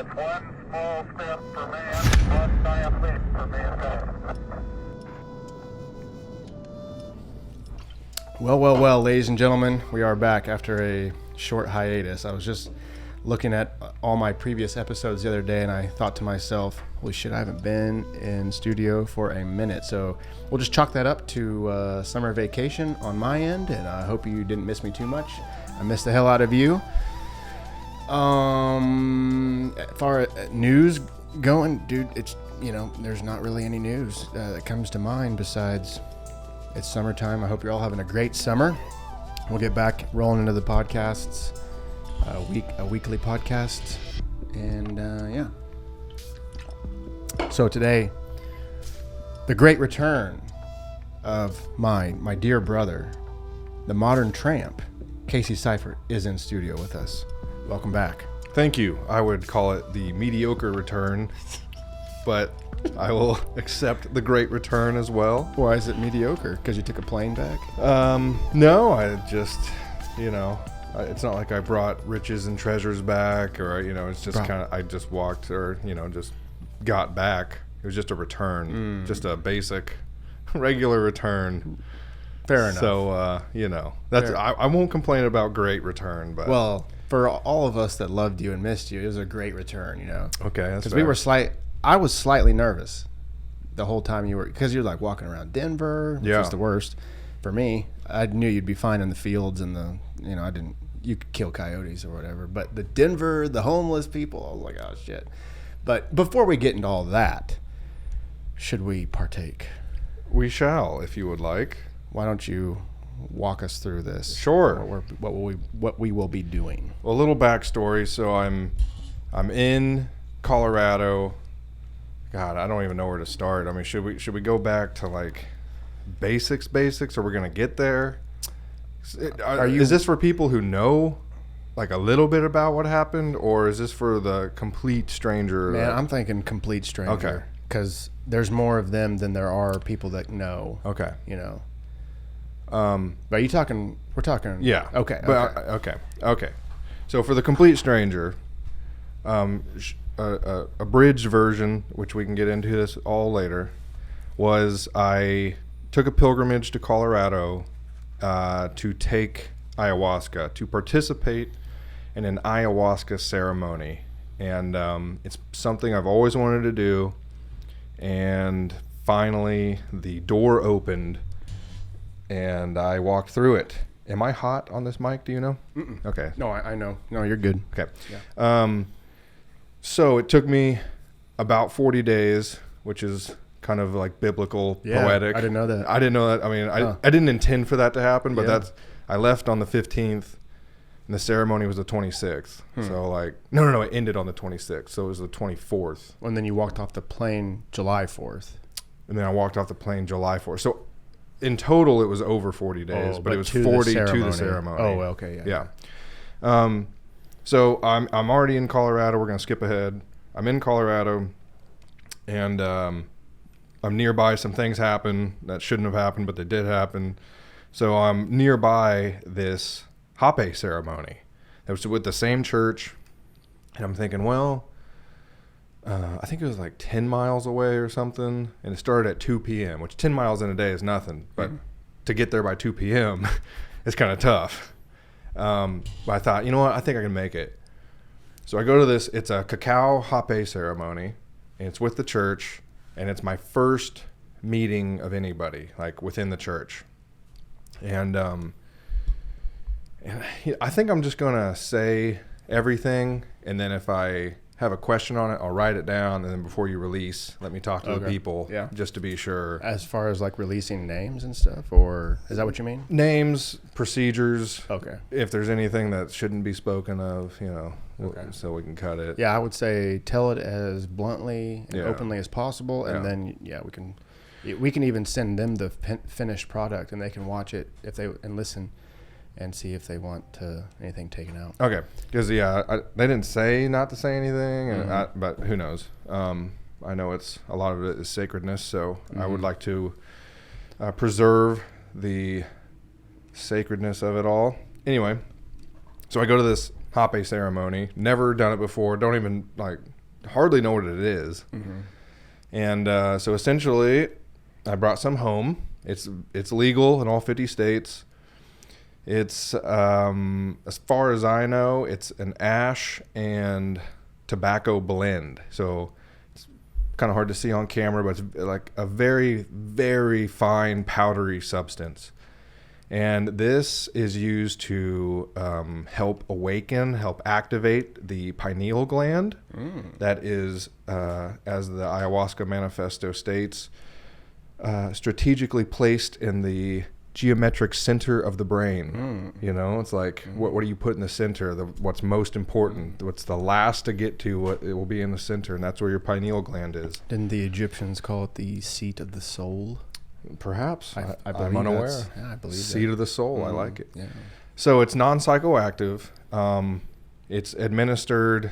That's one small step for man, one giant leap for mankind. Well, ladies and gentlemen, we are back after a short hiatus. I was just looking at all my previous episodes the other day, and I thought to myself, holy shit, I haven't been in studio for a minute. So we'll just chalk that up to summer vacation on my end, and I hope you didn't miss me too much. I missed the hell out of you. As far as news going, dude, it's, there's not really any news that comes to mind besides it's summertime. I hope you're all having a great summer. We'll get back rolling into the podcasts, a weekly podcast, and yeah. So today, the great return of my dear brother, the modern tramp, Casye Seifert, is in studio with us. Welcome back. Thank you. I would call it the mediocre return, but I will accept the great return as well. Why is it mediocre? Because you took a plane back? No, I just, it's not like I brought riches and treasures back, or, it's just kind of, I just walked or, just got back. It was just a return, just a basic, regular return. Fair enough. So, that's, I won't complain about great return, but. Well, for all of us that loved you and missed you, it was a great return, Okay, that's because I was slightly nervous the whole time because you're like walking around Denver, which was the worst for me. I knew you'd be fine in the fields and you could kill coyotes or whatever. But the Denver, the homeless people, I was like, oh shit. But before we get into all that, should we partake? We shall, if you would like. Why don't you walk us through this? Sure. What we will be doing. Well, a little backstory. So I'm in Colorado. God, I don't even know where to start. I mean, should we go back to like basics, or we're gonna get there? Is this for people who know like a little bit about what happened, or is this for the complete stranger? Man, I'm thinking complete stranger. Okay. Because there's more of them than there are people that know. Okay. But are you talking? We're talking. Yeah. Okay. But, okay. So for the complete stranger, a abridged version, which we can get into this all later, was I took a pilgrimage to Colorado to take ayahuasca, to participate in an ayahuasca ceremony. And it's something I've always wanted to do. And finally, the door opened, and I walked through it. Am I hot on this mic? Do you know? Mm-mm. Okay. No, I know. No, you're good. Okay. Yeah. So it took me about 40 days, which is kind of like biblical, poetic. I didn't know that. I didn't know that. I mean, I didn't intend for that to happen, but I left on the 15th, and the ceremony was the 26th. So like, no, it ended on the 26th. So it was the 24th. And then you walked off the plane July 4th. And then I walked off the plane July 4th. So in total, it was over 40 days, but it was 40 to the ceremony. Oh, okay. Yeah. So I'm already in Colorado. We're going to skip ahead. I'm in Colorado, and I'm nearby. Some things happen that shouldn't have happened, but they did happen. So I'm nearby this Hape ceremony. It was with the same church, and I'm thinking, well, I think it was like 10 miles away or something, and it started at 2 p.m., which 10 miles in a day is nothing, but to get there by 2 p.m. is kind of tough. But I thought, you know what? I think I can make it. So I go to this. It's a cacao hape ceremony, and it's with the church, and it's my first meeting of anybody, like within the church. And I think I'm just going to say everything, and then if I have a question on it, I'll write it down, and then before you release, let me talk to the people, just to be sure. As far as like releasing names and stuff, or is that what you mean? Names, procedures. Okay. If there's anything that shouldn't be spoken of, so we can cut it. Yeah, I would say tell it as bluntly and openly as possible, and then we can even send them the finished product, and they can watch it and listen. And see if they want anything taken out. Okay, because they didn't say not to say anything, but who knows? I know a lot of it is sacredness, so I would like to preserve the sacredness of it all. Anyway, so I go to this Hape ceremony. Never done it before. Don't even hardly know what it is. Mm-hmm. And so essentially, I brought some home. It's legal in all 50 states. It's as far as I know, it's an ash and tobacco blend. So it's kind of hard to see on camera, but it's like a very, very fine powdery substance. And this is used to help activate the pineal gland. That is, as the Ayahuasca Manifesto states, strategically placed in the geometric center of the brain. You know, it's like, what do you put in the center? What's most important? What's the last to get to? What it will be in the center, and that's where your pineal gland is. Didn't the Egyptians call it the seat of the soul? Perhaps. I believe I'm unaware. I believe Seat that. of the soul. I like it. Yeah. So it's non-psychoactive. It's administered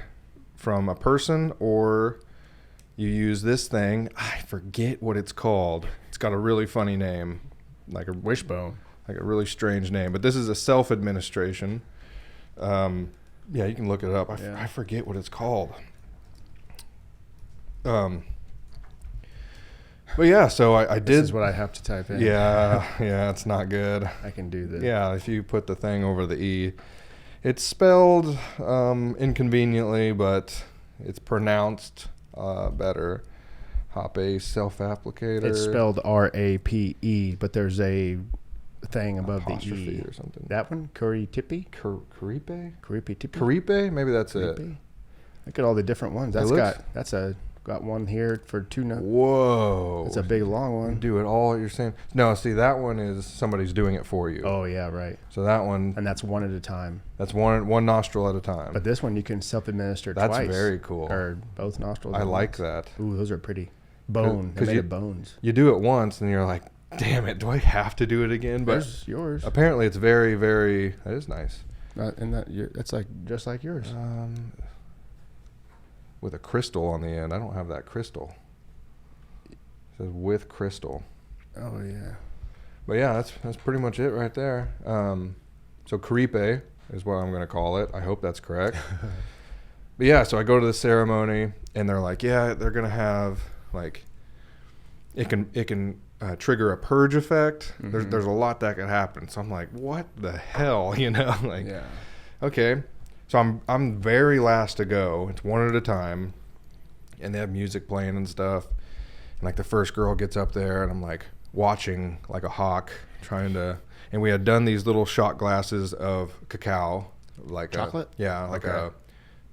from a person, or you use this thing. I forget what it's called. It's got a really funny name, like a Wishbone. like a really strange name. But this is a self-administration. Yeah, you can look it up. I forget what it's called. But yeah, so I did. This is what I have to type in. Yeah, it's not good. I can do this. Yeah, if you put the thing over the E, it's spelled inconveniently, but it's pronounced better. Hape self-applicator. It's spelled RAPE, but there's a thing above the apostrophe E or something. That one, Curry Tippy, Caripe? Tippy, Caripe? Maybe that's it. Look at all the different ones. Got one here for 2 notes. Whoa. It's a big long one. Do it all you're saying. No, see, that one is somebody's doing it for you. Oh yeah, right. So that one. And that's one at a time. That's one nostril at a time. But this one you can self-administer twice. That's very cool. Or both nostrils. I like that. Ooh, those are pretty. Bone. They're made of bones. You do it once and you're like, damn it, do I have to do it again? But there's yours. Apparently it's very, very, that is nice. That's like just like yours. With a crystal on the end. I don't have that crystal. It says with crystal. Oh yeah. But yeah, that's pretty much it right there. So Caripe is what I'm going to call it. I hope that's correct. But yeah, so I go to the ceremony and they're like, yeah, they're going to have like, it can trigger a purge effect. Mm-hmm. There's a lot that could happen. So I'm like, what the hell, like, yeah. Okay. So I'm very last to go. It's one at a time, and they have music playing and stuff. And like the first girl gets up there, and I'm like watching like a hawk, and we had done these little shot glasses of cacao, like chocolate. Like a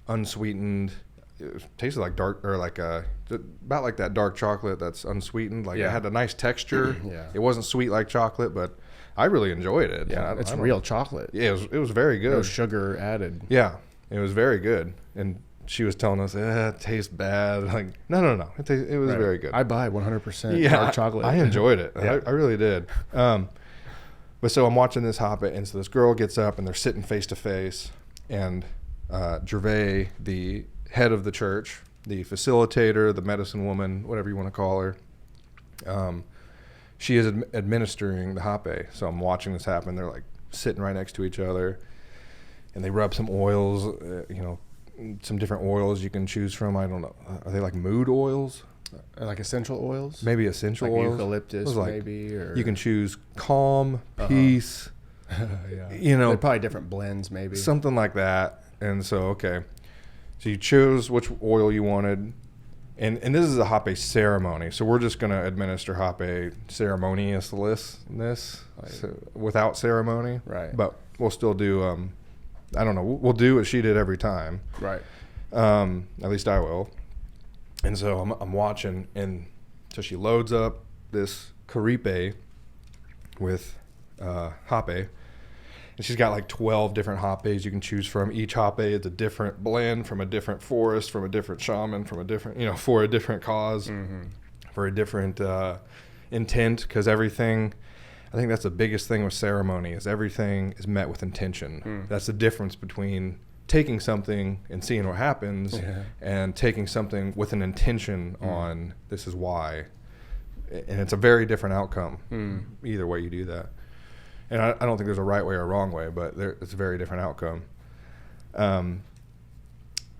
unsweetened. It tasted like dark, or like about like that dark chocolate that's unsweetened. Like it had a nice texture. Yeah. It wasn't sweet like chocolate, but I really enjoyed it. Yeah, it's real chocolate. Yeah, it was very good. No sugar added. Yeah, it was very good. And she was telling us, it tastes bad. Like, no. It was very good. I buy 100% dark chocolate. I enjoyed it. Yeah. I really did. But so I'm watching this Hape, and so this girl gets up, and they're sitting face to face. And Gervais, the head of the church, the facilitator, the medicine woman, whatever you want to call her, she is administering the Hape. So I'm watching this happen. They're like sitting right next to each other, and they rub some oils, some different oils you can choose from. I don't know. Are they like mood oils? Like essential oils? Maybe essential like oils. Eucalyptus, maybe. Or you can choose calm, peace. Yeah. They're probably different blends, maybe. Something like that. And so, okay. So you chose which oil you wanted. And this is a Hape ceremony, so we're just going to administer Hape ceremoniousness, without ceremony. Right. But we'll still do, I don't know, we'll do what she did every time. Right. At least I will. And so I'm watching, and so she loads up this Caripe with Hape. And she's got like 12 different Hapes you can choose from. Each Hape is a different blend from a different forest, from a different shaman, from a different, for a different cause, for a different intent. Because everything, I think that's the biggest thing with ceremony, is everything is met with intention. That's the difference between taking something and seeing what happens and taking something with an intention on this is why. And it's a very different outcome either way you do that. And I don't think there's a right way or a wrong way, but it's a very different outcome.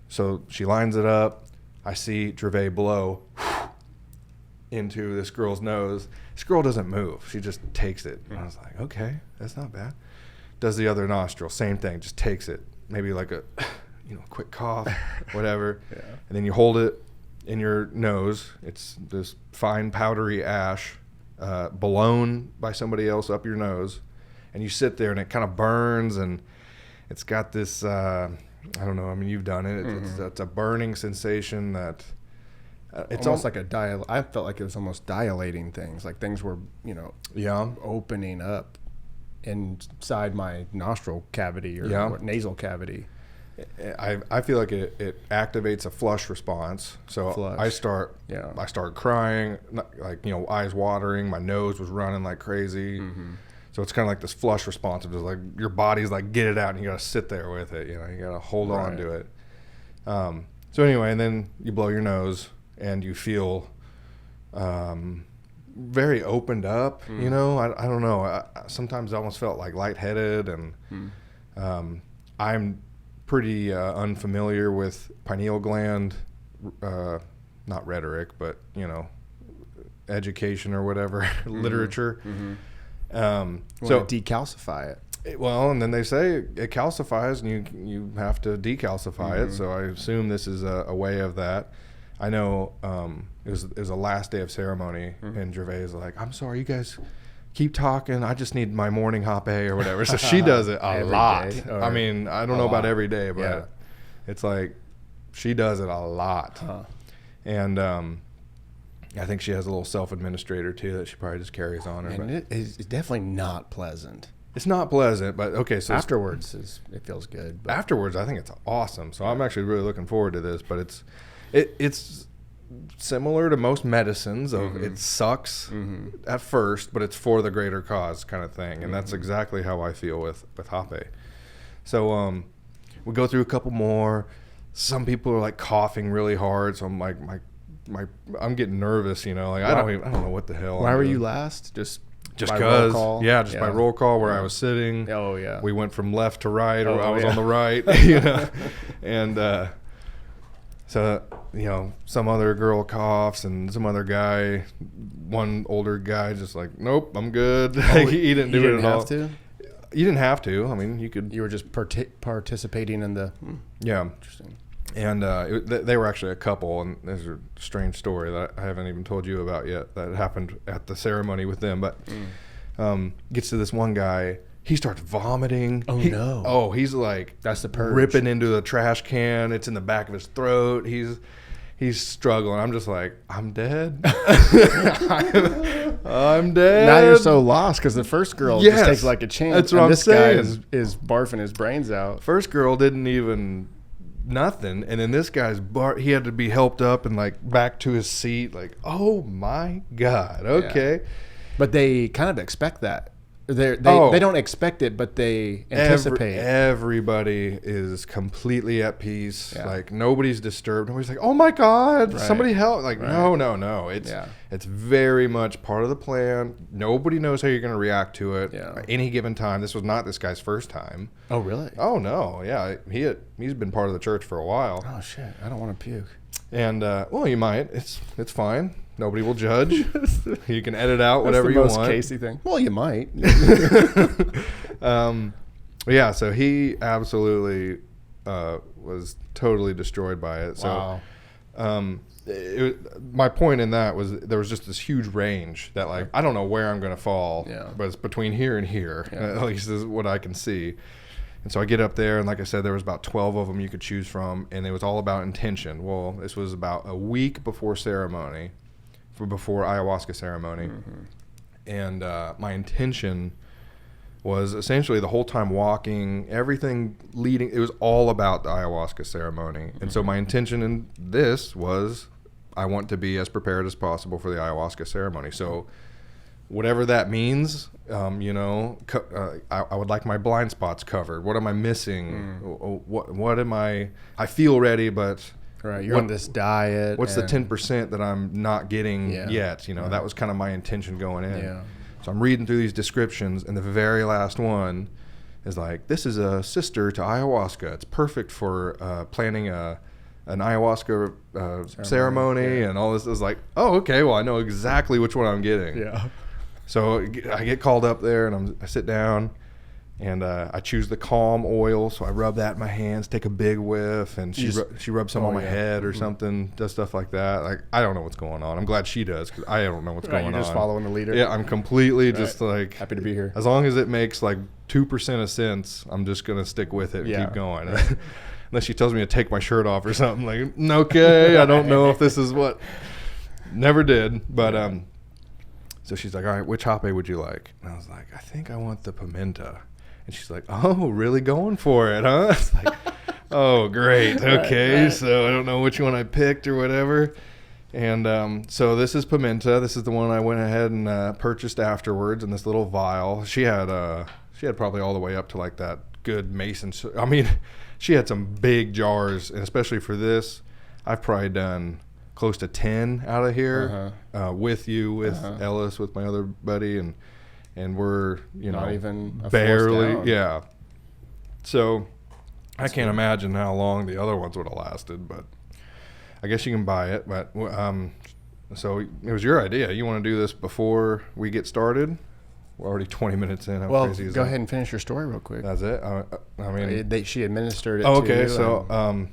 So she lines it up. I see Gervais blow into this girl's nose. This girl doesn't move. She just takes it. And I was like, okay, that's not bad. Does the other nostril, same thing, just takes it. Maybe like a quick cough, whatever. Yeah. And then you hold it in your nose. It's this fine powdery ash blown by somebody else up your nose. And you sit there and it kind of burns, and it's got this, I don't know, I mean, you've done it. It's a burning sensation that it's almost like I felt like it was almost dilating things. Like things were, opening up inside my nostril cavity or nasal cavity. I feel like it activates a flush response. So I start crying, like, eyes watering. My nose was running like crazy. So it's kind of like this flush response of just like your body's like, get it out, and you got to sit there with it. You got to hold on to it. So anyway, and then you blow your nose and you feel very opened up. I don't know. I sometimes I almost felt like lightheaded, and I'm pretty unfamiliar with pineal gland, not rhetoric, but education or whatever, literature. So decalcify it. Well, and then they say it calcifies, and you have to decalcify it. So I assume this is a way of that. I know it was a last day of ceremony, and Gervais is like, "I'm sorry, you guys keep talking. I just need my morning hop or whatever." So she does it a lot. I mean, I don't know about every day, but it's like she does it a lot. And I think she has a little self-administrator too that she probably just carries on her. And it is definitely not pleasant. It's not pleasant, but okay. So afterwards, it feels good. But afterwards, I think it's awesome. So I'm actually really looking forward to this. But it's similar to most medicines. It sucks at first, but it's for the greater cause kind of thing. And that's exactly how I feel with Hape. So we go through a couple more. Some people are like coughing really hard, so I'm like I'm getting nervous, like I don't know what the hell. Why were you last? Just because, by roll call where I was sitting. Oh yeah. We went from left to right, or I was on the right, and so some other girl coughs, and some other guy, one older guy, just like, nope, I'm good. He didn't do it at all. You didn't have to. I mean, you could. You were just participating in the. Yeah. Interesting. And they were actually a couple, and there's a strange story that I haven't even told you about yet that happened at the ceremony with them. But gets to this one guy, he starts vomiting. Oh, no. Oh, he's like, that's the purge. Ripping into the trash can. It's in the back of his throat. He's struggling. I'm just like, I'm dead. I'm dead. Now you're so lost because the first girl just takes like a chance. That's what I'm saying. This guy is barfing his brains out. First girl didn't even nothing, and then this guy's he had to be helped up and like back to his seat. Like, oh my God, okay. Yeah. But they kind of expect that. They don't expect it, but they anticipate. Everybody is completely at peace. Yeah. Like nobody's disturbed. Nobody's like, oh my God, somebody help! Like no. It's very much part of the plan. Nobody knows how you're going to react to it at any given time. This was not this guy's first time. Oh really? Oh no, yeah. He's been part of the church for a while. Oh shit, I don't want to puke. And well, you might. It's fine. Nobody will judge. You can edit out whatever you want. That's the most Casey thing. Well, you might. Yeah, so he absolutely was totally destroyed by it. So, wow. My point in that was there was just this huge range that, like, I don't know where I'm going to fall, but it's between here and here. At least is what I can see. And so I get up there, and like I said, there was about 12 of them you could choose from, and it was all about intention. Well, this was about a week before ceremony. Before ayahuasca ceremony, and my intention was essentially the whole time walking, everything leading. It was all about the ayahuasca ceremony, and so my intention in this was I want to be as prepared as possible for the ayahuasca ceremony. So whatever that means, I would like my blind spots covered. What am I missing? What am I? I feel ready, but. Right, you're on this diet. What's the 10% that I'm not getting yet? That was kind of my intention going in. Yeah. So I'm reading through these descriptions, and the very last one is like, this is a sister to ayahuasca. It's perfect for planning an ayahuasca ceremony and all this. Is like, oh, okay, well, I know exactly which one I'm getting. Yeah. So I get called up there, and I sit down, and I choose the calm oil. So I rub that in my hands, take a big whiff, and she rubs some on my head or something, does stuff like that. Like, I don't know what's going on. I'm glad she does, because I don't know what's going on. You're just following the leader. Yeah, I'm completely just like happy to be here. As long as it makes like 2% of sense, I'm just gonna stick with it and keep going. Unless she tells me to take my shirt off or something, like, okay, I don't know if this is what. Never did, but so she's like, all right, which hape would you like? And I was like, I think I want the pimenta. And she's like, oh, really going for it, huh? It's like, oh, great. Okay, so I don't know which one I picked or whatever. And so this is pimenta. This is the one I went ahead and purchased afterwards in this little vial. She had probably all the way up to like that good mason. I mean, she had some big jars, and especially for this, I've probably done close to 10 out of here with you, with Ellis, with my other buddy, and we're, not even a barely, yeah. So I can't imagine how long the other ones would have lasted, but I guess you can buy it. But so it was your idea. You want to do this before we get started? We're already 20 minutes in. How crazy is that? Go ahead and finish your story real quick. That's it. I mean, she administered it. Oh, to okay. you, So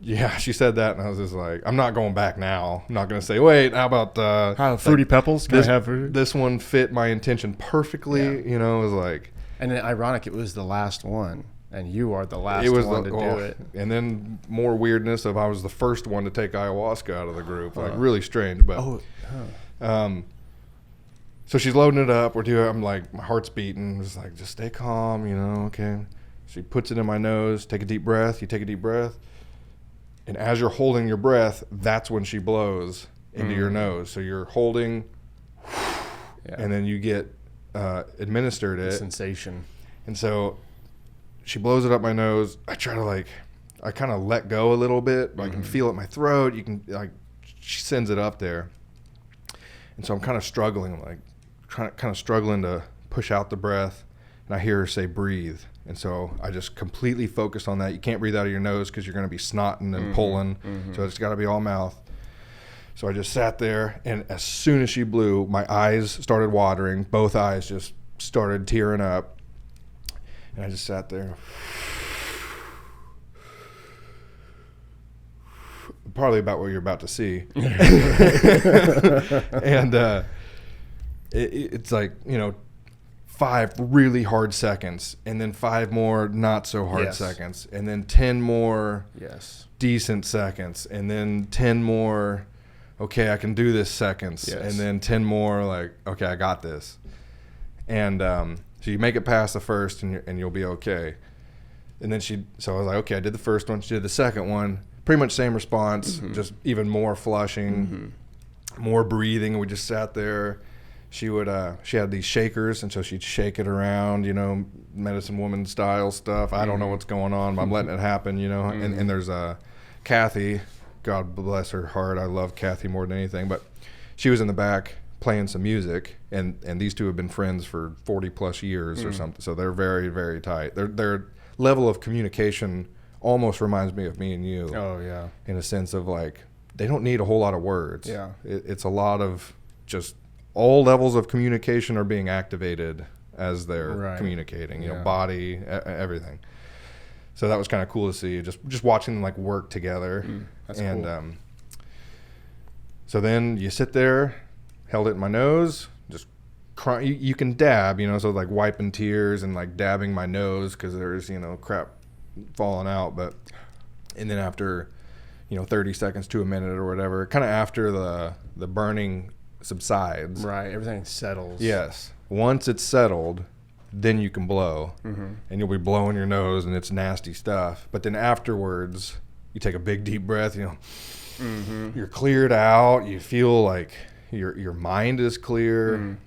yeah, she said that, and I was just like, I'm not going back now. I'm not going to say, wait, how about Fruity Pebbles? Can I have this one fit my intention perfectly. It was like, and then ironic, it was the last one, and you are the last one to do it. And then more weirdness of I was the first one to take ayahuasca out of the group, like really strange. But so she's loading it up. I'm like, my heart's beating. It's like, just stay calm, okay. She puts it in my nose. Take a deep breath. You take a deep breath. And as you're holding your breath, that's when she blows into your nose. So you're holding, and then you get administered it. Sensation. And so she blows it up my nose. I try to I kind of let go a little bit. I can feel it in my throat. You can she sends it up there. And so I'm kind of struggling, struggling to push out the breath. And I hear her say, breathe. And so I just completely focused on that. You can't breathe out of your nose because you're going to be snotting and pulling. So it's got to be all mouth. So I just sat there, and as soon as she blew, my eyes started watering. Both eyes just started tearing up. And I just sat there. Probably about what you're about to see. And it's like, 5 really hard seconds, and then 5 more not so hard seconds, and then 10 more decent seconds, and then 10 more okay, I can do this seconds, and then 10 more like, okay, I got this. And so you make it past the first, and you'll be okay. And then so I was like, okay, I did the first one, she did the second one, pretty much same response, just even more flushing, more breathing. We just sat there. She had these shakers, and so she'd shake it around, medicine woman style stuff. I don't know what's going on, but I'm letting it happen, And there's Kathy, God bless her heart. I love Kathy more than anything, but she was in the back playing some music, and these two have been friends for 40 plus years or something. So they're very, very tight. Their level of communication almost reminds me of me and you. Oh yeah. In a sense of they don't need a whole lot of words. Yeah. It's a lot of just. All levels of communication are being activated as they're communicating, body, everything. So that was kind of cool to see, just watching them work together. That's cool. So then you sit there, held it in my nose, just cry. You can dab, so wiping tears and dabbing my nose because there's, crap falling out. And then after, 30 seconds to a minute or whatever, kind of after the burning subsides. Right, everything settles. Yes. Once it's settled, then you can blow. And you'll be blowing your nose, and it's nasty stuff. But then afterwards, you take a big deep breath, you're cleared out. You feel like your mind is clear.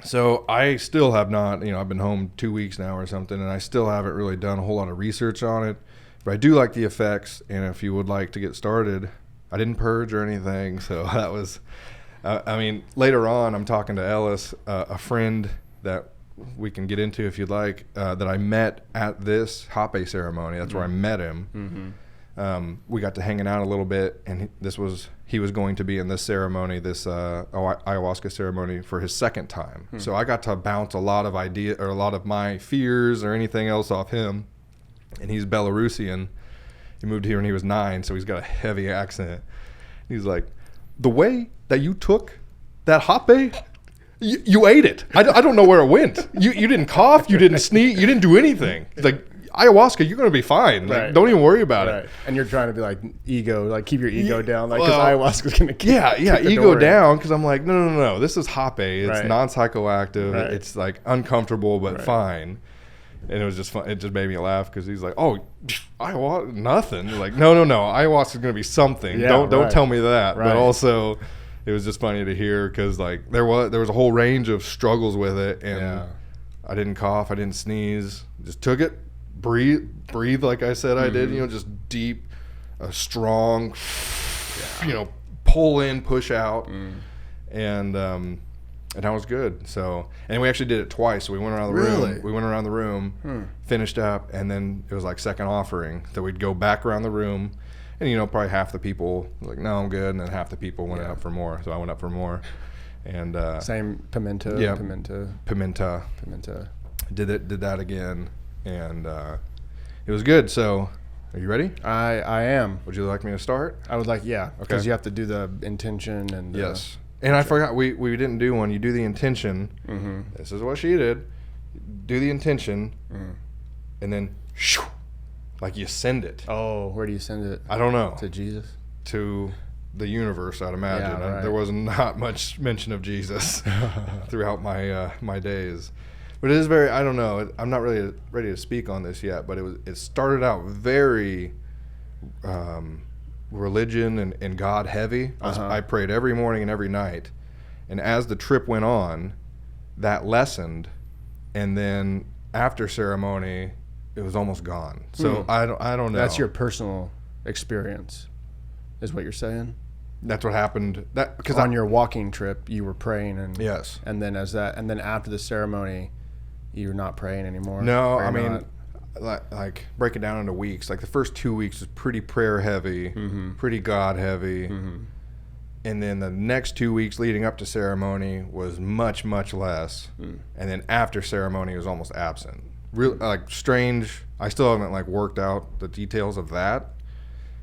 So I still have not, I've been home 2 weeks now or something, and I still haven't really done a whole lot of research on it. But I do like the effects, and if you would like to get started, I didn't purge or anything, so that was... later on, I'm talking to Ellis, a friend that we can get into if you'd like, that I met at this Hape ceremony. That's where I met him. We got to hanging out a little bit, and he was going to be in this ceremony, this ayahuasca ceremony, for his second time. So I got to bounce a lot of a lot of my fears or anything else off him. And he's Belarusian. He moved here when he was 9, so he's got a heavy accent. He's like, the way that you took that Hape, you ate it. I don't know where it went. You didn't cough, you didn't sneeze, you didn't do anything. He's like, ayahuasca, you're going to be fine. Like, don't even worry about it. And you're trying to be like ego, like keep your ego down, like because ayahuasca's going to keep ego down, because I'm like, no, this is Hape. It's non-psychoactive. Right. It's like uncomfortable but fine. And it was just fun. It just made me laugh because he's like, "Oh, ayahuasca, nothing." Like, no, ayahuasca is going to be something. Don't tell me that. But also, it was just funny to hear because like there was a whole range of struggles with it, and I didn't cough, I didn't sneeze, just took it, breathe like I said I did. Just deep, strong, pull in, push out, and that was good. So, and we actually did it twice. So we went around the room. We went around the room, finished up, and then it was like second offering. So we'd go back around the room, and probably half the people were like, "No, I'm good," and then half the people went up for more. So I went up for more, and same pimento. Did that again, and it was good. So, are you ready? I am. Would you like me to start? I would like, because you have to do the intention and yes. And I forgot, we didn't do one. You do the intention. This is what she did. Do the intention, and then, shoo, like you send it. Oh, where do you send it? I don't know. To Jesus? To the universe, I'd imagine. Yeah, right. There was not much mention of Jesus throughout my days. But it is very, I don't know. I'm not really ready to speak on this yet, but it started out very religion and God heavy. I prayed every morning and every night, and as the trip went on, that lessened, and then after ceremony it was almost gone. So I don't know. That's your personal experience, is what you're saying? That's what happened. That because on your walking trip you were praying, and yes, and then after the ceremony you're not praying anymore. No, I mean, like break it down into weeks. Like the first 2 weeks was pretty prayer heavy, pretty God heavy, and then the next 2 weeks leading up to ceremony was much less, and then after ceremony it was almost absent. Real like strange. I still haven't like worked out the details of that.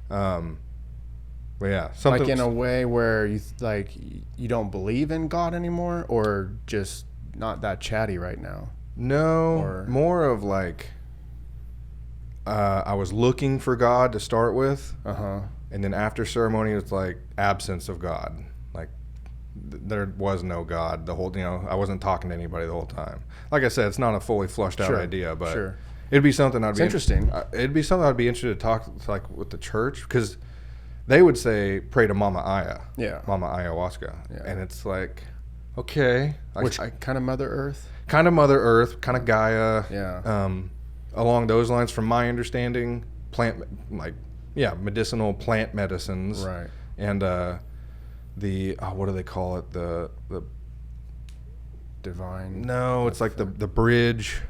But yeah, something like in a way where you don't believe in God anymore, or just not that chatty right now. No, more of like. I was looking for God to start with, and then after ceremony, it's like absence of God. Like there was no God the whole. I wasn't talking to anybody the whole time. Like I said, it's not a fully flushed out idea, but it'd be something I'd be interesting. It'd be something I'd be interested to talk like with the church, because they would say pray to Mama Aya, Mama Ayahuasca, and it's like, okay, which kind of Mother Earth, kind of Gaia, along those lines, from my understanding, medicinal plant medicines, right? And the what do they call it? The divine. No, it's like the bridge,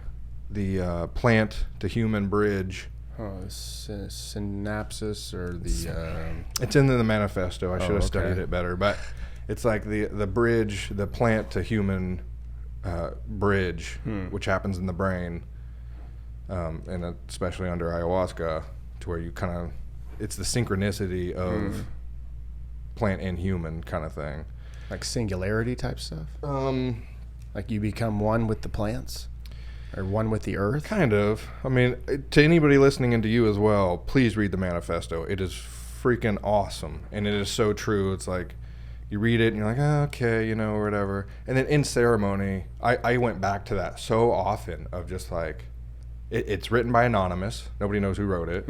the plant to human bridge. Oh, synapsis or the. It's in the manifesto. I should have studied it better, but it's like the bridge, the plant to human bridge, which happens in the brain. And especially under ayahuasca, to where you kind of, it's the synchronicity of plant and human kind of thing. Like singularity type stuff? Like you become one with the plants? Or one with the earth? Kind of. I mean, to anybody listening and to you as well, please read the manifesto. It is freaking awesome. And it is so true. It's like, you read it and you're like, oh, okay, or whatever. And then in ceremony, I went back to that so often of just like, it's written by anonymous. Nobody knows who wrote it.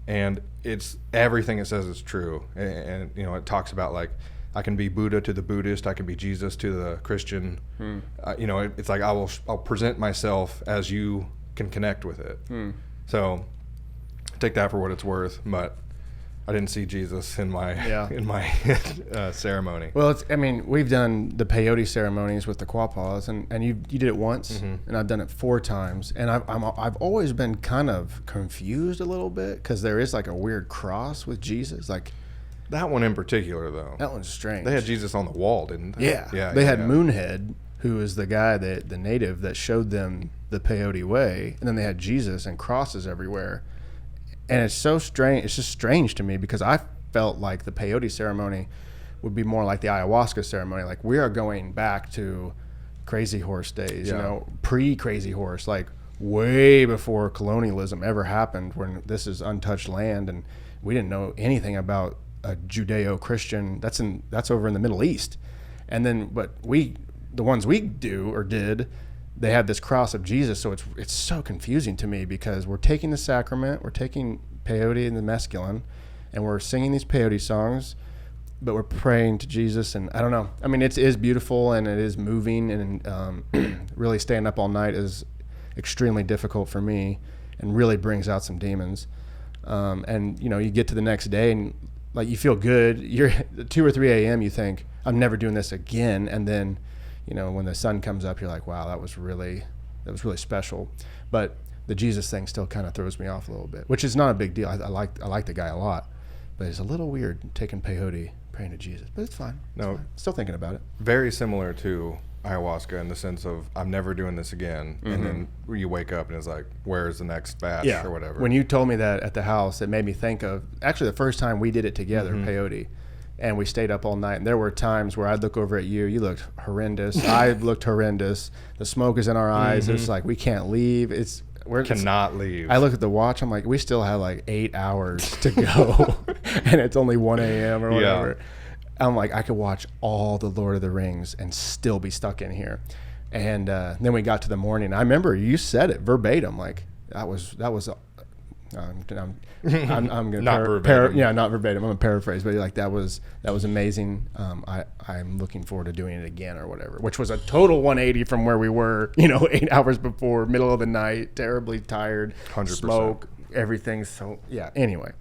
And it's everything it says is true. And it talks about like, I can be Buddha to the Buddhist. I can be Jesus to the Christian. It's like I'll present myself as you can connect with it. So take that for what it's worth. But I didn't see Jesus in my ceremony. Well, we've done the peyote ceremonies with the quapaws, and you did it once, and I've done it 4 times, and I've always been kind of confused a little bit because there is like a weird cross with Jesus, like That one in particular, though. that one's strange. They had Jesus on the wall, didn't they? Yeah. They had Moonhead, who is the guy the native that showed them the peyote way, and then they had Jesus and crosses everywhere. And it's so strange. It's just strange to me because I felt like the peyote ceremony would be more like the ayahuasca ceremony. Like we are going back to Crazy Horse days, pre-Crazy Horse, like way before colonialism ever happened, when this is untouched land, and we didn't know anything about a Judeo-Christian. That's over in the Middle East. And then, but the ones we did, they have this cross of Jesus, so it's so confusing to me because we're taking the sacrament, we're taking peyote and the mescaline, and we're singing these peyote songs, but we're praying to Jesus, and I don't know. I mean, it is beautiful and it is moving, and really staying up all night is extremely difficult for me, and really brings out some demons. And you get to the next day and like you feel good. You're 2 or 3 a.m. You think I'm never doing this again, and then when the sun comes up, you're like, wow, that was really special. But the Jesus thing still kind of throws me off a little bit, which is not a big deal. I like the guy a lot, but it's a little weird taking peyote, praying to Jesus. But it's fine. Still thinking about it. Very similar to ayahuasca in the sense of I'm never doing this again, and then you wake up and it's like, where's the next batch or whatever. When you told me that at the house, it made me think of actually the first time we did it together, peyote. And we stayed up all night. And there were times where I'd look over at you. You looked horrendous. I looked horrendous. The smoke is in our eyes. It's like, we can't leave. Cannot leave. I look at the watch. I'm like, we still have like 8 hours to go. And it's only 1 a.m. or whatever. Yeah. I'm like, I could watch all the Lord of the Rings and still be stuck in here. And then we got to the morning. I remember you said it verbatim. Like, that was I'm gonna not verbatim. Not verbatim. I'm gonna paraphrase, but like that was amazing. I'm looking forward to doing it again or whatever, which was a total 180 from where we were. 8 hours before, middle of the night, terribly tired, 100%. Smoke, everything. So yeah. Anyway,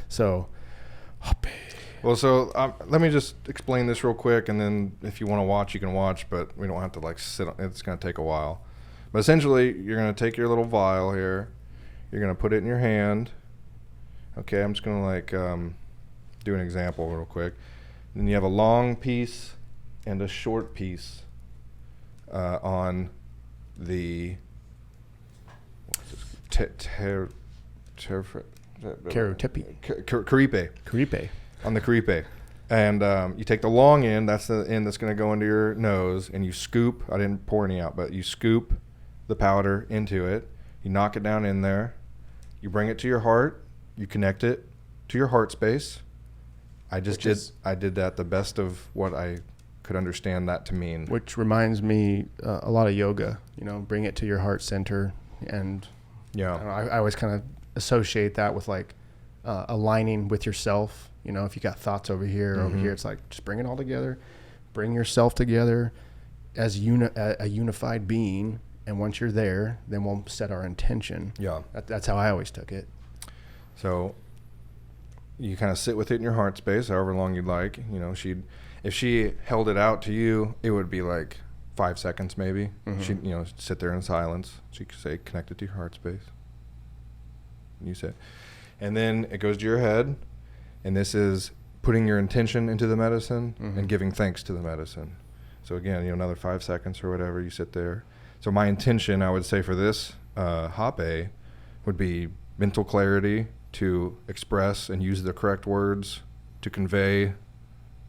so. Well, so let me just explain this real quick, and then if you want to watch, you can watch, but we don't have to like sit on. It's gonna take a while. But essentially, you're gonna take your little vial here. You're going to put it in your hand. Okay, I'm just going to like do an example real quick. Then you have a long piece and a short piece on the Caripe. On the caripe. And you take the long end, that's the end that's going to go into your nose, and you scoop, I didn't pour any out, but you scoop the powder into it. You knock it down in there. You bring it to your heart. You connect it to your heart space. I did that the best of what I could understand that to mean. Which reminds me a lot of yoga. Bring it to your heart center, and I always kind of associate that with like aligning with yourself. If you got thoughts over here, over here, it's like just bring it all together. Bring yourself together as a unified being. And once you're there, then we'll set our intention. Yeah. That's how I always took it. So you kind of sit with it in your heart space, however long you'd like. If she held it out to you, it would be like 5 seconds maybe. She'd, sit there in silence. She could say, connect it to your heart space. And you say, and then it goes to your head. And this is putting your intention into the medicine and giving thanks to the medicine. So again, another 5 seconds or whatever, you sit there. So my intention, I would say, for this hape would be mental clarity to express and use the correct words to convey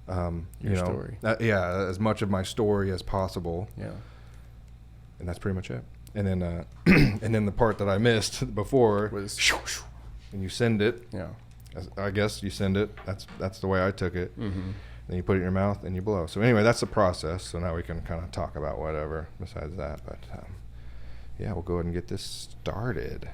your story. As much of my story as possible. Yeah. And that's pretty much it. And then and then the part that I missed before was and you send it. Yeah. I guess you send it. That's the way I took it. Then you put it in your mouth and you blow. So anyway, that's the process. So now we can kind of talk about whatever besides that. But we'll go ahead and get this started.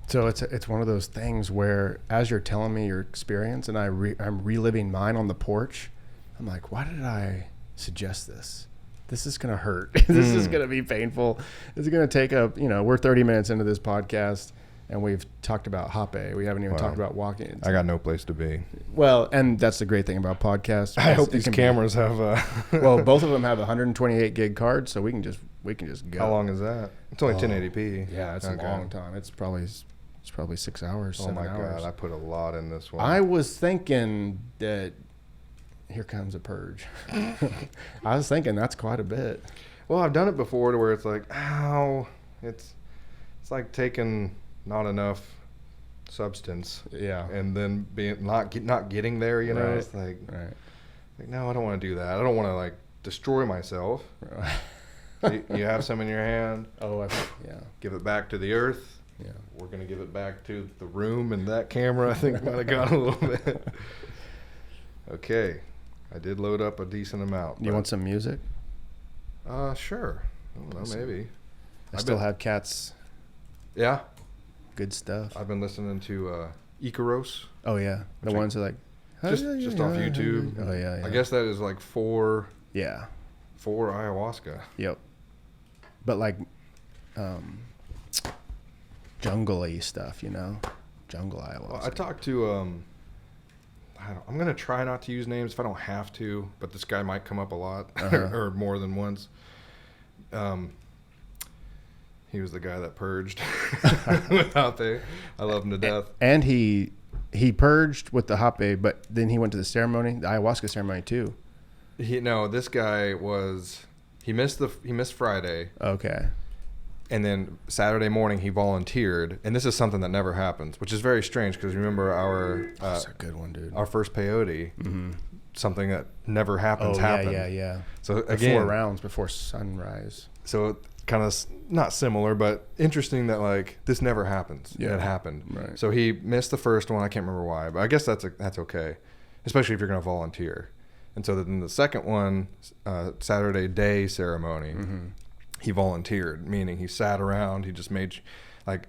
So it's one of those things where as you're telling me your experience and I'm reliving mine on the porch, I'm like, why did I suggest this? This is going to hurt. This is going to be painful. This is going to take up, we're 30 minutes into this podcast. and we've talked about Hape. We haven't even talked about walking. I got no place to be. Well, and that's the great thing about podcasts. I hope these cameras have. Well, both of them have 128 gig cards, so we can just go. How long is that? It's only 1080p. Yeah, it's a long time. It's probably 6 hours. 7 hours. God, I put a lot in this one. I was thinking that. Here comes a purge. I was thinking that's quite a bit. Well, I've done it before to where it's like, ow, it's like taking not enough substance. Yeah. And then being not getting there, you know. Right. It's like no, I don't want to do that. I don't want to like destroy myself. You have some in your hand. Oh, yeah. Give it back to the earth. Yeah. We're gonna give it back to the room, and that camera I think might have gone a little bit. Okay. I did load up a decent amount. You want some music? Sure. I don't know, maybe. I still have cats. Yeah. Good stuff. I've been listening to Icaros. Oh yeah, the ones that are like just off YouTube. Oh yeah. I guess that is like for ayahuasca. Yep. But like, jungle-y stuff, you know, jungle ayahuasca. Well, I talked to I'm gonna try not to use names if I don't have to, but this guy might come up a lot or more than once. He was the guy that purged with Hape. I love him to death. And he purged with the Hape, but then he went to the ceremony, the ayahuasca ceremony too. This guy missed Friday. Okay. And then Saturday morning he volunteered, and this is something that never happens, which is very strange because remember our that's a good one, dude. Our first peyote, something that never happens happened. Yeah. So the again, 4 rounds before sunrise. So kind of not similar, but interesting that like this never happens. Yeah, it happened. Right. So he missed the first one. I can't remember why, but I guess that's okay, especially if you're going to volunteer. And so then the second one, Saturday day ceremony. He volunteered, meaning he sat around. He just made, like,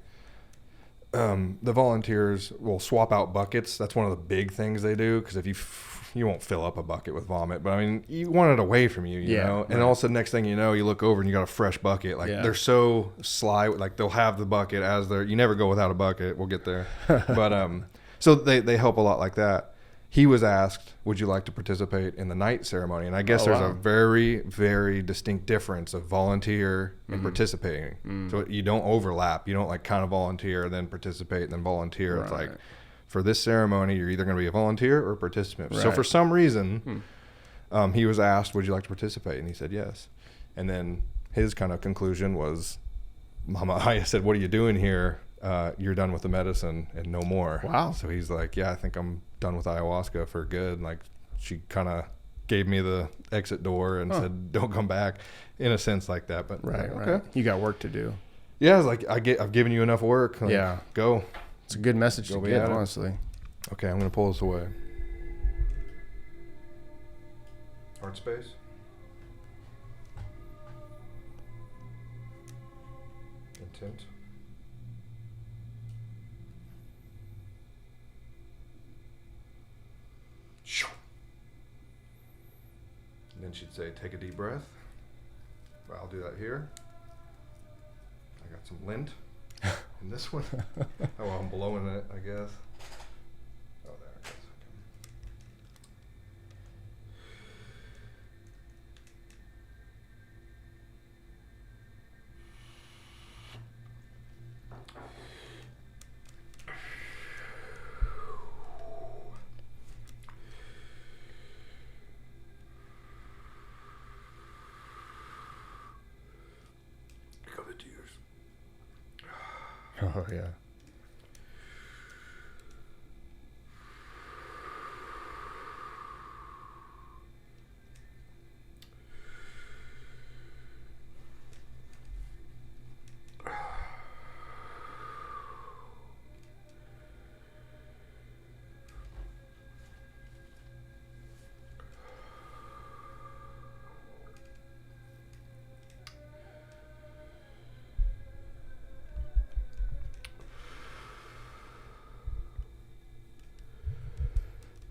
the volunteers will swap out buckets. That's one of the big things they do, because if you won't fill up a bucket with vomit, but I mean, you want it away from you, you know? And also, next thing you know, you look over and you got a fresh bucket. Like, they're so sly. Like, they'll have the bucket as you never go without a bucket. We'll get there. But, so they help a lot like that. He was asked, would you like to participate in the night ceremony? And I guess there's a very, very distinct difference of volunteer and participating. So you don't overlap. You don't like kind of volunteer and then participate and then volunteer. Right. It's like for this ceremony, you're either going to be a volunteer or a participant. Right. So for some reason, he was asked, would you like to participate? And he said yes. And then his kind of conclusion was, Mama Aya said, what are you doing here? You're done with the medicine and no more. Wow. So he's like, yeah, I think I'm done with ayahuasca for good. Like she kind of gave me the exit door and said, don't come back, in a sense like that. But right. Okay. You got work to do. Yeah. It's like I've given you enough work. Like, go. It's a good message to get, honestly. Okay. I'm going to pull this away. Heart space. Intent. And then she'd say, take a deep breath. I'll do that here. I got some lint in this one. Oh, well, I'm blowing it, I guess. Oh, there it goes. Oh, yeah.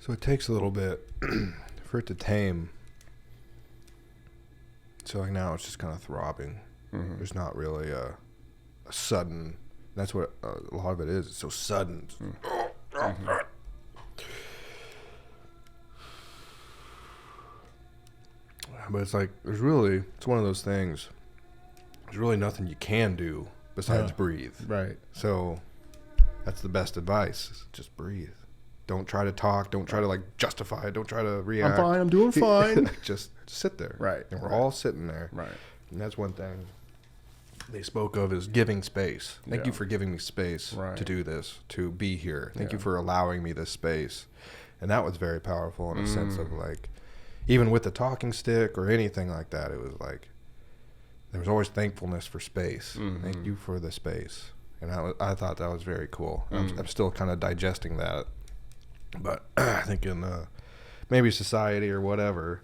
So it takes a little bit for it to tame. So like now it's just kind of throbbing. There's not really a sudden That's what a lot of it is. It's so sudden. But it's like, it's one of those things. There's really nothing you can do besides breathe. Right. So that's the best advice. Is just breathe. Don't try to talk. Don't try to like justify it. Don't try to react. I'm fine. I'm doing fine. Just sit there. Right. And we're all sitting there. Right. And that's one thing they spoke of is giving space. Thank you for giving me space to do this, to be here. Thank you for allowing me this space. And that was very powerful in a sense of like, even with the talking stick or anything like that, it was like, there was always thankfulness for space. Thank you for the space. And I thought that was very cool. I'm still kind of digesting that. But I think in maybe society or whatever,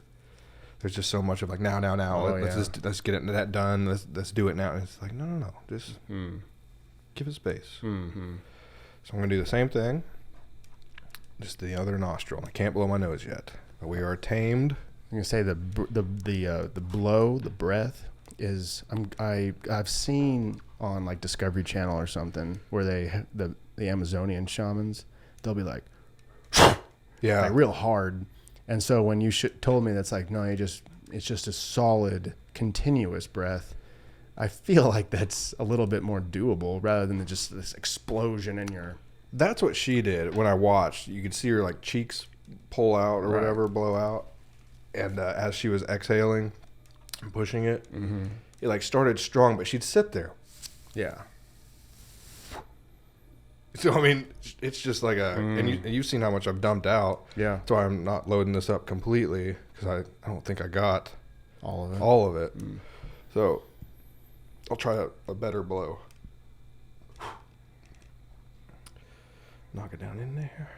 there's just so much of like now. Let's get that done. Let's do it now. And it's like no. Just give it space. So I'm gonna do the same thing. Just the other nostril. I can't blow my nose yet, but we are tamed. I'm gonna say the blow, the breath is. I've seen on like Discovery Channel or something where the Amazonian shamans, they'll be like, like real hard. And so when you told me that's like, no, it's just a solid, continuous breath, I feel like that's a little bit more doable rather than just this explosion in your... That's what she did when I watched. You could see her like cheeks pull out or whatever, blow out. And as she was exhaling and pushing it, it like started strong, but she'd sit there. Yeah. So, I mean, it's just like and you've seen how much I've dumped out. Yeah. That's why I'm not loading this up completely, because I don't think I got all of it. So, I'll try a better blow. Knock it down in there.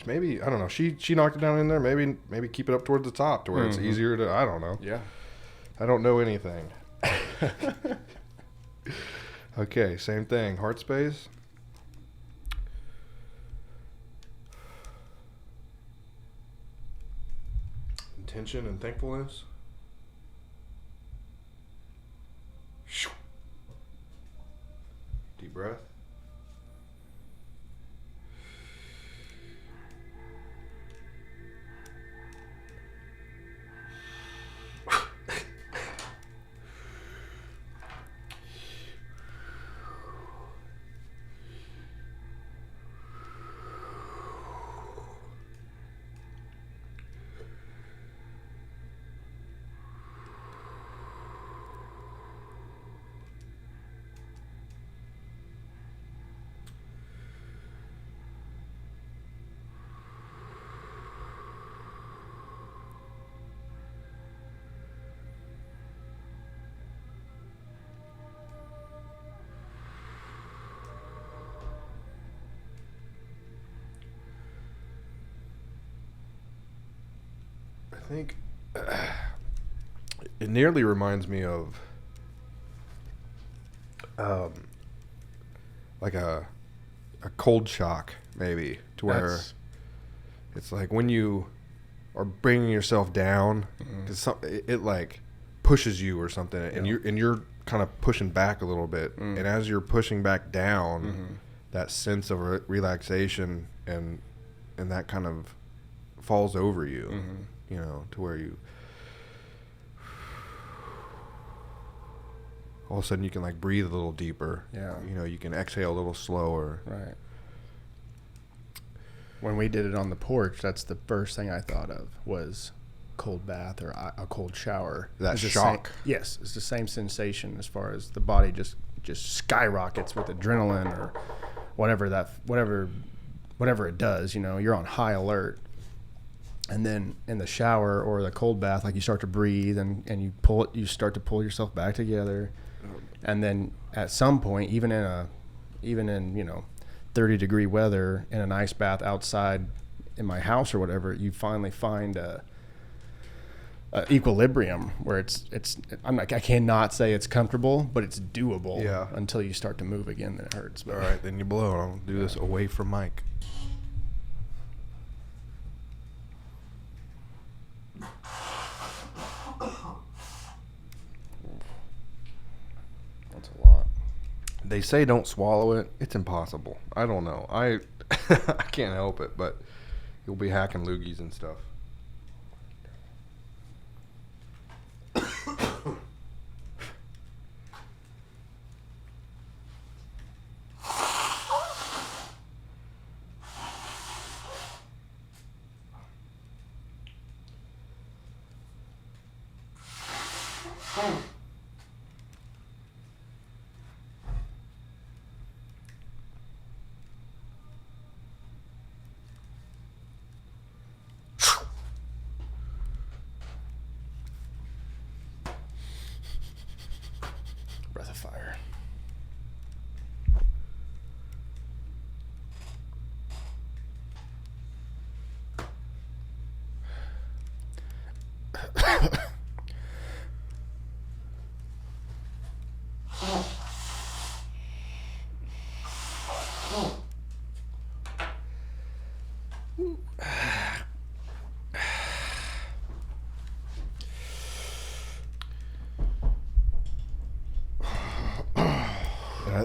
Maybe, I don't know, she knocked it down in there. Maybe keep it up towards the top to where it's easier to, I don't know. Yeah. I don't know anything. Okay, same thing. Heart space. Intention and thankfulness. Deep breath. I think it nearly reminds me of like a cold shock, maybe, to where it's like when you are bringing yourself down, because it like pushes you or something, and you're kind of pushing back a little bit, and as you're pushing back down, that sense of relaxation and that kind of falls over you. You know, to where you all of a sudden you can like breathe a little deeper. Yeah. You know, you can exhale a little slower. Right. When we did it on the porch, that's the first thing I thought of was cold bath or a cold shower. That shock. Yes, it's the same sensation as far as the body just skyrockets with adrenaline or whatever it does. You know, you're on high alert. And then in the shower or the cold bath, like you start to breathe and you start to pull yourself back together. And then at some point, even in 30-degree weather in an ice bath outside in my house or whatever, you finally find a equilibrium where I cannot say it's comfortable, but it's doable. Yeah. Until you start to move again, then it hurts. But all right, then you blow. I'll do this away from Mike. They say don't swallow it. It's impossible. I don't know. I can't help it, but you'll be hacking loogies and stuff. Breath of fire.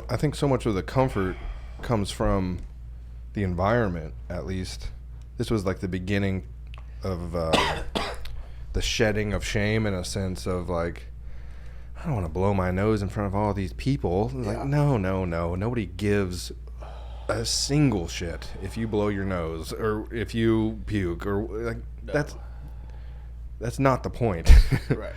I think so much of the comfort comes from the environment, at least. This was like the beginning of the shedding of shame, in a sense of like, I don't want to blow my nose in front of all these people. Like, no. Nobody gives a single shit if you blow your nose or if you puke or like that's not the point. Right.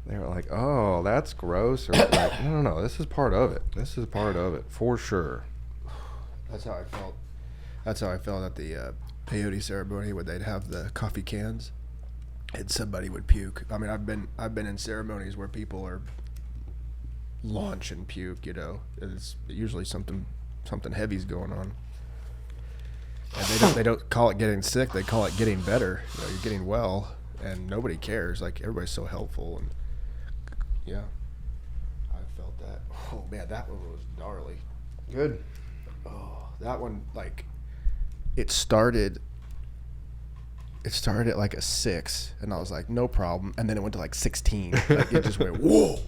They were like, oh, that's gross. Or like, no, this is part of it. This is part of it, for sure. That's how I felt. That's how I felt at the peyote ceremony when they'd have the coffee cans and somebody would puke. I mean, I've been in ceremonies where people are launch and puke, you know. It's usually something heavy's going on. And they don't call it getting sick, they call it getting better. You know, you're getting well and nobody cares. Like, everybody's so helpful. And yeah, I felt that. Oh man, that one was gnarly. Good. Oh, that one, like, it started at like a 6, and I was like, no problem. And then it went to like 16. Like, it just went whoa.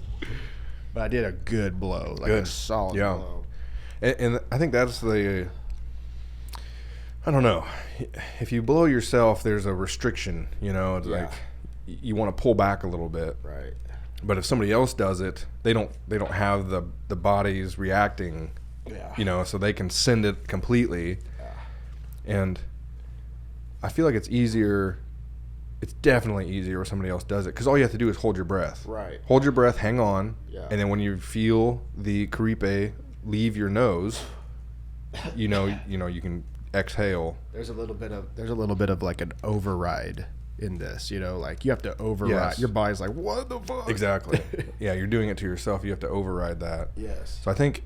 But I did a good blow, like a solid blow. And I think that's the, I don't know, if you blow yourself, there's a restriction, you know. It's like you want to pull back a little bit, right? But if somebody else does it, they don't have the bodies reacting, you know, so they can send it completely. And I feel like it's easier. It's definitely easier when somebody else does it, because all you have to do is hold your breath. Right. Hold your breath, hang on, and then when you feel the caripe leave your nose, you know you can exhale. There's a little bit of like an override in this, you know, like you have to override. Yes. Your body's like, what the fuck? Exactly. Yeah, you're doing it to yourself. You have to override that. Yes. So I think,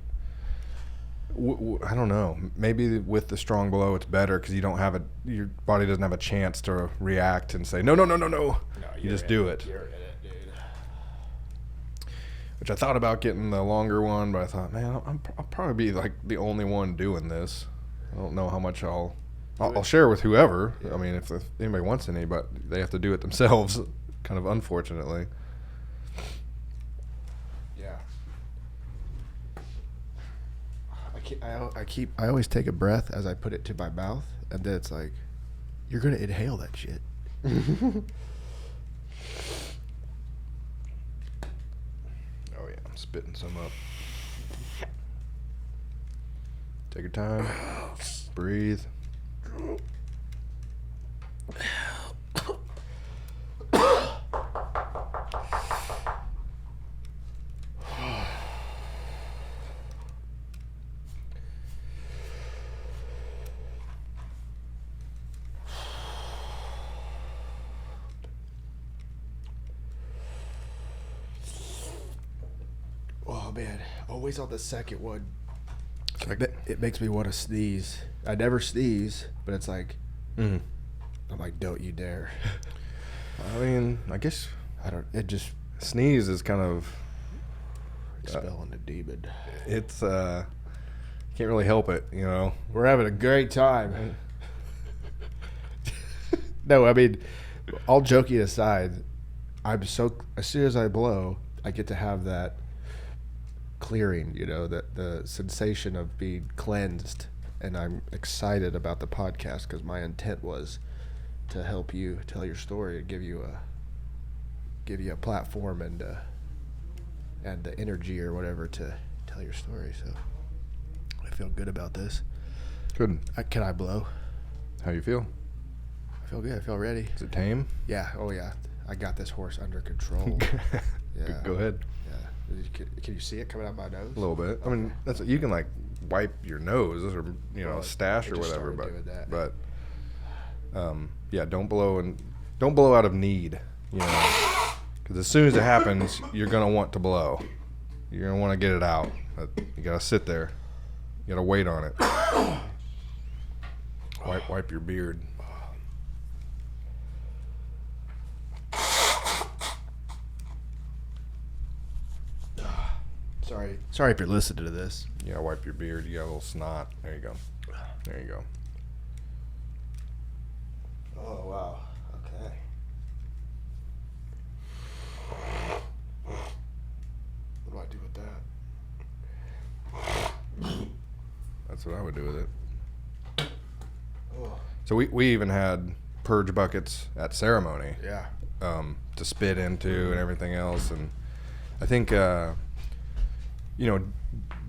I don't know, maybe with the strong blow it's better because you don't have your body doesn't have a chance to react and say no. You just do it. You're in it, dude. Which I thought about getting the longer one, but I thought, man, I'll probably be like the only one doing this. I don't know how much I'll share with whoever. I mean, if anybody wants any, but they have to do it themselves, kind of unfortunately. Yeah. I always take a breath as I put it to my mouth, and then it's like, you're gonna inhale that shit. Oh yeah, I'm spitting some up. Take your time. Breathe. Oh man, always on the second one. It makes me want to sneeze. I never sneeze, but it's like, I'm like, don't you dare. I mean, I guess It just sneeze is kind of expelling the demon. It's can't really help it, you know. We're having a great time. No, I mean, all joking aside, as soon as I blow, I get to have that clearing, you know, the sensation of being cleansed. And I'm excited about the podcast because my intent was to help you tell your story and give you a platform and the energy or whatever to tell your story. So I feel good about this. Good. Can I blow? How you feel? I feel good. I feel ready. Is it tame? Yeah. Oh yeah. I got this horse under control. Yeah. Go ahead. Yeah. Can you see it coming out my nose? A little bit. I mean, that's you can like wipe your nose or stash or whatever, but yeah, don't blow out of need, you know, because as soon as it happens, you're gonna want to blow. You're gonna want to get it out. But you gotta sit there. You gotta wait on it. Wipe your beard. Sorry if you're listening to this. Yeah, wipe your beard. You got a little snot. There you go. There you go. Oh wow. Okay. What do I do with that? That's what I would do with it. Oh. So we even had purge buckets at ceremony. Yeah. To spit into and everything else, and I think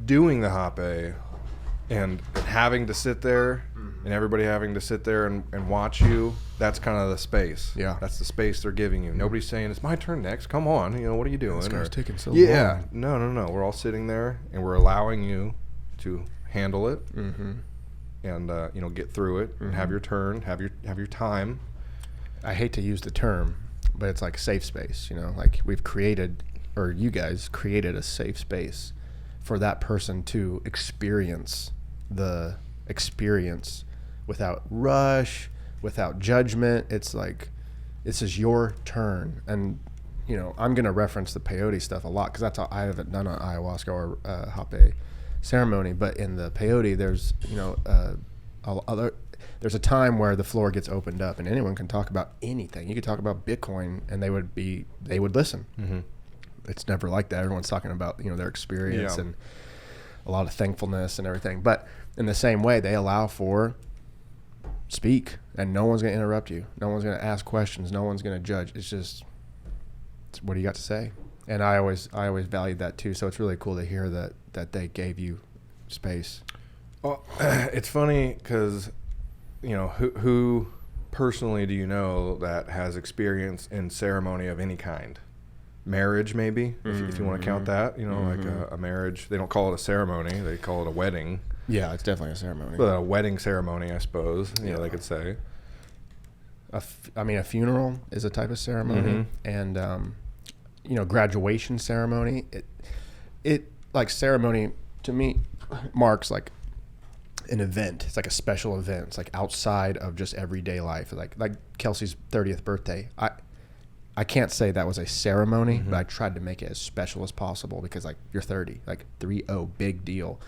doing the hape and having to sit there and everybody having to sit there and watch you, that's kind of the space. Yeah. That's the space they're giving you. Nobody's saying, it's my turn next. Come on. What are you doing? This guy's taking so yeah. long. No. We're all sitting there and we're allowing you to handle it and, get through it and have your turn, have your time. I hate to use the term, but it's like safe space, like we've created, or you guys created a safe space for that person to experience the experience without rush, without judgment. It's like, this is your turn. And, I'm going to reference the peyote stuff a lot because that's how I haven't done an ayahuasca or hape ceremony. But in the peyote, there's, there's a time where the floor gets opened up and anyone can talk about anything. You could talk about Bitcoin and they would listen. Mm-hmm. It's never like that. Everyone's talking about, their experience and a lot of thankfulness and everything. But in the same way, they allow for speak and no one's going to interrupt you. No one's going to ask questions. No one's going to judge. It's just, what do you got to say? And I always valued that too. So it's really cool to hear that they gave you space. Well, it's funny because, who personally do you know that has experience in ceremony of any kind? Marriage, maybe, if you want to count that, like a marriage. They don't call it a ceremony; they call it a wedding. Yeah, it's definitely a ceremony. But a wedding ceremony, I suppose. They could say. A funeral is a type of ceremony, and graduation ceremony. It like ceremony to me marks like an event. It's like a special event. It's like outside of just everyday life. Like Kelsey's 30th birthday. I can't say that was a ceremony, but I tried to make it as special as possible because like you're 30, like 3-0, big deal.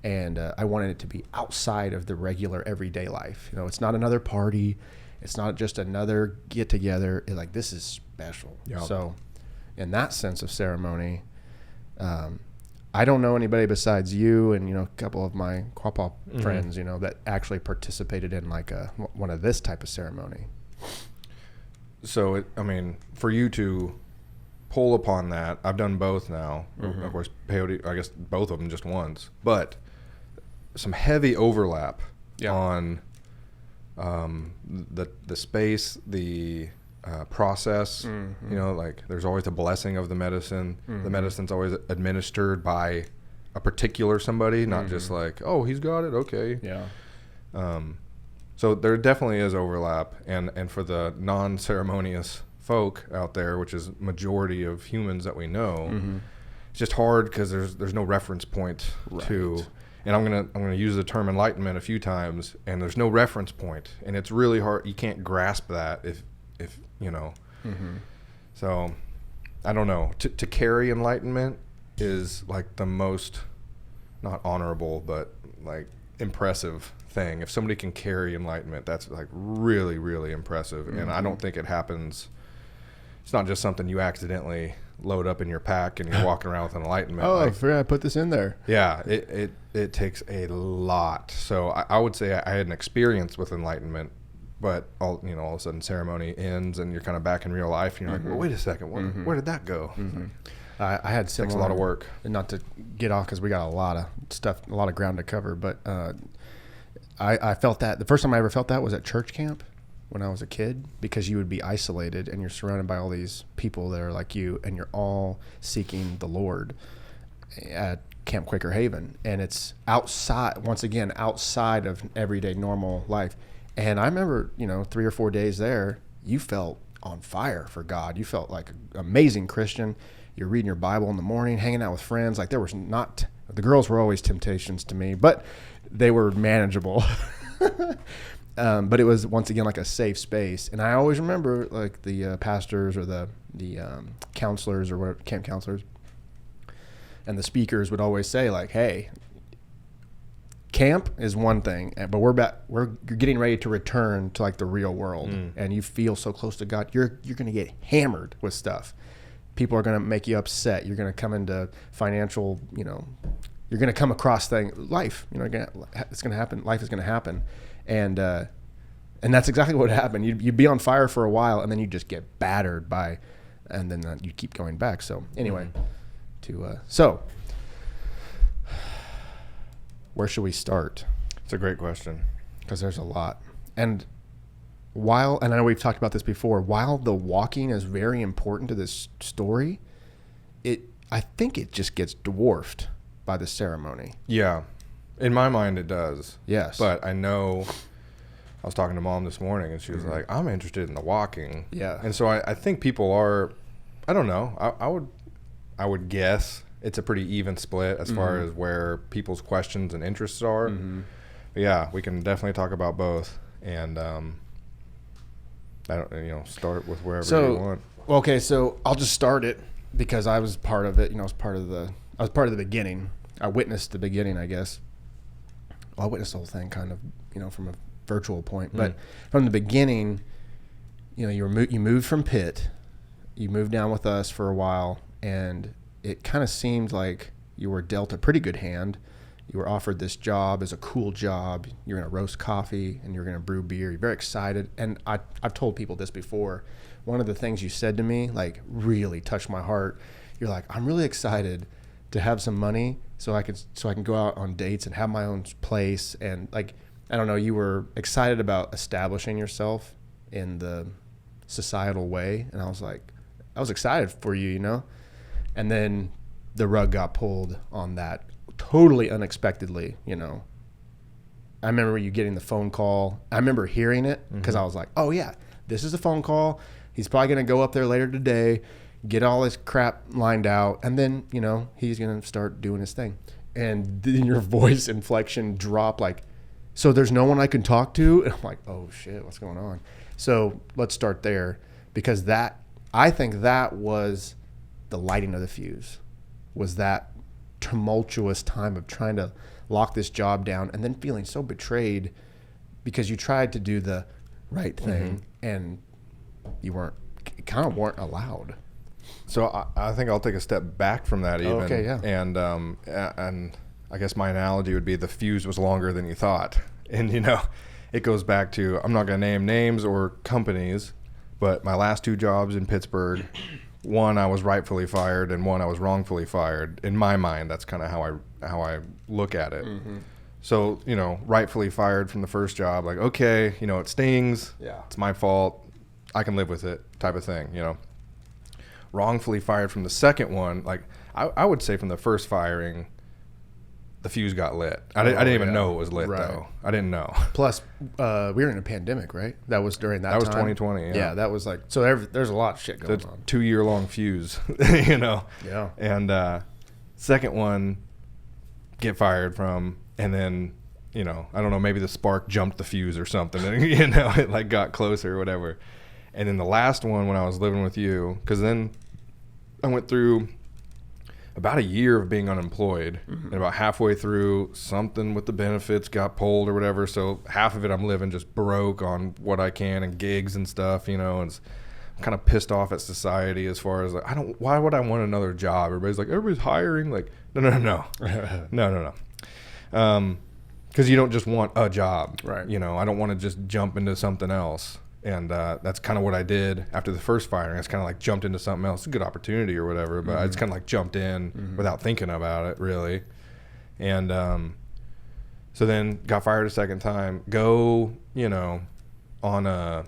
And I wanted it to be outside of the regular everyday life. It's not another party. It's not just another get together. Like this is special. Yep. So in that sense of ceremony, I don't know anybody besides you and, a couple of my Quapaw friends, that actually participated in like one of this type of ceremony. So, for you to pull upon that, I've done both now. Of course, peyote, I guess both of them just once. But some heavy overlap on the space, the process. Like there's always the blessing of the medicine. The medicine's always administered by a particular somebody, not just like, oh, he's got it, okay. Yeah. So there definitely is overlap, and for the non-ceremonious folk out there, which is majority of humans that we know, it's just hard because there's no reference point to. And I'm gonna use the term enlightenment a few times, and there's no reference point, and it's really hard. You can't grasp that if So I don't know. To carry enlightenment is like the most, not honorable, but like impressive thing. If somebody can carry enlightenment, that's like really, really impressive. And I don't think it happens. It's not just something you accidentally load up in your pack and you're walking around with enlightenment. Oh, I forgot I put this in there. Yeah, it takes a lot. So I would say I had an experience with enlightenment, but all of a sudden ceremony ends and you're kind of back in real life and you're like, well, wait a second, where did that go? I had similar. Takes a lot of work. Not to get off because we got a lot of stuff, a lot of ground to cover, but I felt that the first time I ever felt that was at church camp when I was a kid, because you would be isolated and you're surrounded by all these people that are like you, and you're all seeking the Lord at Camp Quaker Haven, and it's outside, once again, outside of everyday normal life. And I remember, 3 or 4 days there, you felt on fire for God. You felt like an amazing Christian. You're reading your Bible in the morning, hanging out with friends. Like, there was not, the girls were always temptations to me, but they were manageable. But it was, once again, like a safe space. And I always remember, like, the pastors or the counselors or what, camp counselors and the speakers would always say, like, hey, camp is one thing, but you're getting ready to return to, like, the real world. And you feel so close to God. You're going to get hammered with stuff. People are going to make you upset. You're going to come into financial, you're going to come across life, it's going to happen. Life is going to happen. And that's exactly what happened. You'd be on fire for a while, and then you just get battered by, and then you keep going back. So anyway, so where should we start? It's a great question. Because there's a lot. And I know we've talked about this before, while the walking is very important to this story, I think it just gets dwarfed by the ceremony. Yeah. In my mind, it does. Yes. But I know, I was talking to Mom this morning, and she was like, I'm interested in the walking. Yeah. And so I think people are, I don't know, I would guess it's a pretty even split as far as where people's questions and interests are. But yeah, we can definitely talk about both. And I don't, start with wherever you want. Well, okay, so I'll just start it because I was part of it. I was part of the beginning. I witnessed the beginning, I guess. Well, I witnessed the whole thing kind of, from a virtual point. But from the beginning, you moved from Pitt. You moved down with us for a while, and it kind of seemed like you were dealt a pretty good hand. You were offered this job as a cool job. You're going to roast coffee, and you're going to brew beer. You're very excited. And I've told people this before. One of the things you said to me, like, really touched my heart. You're like, I'm really excited to have some money so I can go out on dates and have my own place. And, like, I don't know, you were excited about establishing yourself in the societal way. And I was excited for you, And then the rug got pulled on that totally unexpectedly, I remember you getting the phone call. I remember hearing it because I was like, oh yeah, this is a phone call. He's probably going to go up there later today, get all his crap lined out, and then, he's going to start doing his thing. And then your voice inflection dropped, like, so there's no one I can talk to? And I'm like, oh shit, what's going on? So let's start there, because I think that was the lighting of the fuse, was that tumultuous time of trying to lock this job down and then feeling so betrayed because you tried to do the right thing and you weren't allowed. So I think I'll take a step back from that even. Okay, yeah. And I guess my analogy would be the fuse was longer than you thought. And, it goes back to, I'm not going to name names or companies, but my last 2 jobs in Pittsburgh, one I was rightfully fired and one I was wrongfully fired. In my mind, that's kind of how I look at it. So, rightfully fired from the first job, like, okay, it stings. Yeah. It's my fault. I can live with it, type of thing, Wrongfully fired from the second one, like, I would say from the first firing, the fuse got lit. I didn't even know it was lit, though. I didn't know. Plus, we were in a pandemic, right? That was during that time. That was 2020, yeah. Yeah, that was like, so there's a lot of shit going on. 2-year-long fuse, Yeah. And second one, get fired from, and then, I don't know, maybe the spark jumped the fuse or something, and, it, like, got closer or whatever. And then the last one, when I was living with you, because then I went through about a year of being unemployed, and about halfway through, something with the benefits got pulled or whatever. So half of it I'm living just broke on what I can and gigs and stuff, and kind of pissed off at society as far as like, why would I want another job? Everybody's like, everybody's hiring. Like, no. Because you don't just want a job. Right. You know, I don't want to just jump into something else. And that's kind of what I did after the first firing. I just kind of like jumped into something else. It's a good opportunity or whatever, but I just kind of like jumped in without thinking about it really. And so then got fired a second time. Go, you know, on a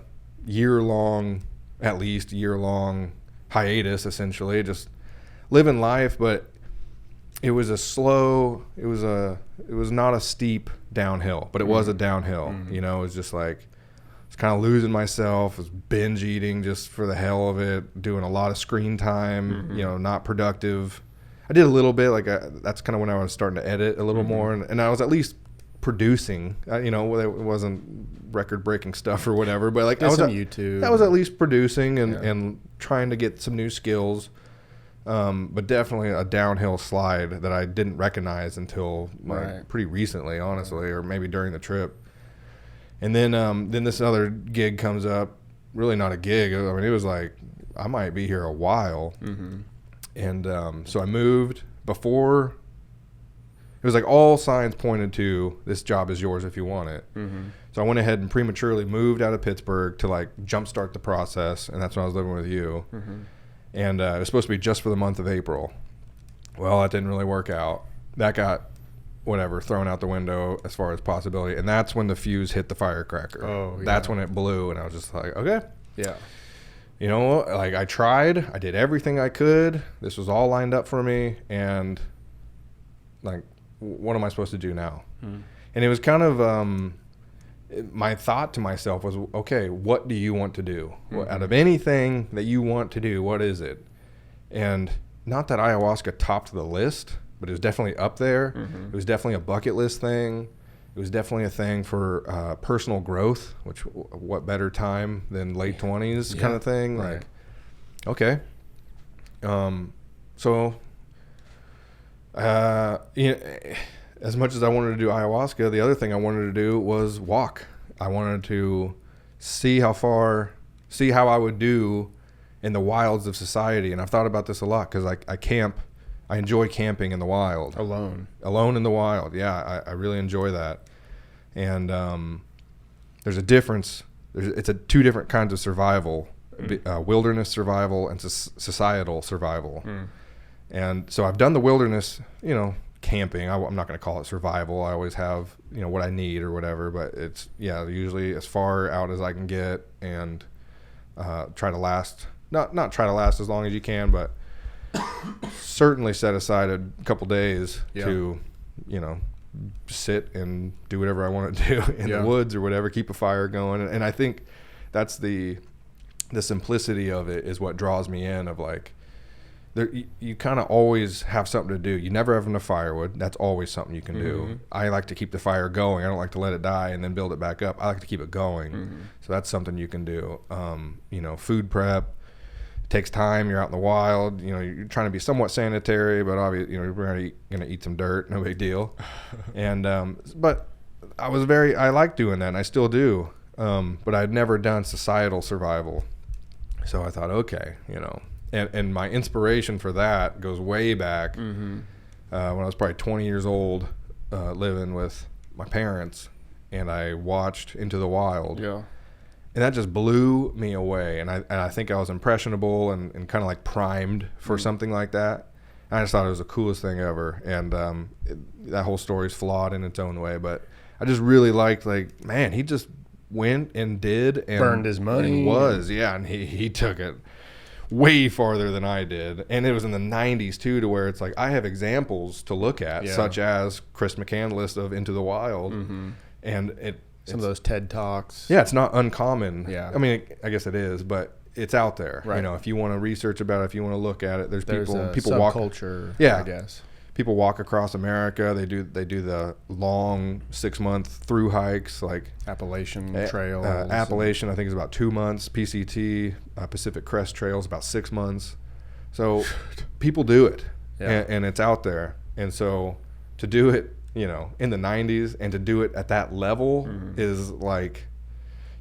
at least year-long hiatus, essentially, just living life. But it was it was not a steep downhill, but it was a downhill. You know, it was just like, I was kind of losing myself, was binge eating just for the hell of it, doing a lot of screen time, you know, not productive. I did a little bit, like that's kind of when I was starting to edit a little more, and I was at least producing. You know, it wasn't record-breaking stuff or whatever, but like I was YouTube. I was at least producing and trying to get some new skills. But definitely a downhill slide that I didn't recognize until like pretty recently, honestly, or maybe during the trip. And then this other gig comes up. Really not a gig. I mean, it was like I might be here a while. And so I moved before. It was like all signs pointed to this job is yours if you want it. So I went ahead and prematurely moved out of Pittsburgh to like jumpstart the process, and that's when I was living with you. And it was supposed to be just for the month of April. Well, that didn't really work out. That got thrown out the window as far as possibility, and that's when the fuse hit the firecracker. Oh, yeah. That's when it blew, and I was just like, okay, yeah. You know, like I tried, I did everything I could. This was all lined up for me, and like, what am I supposed to do now? And it was kind of my thought to myself was, okay, what do you want to do? Well, out of anything that you want to do, what is it? And not that ayahuasca topped the list, but it was definitely up there. It was definitely a bucket list thing. It was definitely a thing for personal growth, which what better time than late 20s kind of thing. Right. Like, okay. So, you know, as much as I wanted to do ayahuasca, the other thing I wanted to do was walk. I wanted to see how I would do in the wilds of society. And I've thought about this a lot because I camp. I enjoy camping in the wild. Alone in the wild. Yeah, I really enjoy that. And there's a difference. It's two different kinds of survival, wilderness survival and societal survival. And so I've done the wilderness, you know, camping. I'm not going to call it survival. I always have, you know, what I need or whatever, but it's, usually as far out as I can get and try to last, not try to last as long as you can, but certainly set aside a couple days to, you know, sit and do whatever I want to do in the woods or whatever, keep a fire going. And I think that's the simplicity of it is what draws me in, of like, you kind of always have something to do. You never have enough firewood. That's always something you can do. I like to keep the fire going. I don't like to let it die and then build it back up. I like to keep it going. So that's something you can do. You know, food prep. It takes time. You're out in the wild. You know, you're trying to be somewhat sanitary, but obviously, you know, you're going to eat some dirt. No big deal. And but I like doing that, and I still do. But I'd never done societal survival. So I thought, okay, you know. And my inspiration for that goes way back when I was probably 20 years old, living with my parents, and I watched Into the Wild. Yeah. And that just blew me away. And I think I was impressionable and kind of like primed for something like that. And I just thought it was the coolest thing ever. And that whole story is flawed in its own way. But I just really liked, like, man, he just went and did. And burned his money. And he took it way farther than I did. And it was in the 90s too, to where it's like I have examples to look at, such as Chris McCandless of Into the Wild. And some of those TED Talks. Yeah, it's not uncommon. Yeah. I mean, I guess it is, but it's out there. Right. You know, if you want to research about it, if you want to look at it, there's people walk subculture, I guess. People walk across America. They do the long 6-month through hikes, like Appalachian Trail. Appalachian, I think, is about 2 months. PCT, Pacific Crest Trail, is about 6 months. So people do it, and it's out there. And so to do it, you know, in the 90s, and to do it at that level is like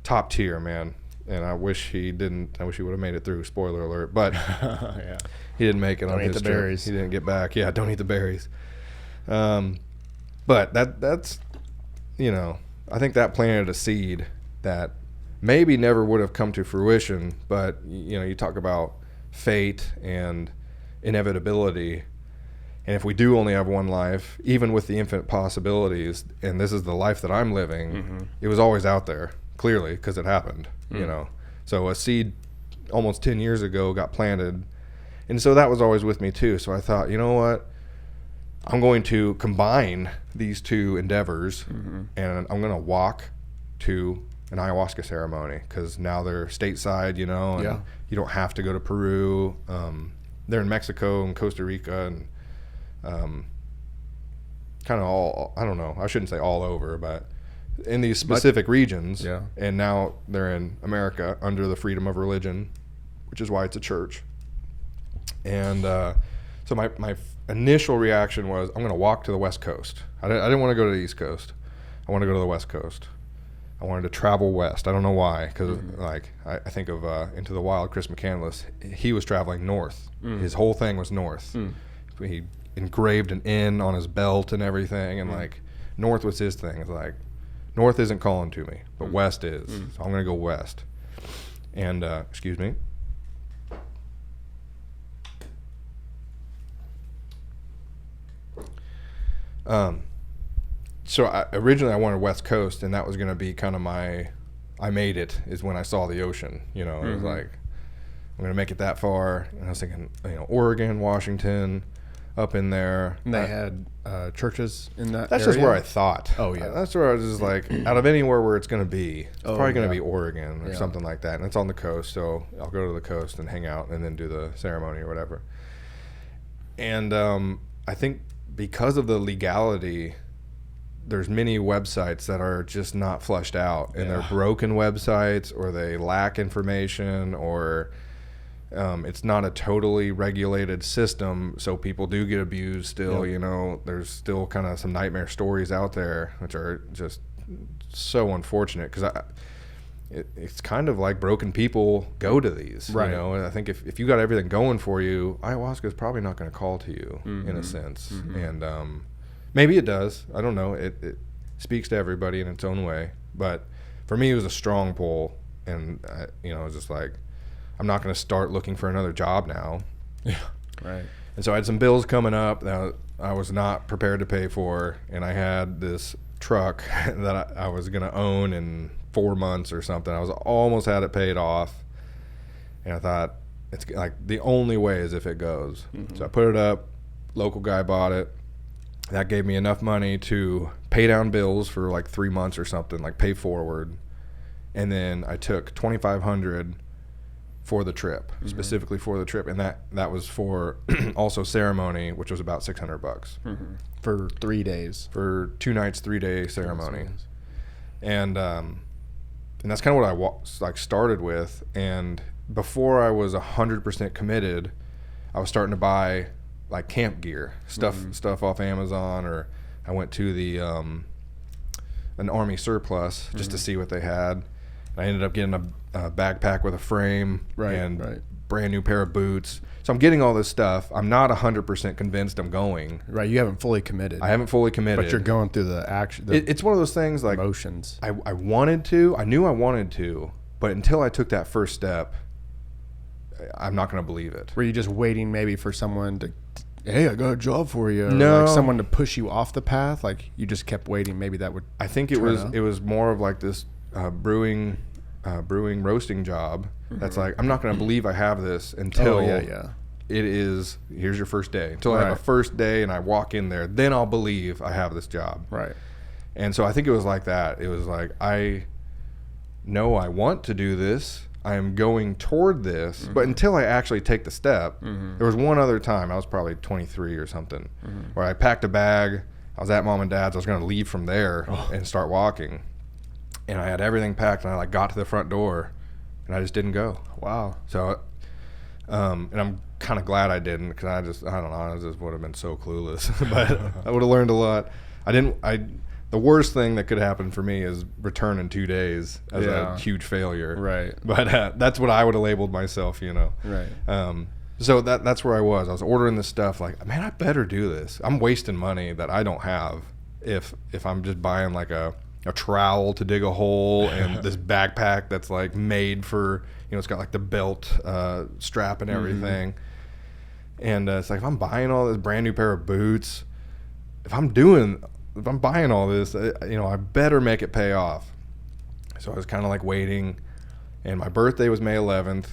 top tier, man. and I wish he didn't. I wish he would have made it through. Spoiler alert! But Yeah. he didn't make it on Don't eat his the trip. berries. He didn't get back. Yeah, don't eat the berries. But that's I think that planted a seed that maybe never would have come to fruition. But you talk about fate and inevitability. And if we do only have one life, even with the infinite possibilities, and this is the life that I'm living, it was always out there, clearly, because it happened, So a seed almost 10 years ago got planted. And so that was always with me, too. So I thought, you know what? I'm going to combine these two endeavors, and I'm going to walk to an ayahuasca ceremony, because now they're stateside, and you don't have to go to Peru. They're in Mexico and Costa Rica and kind of all, I don't know, I shouldn't say all over, but in these specific regions. Yeah. And now they're in America under the freedom of religion, which is why it's a church. And so my initial reaction was, I'm going to walk to the West Coast. I didn't want to go to the East Coast. I want to go to the West Coast. I wanted to travel west. I don't know why, because I think of Into the Wild, Chris McCandless. He was traveling north. His whole thing was north. He engraved an N on his belt and everything, and north was his thing. It's like, north isn't calling to me, but west is. So I'm going to go west. And excuse me. So originally I wanted West Coast, and that was going to be kind of I made it is when I saw the ocean. It was like, I'm going to make it that far. And I was thinking, Oregon, Washington, up in there. And they had churches in that That's area? just where I thought. Oh, yeah. That's where I was just like, out of anywhere where it's going to be, it's probably going to be Oregon or something like that. And it's on the coast, so I'll go to the coast and hang out and then do the ceremony or whatever. And I think because of the legality, there's many websites that are just not flushed out, and they're broken websites, or they lack information, or it's not a totally regulated system, so people do get abused still. There's still kind of some nightmare stories out there, which are just so unfortunate, because it's kind of like broken people go to these, right? And I think if you got everything going for you, ayahuasca is probably not going to call to you in a sense. And maybe it does. I don't know. It speaks to everybody in its own way, but for me, it was a strong pull, and it was just like, I'm not going to start looking for another job now. Yeah, right. And so I had some bills coming up that I was not prepared to pay for, and I had this truck that I was going to own in 4 months or something. I was almost had it paid off, and I thought, it's like the only way is if it goes. So I put it up. Local guy bought it. That gave me enough money to pay down bills for like 3 months or something, like pay forward. And then I took $2,500 for the trip, specifically for the trip, and that was for also ceremony, which was about $600 for 3 days, for 2 nights, 3-day ceremony. And that's kind of what I started with. And before I was 100% committed, I was starting to buy like camp gear, stuff off Amazon, or I went to the an Army surplus just to see what they had. I ended up getting a backpack with a frame and brand new pair of boots. So I'm getting all this stuff. I'm not 100% convinced I'm going. Right, you haven't fully committed. I haven't fully committed. But you're going through the action. It's one of those things like emotions. I wanted to. I knew I wanted to. But until I took that first step, I'm not going to believe it. Were you just waiting maybe for someone to, hey, I got a job for you? No. Or like someone to push you off the path? Like you just kept waiting. Maybe that would. I think it was more of like this brewing roasting job. That's like, I'm not going to believe I have this until it is, here's your first day. Until I have a first day and I walk in there, then I'll believe I have this job. Right. And so I think it was like that. It was like, I know I want to do this. I am going toward this. But until I actually take the step, there was one other time, I was probably 23 or something, where I packed a bag. I was at mom and dad's. I was going to leave from there and start walking. And I had everything packed, and I got to the front door, and I just didn't go. Wow. So, and I'm kind of glad I didn't, because I don't know, I just would have been so clueless. But I would have learned a lot. The the worst thing that could happen for me is return in 2 days as a huge failure. Right. But that's what I would have labeled myself, you know. Right. So that's where I was. I was ordering this stuff like, man, I better do this. I'm wasting money that I don't have if I'm just buying like a trowel to dig a hole and this backpack that's like made for, you know, it's got like the belt strap and everything. And it's like, if I'm buying all this brand new pair of boots, if I'm buying all this, you know, I better make it pay off. So I was kind of like waiting, and my birthday was May 11th.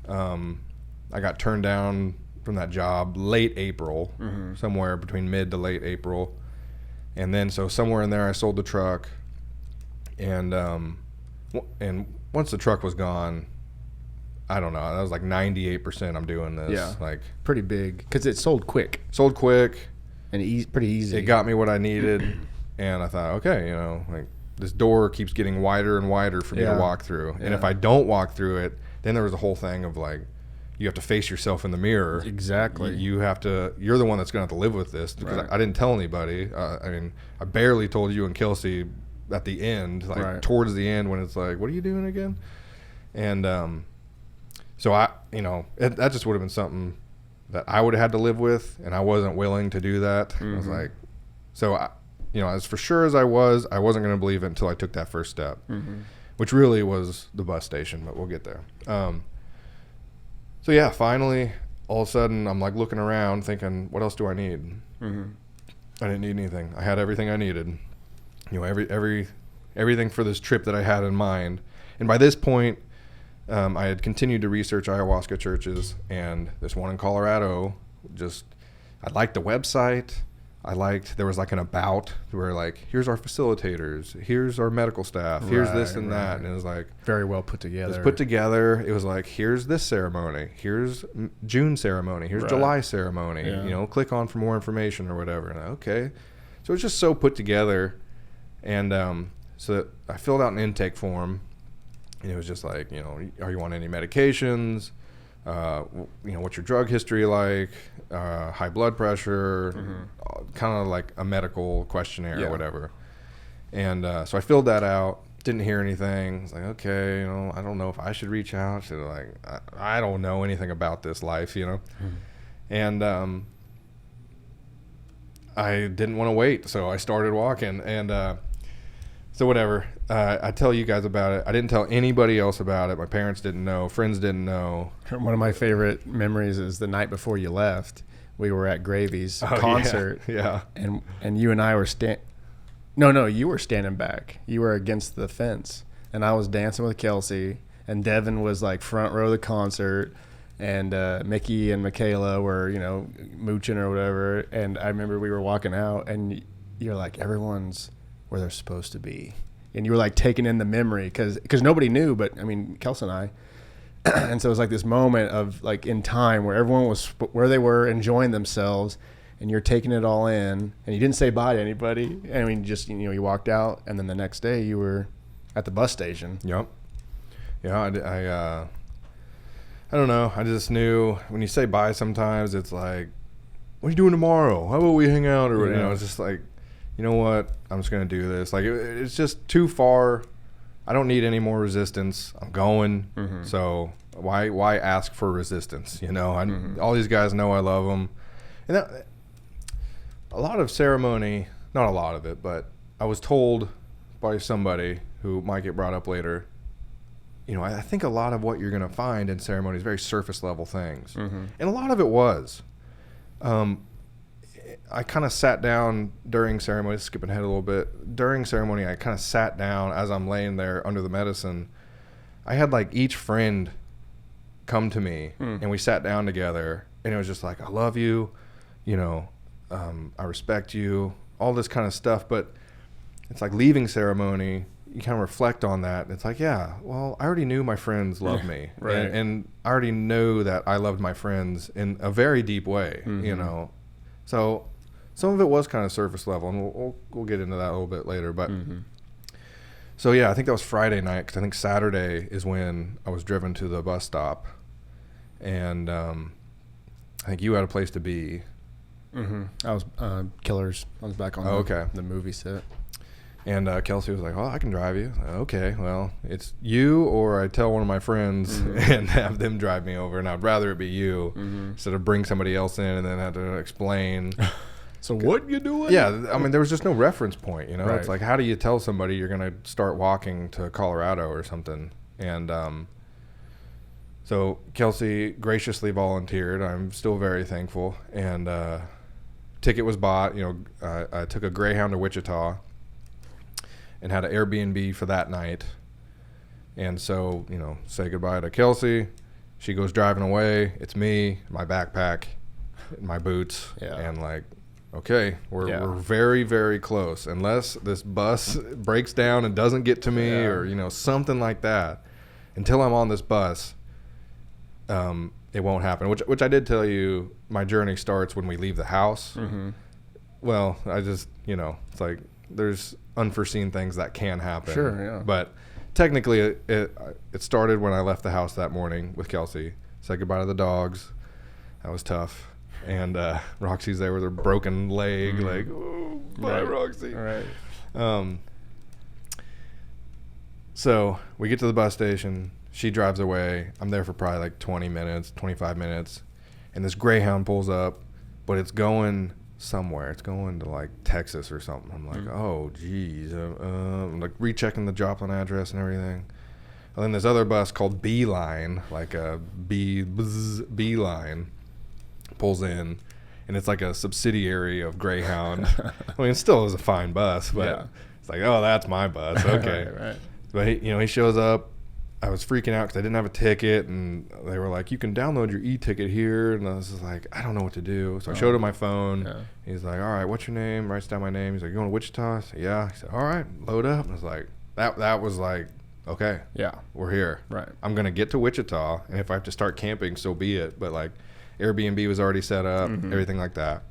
I got turned down from that job late April, somewhere between mid to late April. And then, so somewhere in there, I sold the truck. And once the truck was gone, I don't know, that was like 98% I'm doing this. Yeah. Like, pretty big. Because it sold quick. Sold quick. And pretty easy. It got me what I needed. And I thought, okay, you know, like, this door keeps getting wider and wider for me to walk through. And if I don't walk through it, then there was a whole thing of like, you have to face yourself in the mirror. Exactly. You're the one that's going to have to live with this, because I didn't tell anybody. I mean, I barely told you and Kelsey at the end, like towards the end, when it's like, what are you doing again? And so that just would have been something that I would have had to live with, and I wasn't willing to do that. I was like, as for sure as I wasn't going to believe it until I took that first step, which really was the bus station, but we'll get there. So yeah, finally, all of a sudden, I'm like looking around thinking, what else do I need? I didn't need anything. I had everything I needed. You know, everything for this trip that I had in mind. And by this point, I had continued to research ayahuasca churches, and this one in Colorado, I liked the website. There was like an about where like, here's our facilitators, here's our medical staff, here's this and that. And it was like very well put together. It was put together. It was like, here's this ceremony, here's June ceremony, here's July ceremony, you know, click on for more information or whatever. And okay. So it's just so put together. And so that I filled out an intake form, and it was just like, you know, are you on any medications? You know, what's your drug history like? High blood pressure, kind of like a medical questionnaire or whatever. And so I filled that out. Didn't hear anything. I was like, okay, you know, I don't know if I should reach out. So like, I don't know anything about this life, you know. And I didn't want to wait, so I started walking. And so whatever. I tell you guys about it. I didn't tell anybody else about it. My parents didn't know. Friends didn't know. One of my favorite memories is the night before you left. We were at Gravy's concert. Yeah. And you and I were No, you were standing back. You were against the fence. And I was dancing with Kelsey. And Devin was like front row of the concert. And Mickey and Michaela were, you know, mooching or whatever. And I remember we were walking out, and you're like, everyone's where they're supposed to be. And you were like taking in the memory because nobody knew, but I mean, Kelsey and I. And so it was like this moment of like in time where everyone was where they were enjoying themselves, and you're taking it all in, and you didn't say bye to anybody. I mean, just, you know, you walked out, and then the next day you were at the bus station. Yep. Yeah. I don't know. I just knew when you say bye, sometimes it's like, what are you doing tomorrow? How about we hang out? Or, you know, it's just like, you know what? I'm just going to do this. Like, it's just too far. I don't need any more resistance. I'm going. So why ask for resistance? You know, all these guys know I love them. And a lot of ceremony, not a lot of it, but I was told by somebody who might get brought up later, you know, I think a lot of what you're going to find in ceremony is very surface level things. And a lot of it was. I kind of sat down during ceremony, skipping ahead a little bit. During ceremony, I kind of sat down as I'm laying there under the medicine. I had like each friend come to me, and we sat down together, and it was just like, I love you, you know, I respect you, all this kind of stuff. But it's like leaving ceremony, you kind of reflect on that. And it's like, yeah, well, I already knew my friends loved me. And I already know that I loved my friends in a very deep way, you know. So some of it was kind of surface level, and we'll get into that a little bit later. But so yeah, I think that was Friday night, because I think Saturday is when I was driven to the bus stop, and I think you had a place to be. I was Killers. I was back on the movie set. And Kelsey was like, "Oh, I can drive you." Okay, well, it's you, or I tell one of my friends and have them drive me over, and I'd rather it be you instead of bring somebody else in and then have to explain. So what you doing? Yeah, I mean, there was just no reference point, you know? Right. It's like, how do you tell somebody you're going to start walking to Colorado or something? And so Kelsey graciously volunteered. I'm still very thankful. And ticket was bought. You know, I took a Greyhound to Wichita and had an Airbnb for that night. And so, you know, say goodbye to Kelsey. She goes driving away. It's me, my backpack, my boots, and like, okay, we're very, very close. Unless this bus breaks down and doesn't get to me or, you know, something like that. Until I'm on this bus, it won't happen. Which I did tell you, my journey starts when we leave the house. Well, I just, you know, it's like there's unforeseen things that can happen. Sure, yeah. But technically, it started when I left the house that morning with Kelsey. Said goodbye to the dogs. That was tough. And Roxy's there with her broken leg, like, oh, bye, Roxy. Right. So we get to the bus station. She drives away. I'm there for probably like 20 minutes, 25 minutes. And this Greyhound pulls up, but it's going somewhere. It's going to like Texas or something. I'm like, oh, geez. I'm like rechecking the Joplin address and everything. And then this other bus called Beeline, like a Beeline, pulls in. And it's like a subsidiary of Greyhound. I mean, it still is a fine bus, but it's like, oh, that's my bus. Okay. right. But he shows up. I was freaking out because I didn't have a ticket, and they were like, you can download your e-ticket here. And I was just like, I don't know what to do. So I showed him my phone. Yeah. He's like, all right, what's your name? Writes down my name. He's like, you going to Wichita? I said, yeah. He said, all right, load up. And I was like, that was like, okay, we're here. Right. I'm going to get to Wichita, and if I have to start camping, so be it. But like Airbnb was already set up, everything like that.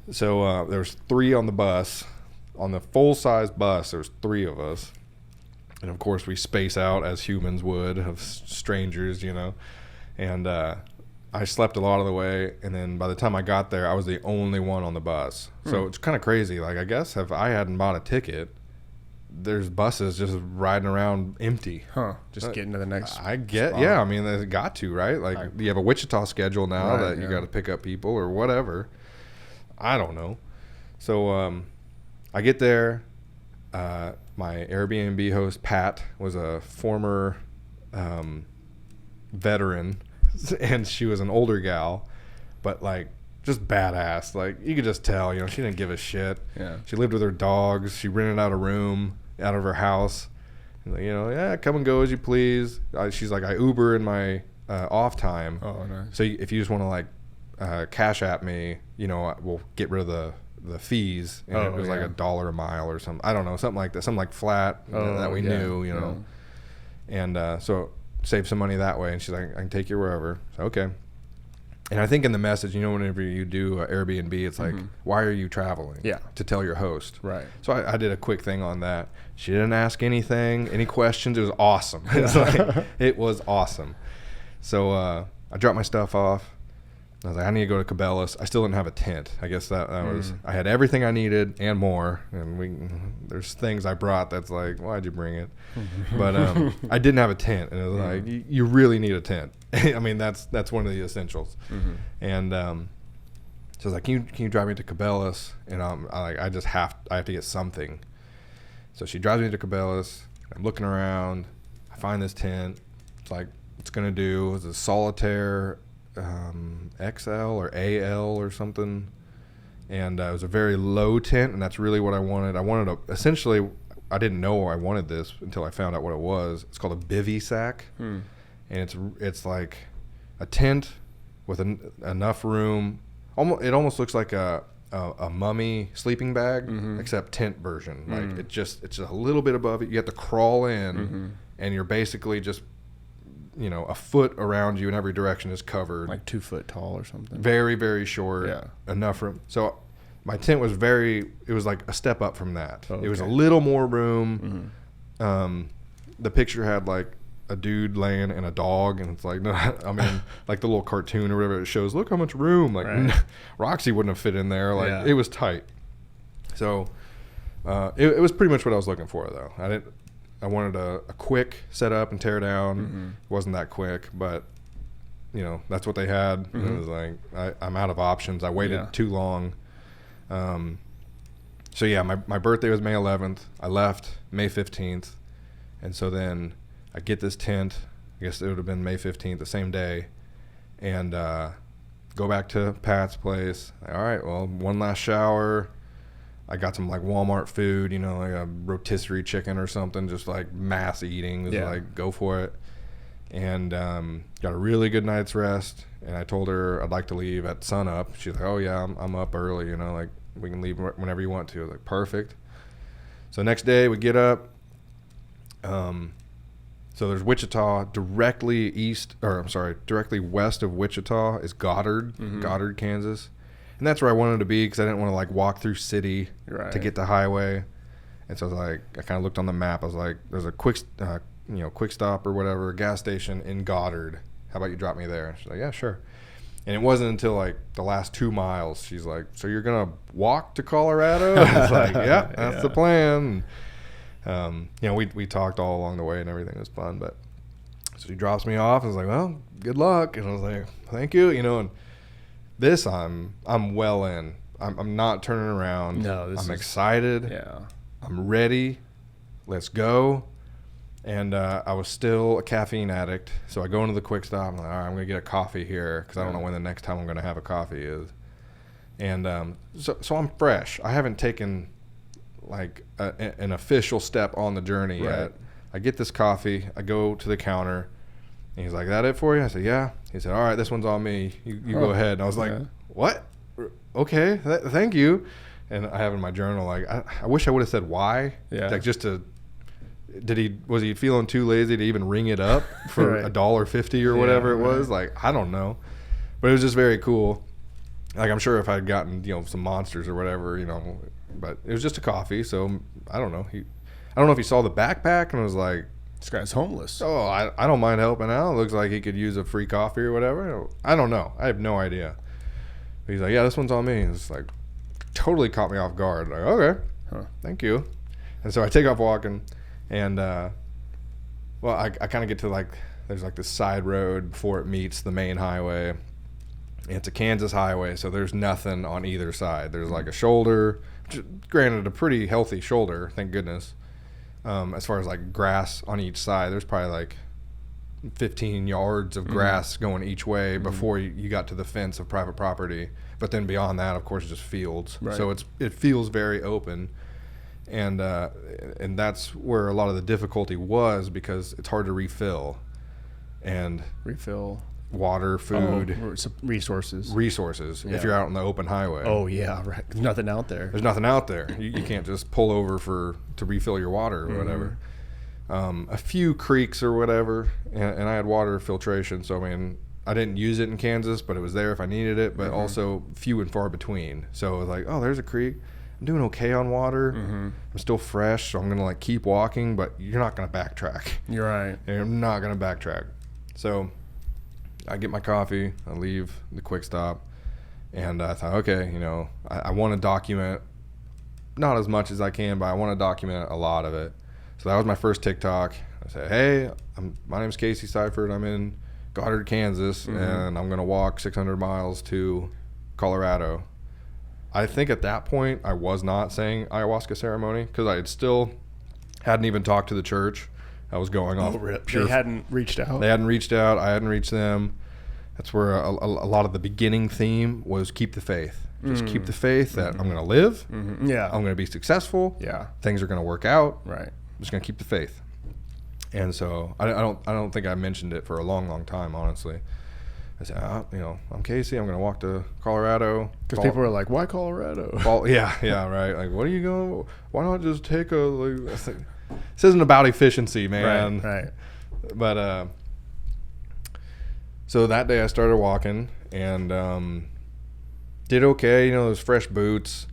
So there was 3 on the bus. On the full-size bus, there was 3 of us. And of course, we space out as humans would of strangers, you know. And I slept a lot of the way. And then by the time I got there, I was the only one on the bus. So it's kind of crazy. Like, I guess if I hadn't bought a ticket, there's buses just riding around empty. Just getting to the next I get, spot. yeah. I mean, they got to, right? Like, you have a Wichita schedule now that you got to pick up people or whatever. I don't know. So I get there. My Airbnb host, Pat, was a former veteran, and she was an older gal, but like just badass. Like, you could just tell, you know, she didn't give a shit. Yeah. She lived with her dogs. She rented out a room out of her house. And like, you know, yeah, come and go as you please. She's like, I Uber in my off time. Oh, nice. So if you just want to like Cashapp me, you know, we'll get rid of the fees, and it was like $1 a mile or something. I don't know, something like that, something like flat that we knew, you know. And so save some money that way. And she's like, I can take you wherever. So, okay. And I think in the message, you know, whenever you do Airbnb, it's like, why are you traveling? Yeah. To tell your host. Right. So I did a quick thing on that. She didn't ask anything, any questions. It was awesome. It was awesome. So I dropped my stuff off. I was like, I need to go to Cabela's. I still didn't have a tent. I guess that was, I had everything I needed and more. And there's things I brought that's like, why'd you bring it? But I didn't have a tent. And it was like, you really need a tent. I mean, that's one of the essentials. And so I was like, can you drive me to Cabela's? And I have to get something. So she drives me to Cabela's. I'm looking around. I find this tent. It's like, it's going to do. It's a solitaire XL or AL or something, and it was a very low tent, and that's really what I wanted. I wanted essentially, I didn't know I wanted this until I found out what it was. It's called a bivy sack, and it's like a tent with enough room. It almost looks like a mummy sleeping bag, except tent version. Like it's just a little bit above it. You have to crawl in, and you're basically just, you know, a foot around you in every direction is covered. Like 2 foot tall or something. Very, very short. Yeah. Enough room. So my tent was it was like a step up from that. Oh, okay. It was a little more room. The picture had like a dude laying and a dog, and it's like, no, I mean, like the little cartoon or whatever it shows, look how much room. Like, Roxy wouldn't have fit in there. Like, it was tight. So It was pretty much what I was looking for, though. I wanted a quick setup and tear down. Mm-hmm. It wasn't that quick, but that's what they had. Mm-hmm. It was like I'm out of options. I waited too long. So yeah, my birthday was May 11th. I left May 15th, and so then I get this tent. I guess it would have been May 15th, the same day, and go back to Pat's place. All right, well, one last shower. I got some like Walmart food, like a rotisserie chicken or something, just like mass eating. Just like go for it. And got a really good night's rest. And I told her I'd like to leave at sunup. She's like, oh yeah, I'm up early, like we can leave whenever you want to. I was like, perfect. So next day we get up. So there's Wichita. Directly west of Wichita is Goddard, Kansas. And that's where I wanted to be because I didn't want to like walk through city to get to highway. And so I was like, I kind of looked on the map. I was like, there's a quick stop or whatever, gas station in Goddard. How about you drop me there? And she's like, yeah, sure. And it wasn't until like the last 2 miles, she's like, so you're going to walk to Colorado? I was like, yeah, that's the plan. We talked all along the way and everything was fun. But so she drops me off. I was like, well, good luck. And I was like, thank you. And this I'm well in. I'm not turning around. No, I'm excited. Yeah. I'm ready. Let's go. And I was still a caffeine addict. So I go into the quick stop. I'm like, all right, I'm going to get a coffee here because I don't know when the next time I'm going to have a coffee is. And so I'm fresh. I haven't taken like an official step on the journey yet. I get this coffee. I go to the counter. And he's like, that it for you? I said, yeah. He said, all right, this one's on me. You go ahead. And I was like, what? Okay, thank you. And I have in my journal, like, I wish I would have said why. Yeah. Like just to, was he feeling too lazy to even ring it up for $1.50 or whatever it was? Like, I don't know. But it was just very cool. Like, I'm sure if I'd gotten, some monsters or whatever, but it was just a coffee. So I don't know. I don't know if he saw the backpack and was like, this guy's homeless. Oh, I don't mind helping out. Looks like he could use a free coffee or whatever. I don't know. I have no idea. But he's like, yeah, this one's on me. It's like totally caught me off guard. Like, okay, thank you. And so I take off walking, and I kind of get to like there's like this side road before it meets the main highway. And it's a Kansas highway, so there's nothing on either side. There's like a shoulder, granted a pretty healthy shoulder, thank goodness. As far as like grass on each side, there's probably like 15 yards of grass going each way before you got to the fence of private property. But then beyond that, of course, just fields. Right. So it feels very open, and that's where a lot of the difficulty was because it's hard to refill water, food, resources. If you're out on the open highway. Oh yeah, right. There's nothing out there. You can't just pull over to refill your water or whatever. A few creeks or whatever, and I had water filtration, so I mean I didn't use it in Kansas, but it was there if I needed it, but also few and far between. So it was like, oh, there's a creek. I'm doing okay on water. I'm still fresh, so I'm gonna like keep walking, but you're not gonna backtrack. You're right. I'm not gonna backtrack. So I get my coffee, I leave the quick stop, and I thought, okay, I want to document, not as much as I can, but I want to document a lot of it. So that was my first TikTok. I said, hey, my name's Casye Seifert. I'm in Goddard, Kansas, and I'm going to walk 600 miles to Colorado. I think at that point I was not saying ayahuasca ceremony because I hadn't even talked to the church. I was going off. They hadn't reached out. I hadn't reached them. That's where a lot of the beginning theme was keep the faith. Just keep the faith that I'm going to live. Yeah. I'm going to be successful. Yeah. Things are going to work out. Right. I'm just going to keep the faith. And so I don't think I mentioned it for a long, long time, honestly. I said, I'm Casye. I'm going to walk to Colorado. Because people are like, why Colorado? Yeah, right. Like, what are you going? Why not just take this isn't about efficiency, man. Right. But so that day I started walking and did okay. Those fresh boots,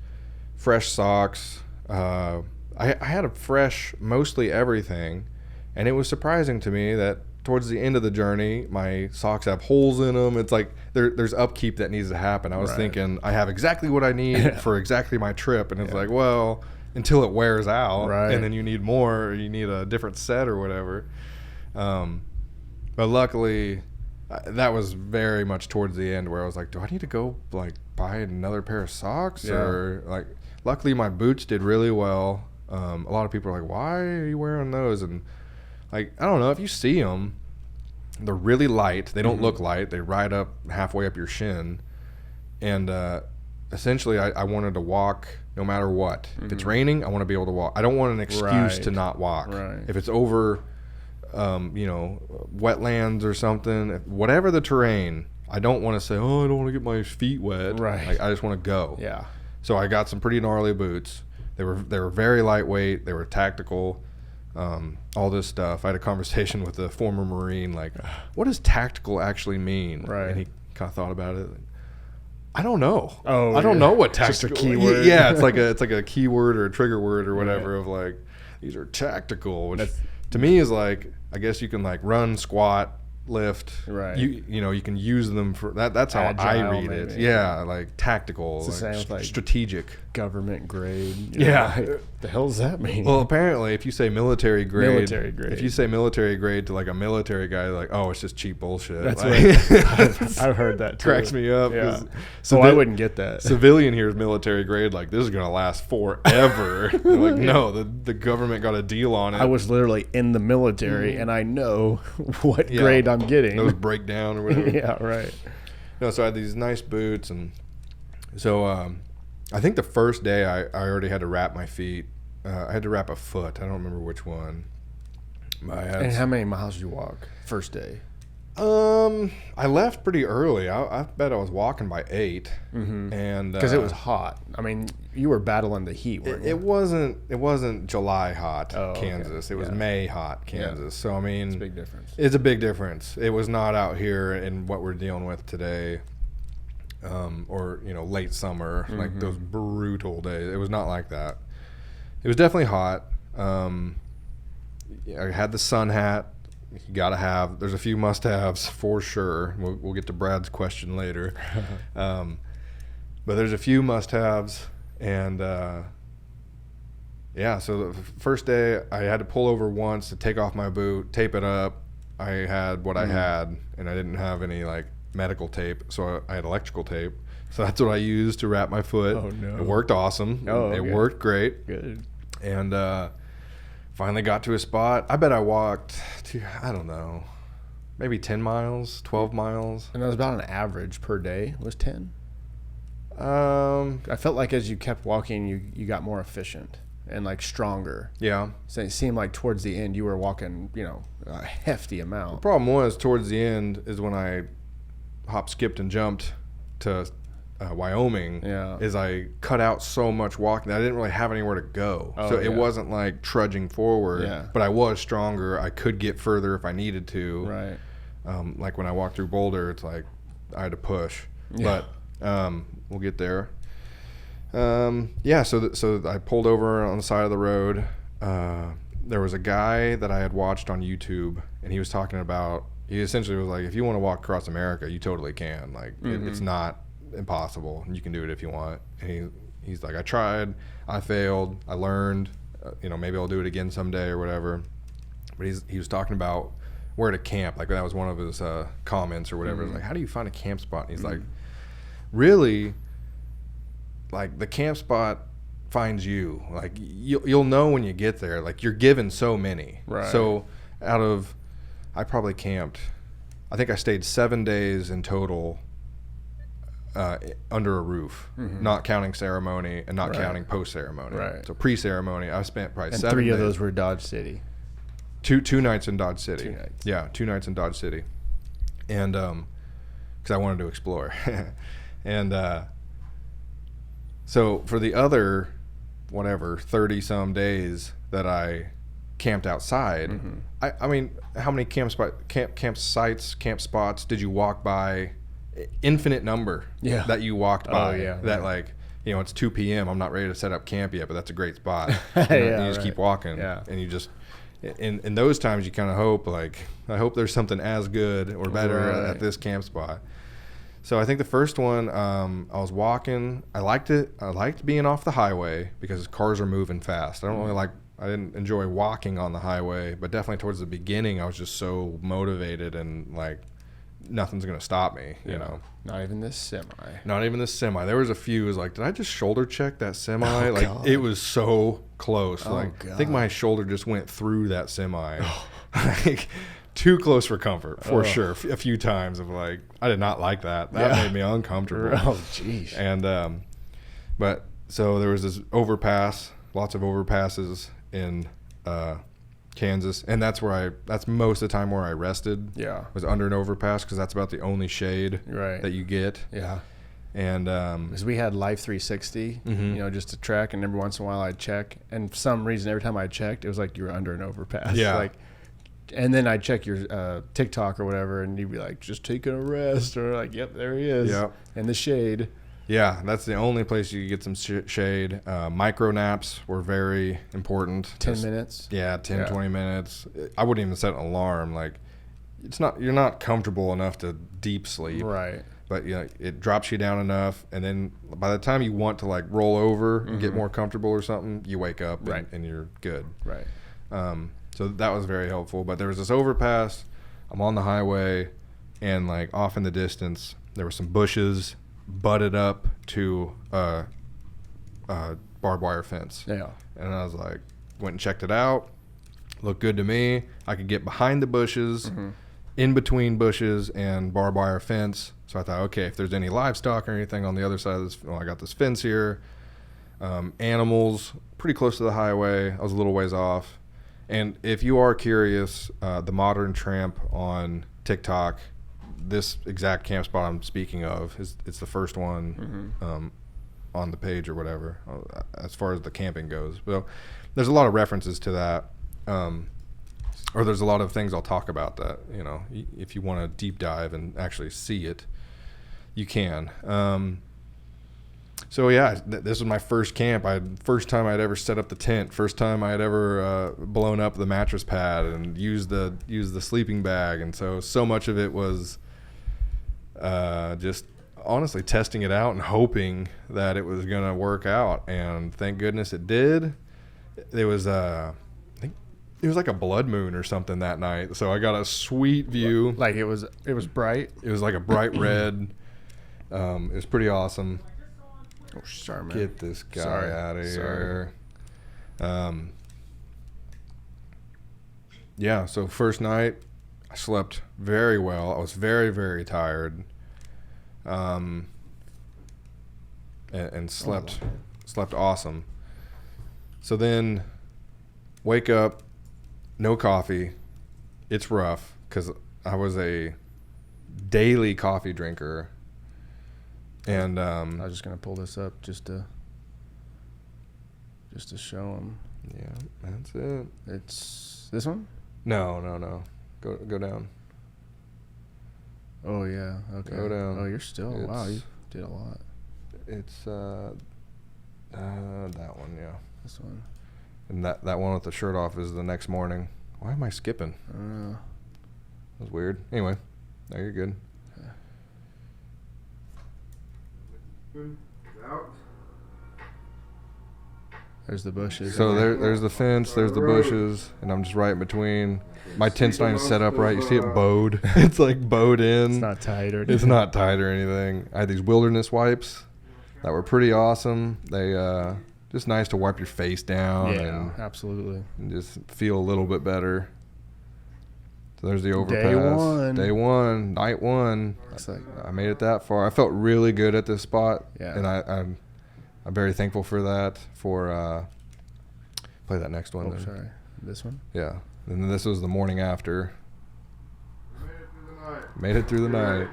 fresh socks. I had a fresh mostly everything, and it was surprising to me that towards the end of the journey, my socks have holes in them. It's like there's upkeep that needs to happen. I was thinking I have exactly what I need for exactly my trip, and it's like, well, until it wears out, Right. and then you need more, or you need a different set or whatever. But luckily, that was very much towards the end where I was like, do I need to go like buy another pair of socks? Yeah. Or like, luckily my boots did really well. A lot of people are like, why are you wearing those? And like, I don't know, if you see them, they're really light. They don't look light. They ride up halfway up your shin. And essentially I wanted to walk no matter what. If it's raining, I want to be able to walk. I don't want an excuse to not walk. Right. If it's over wetlands or something, whatever the terrain, I don't want to say, oh, I don't want to get my feet wet. Right. Like, I just want to go. Yeah. So I got some pretty gnarly boots. They were very lightweight. They were tactical. All this stuff. I had a conversation with a former Marine, like, what does tactical actually mean? Right. And he kind of thought about it. I don't know. Oh, I don't know what just tactical. a keyword. Yeah, it's like a keyword or a trigger word or whatever of like, these are tactical, which to me is like, I guess you can like run, squat, lift. Right. You can use them for that. That's how I Agile, read it. maybe. Yeah, like tactical, It's the same with, like, strategic. Government grade. Yeah. Like, the hell does that mean? Well, apparently, if you say military grade, Military if you say military grade to like a military guy, like, oh, it's just cheap bullshit. That's like, right. I've heard that too. cracks me up. Yeah. 'cause So I wouldn't get that. Civilian here is military grade. Like, this is gonna last forever. They're like, no, the government got a deal on it. I was literally in the military, and I know what Yeah. grade I'm getting. Those break down or whatever. Yeah, right. No, so I had these nice boots, and so I think the first day I already had to wrap my feet. I had to wrap a foot. I don't remember which one. And how many miles did you walk first day? I left pretty early. I bet I was walking by 8, and Because it was hot. I mean, you were battling the heat, weren't you? It wasn't July hot, Kansas. okay. It was Yeah. May hot, Kansas. So I mean, It's a big difference. It's a big difference. It was not out here in what we're dealing with today, or late summer, like those brutal days. It was not like that. It was definitely hot. I had the sun hat. You gotta have. There's a few must-haves for sure. We'll get to Brad's question later, but there's a few must-haves, and yeah. So the first day, I had to pull over once to take off my boot, tape it up. I had what I had, and I didn't have any like medical tape, so I had electrical tape. So that's what I used to wrap my foot. Oh, no. It worked awesome. Oh, It okay. worked great. Good. And finally got to a spot. I bet I walked I don't know, maybe 10 miles, 12 miles. And that was about an average per day. Was 10? Um, I felt like as you kept walking, you got more efficient and like stronger. yeah. So it seemed like towards the end you were walking, a hefty The amount. problem was towards the end is when I hop, skipped, and jumped to Wyoming. Yeah. Is I cut out so much walking that I didn't really have anywhere to go. Oh, So it yeah. wasn't like trudging forward. Yeah. But I was stronger. I could get further if I needed to. Right. Like when I walked through Boulder, it's like I had to push. Yeah. But we'll get there. Yeah, so I pulled over on the side of the road. There was a guy that I had watched on YouTube, and he was talking about, he essentially was like, if you want to walk across America, you totally can. Like, it's not impossible. You can do it if you want. And he's like, I tried, I failed, I learned, maybe I'll do it again someday or whatever. But he was talking about where to camp. Like, that was one of his comments or whatever. It was like, how do you find a camp spot? And he's like, really, like, the camp spot finds you. Like, you'll know when you get there. Like, you're given so many. Right. So I probably camped, I think I stayed 7 days in total under a roof, not counting ceremony and not Right. counting post-ceremony. Right. So pre-ceremony, I spent probably And 7 3 days. of those were Dodge City. Two nights in Dodge City. 2 nights. Yeah, 2 nights in Dodge City. And because I wanted to explore. And so for the other, 30 some days that I camped outside, I mean, how many camp spots did you walk by? Infinite number. Yeah. That you walked by. yeah, That right. like, it's 2 p.m. I'm not ready to set up camp yet, but that's a great spot. You Yeah, just keep right. walking. Yeah. And you just, in those times, you kind of hope, like, I hope there's something as good or better Right. at this camp spot. So I think the first one, I was walking. I liked it. I liked being off the highway because cars are moving fast. I didn't enjoy walking on the highway, but definitely towards the beginning, I was just so motivated and like nothing's going to stop me, you know. Not even this semi. Not even this semi. There was a few. It was like, did I just shoulder check that semi? Oh, like God. it was so close. Oh, like God. I think my shoulder just went through that semi. Like too close for comfort for sure. A few times of like, I did not like that. That made me uncomfortable. Oh, jeez. And but so there was this overpass, lots of overpasses in Kansas, and that's most of the time where I rested. Yeah. Was under an overpass because that's about the only shade that you get. Yeah. And because we had Life 360, you know, just to track, and every once in a while I'd check, and for some reason every time I checked, it was like you were under an overpass. Yeah. Like, and then I'd check your TikTok or whatever, and you'd be like, just taking a rest, or like, yep, there he is. Yep. In the shade. Yeah, that's the only place you could get some shade. Micro naps were very important. 10 minutes. Yeah, 10, 20 minutes. I wouldn't even set an alarm. Like, you're not comfortable enough to deep sleep. Right. But you know, it drops you down enough, and then by the time you want to like roll over and get more comfortable or something, you wake up and you're good. Right. So that was very helpful. But there was this overpass. I'm on the highway, and like off in the distance, there were some bushes butted up to a barbed wire fence. Yeah. And I was like, went and checked it out. Looked good to me. I could get behind the bushes, in between bushes and barbed wire fence. So I thought, okay, if there's any livestock or anything on the other side of this, I got this fence here. Animals, pretty close to the highway. I was a little ways off. And if you are curious, the Modern Tramp on TikTok, this exact camp spot I'm speaking of, it's the first one on the page or whatever, as far as the camping goes. So there's a lot of references to that. Or there's a lot of things I'll talk about that, you know, if you want to deep dive and actually see it, you can. So yeah, this was my first camp. First time I'd ever set up the tent. First time I had ever blown up the mattress pad and used the sleeping bag. And so much of it was just honestly testing it out and hoping that it was gonna work out. And thank goodness it did. It was I think it was like a blood moon or something that night. So I got a sweet view. Like it was bright. It was like a bright red. It was pretty awesome. Oh, sorry, man. Get this guy out of here. Yeah, so first night, I slept very well. I was very, very tired. And slept awesome. So then, wake up, no coffee. It's rough because I was a daily coffee drinker. And I was just gonna pull this up just to show them. Yeah, that's it. It's this one. No. Go down. Oh yeah. Okay. Go down. Oh, you're still. Wow, you did a lot. It's that one, yeah. This one. And that one with the shirt off is the next morning. Why am I skipping? I don't know. That was weird. Anyway, no, you're good. There's the bushes. So there's the fence, there's the bushes, and I'm just right in between. My tent's not even set up right. You see it bowed. It's like bowed in. It's not tight or anything. It's not tight or anything. I had these wilderness wipes that were pretty awesome. They just nice to wipe your face down absolutely. and just feel a little bit better. So there's the overpass. Day one, night one. I made it that far. I felt really good at this spot. Yeah. And I'm very thankful for that. Play that next one. Oh, then. sorry. This one? Yeah. And then this was the morning after. Made it through the night.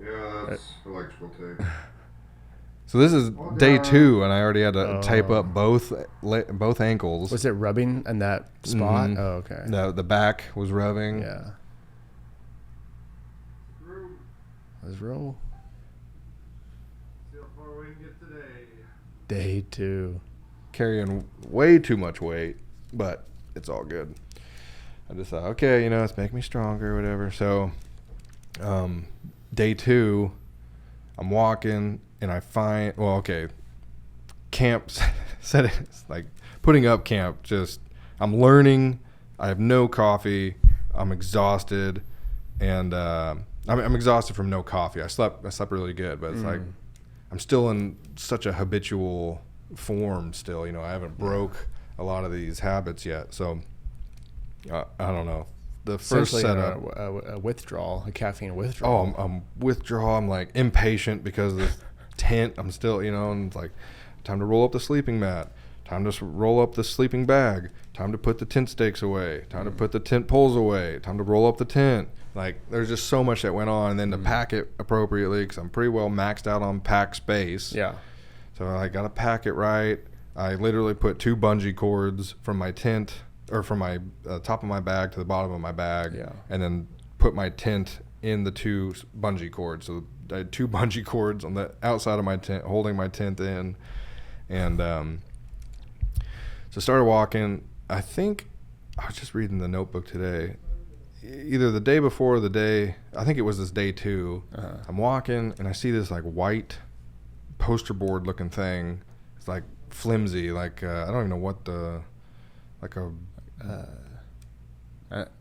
Yeah, that's electrical tape. So this is day 2, and I already had to tape up both ankles. Was it rubbing in that spot? Mhm. Oh, okay. The back was rubbing. Yeah. Let's roll. See how far we can get today. Day 2. Carrying way too much weight, but it's all good. I just thought, okay, it's making me stronger or whatever. So day 2, I'm walking and I find, camp set it's like putting up camp. Just I'm learning. I have no coffee. I'm exhausted, and I'm exhausted from no coffee. I slept really good, but it's like I'm still in such a habitual form still. I haven't broke a lot of these habits yet. So I don't know. The first setup, a withdrawal, a caffeine withdrawal. I'm withdrawal. I'm like impatient because of the tent. I'm still, and it's like time to roll up the sleeping mat, time to roll up the sleeping bag, time to put the tent stakes away, time to put the tent poles away, time to roll up the tent. Like there's just so much that went on, and then to pack it appropriately because I'm pretty well maxed out on pack space. Yeah. So I got to pack it right. I literally put 2 bungee cords from my tent, or from my top of my bag to the bottom of my bag, and then put my tent in the 2 bungee cords. So I had 2 bungee cords on the outside of my tent, holding my tent in, and so started walking. I think I was just reading the notebook today, either the day before or the day, I think it was this day 2. I'm walking and I see this like white poster board looking thing. It's like flimsy, like I don't even know what I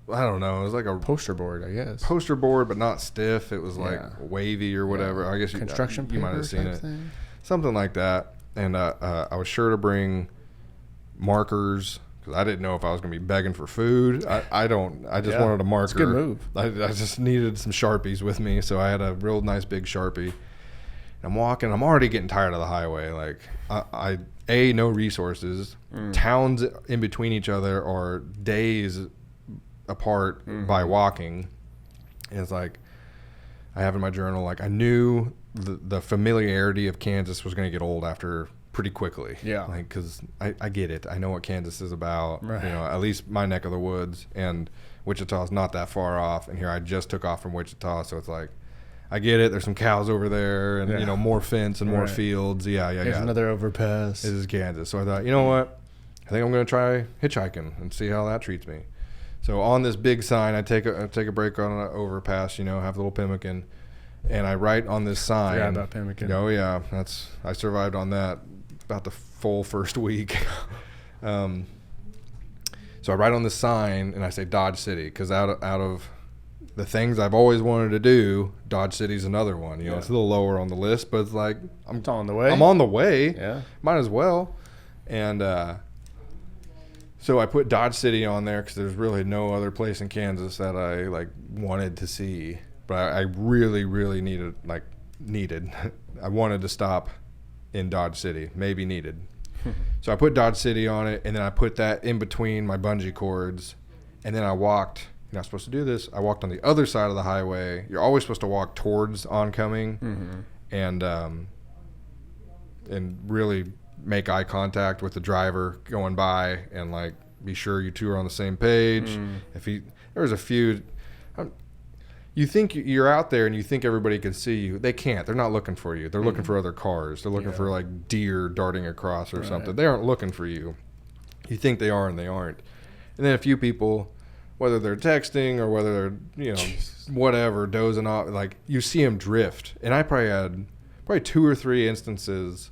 don't know. It was like a Poster board, I guess. Poster board, but not stiff. It was like wavy or whatever. I guess construction you might have seen it. Thing? Something like that. And I was sure to bring markers because I didn't know if I was going to be begging for food. I just wanted a marker. It's a good move. I just needed some Sharpies with me, so I had a real nice big Sharpie. I'm walking. I'm already getting tired of the highway. Like no resources. Towns in between each other are days apart by walking. And it's like I have in my journal, like I knew the familiarity of Kansas was going to get old after pretty quickly. Yeah. Like, because I get it. I know what Kansas is about. Right. At least my neck of the woods. And Wichita's not that far off. And here I just took off from Wichita. So it's like, I get it. There's some cows over there and, more fence and more fields. There's another overpass. This is Kansas. So I thought, you know what? I think I'm going to try hitchhiking and see how that treats me. So on this big sign, I take a break on an overpass, have a little pemmican. And I write on this sign. Yeah, about pemmican. Oh, yeah. I survived on that about the full first week. So I write on this sign and I say Dodge City because out of the things I've always wanted to do, Dodge City's another one. It's a little lower on the list, but it's like it's on the way. I'm on the way. Yeah, might as well. And so I put Dodge City on there because there's really no other place in Kansas that I wanted to see, but I really, really needed. I wanted to stop in Dodge City, maybe needed. So I put Dodge City on it, and then I put that in between my bungee cords, and then I walked. You're not supposed to do this. I walked on the other side of the highway. You're always supposed to walk towards oncoming, and really make eye contact with the driver going by, and be sure you two are on the same page. There's a few. You think you're out there and you think everybody can see you. They can't. They're not looking for you. They're looking for other cars. They're looking for deer darting across or something. They aren't looking for you. You think they are and they aren't. And then a few people, whether they're texting or whether they're, whatever, dozing off, you see them drift. And I probably had 2 or 3 instances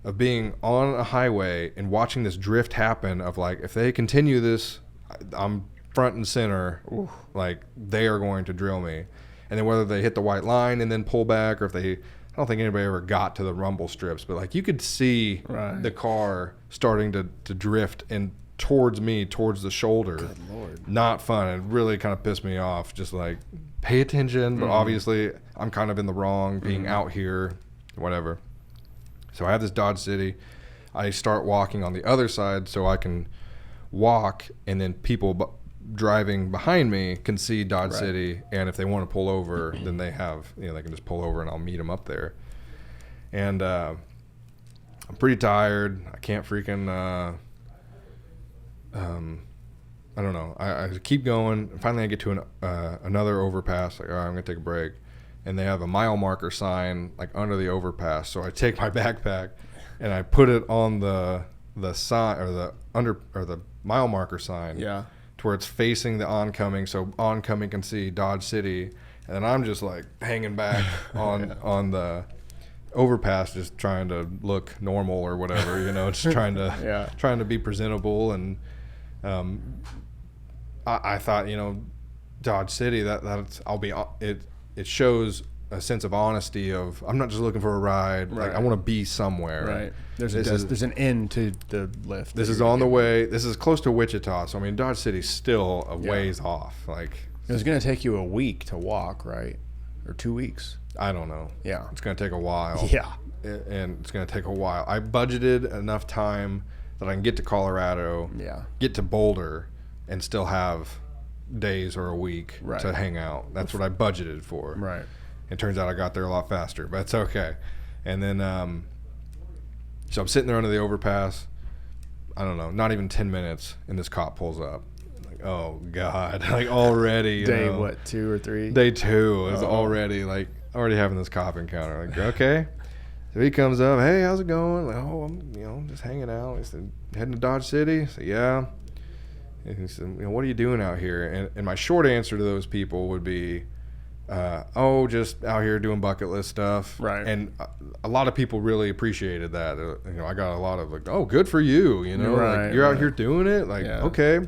of being on a highway and watching this drift happen of if they continue this, I'm front and center. Oof. They are going to drill me. And then whether they hit the white line and then pull back, or if I don't think anybody ever got to the rumble strips, but you could see the car starting to drift and towards me, towards the shoulder. Good Lord. Not fun. It really kind of pissed me off. Just pay attention, but obviously I'm kind of in the wrong being out here, whatever. So I have this Dodge City. I start walking on the other side so I can walk, and then people driving behind me can see Dodge City, and if they want to pull over, then they have, they can just pull over and I'll meet them up there. And I'm pretty tired. I can't freaking I don't know. I keep going. Finally I get to another overpass. All right, I'm gonna take a break, and they have a mile marker sign under the overpass. So I take my backpack and I put it on the sign, or the mile marker sign. Yeah. To where it's facing the oncoming, so oncoming can see Dodge City, and then I'm just like hanging back on the overpass, just trying to look normal or whatever, just trying to be presentable. And I thought, Dodge City, that's it shows a sense of honesty of, I'm not just looking for a ride. Right. Like, I want to be somewhere. Right. There's an end to the lift. This is on the way. This is close to Wichita. So, I mean, Dodge City's still a ways off. Like, it was going to take you a week to walk, right? Or 2 weeks. I don't know. Yeah. It's going to take a while. Yeah. And it's going to take a while. I budgeted enough time that I can get to Colorado, get to Boulder, and still have days or a week to hang out. That's what I budgeted for. Right. It turns out I got there a lot faster, but it's okay. And then, so I'm sitting there under the overpass. I don't know, not even 10 minutes, and this cop pulls up. Like, oh God, like already. Day what, 2 or 3? Day 2 is already having this cop encounter. Like, okay. So he comes up, hey, how's it going? Like, oh, I'm just hanging out. He said, heading to Dodge City? I said, yeah. And he said, what are you doing out here? And my short answer to those people would be, just out here doing bucket list stuff. Right. And a lot of people really appreciated that. I got a lot of like, oh, good for you. Like, you're out here doing it. Like, okay.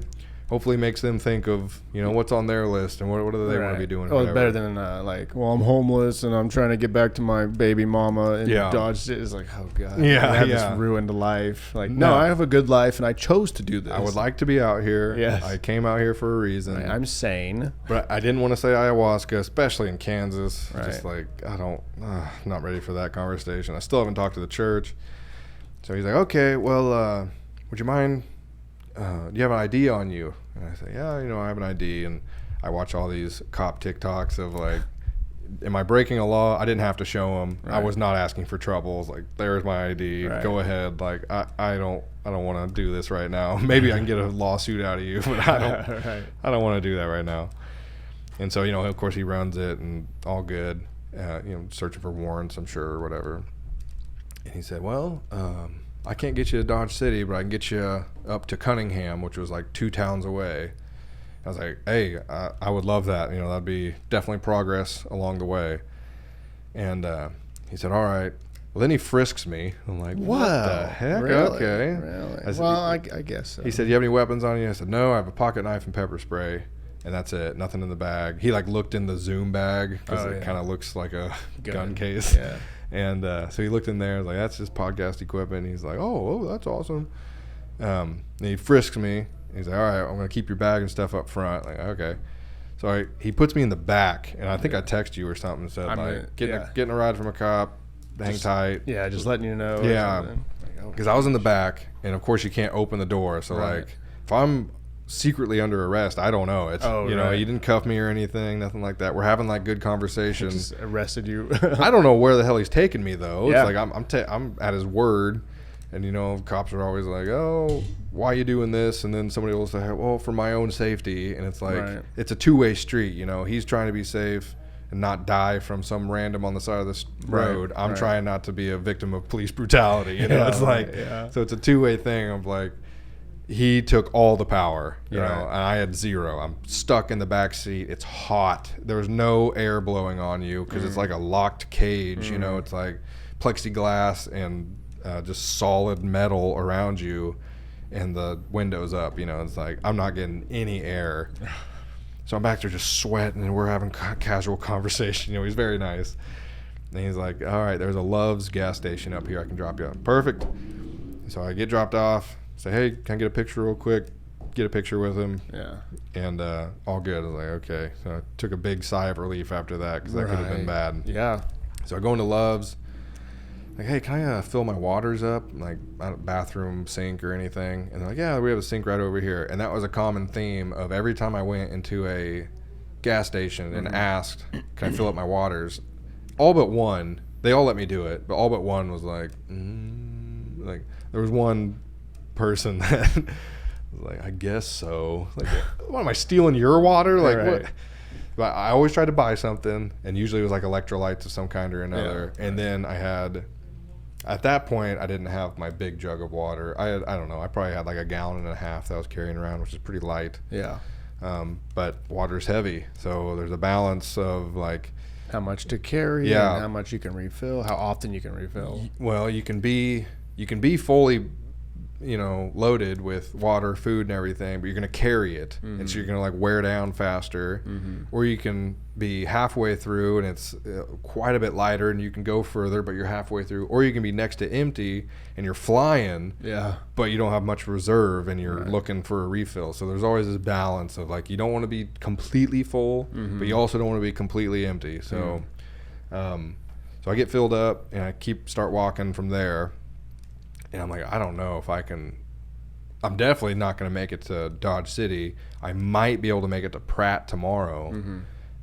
Hopefully makes them think of, what's on their list and what do they want to be doing. Oh, it's better than I'm homeless and I'm trying to get back to my baby mama and Dodge City. It's like, oh God, I have this ruined life. Like, no, I have a good life and I chose to do this. I would like to be out here. Yes. I came out here for a reason. Right. I'm sane. But I didn't want to say ayahuasca, especially in Kansas. Right. Just like, I'm not ready for that conversation. I still haven't talked to the church. So he's like, okay, well, would you mind... do you have an ID on you? And I say, yeah, I have an ID. And I watch all these cop TikToks of like, am I breaking a law? I didn't have to show them. Right. I was not asking for troubles. Like, there's my ID. Right. Go ahead. Like, I don't want to do this right now. Maybe I can get a lawsuit out of you, but I don't. I don't want to do that right now. And so, of course, he runs it and all good. Searching for warrants, I'm sure, or whatever. And he said, well, I can't get you to Dodge City, but I can get you up to Cunningham, which was like 2 towns away. I was like, hey, I would love that. That'd be definitely progress along the way. And he said, all right. Well, then he frisks me. I'm like, what the heck? Really? Okay. Really? I said, I guess so. He said, you have any weapons on you? I said, no, I have a pocket knife and pepper spray. And that's it. Nothing in the bag. He looked in the Zoom bag because it kind of looks like a gun case. Yeah. And so he looked in there, like, that's just podcast equipment. He's like, oh, that's awesome. And he frisks me. He's like, all right, I'm going to keep your bag and stuff up front. Like, okay. So he puts me in the back, and I think I texted you or something and said, getting a ride from a cop, hang tight. Yeah, just letting you know. Yeah. Because I was in the back, and, of course, you can't open the door. So, if I'm secretly under arrest, I don't know. It's you didn't cuff me or anything, nothing like that. We're having good conversations. Just arrested you. I don't know where the hell he's taking me though. Yeah. It's like I'm at his word, and cops are always like, oh, why are you doing this? And then somebody will say, well, for my own safety. And it's like it's a 2-way street. He's trying to be safe and not die from some random on the side of this road. I'm trying not to be a victim of police brutality. It's like so it's a 2-way thing of like. He took all the power, and I had 0. I'm stuck in the back seat. It's hot. There's no air blowing on you because it's like a locked cage. It's like plexiglass and just solid metal around you, and the windows up. It's like I'm not getting any air. So I'm back there just sweating, and we're having casual conversation. He's very nice. And he's like, all right, there's a Love's gas station up here. I can drop you off. Perfect. So I get dropped off. Say, hey, can I get a picture real quick? Get a picture with him. Yeah. And all good. I was like, okay. So I took a big sigh of relief after that because that could have been bad. Yeah. So I go into Love's. Like, hey, can I fill my waters up? Like, bathroom sink or anything? And they're like, yeah, we have a sink right over here. And that was a common theme of every time I went into a gas station and asked, can I fill up my waters? All but one. They all let me do it. But all but one was like, like, there was one person that was like, I guess so. Like, what am I stealing your water? Like, what? But I always tried to buy something, and usually it was like electrolytes of some kind or another. Yeah, and then I had At that point, I didn't have my big jug of water. I don't know. I probably had like a gallon and a half that I was carrying around, which is pretty light. Yeah. But water's heavy, so there's a balance of like how much to carry, Yeah. and how much you can refill, how often you can refill. well, you can be fully, loaded with water, food, and everything, but you're gonna carry it, and so you're gonna like wear down faster. Or you can be halfway through and it's quite a bit lighter, and you can go further, but you're halfway through. Or you can be next to empty and you're flying, Yeah. but you don't have much reserve and you're looking for a refill. So there's always this balance of like you don't want to be completely full, but you also don't want to be completely empty. So, so I get filled up and I start walking from there. And I'm like, I don't know if I can. I'm definitely not going to make it to Dodge City. I might be able to make it to Pratt tomorrow.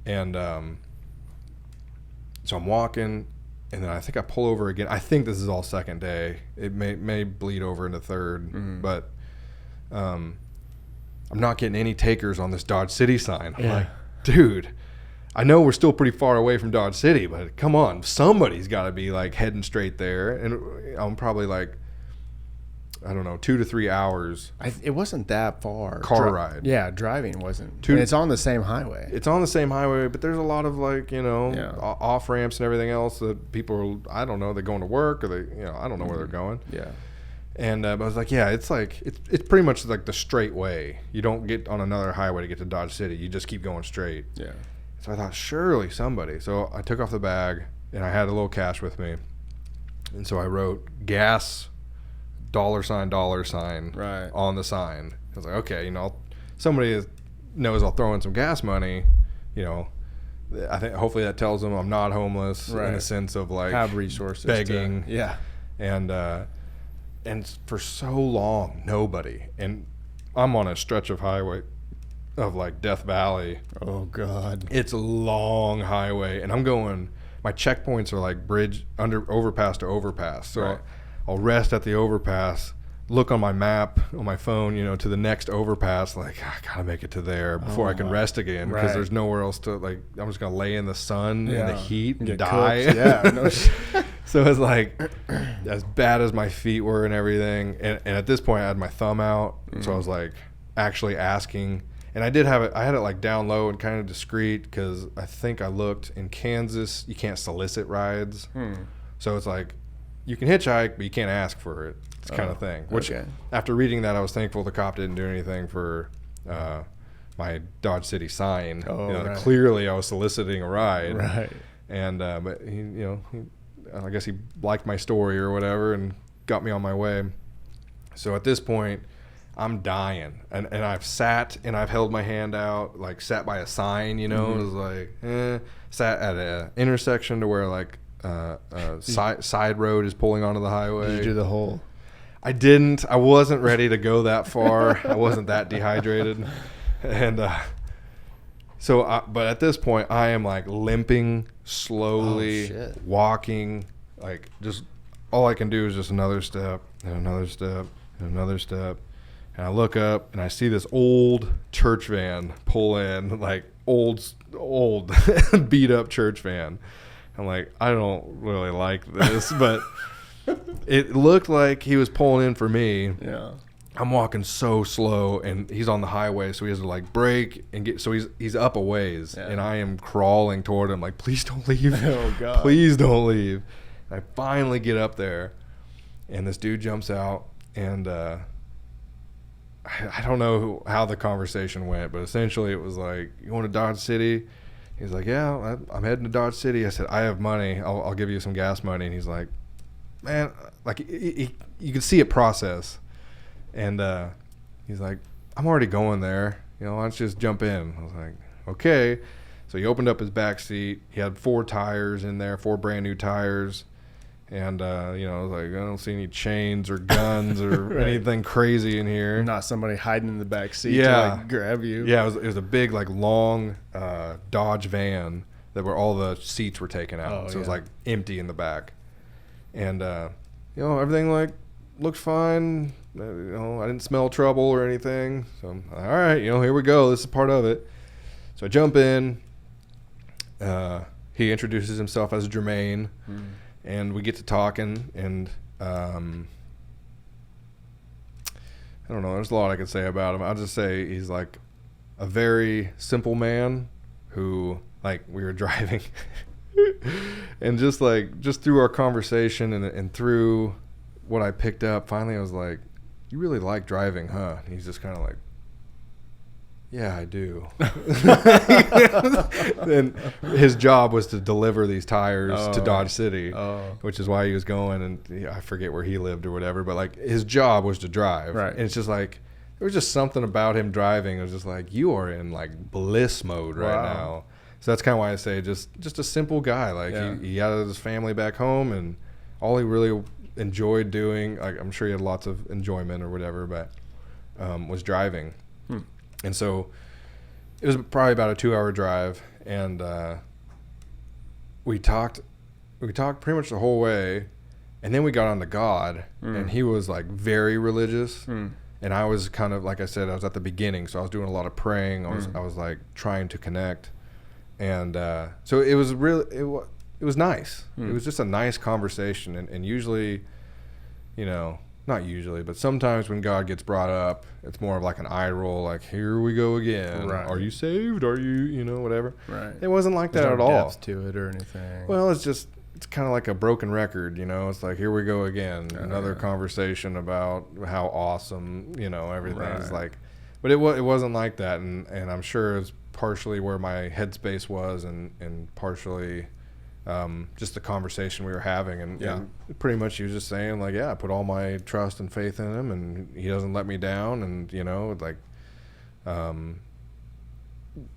And so I'm walking, and then I think I pull over again. I think this is all second day. It may bleed over into third, but I'm not getting any takers on this Dodge City sign. I'm like, dude, I know we're still pretty far away from Dodge City, but come on, somebody's got to be like heading straight there. And I'm probably like, I don't know, 2 to 3 hours. It wasn't that far. Car ride. Yeah, driving wasn't. And it's on the same highway. It's on the same highway, but there's a lot of like, Yeah. off ramps and everything else that people are, I don't know, they're going to work or they, I don't know where they're going. Yeah. And I was like, yeah, it's like, it's pretty much like the straight way. You don't get on another highway to get to Dodge City. You just keep going straight. Yeah. So I thought, surely somebody. So I took off the bag and I had a little cash with me. And so I wrote gas $$ Right. on the sign. I was like, okay, somebody knows I'll throw in some gas money, I think hopefully that tells them I'm not homeless in the sense of like have resources, begging. Yeah. And for so long, nobody. And I'm on a stretch of highway of like Death Valley. Oh God. It's a long highway, and I'm going. My checkpoints are like overpass to overpass. So Right. I'll rest at the overpass, look on my map on my phone, to the next overpass. Like I gotta make it to there before I can rest again because there's nowhere else to like. I'm just gonna lay in the sun in the heat and Get die. cooked. Yeah. No So it's like as bad as my feet were and everything. And at this point, I had my thumb out, so I was like actually asking. And I did have it. I had it like down low and kind of discreet because I think I looked in Kansas. You can't solicit rides, so it's like you can hitchhike, but you can't ask for it. It's kind of thing. Which after reading that, I was thankful the cop didn't do anything for my Dodge City sign. Clearly, I was soliciting a ride. Right. And but he, I guess he liked my story or whatever and got me on my way. So at this point, I'm dying, and I've sat and I've held my hand out, like sat by a sign, It was like, sat at an intersection to where like side road is pulling onto the highway. Did you do the whole? I didn't. I wasn't ready to go that far. I wasn't that dehydrated, and but at this point, I am like limping slowly, walking, like just all I can do is just another step and another step and another step. And I look up and I see this old church van pull in, like old beat up church van. I'm like, I don't really like this, but it looked like he was pulling in for me. Yeah. I'm walking so slow and he's on the highway, so he has to like brake and get, so he's up a ways and I am crawling toward him like, please don't leave. Oh God. Please don't leave. And I finally get up there and this dude jumps out and I don't know how the conversation went, but essentially it was like, you want to Dodge City? He's like, yeah, I'm heading to Dodge City. I said, I have money. I'll give you some gas money. And he's like, man, like you could see it process. And he's like, I'm already going there. Let's just jump in. I was like, okay. So he opened up his back seat. He had 4 tires in there, 4 brand new tires. And, I was like, I don't see any chains or guns or anything crazy in here. Not somebody hiding in the back seat to like grab you. Yeah, it was a big, like, long Dodge van where all the seats were taken out. So it was, like, empty in the back. And, everything, like, looked fine. I didn't smell trouble or anything. So, I'm, all right, here we go. This is part of it. So I jump in. He introduces himself as Jermaine. and we get to talking, and I don't know. There's a lot I could say about him. I'll just say he's like a very simple man who, like, we were driving and just through our conversation and through what I picked up, finally I was like, you really like driving, huh? And he's just kind of like, yeah, I do. And his job was to deliver these tires to Dodge City, which is why he was going, and I forget where he lived or whatever, but like his job was to drive. Right. And it's just like, there was just something about him driving. It was just like, you are in like bliss mode right now. So that's kind of why I say just a simple guy. Like he had his family back home, and all he really enjoyed doing, like, I'm sure he had lots of enjoyment or whatever, but was driving. And so it was probably about a 2-hour drive, and we talked pretty much the whole way, and then we got on to God, and he was like very religious, and I was kind of, like I said, I was at the beginning, so I was doing a lot of praying. I was like trying to connect, and so it was really it was nice. It was just a nice conversation, and usually, you know, not usually, but sometimes when God gets brought up, it's more of like an eye roll, like, here we go again. Right. Are you saved? Are you, whatever. Right. It wasn't like There's that no at all. depth to it or anything. Well, it's kind of like a broken record, It's like, here we go again. Another conversation about how awesome, everything is like. But it wasn't like that, and I'm sure it's partially where my headspace was, and partially just the conversation we were having, and pretty much he was just saying, like, I put all my trust and faith in him, and he doesn't let me down, and like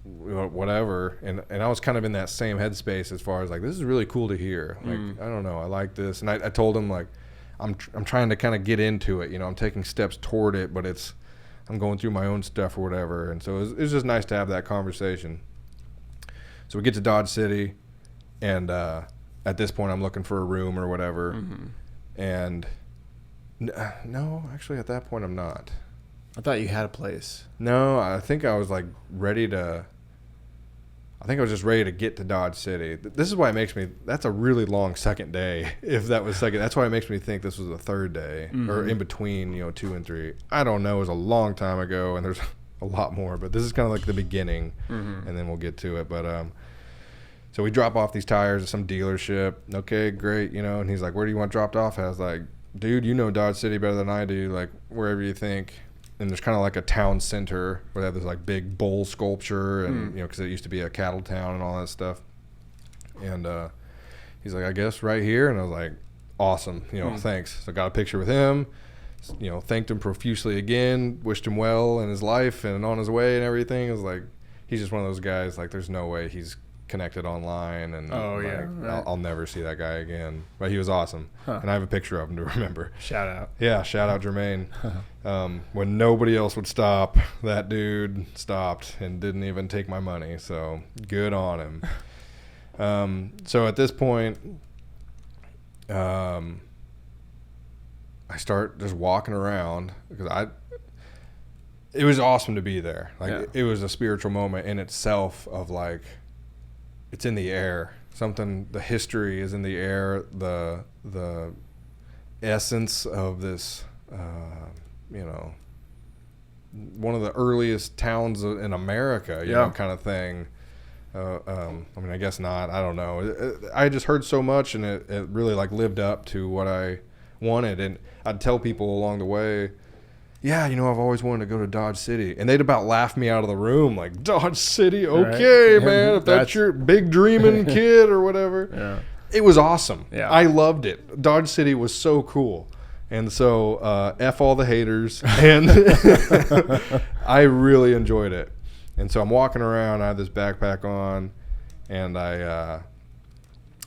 whatever, and I was kind of in that same headspace as far as like, this is really cool to hear, like, I don't know, I like this, and I told him, like, I'm trying to kind of get into it, I'm taking steps toward it, but I'm going through my own stuff or whatever, and so it was just nice to have that conversation. So we get to Dodge City, and at this point I'm looking for a room or whatever, and no, actually at that point I'm not. I thought you had a place. No, I think I was like I was just ready to get to Dodge City. This is why it makes me, that's a really long second day, if that was second. That's why it makes me think this was the third day, or in between, 2 and 3. I don't know, it was a long time ago, and there's a lot more, but this is kind of like the beginning, and then we'll get to it. But so we drop off these tires at some dealership. Okay, great, and he's like, where do you want dropped off? I was like, dude, you know Dodge City better than I do, like, wherever you think. And there's kind of like a town center where they have this like big bull sculpture, and because it used to be a cattle town and all that stuff. And he's like, I guess right here. And I was like, awesome, thanks. So I got a picture with him, thanked him profusely again, wished him well in his life and on his way and everything. It was like, he's just one of those guys, like, there's no way he's connected online, and I'll never see that guy again. But he was awesome, and I have a picture of him to remember. Shout out. Yeah, shout out Jermaine. When nobody else would stop, that dude stopped and didn't even take my money, so good on him. So at this point, I start just walking around, because it was awesome to be there. Like, it was a spiritual moment in itself, of like, it's in the air. The history is in the air. The essence of this, one of the earliest towns in America, kind of thing. I guess not. I don't know. I just heard so much, and it really like lived up to what I wanted. And I'd tell people along the way, I've always wanted to go to Dodge City. And they'd about laugh me out of the room, like, Dodge City? Okay, right. Man, if that's your big dreaming kid or whatever. Yeah. It was awesome. Yeah. I loved it. Dodge City was so cool. And so, F all the haters. And I really enjoyed it. And so I'm walking around, I have this backpack on, and I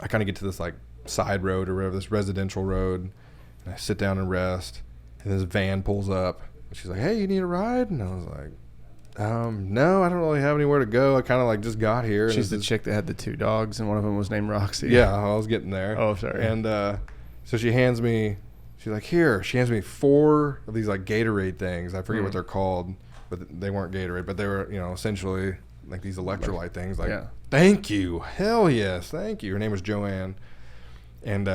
kind of get to this, like, side road or whatever, this residential road. And I sit down and rest. And this van pulls up, and she's like, hey, you need a ride? And I was like, no, I don't really have anywhere to go. I kind of like just got here. She's the chick that had the 2 dogs, and one of them was named Roxy. Yeah, I was getting there. Oh, sorry. And so she's like, here. She hands me 4 of these like Gatorade things. I forget what they're called, but they weren't Gatorade, but they were, essentially like these electrolyte things. Like, thank you. Hell yes, thank you. Her name was Joanne. And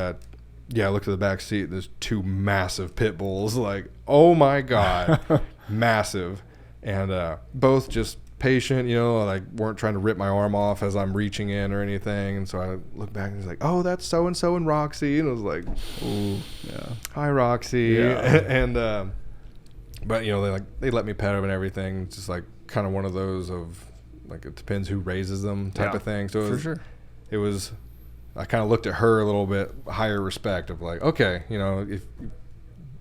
yeah, I looked at the back seat. There's 2 massive pit bulls. Like, oh my god, massive, and both just patient. Like weren't trying to rip my arm off as I'm reaching in or anything. And so I looked back and was like, oh, that's so and so and Roxy. And I was like, ooh, yeah, hi Roxy. Yeah. And but they let me pet them and everything. It's just like kind of one of those of like it depends who raises them type of thing. So for sure, it was. I kind of looked at her a little bit higher respect of like, okay,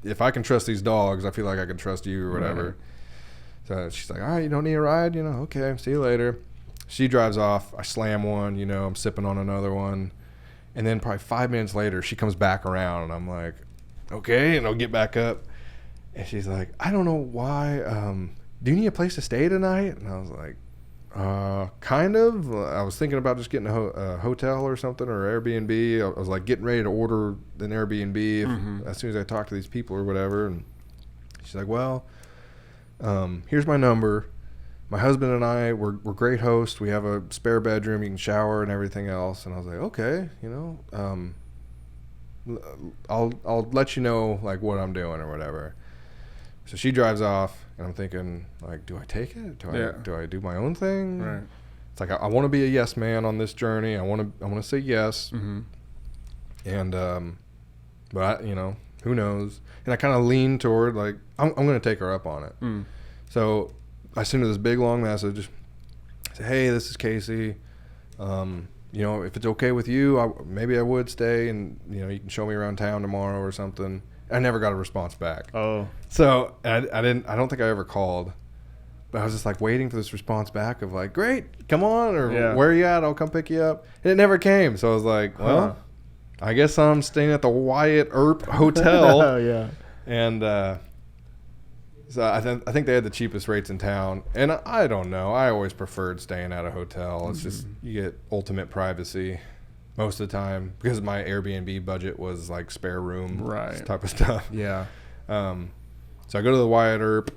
if I can trust these dogs, I feel like I can trust you or whatever. Right. So she's like, all right, you don't need a ride, okay, see you later. She drives off. I slam one, I'm sipping on another one. And then probably 5 minutes later, she comes back around and I'm like, okay, and I'll get back up. And she's like, I don't know why. Do you need a place to stay tonight? And I was like, kind of. I was thinking about just getting a hotel or something or Airbnb. I was like getting ready to order an Airbnb as soon as I talk to these people or whatever. And she's like, well, here's my number. My husband and I, we're great hosts. We have a spare bedroom. You can shower and everything else. And I was like, okay, I'll let you know like what I'm doing or whatever. So she drives off, and I'm thinking, like, do I take it? Do I do my own thing? Right. It's like I want to be a yes man on this journey. I want to say yes. Mm-hmm. And but who knows? And I kind of lean toward like I'm going to take her up on it. Mm. So I send her this big long message. I say, hey, this is Casey. If it's okay with you, maybe I would stay, and you can show me around town tomorrow or something. I never got a response back. Oh. So I don't think I ever called, but I was just like waiting for this response back of like, great, come on, or where are you at? I'll come pick you up. And it never came. So I was like, well, I guess I'm staying at the Wyatt Earp Hotel. Oh, yeah. And so I think they had the cheapest rates in town. And I don't know. I always preferred staying at a hotel. It's just you get ultimate privacy most of the time because my Airbnb budget was like spare room type of stuff. Yeah. So I go to the Wyatt Earp.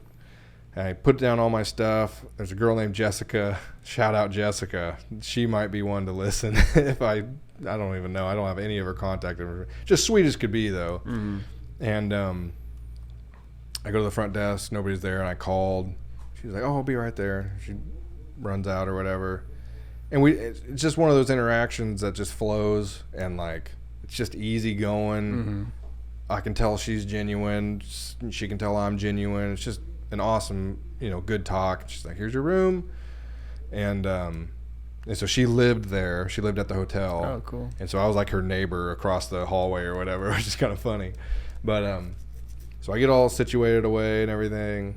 I put down all my stuff. There's a girl named Jessica. Shout out Jessica. She might be one to listen if I don't even know. I don't have any of her contact information. Just sweet as could be though. Mm-hmm. And I go to the front desk. Nobody's there. And I called. She's like, oh, I'll be right there. She runs out or whatever. And it's just one of those interactions that just flows and like it's just easy going. Mm-hmm. I can tell she's genuine. She can tell I'm genuine. It's just an awesome, good talk. She's like, here's your room. And so she lived there. She lived at the hotel. Oh, cool. And so I was like her neighbor across the hallway or whatever, which is kind of funny. But so I get all situated away and everything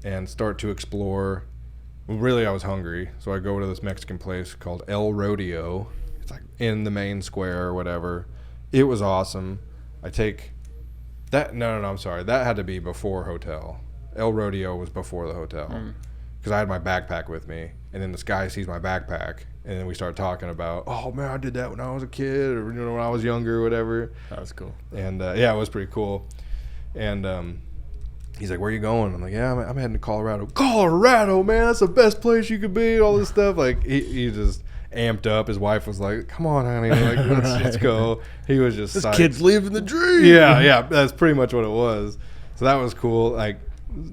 and start to explore. Really, I was hungry, so I go to this Mexican place called El Rodeo. It's like in the main square or whatever. It was awesome. I take that. No, I'm sorry. That had to be before hotel. El Rodeo was before the hotel because I had my backpack with me, and then this guy sees my backpack, and then we start talking about, oh man, I did that when I was a kid, or when I was younger, or whatever. That was cool. And yeah, it was pretty cool. And he's like, where are you going? I'm like, yeah, I'm heading to Colorado. Colorado, man, that's the best place you could be. All this stuff. Like, he just amped up. His wife was like, come on, honey. Like, let's go. He was just this psyched. kid's living the dream. Yeah, that's pretty much what it was. So that was cool. Like,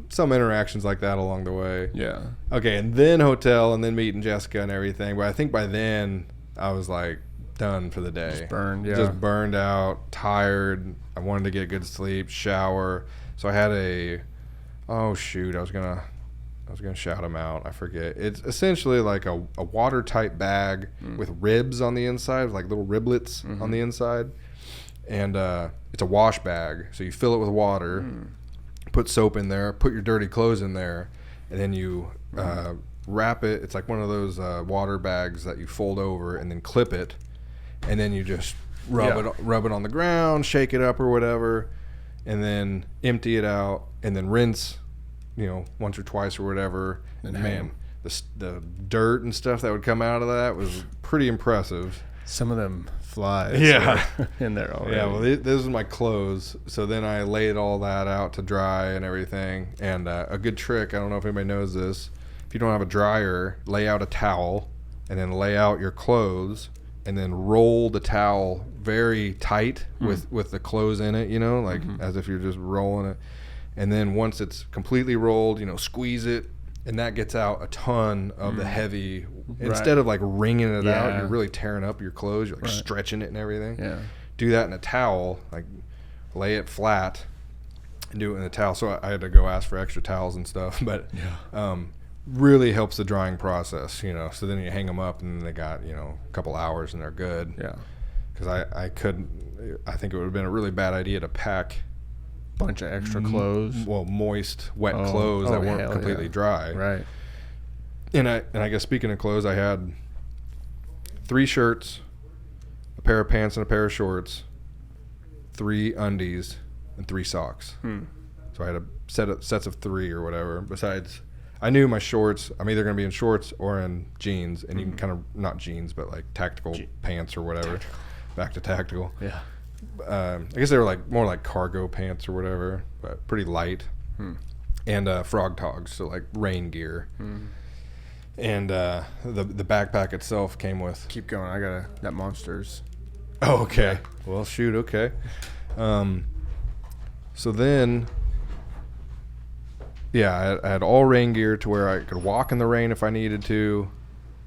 some interactions like that along the way. Yeah. Okay, and then hotel, and then meeting Jessica and everything. But I think by then, I was like, done for the day. Just burned, yeah. Just burned out, tired. I wanted to get good sleep, shower. So I had I was gonna shout them out. I forget. It's essentially like a watertight bag with ribs on the inside, like little riblets on the inside, and it's a wash bag. So you fill it with water, put soap in there, put your dirty clothes in there, and then you wrap it. It's like one of those water bags that you fold over and then clip it, and then you just rub it on the ground, shake it up or whatever. And then empty it out, and then rinse, once or twice or whatever. And man, the dirt and stuff that would come out of that was pretty impressive. Some of them flies. Yeah, in there already. Yeah, well, those are my clothes. So then I laid all that out to dry and everything. And a good trick, I don't know if anybody knows this. If you don't have a dryer, lay out a towel, and then lay out your clothes, and then roll the towel very tight with the clothes in it, like as if you're just rolling it. And then once it's completely rolled, squeeze it, and that gets out a ton of the heavy. Instead of like wringing it out, you're really tearing up your clothes. You're like stretching it and everything. Yeah. Do that in a towel, like lay it flat and do it in a towel. So I had to go ask for extra towels and stuff, but really helps the drying process, So then you hang them up and they got, a couple hours and they're good. Yeah. Because I think it would have been a really bad idea to pack bunch of extra clothes. Moist, wet clothes that weren't completely dry. Right. And I guess speaking of clothes, I had 3 shirts, a pair of pants and a pair of shorts, 3 undies, and 3 socks. So I had sets of 3 or whatever. Besides, I knew my shorts, I'm either going to be in shorts or in jeans, and even kind of not jeans, but like tactical pants or whatever. Tactical. Back to tactical. Yeah. I guess they were like more like cargo pants or whatever, but pretty light. And frog togs, so like rain gear. And the backpack itself came with. Keep going. I got that Monsters. Oh, okay. Well, shoot. Okay. So then, I had all rain gear to where I could walk in the rain if I needed to.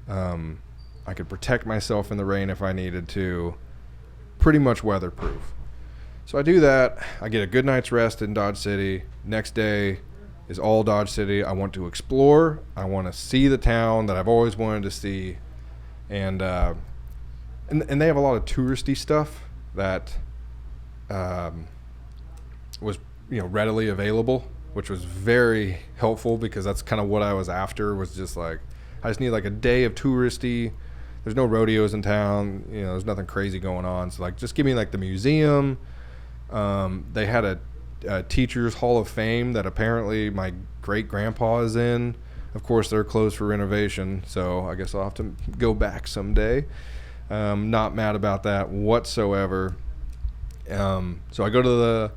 I could protect myself in the rain if I needed to. Pretty much weatherproof. So I do that. I get a good night's rest in Dodge City. Next day is all Dodge City. I want to explore. I want to see the town that I've always wanted to see. And they have a lot of touristy stuff that was readily available, which was very helpful because that's kind of what I was after, was just like, I just need like a day of touristy. There's no rodeos in town, there's nothing crazy going on. So like, just give me like the museum. They had a Teachers Hall of Fame that apparently my great grandpa is in. Of course, they're closed for renovation, so I guess I'll have to go back someday. Not mad about that whatsoever. So I go to the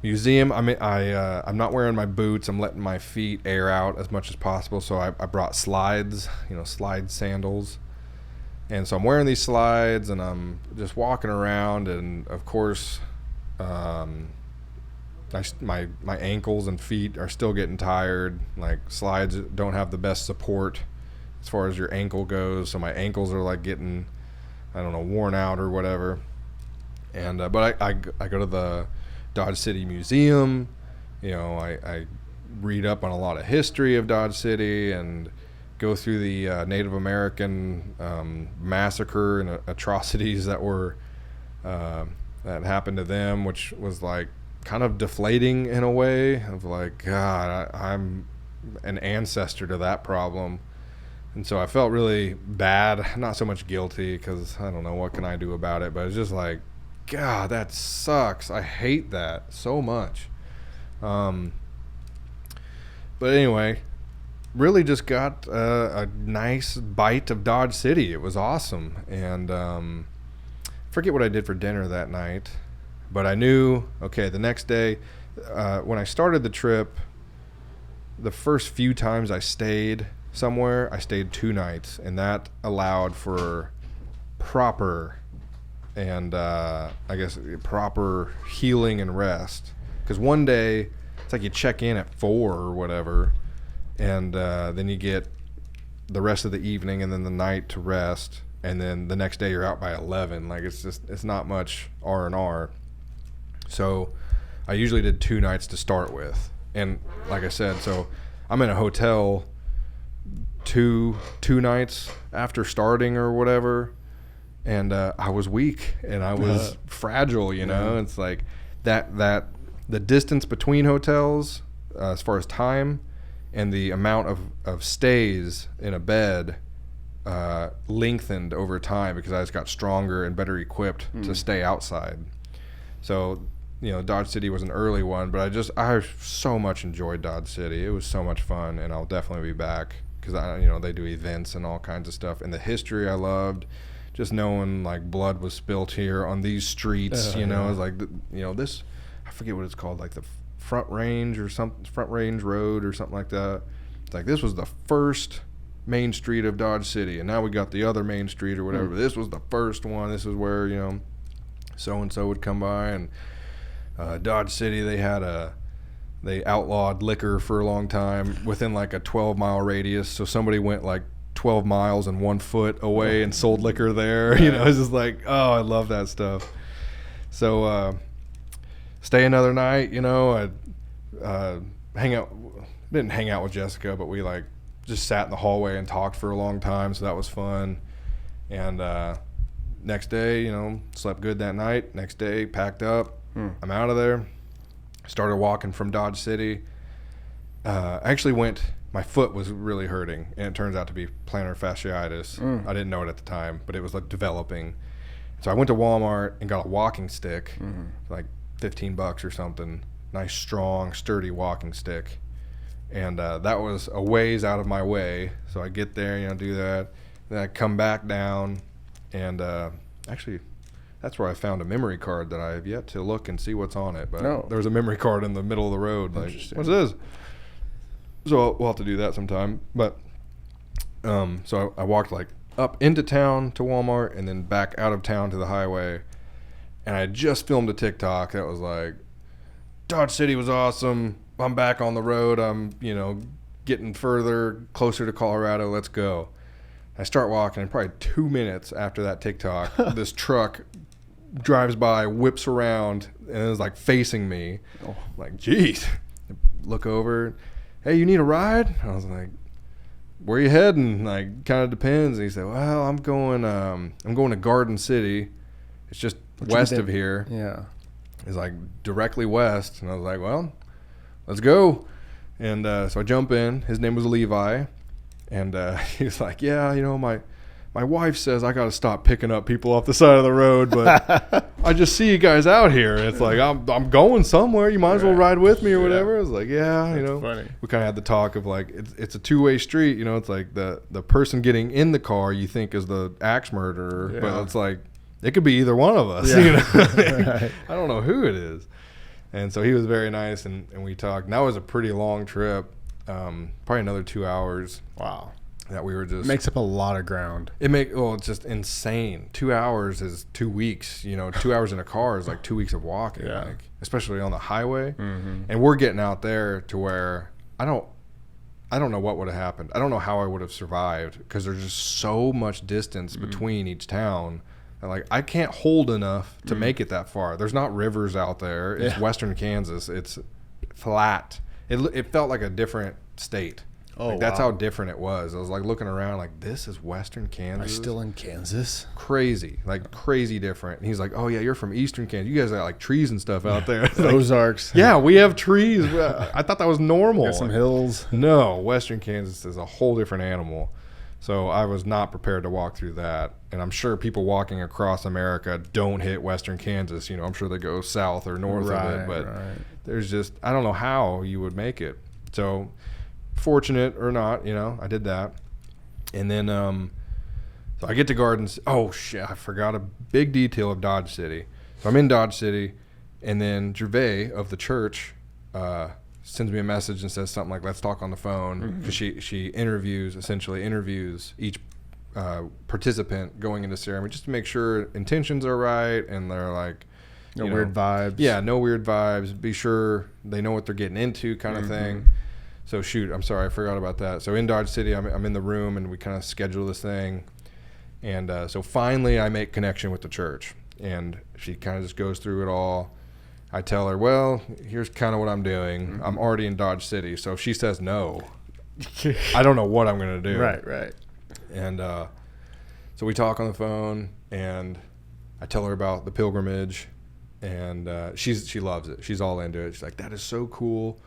museum. I'm not wearing my boots. I'm letting my feet air out as much as possible. So I brought slides, slide sandals. And so I'm wearing these slides and I'm just walking around, and of course, my ankles and feet are still getting tired. Like, slides don't have the best support as far as your ankle goes, so my ankles are like getting, worn out or whatever. And but I go to the Dodge City Museum. I read up on a lot of history of Dodge City and go through the Native American massacre and atrocities that were that happened to them, which was like kind of deflating in a way of like, God, I'm an ancestor to that problem. And so I felt really bad, not so much guilty, because I don't know, what can I do about it, but it's just like, God, that sucks. I hate that so much. But anyway, really just got a nice bite of Dodge City. It was awesome. And forget what I did for dinner that night, but I knew, okay, the next day, when I started the trip, the first few times I stayed somewhere, I stayed 2 nights, and that allowed for proper and I guess proper healing and rest. Because one day, it's like you check in at 4 or whatever, and then you get the rest of the evening and then the night to rest, and then the next day you're out by 11. Like, it's not much R&R. So I usually did 2 nights to start with. And like I said, so I'm in a hotel two nights after starting or whatever, and I was weak and I was fragile, It's like that the distance between hotels, as far as time, and the amount of stays in a bed lengthened over time because I just got stronger and better equipped to stay outside. So, Dodge City was an early one, but I so much enjoyed Dodge City. It was so much fun, and I'll definitely be back because they do events and all kinds of stuff. And the history I loved, just knowing like blood was spilt here on these streets. It's like this, I forget what it's called, like the Front Range or something, Front Range Road or something like that. It's like this was the first main street of Dodge City, and now we got the other main street or whatever. This was the first one. This is where, you know, so-and-so would come by. And Dodge City, they outlawed liquor for a long time within like a 12-mile radius. So somebody went like 12 miles and 1 foot away and sold liquor there. You know, it's just like, oh, I love that stuff. So stay another night, you know, didn't hang out with Jessica, but we like just sat in the hallway and talked for a long time. So that was fun. And next day, you know, slept good that night. Next day, packed up. I'm out of there. Started walking from Dodge City. I actually my foot was really hurting, and it turns out to be plantar fasciitis. I didn't know it at the time, but it was like developing. So I went to Walmart and got a walking stick, like $15 or something. Nice, strong, sturdy walking stick. And that was a ways out of my way. So I get there, you know, do that. Then I come back down, and actually, that's where I found a memory card that I have yet to look and see what's on it. But there was a memory card in the middle of the road. Like, what's this? So we'll have to do that sometime. But so I walked like up into town to Walmart and then back out of town to the highway. And I just filmed a TikTok that was like, Dodge City was awesome. I'm back on the road. I'm, you know, getting closer to Colorado. Let's go. I start walking, and probably 2 minutes after that TikTok, this truck drives by, whips around, and is like facing me. I'm like, geez. Look over. Hey, you need a ride? I was like, where you heading? Like, kind of depends. And he said, well, I'm going to Garden City. It's just west of here. Yeah. It's like directly west. And I was like, well, let's go. And so I jump in. His name was Levi. And he was like, yeah, you know, my wife says I got to stop picking up people off the side of the road, but I just see you guys out here. And it's like, I'm going somewhere. You might as well ride with me or whatever. I was like, yeah, you know. Funny. We kind of had the talk of like, it's a two-way street. You know, it's like the person getting in the car you think is the axe murderer, but it's like, it could be either one of us. You know? Right. I don't know who it is. And so he was very nice, and we talked. And that was a pretty long trip. Probably another 2 hours. Wow. That we were just makes up a lot of ground. It's just insane. 2 hours is 2 weeks. You know, 2 hours in a car is like 2 weeks of walking. Yeah. Like, especially on the highway. And we're getting out there to where I don't know what would have happened. I don't know how I would have survived, because there's just so much distance between each town. And like, I can't hold enough to make it that far. There's not rivers out there. It's western Kansas. It's flat. It felt like a different state. Oh, that's how different it was. I was like looking around like, this is western Kansas. Are you still in Kansas? Crazy, like crazy different. And he's like, oh yeah, you're from eastern Kansas. You guys got like trees and stuff out there. The Ozarks. Yeah, we have trees. I thought that was normal. Got some hills. No, western Kansas is a whole different animal. So I was not prepared to walk through that. And I'm sure people walking across America don't hit western Kansas. You know, I'm sure they go south or north of it. But there's just, I don't know how you would make it. So fortunate or not, you know, I did that. And then so I get to Gardens. Oh shit, I forgot a big detail of Dodge City. So I'm in Dodge City, and then Gervais of the church sends me a message and says something like, let's talk on the phone, because she essentially interviews each participant going into ceremony, just to make sure intentions are right, and they're like, no weird vibes. Yeah, no weird vibes. Be sure they know what they're getting into, kind of thing. So shoot, I'm sorry, I forgot about that. So in Dodge City, I'm in the room, and we kind of schedule this thing. And so finally I make connection with the church, and she kind of just goes through it all. I tell her, well, here's kind of what I'm doing. I'm already in Dodge City. So if she says no, I don't know what I'm going to do. Right. And so we talk on the phone, and I tell her about the pilgrimage, and she loves it. She's all into it. She's like, that is so cool.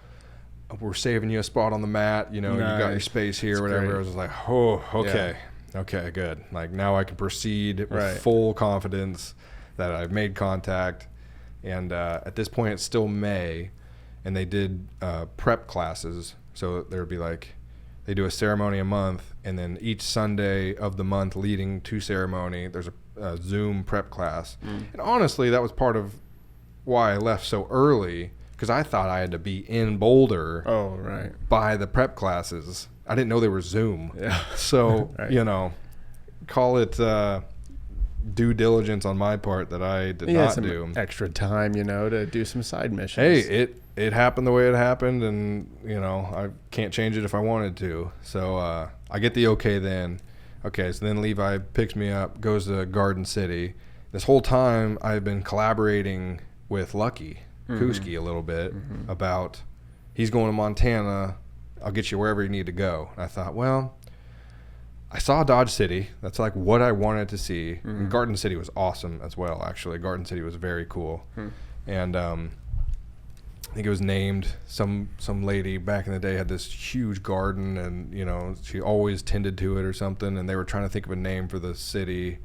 We're saving you a spot on the mat. You know, you got your space here, whatever. Great. I was just like, oh, okay. Yeah. Okay, good. Like, now I can proceed with full confidence that I've made contact. And at this point, it's still May, and they did prep classes. So there would be like, they do a ceremony a month, and then each Sunday of the month leading to ceremony, there's a Zoom prep class. And honestly, that was part of why I left so early, because I thought I had to be in Boulder by by the prep classes. I didn't know they were Zoom. Yeah. So, Right. you know, call it due diligence on my part that I did You had not some do. extra time, to do some side missions. Hey, it happened the way it happened, and, I can't change it if I wanted to. So I get the okay then. Okay, so then Levi picks me up, goes to Garden City. This whole time I've been collaborating with Lucky Kuski a little bit about he's going to Montana. I'll get you wherever you need to go. And I thought, well, I saw Dodge City. That's like what I wanted to see. And Garden City was awesome as well, actually. Garden City was very cool. And I think it was named, some lady back in the day had this huge garden, and, she always tended to it or something. And they were trying to think of a name for the city.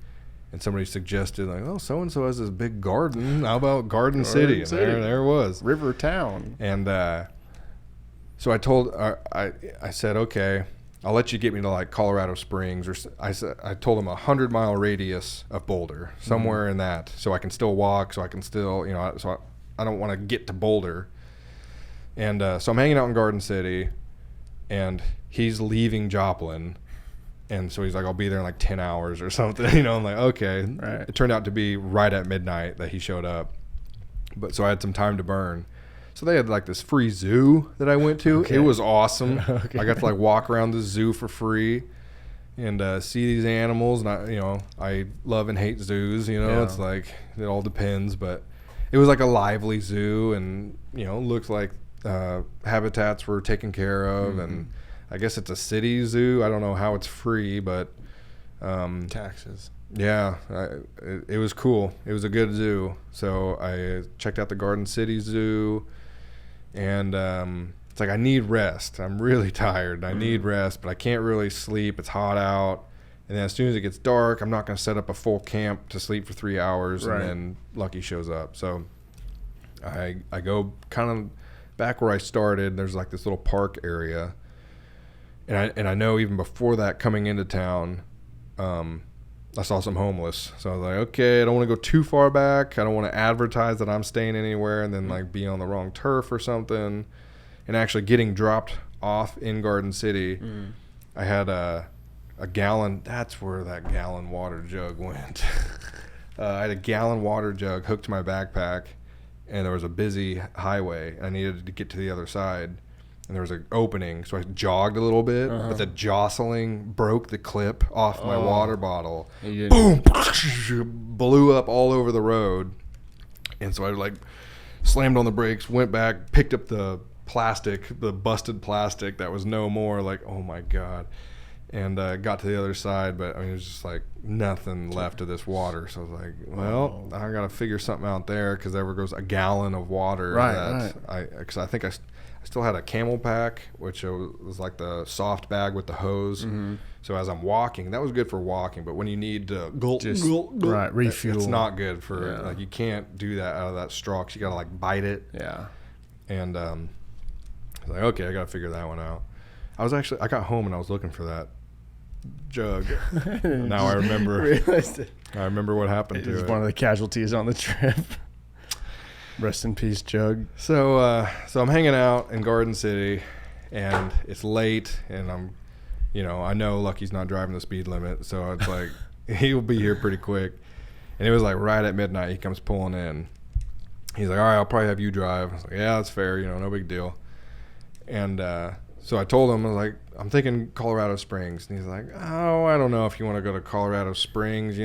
And somebody suggested, like, oh, so-and-so has this big garden. How about Garden City? And there it was. River Town. And so I told, I said, okay, I'll let you get me to like Colorado Springs, or I told him 100-mile radius of Boulder, somewhere in that, so I can still walk, so I can still, so I don't want to get to Boulder. And so I'm hanging out in Garden City, and he's leaving Joplin, and so he's like, I'll be there in like 10 hours or something. I'm like, okay. Right. It turned out to be right at midnight that he showed up, but so I had some time to burn. So they had like this free zoo that I went to. Okay. It was awesome. Okay. I got to like walk around the zoo for free and see these animals. And I love and hate zoos. It's like it all depends. But it was like a lively zoo, and looked like habitats were taken care of. And I guess it's a city zoo. I don't know how it's free, but Taxes. yeah, it was cool. It was a good zoo. So I checked out the Garden City Zoo. And it's like, I need rest. I'm really tired. I need rest, but I can't really sleep. It's hot out. And then as soon as it gets dark, I'm not going to set up a full camp to sleep for 3 hours. Right. And then Lucky shows up. So I go kind of back where I started. There's like this little park area. And I know even before that, coming into town, I saw some homeless. So I was like, okay, I don't want to go too far back. I don't want to advertise that I'm staying anywhere and then like be on the wrong turf or something. And actually getting dropped off in Garden City, I had a gallon. That's where that gallon water jug went. I had a gallon water jug hooked to my backpack, and there was a busy highway. I needed to get to the other side. And there was an opening, so I jogged a little bit, but the jostling broke the clip off my water bottle. Boom! Blew up all over the road. And so I like slammed on the brakes, went back, picked up the plastic, the busted plastic that was no more, like, oh my God. And got to the other side, but it was just like nothing left of this water. So I was like, well, I got to figure something out there, because there goes a gallon of water. Right. Because I think I still had a camel pack, which was like the soft bag with the hose. So as I'm walking, that was good for walking. But when you need to refuel, it's not good for like, you can't do that out of that straw, 'cause you gotta like bite it. Yeah. And I was like, okay, I gotta figure that one out. I got home and I was looking for that jug. Now I remember. Realized it. I remember what happened to It was it. one of the casualties on the trip. Rest in peace, Jug. So I'm hanging out in Garden City, and it's late, and I know Lucky's not driving the speed limit, so it's like he'll be here pretty quick. And it was like right at midnight, he comes pulling in. He's like, all right, I'll probably have you drive. I was like, yeah, that's fair, no big deal. And so I told him, I was like, I'm thinking Colorado Springs. And he's like, oh, I don't know if you want to go to Colorado Springs,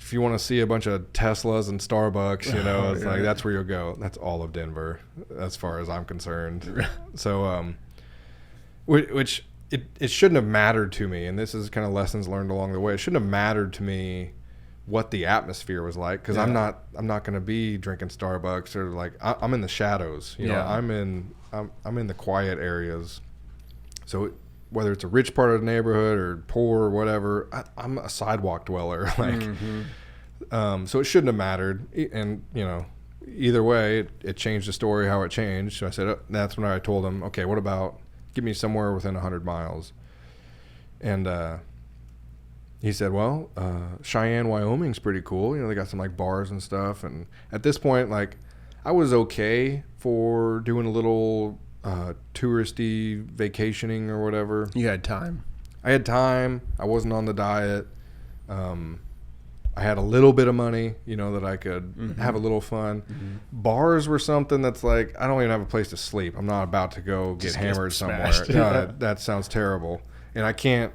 if you want to see a bunch of Teslas and Starbucks, it's like, that's where you'll go. That's all of Denver, as far as I'm concerned. So, which it shouldn't have mattered to me. And this is kind of lessons learned along the way. It shouldn't have mattered to me what the atmosphere was like, because I'm not going to be drinking Starbucks, or like, I'm in the shadows. I'm in the quiet areas. So whether it's a rich part of the neighborhood or poor or whatever, I'm a sidewalk dweller. Like, so it shouldn't have mattered. And, either way, it changed the story how it changed. So I said, that's when I told him, okay, what about give me somewhere within 100 miles? And he said, well, Cheyenne, Wyoming's pretty cool. They got some like bars and stuff. And at this point, like, I was okay for doing a little touristy vacationing or whatever. You had time. I had time. I wasn't on the diet. I had a little bit of money, that I could have a little fun. Mm-hmm. Bars were something that's like, I don't even have a place to sleep. I'm not about to go get hammered somewhere. No, that sounds terrible. And I can't,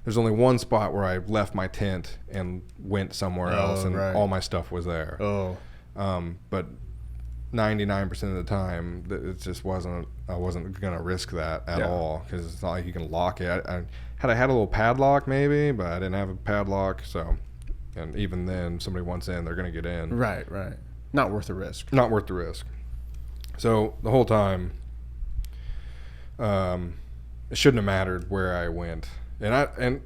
there's only one spot where I left my tent and went somewhere else, and all my stuff was there. But 99% of the time, it just wasn't, I wasn't going to risk that at all, because it's not like you can lock it. I had a little padlock maybe, but I didn't have a padlock, so... And even then, somebody wants in, they're going to get in. Right. Not worth the risk. Not worth the risk. So the whole time, it shouldn't have mattered where I went. And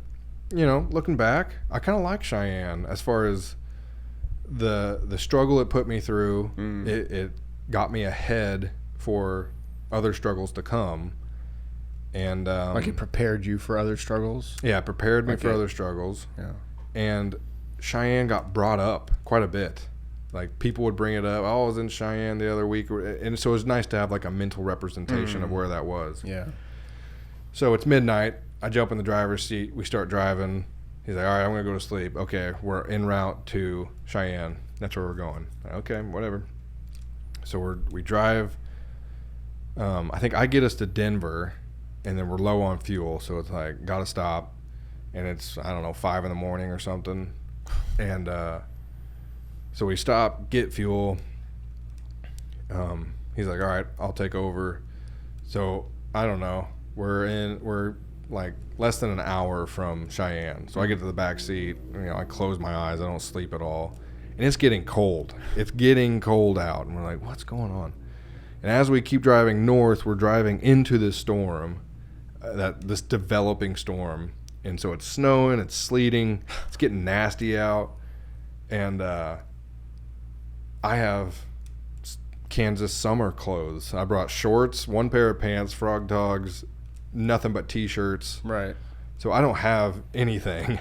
looking back, I kind of like Cheyenne as far as the struggle it put me through. It got me ahead for other struggles to come. And like it prepared you for other struggles? Yeah, it prepared me for other struggles. Yeah. And Cheyenne got brought up quite a bit. Like, people would bring it up. Oh, I was in Cheyenne the other week. And so it was nice to have like a mental representation of where that was. Yeah. So it's midnight. I jump in the driver's seat. We start driving. He's like, all right, I'm going to go to sleep. Okay, we're en route to Cheyenne. That's where we're going. Okay, whatever. So we drive. I think I get us to Denver, and then we're low on fuel. So it's like, got to stop. And it's, I don't know, 5 a.m. or something. And so we stop, get fuel. He's like, all right, I'll take over. So I don't know. We're like less than an hour from Cheyenne. So I get to the back seat. I close my eyes. I don't sleep at all. And it's getting cold. It's getting cold out. And we're like, what's going on? And as we keep driving north, we're driving into this storm, this developing storm. And so it's snowing, it's sleeting, it's getting nasty out. And I have Kansas summer clothes. I brought shorts, 1 pair of pants, frog dogs, nothing but T-shirts. Right. So I don't have anything.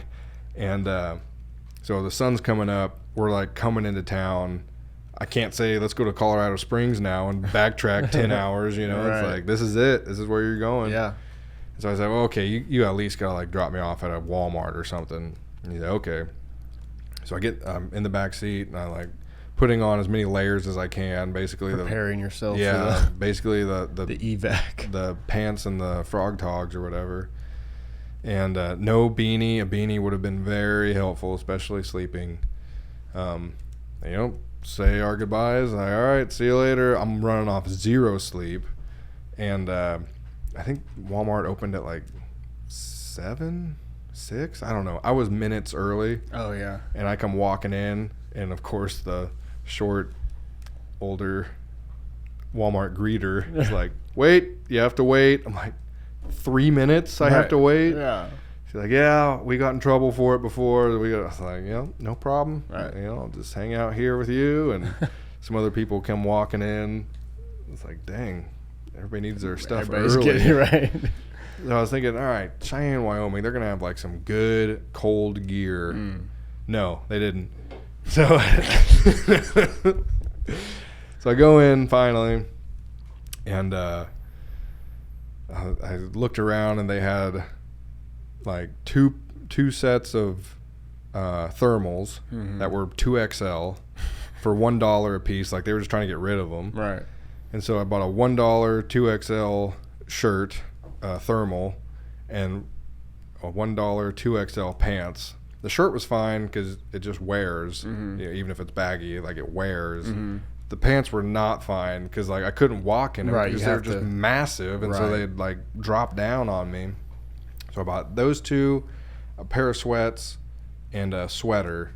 And so the sun's coming up. We're like coming into town. I can't say, let's go to Colorado Springs now and backtrack 10 hours. Right. It's like, this is it. This is where you're going. Yeah. So I was like, well, okay, you at least got to like drop me off at a Walmart or something. And he's like, okay. So I'm in the back seat, and I like putting on as many layers as I can, basically. Preparing yourself for basically the evac. The pants and the frog togs or whatever. And no beanie. A beanie would have been very helpful, especially sleeping. Say our goodbyes. Like, all right, see you later. I'm running off 0 sleep. And I think Walmart opened at like 7, 6. I don't know. I was minutes early. Oh, yeah. And I come walking in, and of course the short, older Walmart greeter is like, wait, you have to wait. I'm like, 3 minutes I have to wait? Yeah. She's like, yeah, we got in trouble for it before. I was like, no problem. Right. I'll just hang out here with you. And some other people come walking in. It's like, dang. Everybody needs their stuff Everybody's early. Getting right. So I was thinking, all right, Cheyenne, Wyoming, they're going to have like some good cold gear. No, they didn't. So, so I go in finally, and I looked around, and they had like two sets of thermals that were 2XL for $1 a piece. Like, they were just trying to get rid of them. Right. And so I bought a $1 2XL shirt, thermal, and a $1 2XL pants. The shirt was fine because it just wears, even if it's baggy, like it wears. The pants were not fine because like I couldn't walk in them because they were just massive, and so they'd like drop down on me. So I bought those two, a pair of sweats, and a sweater.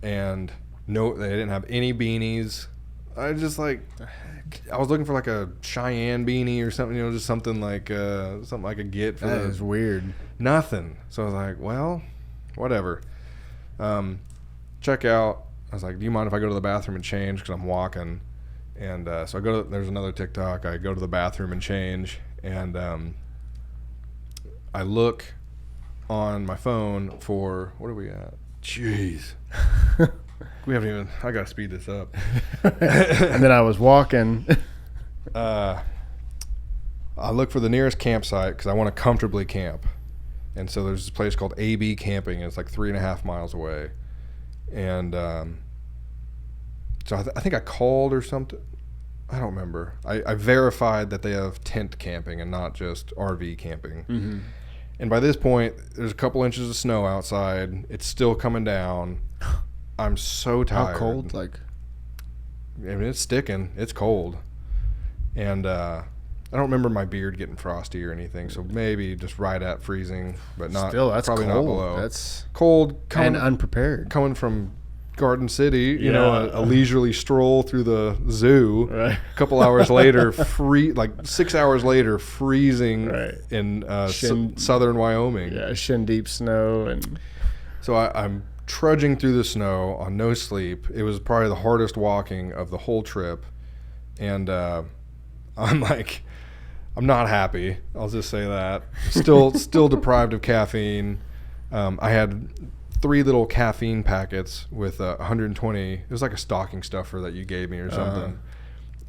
And no, they didn't have any beanies. I just like, I was looking for like a Cheyenne beanie or something, just something like something I could get for that is weird. Nothing. So I was like, well, whatever. Check out. I was like, do you mind if I go to the bathroom and change? Because I'm walking. And so I go to, there's another TikTok. I go to the bathroom and change. And I look on my phone for, what are we at? Jeez. We haven't even, I got to speed this up. And then I was walking. I look for the nearest campsite because I want to comfortably camp. And so there's this place called AB Camping, and it's like 3.5 miles away. And so I think I called or something. I don't remember. I verified that they have tent camping and not just RV camping. Mm-hmm. And by this point, there's a couple inches of snow outside. It's still coming down. I'm so tired. How cold? Like, I mean, it's sticking. It's cold. And I don't remember my beard getting frosty or anything, so maybe just right at freezing, but not. still, that's probably cold. not below. That's Cold and unprepared. coming from Garden City, you know, Yeah. a leisurely stroll through the zoo. Right. A couple hours later, like 6 hours later, freezing Right. in Shin- southern Wyoming. Yeah, shin deep snow and So I'm trudging through the snow on no sleep. It was probably the hardest walking of the whole trip, and I'm like, I'm not happy. I'll just say that. Still deprived of caffeine. I had 3 little caffeine packets with 120. It was like a stocking stuffer that you gave me or something.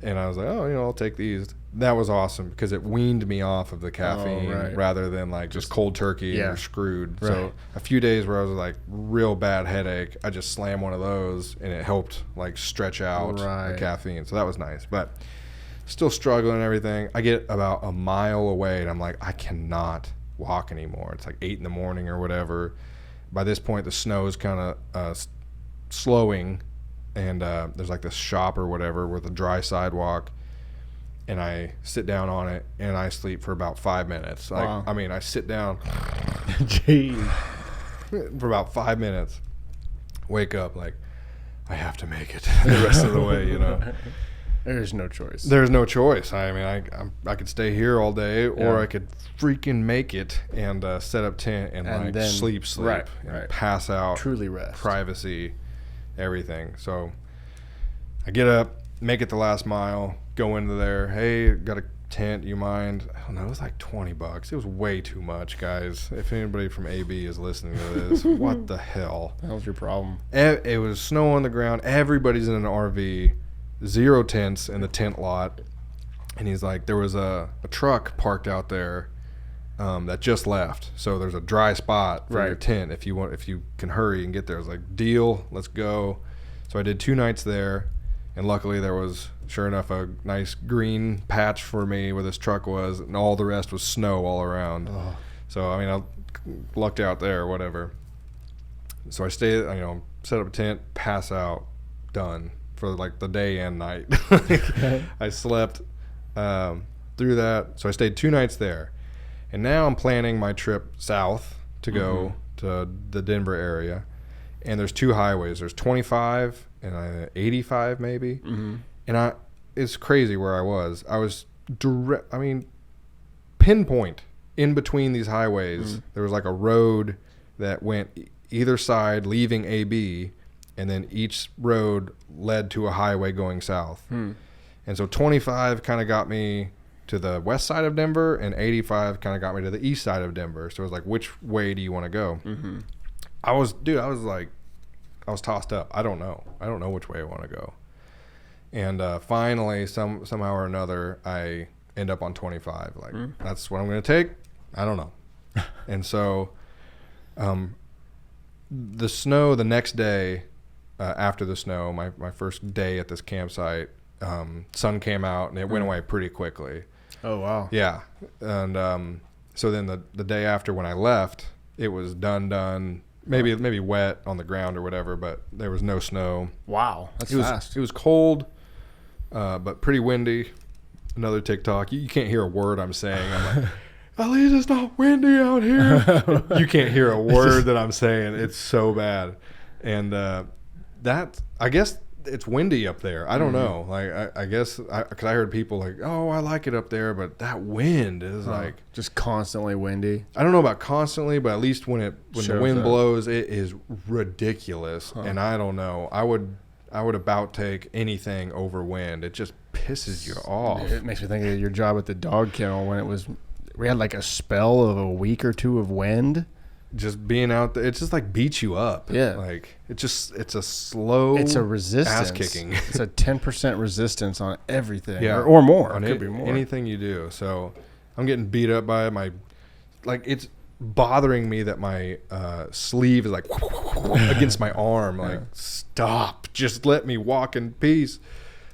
And I was like, oh, I'll take these. That was awesome because it weaned me off of the caffeine right. rather than like just cold turkey and Yeah. you're screwed. Right. So a few days where I was like real bad headache, I just slammed one of those and it helped like stretch out the Right. caffeine. So that was nice. But still struggling and everything. I get about a mile away and I'm like, I cannot walk anymore. It's like 8 in the morning or whatever. By this point, the snow is kind of slowing, and there's like this shop or whatever with a dry sidewalk, and I sit down on it and I sleep for about 5 minutes. Like, Wow. I mean, I sit down Jeez. for about 5 minutes, wake up like, I have to make it the rest of the way, There's no choice. There's no choice. I mean, I could stay here all day, or Yeah. I could freaking make it and set up tent and like then- sleep, right, and right. pass out, Truly rest. privacy, everything. So I get up, make it the last mile, go into there. Hey, got a tent? You mind? I don't know. It was like $20. It was way too much, guys. If anybody from AB is listening to this, what the hell? That was your problem. It was snow on the ground. Everybody's in an RV. 0 tents in the tent lot, and he's like, there was a truck parked out there that just left, so there's a dry spot for your Right. tent if you can hurry and get there. I was like, deal, let's go. So I did 2 nights there, and luckily there was, sure enough, a nice green patch for me where this truck was, and all the rest was snow all around. Oh. So I mean, I lucked out there, whatever. So I stayed, set up a tent, pass out, done for like the day and night. I slept through that. So I stayed 2 nights there, and now I'm planning my trip south to go to the Denver area. And there's 2 highways. There's 25 and 85 maybe. Mm-hmm. And it's crazy where I was. I was pinpoint in between these highways. There was like a road that went either side leaving AB, and then each road led to a highway going south. And so 25 kind of got me to the west side of Denver, and 85 kind of got me to the east side of Denver. So it was like, which way do you want to go? Mm-hmm. I was tossed up. I don't know which way I want to go. And finally, somehow or another, I end up on 25. Like, that's what I'm going to take. I don't know. And so the snow the next day, after the snow, my first day at this campsite, sun came out and it went away pretty quickly. Oh, wow. Yeah. And so then the day after when I left, it was done. Maybe wet on the ground or whatever, but there was no snow. Wow. That's It was fast. It was cold, but pretty windy. Another TikTok. You can't hear a word I'm saying. I'm like, at least it's not windy out here. You can't hear a word that I'm saying. It's so bad. And I guess it's windy up there. I don't know. Like, I guess, because I heard people like, oh, I like it up there, but that wind is like, just constantly windy. I don't know about constantly, but at least when the Shows wind up. blows, it is ridiculous. And I don't know. I would about take anything over wind. It just pisses you off. It makes me think of your job at the dog kennel when we had like a spell of a week or 2 of wind. Just being out there, it just like beats you up. Yeah. Like it's a slow. It's a resistance. ass kicking. It's a 10% resistance on everything. Yeah. Or more. On It could be more. anything you do. So I'm getting beat up by it. It's bothering me that my sleeve is like against my arm. Like, stop. Just let me walk in peace.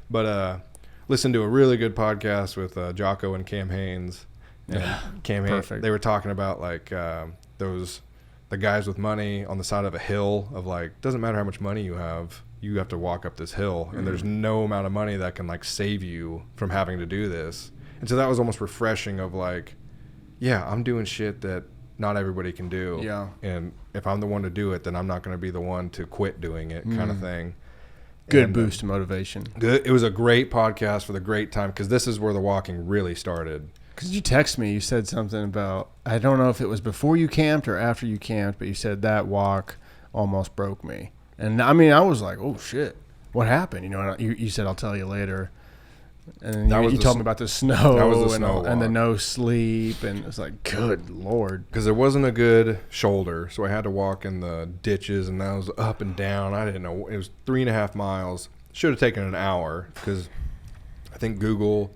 But listened to a really good podcast with Jocko and Cam Haynes. And Cam Haynes, they were talking about like the guys with money on the side of a hill of like, doesn't matter how much money you have to walk up this hill, and there's no amount of money that can like save you from having to do this. And so that was almost refreshing of like, yeah, I'm doing shit that not everybody can do. Yeah. And if I'm the one to do it, then I'm not going to be the one to quit doing it, kind of thing. Good boost to motivation. Good. It was a great podcast for the great time, because this is where the walking really started. Because you text me, you said something about, I don't know if it was before you camped or after you camped, but you said that walk almost broke me. And I mean, I was like, oh shit, what happened? You know, and you said, I'll tell you later. And you told me about the snow, and the no sleep, and it's like, good Lord. Because there wasn't a good shoulder, so I had to walk in the ditches, and that was up and down. I didn't know. It was 3.5 miles. Should have taken an hour, because I think Google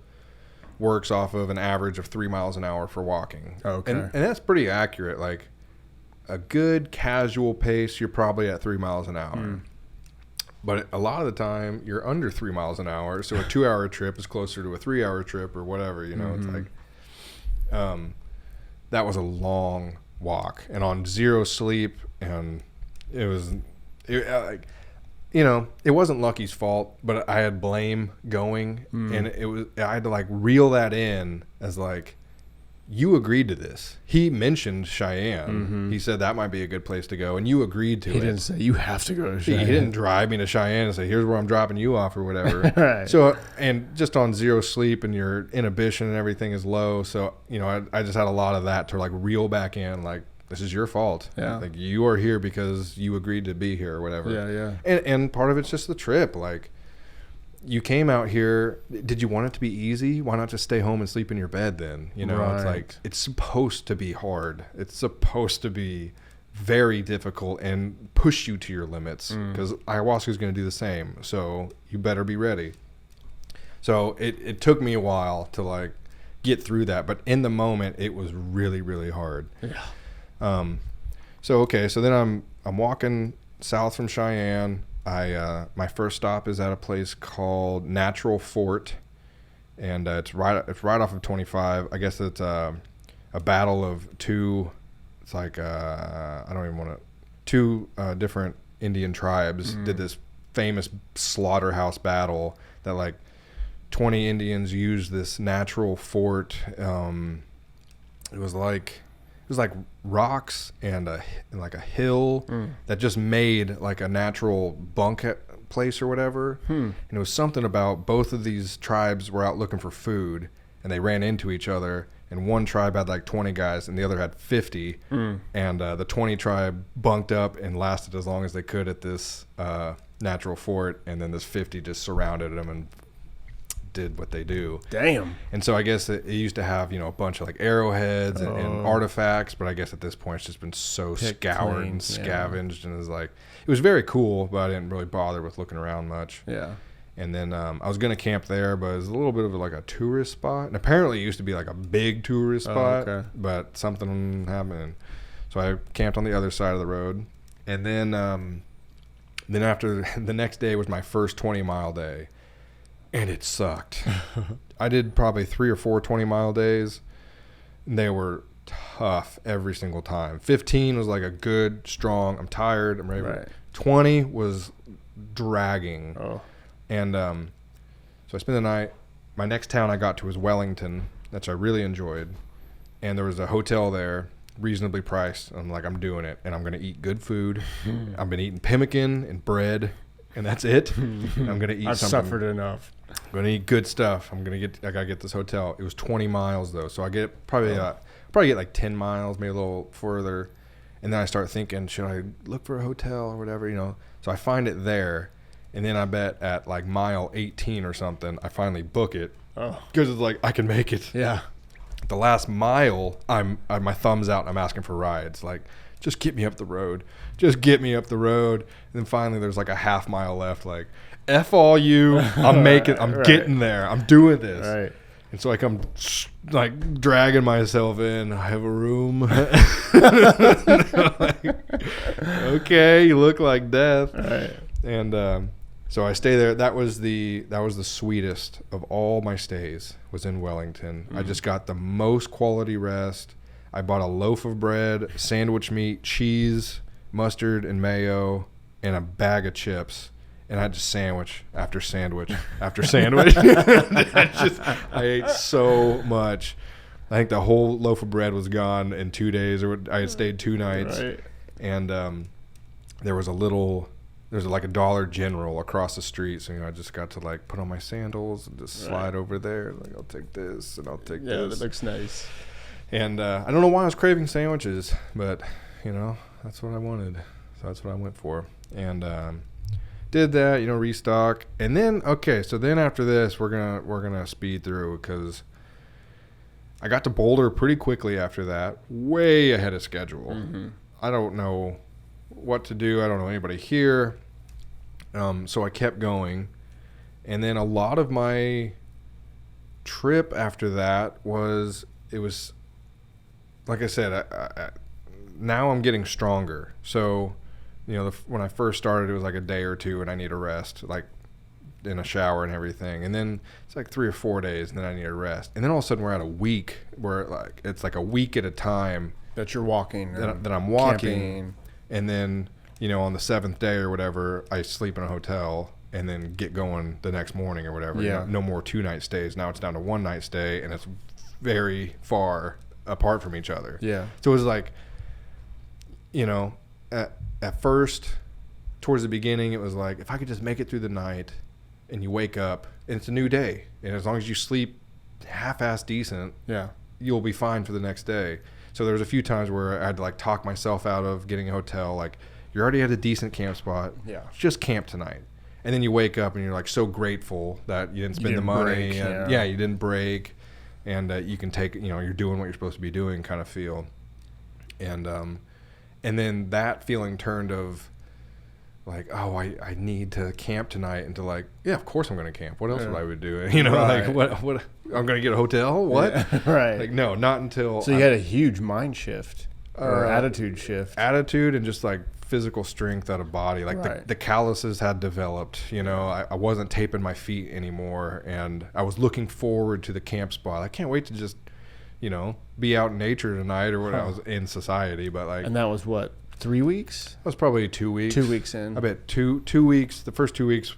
works off of an average of 3 miles an hour for walking. Okay. And that's pretty accurate. Like, a good casual pace, you're probably at 3 miles an hour. But a lot of the time, you're under 3 miles an hour. So a 2-hour trip is closer to a 3-hour trip or whatever. You know, it's like, that was a long walk, and on zero sleep, and it wasn't Lucky's fault, but I had blame going, and I had to like reel that in as like, you agreed to this. He mentioned Cheyenne. He said that might be a good place to go, and you agreed to it. He didn't say you have to go to Cheyenne. He didn't drive me to Cheyenne and say, here's where I'm dropping you off or whatever. Right. So, and just on zero sleep, and your inhibition and everything is low. So, you know, I just had a lot of that to like reel back in, like, this is your fault. Yeah. Like, you are here because you agreed to be here or whatever. Yeah. And part of it's just the trip. Like, you came out here. Did you want it to be easy? Why not just stay home and sleep in your bed then? You know, It's like, it's supposed to be hard. It's supposed to be very difficult and push you to your limits, because ayahuasca is going to do the same. So you better be ready. So it took me a while to like get through that, but in the moment it was really, really hard. Yeah. So then I'm walking south from Cheyenne. My first stop is at a place called Natural Fort, and it's right off of 25. I guess it's a battle of two. It's like two different Indian tribes did this famous slaughterhouse battle that like 20 Indians used this natural fort. It was like rocks and like a hill that just made like a natural bunk place or whatever. And it was something about both of these tribes were out looking for food, and they ran into each other, and one tribe had like 20 guys and the other had 50. And the 20 tribe bunked up and lasted as long as they could at this natural fort, and then this 50 just surrounded them and did what they do. Damn. And so I guess it used to have, you know, a bunch of like arrowheads and artifacts, but I guess at this point it's just been so scoured and scavenged, and it was very cool, but I didn't really bother with looking around much. Yeah. And then I was going to camp there, but it was a little bit of like a tourist spot. And apparently it used to be like a big tourist spot, but something happened. So I camped on the other side of the road. And then after the next day was my first 20-mile day. And it sucked. I did probably 3 or 4 20-mile days. And they were tough every single time. 15 was like a good, strong, I'm tired, I'm ready. Right. 20 was dragging. Oh. And so I spent the night. My next town I got to was Wellington, which I really enjoyed. And there was a hotel there, reasonably priced. I'm like, I'm doing it. And I'm going to eat good food. I've been eating pemmican and bread. And that's it. I'm going to eat I've something. I've suffered enough. I'm going to eat good stuff. I got to get this hotel. It was 20 miles though. So I get probably get like 10 miles, maybe a little further. And then I start thinking, should I look for a hotel or whatever, you know? So I find it there. And then I bet at like mile 18 or something, I finally book it. Oh. Because it's like, I can make it. Yeah. The last mile, I have my thumbs out and I'm asking for rides. Like, just get me up the road. Just get me up the road. And then finally there's like a half mile left. Like, F all you. I'm making, I'm getting there. I'm doing this. Right. And so I come like dragging myself in. I have a room. Like, okay, you look like death. Right. And so I stay there. That was the sweetest of all my stays, was in Wellington. I just got the most quality rest. I bought a loaf of bread, sandwich meat, cheese, mustard and mayo, and a bag of chips. And I had just sandwich after sandwich after sandwich. I ate so much. I think the whole loaf of bread was gone in 2 days. Or I had stayed 2 nights. Right. And there was like a Dollar General across the street. So, I just got to like put on my sandals and just slide over there. Like, I'll take this and I'll take this. Yeah, that looks nice. And I don't know why I was craving sandwiches, but, that's what I wanted. So that's what I went for. And did that, restock. And then, so then after this, we're gonna speed through because I got to Boulder pretty quickly after that, way ahead of schedule. Mm-hmm. I don't know what to do. I don't know anybody here. So I kept going. And then a lot of my trip after that was like I said, I now I'm getting stronger. So, when I first started, it was like a day or two and I need a rest, like in a shower and everything. And then it's like 3 or 4 days and then I need a rest. And then all of a sudden we're at a week where it's like a week at a time that you're walking. That I'm walking. Camping. And then, on the 7th day or whatever, I sleep in a hotel and then get going the next morning or whatever. Yeah. No more 2-night stays. Now it's down to 1-night stay and it's very far apart from each other. Yeah. So it was like, at first, towards the beginning, it was like, if I could just make it through the night and you wake up and it's a new day. And as long as you sleep half-ass decent, yeah, you'll be fine for the next day. So there was a few times where I had to like talk myself out of getting a hotel. Like, you're already at a decent camp spot. Yeah. Just camp tonight. And then you wake up and you're like so grateful that you didn't spend the money. Break, and yeah, you didn't break. And you can take, you're doing what you're supposed to be doing kind of feel. And then that feeling turned of like, oh, I need to camp tonight, into like, yeah, of course I'm going to camp. What else would I would do? Right. Like what I'm going to get a hotel? What? Yeah, right. Like, no, not until. So you had a huge mind shift or attitude shift. Attitude and just like physical strength out of body. Like right. the calluses had developed, I wasn't taping my feet anymore. And I was looking forward to the camp spot. I can't wait to just, be out in nature tonight or what. I was in society, but like. And that was what? 3 weeks? That was probably 2 weeks. 2 weeks in. I bet two weeks. The first 2 weeks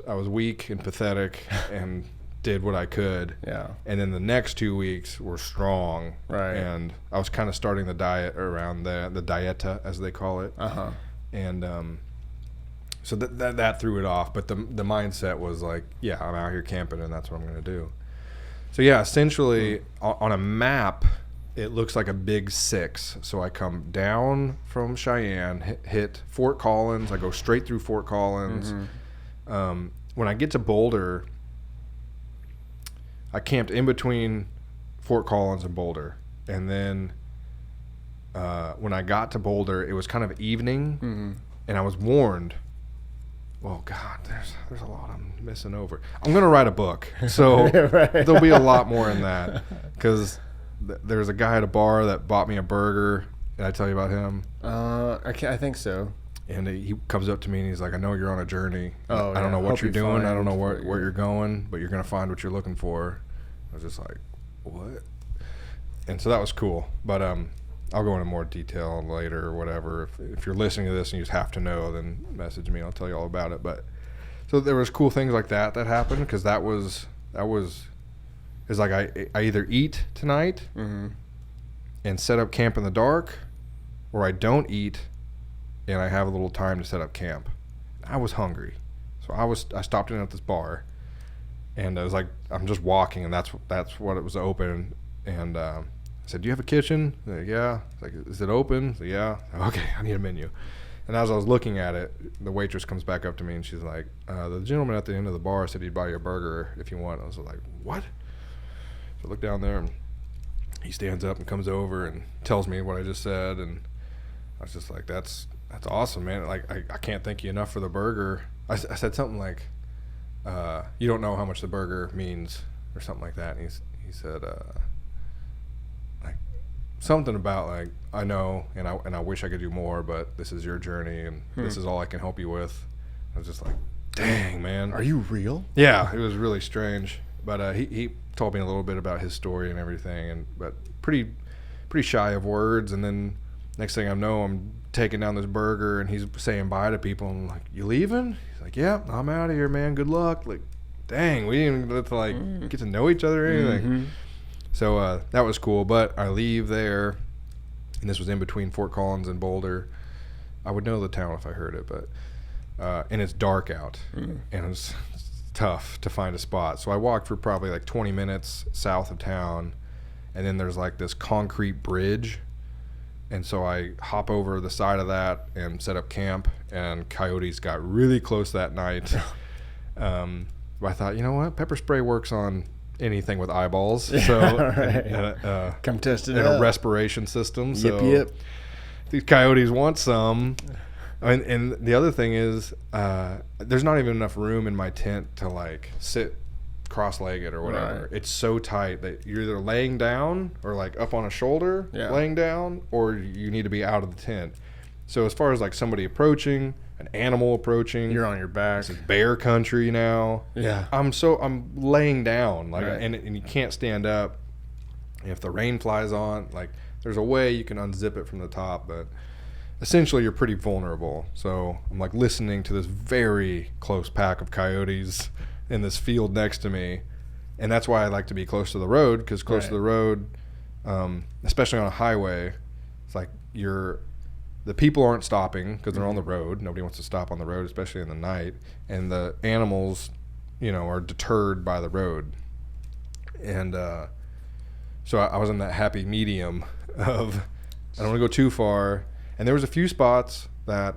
I was weak and pathetic and did what I could. Yeah. And then the next 2 weeks were strong. Right. And I was kind of starting the diet around the dieta, as they call it. Uh-huh. And so that threw it off. But the mindset was like, yeah, I'm out here camping and that's what I'm going to do. So yeah, essentially on a map, it looks like a big 6. So I come down from Cheyenne, hit Fort Collins. I go straight through Fort Collins. Mm-hmm. When I get to Boulder, I camped in between Fort Collins and Boulder. And then when I got to Boulder, it was kind of evening. Mm-hmm. And I was warned, oh, God, there's a lot I'm missing over. I'm going to write a book. So right. There'll be a lot more in that. Because there's a guy at a bar that bought me a burger. Did I tell you about him? I think so. And he comes up to me and he's like, I know you're on a journey. Oh, I don't know what Hope you're doing. Find I don't know where you're going, but you're going to find what you're looking for. I was just like, what? And so that was cool. But I'll go into more detail later or whatever. If you're listening to this and you just have to know, then message me. I'll tell you all about it. But so there was cool things like that happened because that was it's like I either eat tonight mm-hmm. and set up camp in the dark, or I don't eat and I have a little time to set up camp. I was hungry, so I stopped in at this bar, and I was like, I'm just walking, and that's what it was open, and I said, do you have a kitchen? Like, yeah. Like, is it open? So, yeah. Okay, I need a menu. And as I was looking at it, the waitress comes back up to me and she's like, the gentleman at the end of the bar said he'd buy you a burger if you want. I was like, what? So I look down there and he stands up and comes over and tells me what I just said. And I was just like, that's awesome, man. Like, I can't thank you enough for the burger. I said something like, you don't know how much the burger means or something like that. And he he said, like something about like, I know, and I wish I could do more, but this is your journey, and this is all I can help you with. I was just like, dang, man. Are you real? Yeah, it was really strange. But he told me a little bit about his story and everything, but pretty shy of words. And then next thing I know, I'm taking down this burger, and he's saying bye to people. And I'm like, you leaving? He's like, yeah, I'm out of here, man. Good luck. Like, dang, we didn't even get to like get to know each other or anything. Mm-hmm. So that was cool. But I leave there, and this was in between Fort Collins and Boulder. I would know the town if I heard it, but and it's dark out, and it's tough to find a spot. So I walked for probably like 20 minutes south of town, and then there's like this concrete bridge, and so I hop over the side of that and set up camp, and coyotes got really close that night. But I thought, you know what, pepper spray works on anything with eyeballs, so Right. Come test it and out. a respiration system. So Yep. these coyotes want some. And the other thing is, there's not even enough room in my tent to like sit cross-legged or whatever. Right. It's so tight that you're either laying down or like up on a shoulder, laying down, or you need to be out of the tent. So as far as like somebody approaching, an animal approaching, You're on your back. it's bear country now. Yeah. I'm laying down, like, Right. and you can't stand up. And if the rain flies on, like, there's a way you can unzip it from the top, but essentially you're pretty vulnerable. So I'm like listening to this very close pack of coyotes in this field next to me, and that's why I like to be close to the road, because close to the road, especially on a highway, it's like the people aren't stopping because they're on the road. Nobody wants to stop on the road, especially in the night, and the animals, are deterred by the road. And so I was in that happy medium of I don't want to go too far. And there was a few spots that,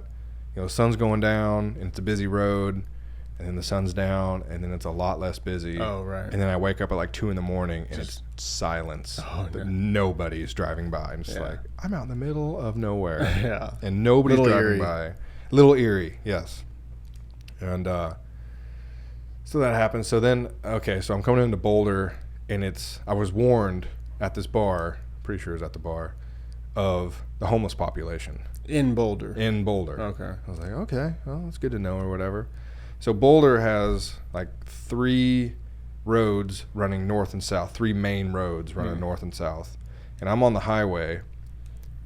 the sun's going down and it's a busy road, and then the sun's down and then it's a lot less busy. Oh, right. And then I wake up at like 2 a.m. and it's silence. Oh, no. Nobody's driving by. And it's like, I'm out in the middle of nowhere. Yeah. And nobody's Little driving eerie. by. Little eerie, yes. And so that happens. So then, so I'm coming into Boulder, and I was warned at this bar, pretty sure it was at the bar, of the homeless population In Boulder. in Boulder. Okay. I was like, okay, well, that's good to know or whatever. So Boulder has like 3 roads running north and south, 3 main roads running north and south. And I'm on the highway,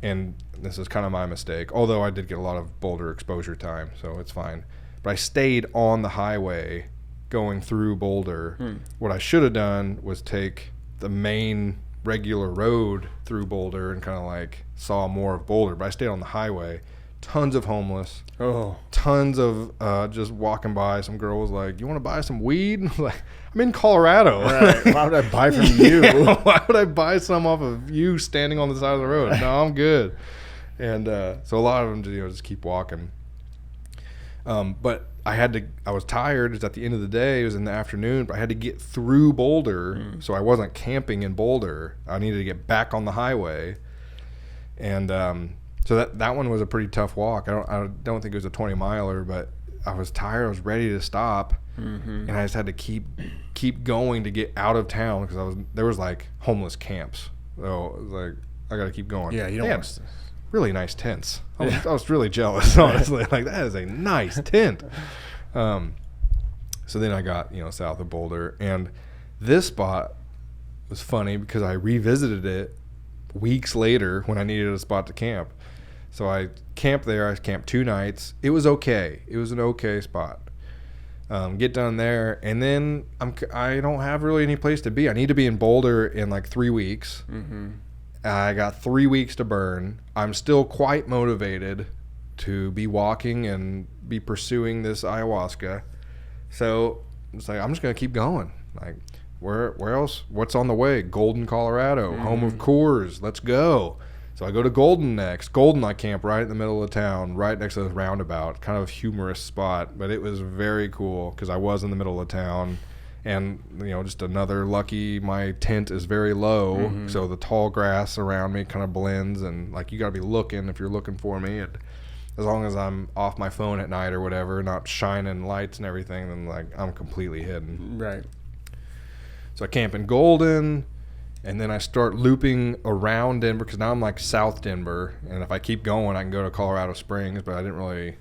and this is kind of my mistake, although I did get a lot of Boulder exposure time, so it's fine. But I stayed on the highway going through Boulder. What I should have done was take the main regular road through Boulder and kind of like saw more of Boulder, but I stayed on the highway. Tons of homeless, tons of just walking by. Some girl was like, you want to buy some weed? I was like, I'm in Colorado. Right. Why would I buy from you? Yeah, why would I buy some off of you standing on the side of the road? No, I'm good. And so a lot of them just keep walking. But I was tired. It's at the end of the day. It was in the afternoon, but I had to get through Boulder. So I wasn't camping in Boulder. I needed to get back on the highway. And so that one was a pretty tough walk. I don't think it was a 20-miler, but I was tired. I was ready to stop. And I just had to keep going to get out of town, because there was like homeless camps. So it was like, I got to keep going. Yeah, you don't want to. Really nice tents. I was really jealous, honestly. Like, that is a nice tent. So then I got, south of Boulder, and this spot was funny because I revisited it weeks later when I needed a spot to camp. So I camped there. I camped 2 nights. It was okay. It was an okay spot. Get down there, and then I don't have really any place to be. I need to be in Boulder in like 3 weeks. I got 3 weeks to burn. I'm still quite motivated to be walking and be pursuing this ayahuasca. So it's like, I'm just gonna keep going. Like, where else? What's on the way? Golden, Colorado, home of Coors. Let's go. So I go to Golden next. Golden, I camp right in the middle of town, right next to the roundabout. Kind of a humorous spot, but it was very cool because I was in the middle of town. And, just another lucky, my tent is very low, so the tall grass around me kind of blends, and, like, you got to be looking if you're looking for me. And as long as I'm off my phone at night or whatever, not shining lights and everything, then, like, I'm completely hidden. Right. So I camp in Golden, And then I start looping around Denver because now I'm like South Denver. And if I keep going, I can go to Colorado Springs, but I didn't really,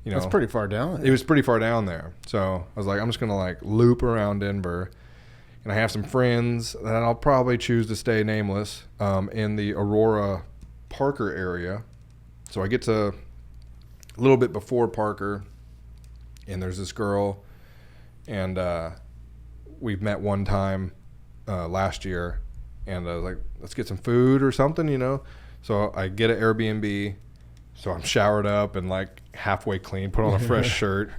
That's pretty far down. It was pretty far down there. So I was like, I'm just going to like loop around Denver. And I have some friends that I'll probably choose to stay nameless in the Aurora Parker area. So I get to a little bit before Parker, and there's this girl, and we've met one time last year, and I was like, let's get some food or something, you know? So I get an Airbnb, so I'm showered up and like halfway clean, put on a fresh shirt.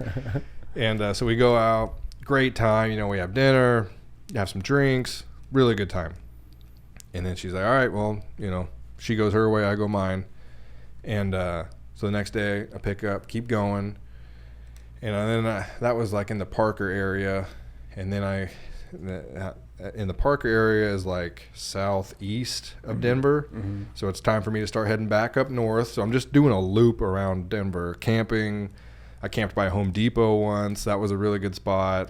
And so we go out, great time, you know, we have dinner, have some drinks, really good time. And then she's like, all right, well, you know, she goes her way, I go mine. And so the next day I pick up, keep going. And then that was like in the Parker area. And then in the Parker area is like southeast of Denver. Mm-hmm. So it's time for me to start heading back up north. So I'm just doing a loop around Denver, camping. I camped by Home Depot once. That was a really good spot.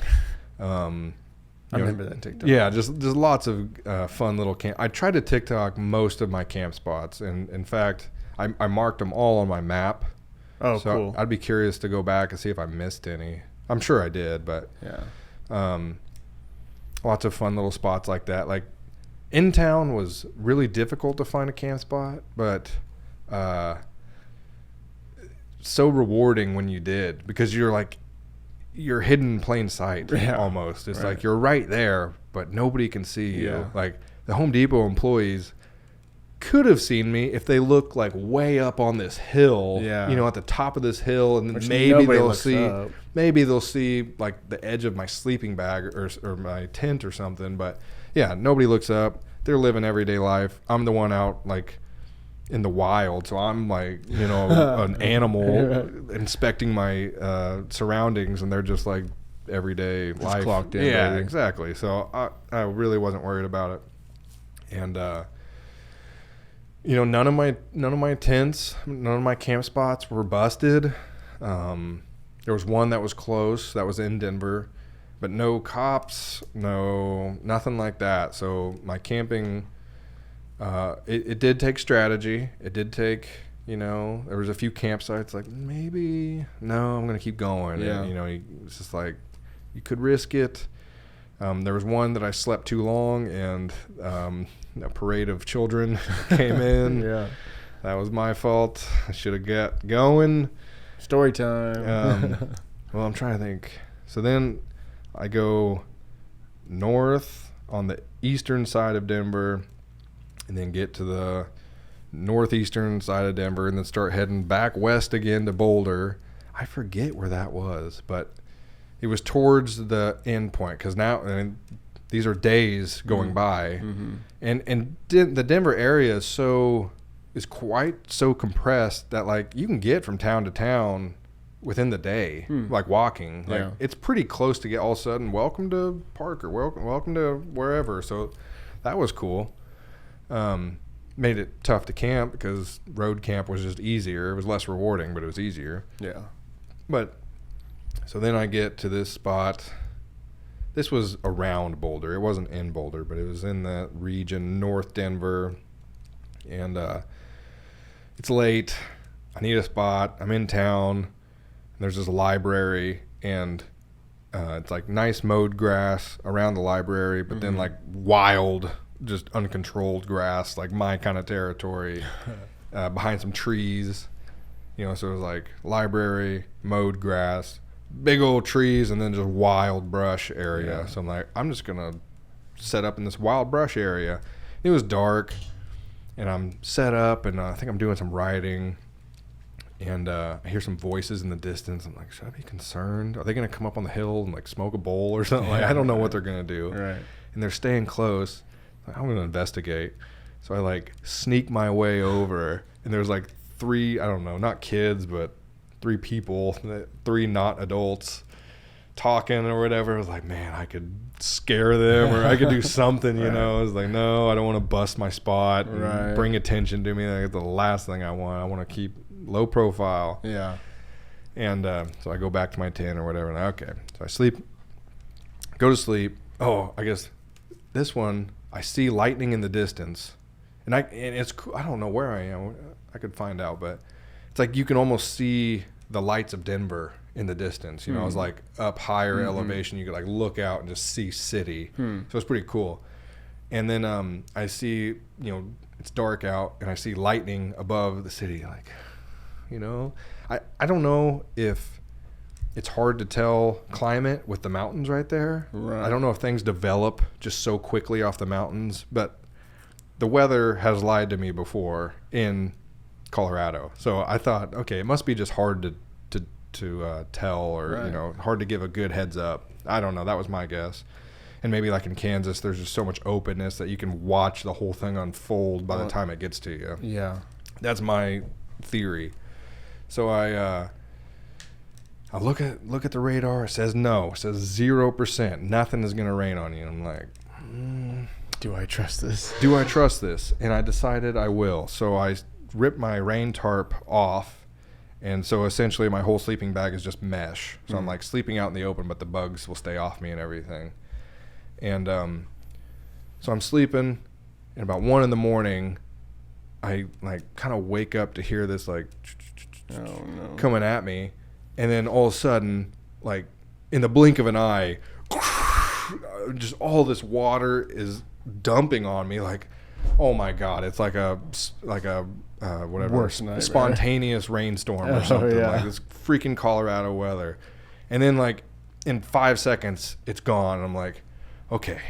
I remember that TikTok. Yeah, just lots of fun little camp. I tried to TikTok most of my camp spots. And in fact, I marked them all on my map. Oh, so cool. I'd be curious to go back and see if I missed any. I'm sure I did, but yeah. Lots of fun little spots like that. Like in town was really difficult to find a camp spot, but so rewarding when you did, because you're hidden in plain sight almost. It's like you're right there, but nobody can see you. Yeah. Like the Home Depot employees could have seen me if they look like way up on this hill, you know, at the top of this hill, and then maybe they'll see like the edge of my sleeping bag or my tent or something. But yeah, nobody looks up. They're living everyday life. I'm the one out like in the wild, so I'm like, you know, an animal inspecting my surroundings, and they're just like everyday just life. Clocked in. Yeah, baby. exactly. So I really wasn't worried about it. And you know, none of my tents, none of my camp spots were busted. There was one that was close, that was in Denver, but no cops, nothing like that. So my camping, it did take strategy. It did take, you know, there was a few campsites like, maybe, no, I'm going to keep going. Yeah. And, you know, it's just like, you could risk it. There was one that I slept too long, and a parade of children came in. Yeah. That was my fault. I should have got going. Story time. Well, I'm trying to think. So then I go north on the eastern side of Denver, and then get to the northeastern side of Denver, and then start heading back west again to Boulder. I forget where that was, but it was towards the end point, because now, I mean, these are days going by, and the Denver area is quite so compressed that like you can get from town to town within the day, like walking. Like it's pretty close to get all of a sudden, welcome to Parker, welcome to wherever. So that was cool. Made it tough to camp because road camp was just easier. It was less rewarding, but it was easier. Yeah. But so then I get to this spot. This was around Boulder. It wasn't in Boulder, but it was in that region, North Denver. And it's late. I need a spot. I'm in town. There's this library, and it's like nice mowed grass around the library, but then like wild, just uncontrolled grass, like my kind of territory, behind some trees. You know, so it was like library, mowed grass, big old trees, and then just wild brush area. Yeah. So I'm like, I'm just gonna set up in this wild brush area. It was dark, and I'm set up, and I think I'm doing some writing, and I hear some voices in the distance. I'm like, should I be concerned? Are they gonna come up on the hill and like smoke a bowl or something? Like, I don't know what they're gonna do. Right. And they're staying close. I'm gonna investigate. So I like sneak my way over, and there's like 3, I don't know, not kids, but 3 people, 3 not adults, talking or whatever. I was like, man, I could scare them, or I could do something, you know. I was like, no, I don't want to bust my spot and bring attention to me. That's the last thing I want. I want to keep low profile. Yeah. And so I go back to my tent or whatever, and okay. So I go to sleep. Oh, I guess this one, I see lightning in the distance, and it's cool. I don't know where I am. I could find out, but it's like you can almost see the lights of Denver in the distance. You know, it's like up higher elevation. You could like look out and just see city. So it's pretty cool. And then I see, you know, it's dark out, and I see lightning above the city. Like, you know, I don't know if it's hard to tell climate with the mountains right there. Right. I don't know if things develop just so quickly off the mountains, but the weather has lied to me before in Colorado. So I thought, okay, it must be just hard to tell, or you know, hard to give a good heads up. I don't know. That was my guess. And maybe like in Kansas, there's just so much openness that you can watch the whole thing unfold by the time it gets to you. Yeah, that's my theory. So I look at the radar. It says no. It says 0%. Nothing is gonna rain on you. I'm like, do I trust this? Do I trust this? And I decided I will. So I ripped my rain tarp off. And so essentially my whole sleeping bag is just mesh. So I'm like sleeping out in the open, but the bugs will stay off me and everything. And so I'm sleeping, and about 1 a.m, I like kind of wake up to hear this like coming at me. And then all of a sudden, like in the blink of an eye, just all this water is dumping on me. Like, oh my God, it's like a whatever, worst nightmare. Spontaneous rainstorm or something. Like this freaking Colorado weather. And then like in 5 seconds it's gone. I'm like, okay,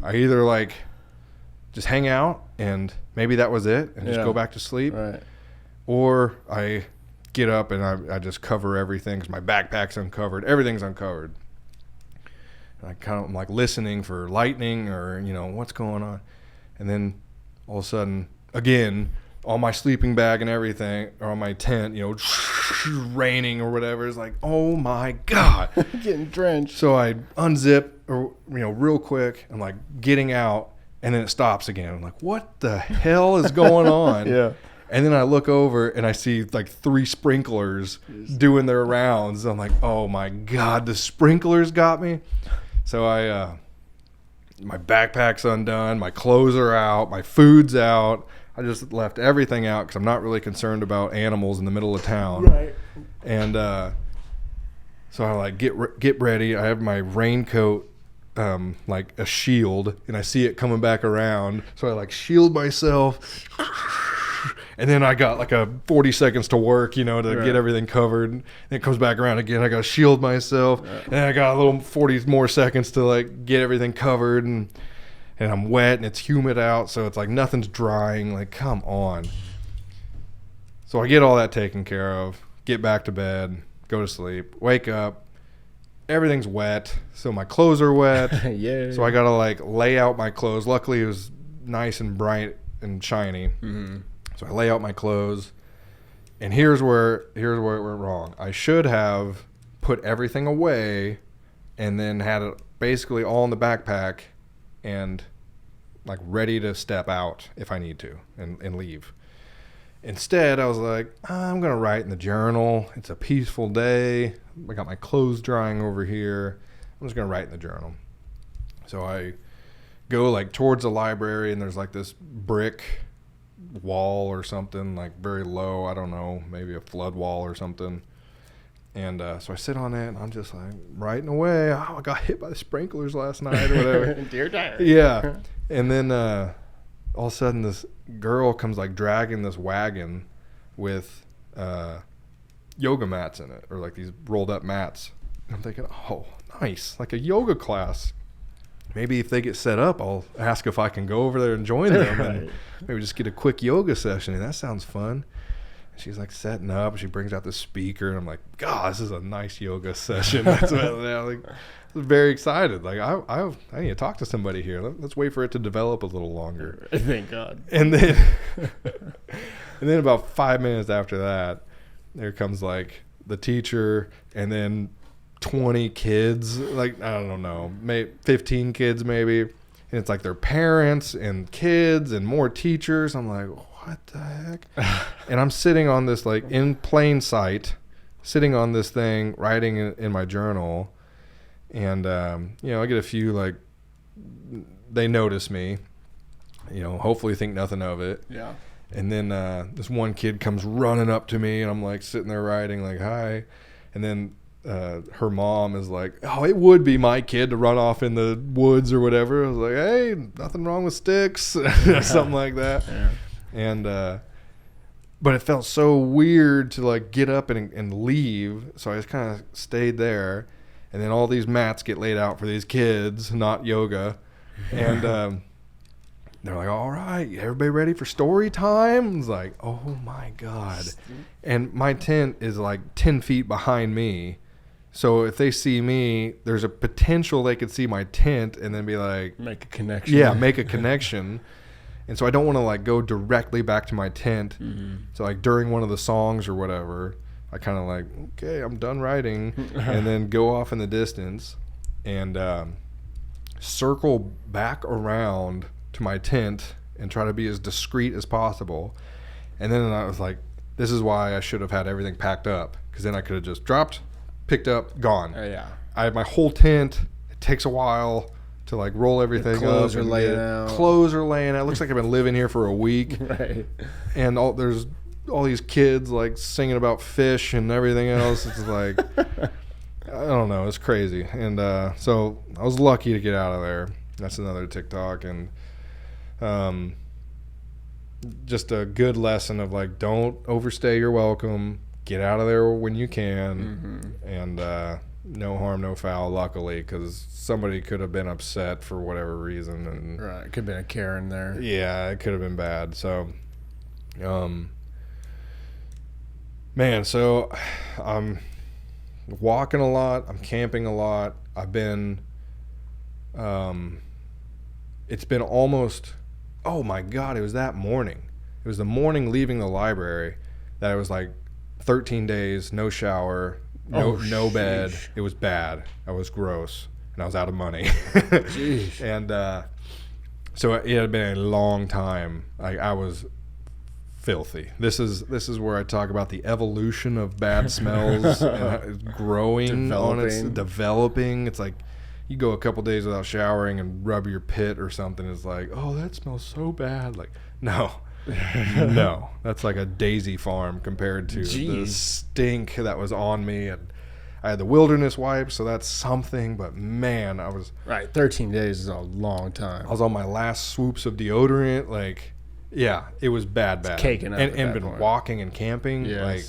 I either like just hang out and maybe that was it and just go back to sleep, or I get up and I just cover everything because my backpack's uncovered, everything's uncovered. And I'm like listening for lightning or, you know, what's going on. And then all of a sudden, again, on my sleeping bag and everything, or on my tent, you know, raining or whatever. It's like, oh my God. Getting drenched. So I unzip, or, you know, real quick. I'm like getting out, and then it stops again. I'm like, what the hell is going on? Yeah. And then I look over and I see like 3 sprinklers doing their rounds. I'm like, oh my God, the sprinklers got me. So my backpack's undone, my clothes are out, my food's out. I just left everything out because I'm not really concerned about animals in the middle of town. Right. And so I like get ready. I have my raincoat like a shield, and I see it coming back around. So I like shield myself. And then I got like a 40 seconds to work, you know, to get everything covered. And it comes back around again. I got to shield myself. And then I got a little 40 more seconds to like get everything covered. And I'm wet and it's humid out. So it's like nothing's drying. Like, come on. So I get all that taken care of, get back to bed, go to sleep, wake up. Everything's wet. So my clothes are wet. Yeah. So I got to like lay out my clothes. Luckily it was nice and bright and shiny. Mm-hmm. So I lay out my clothes, and here's where it went wrong. I should have put everything away and then had it basically all in the backpack and like ready to step out if I need to and leave. Instead, I was like, I'm going to write in the journal. It's a peaceful day. I got my clothes drying over here. I'm just going to write in the journal. So I go like towards the library, and there's like this brick wall or something, like very low, I don't know, maybe a flood wall or something. And so I sit on it, and I'm just like writing away. Oh, I got hit by the sprinklers last night or whatever. Dear diary. Yeah. And then all of a sudden this girl comes like dragging this wagon with yoga mats in it, or like these rolled up mats. And I'm thinking, oh, nice, like a yoga class. Maybe if they get set up, I'll ask if I can go over there and join them and maybe just get a quick yoga session. And that sounds fun. And she's like setting up. She brings out the speaker, and I'm like, God, this is a nice yoga session. That's what I was very excited. Like, I need to talk to somebody here. Let's wait for it to develop a little longer. Thank God. And then, about 5 minutes after that, there comes like the teacher, and then 20 kids, like, I don't know, maybe 15 kids maybe, and it's like their parents and kids and more teachers. I'm like, what the heck? And I'm sitting on this, like, in plain sight, sitting on this thing, writing in my journal, and you know, I get a few like they notice me, hopefully think nothing of it. Yeah. And then this one kid comes running up to me, and I'm like sitting there writing like, hi. And then her mom is like, oh, it would be my kid to run off in the woods or whatever. I was like, hey, nothing wrong with sticks, something like that. Yeah. And but it felt so weird to like get up and leave, so I just kind of stayed there. And then all these mats get laid out for these kids, not yoga. And they're like, all right, everybody ready for story time? It's like, oh my God. And my tent is like 10 feet behind me. So if they see me, there's a potential they could see my tent and then be like, make a connection. Yeah, make a connection. And so I don't want to like go directly back to my tent. Mm-hmm. So like during one of the songs or whatever, I kind of like, okay, I'm done writing, and then go off in the distance and circle back around to my tent and try to be as discreet as possible. And then I was like, this is why I should have had everything packed up, because then I could have just dropped, picked up, gone. Yeah. I have my whole tent. It takes a while to like roll everything up. Clothes are laying out. Clothes are laying out. It looks like I've been living here for a week. Right. And there's all these kids like singing about fish and everything else. It's like, I don't know. It's crazy. And so I was lucky to get out of there. That's another TikTok. And just a good lesson of like, don't overstay your welcome. Get out of there when you can. Mm-hmm. And no harm, no foul, luckily, because somebody could have been upset for whatever reason. And right. It could have been a Karen there. Yeah, it could have been bad. So, man, so I'm walking a lot. I'm camping a lot. I've been, it's been almost, oh my God, it was that morning. It was the morning leaving the library that I was like 13 days, no shower, no bed. It was bad. I was gross, and I was out of money. Jeez. And so it had been a long time. I was filthy. This is where I talk about the evolution of bad smells and growing on it, developing. It's like you go a couple days without showering and rub your pit or something. It's like, oh, that smells so bad. Like, no. No, that's like a daisy farm compared to the stink that was on me. And I had the wilderness wipes, so that's something. But man, I was 13 days is a long time. I was on my last swoops of deodorant. Like, yeah, it was bad. It's caking up and been walking and camping. Yes. Like,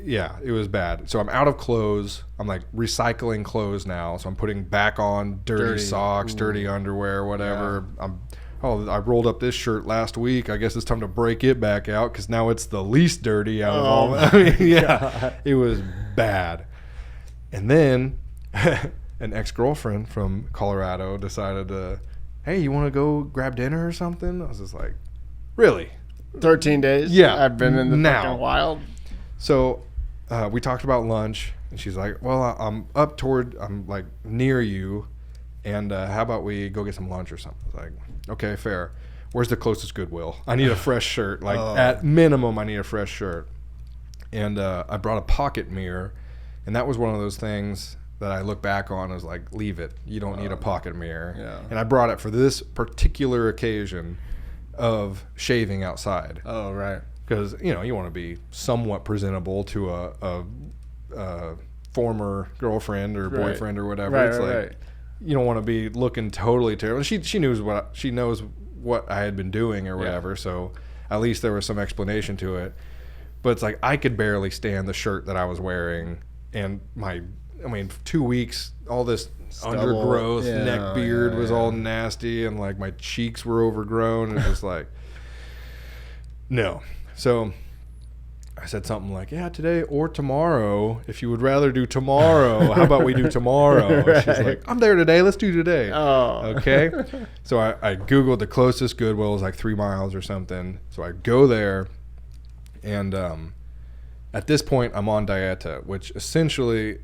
yeah, it was bad. So I'm out of clothes. I'm like recycling clothes now. So I'm putting back on dirty socks, dirty underwear, whatever. Yeah. I rolled up this shirt last week. I guess it's time to break it back out because now it's the least dirty out of all. I mean, yeah, it was bad. And then an ex-girlfriend from Colorado decided to, hey, you want to go grab dinner or something? I was just like, really? 13 days? Yeah. I've been in the fucking wild. So we talked about lunch, and she's like, well, I'm like near you, and how about we go get some lunch or something? I was like, okay, fair. Where's the closest Goodwill? I need a fresh shirt. Like, at minimum, I need a fresh shirt. And I brought a pocket mirror, and that was one of those things that I look back on as like, leave it. You don't need a pocket mirror. Yeah. And I brought it for this particular occasion of shaving outside. Oh, right. Because, you want to be somewhat presentable to a former girlfriend or boyfriend or whatever. Right, it's like, you don't want to be looking totally terrible. She knows what I had been doing or whatever, so at least there was some explanation to it. But it's like I could barely stand the shirt that I was wearing, and 2 weeks, all this undergrowth, neck beard was all nasty, and like my cheeks were overgrown, and it was like, no. So I said something like, yeah, today or tomorrow. If you would rather do tomorrow, how about we do tomorrow? Right. She's like, I'm there today. Let's do today. Oh. Okay. So I Googled the closest Goodwill is like 3 miles or something. So I go there, and at this point, I'm on dieta, which essentially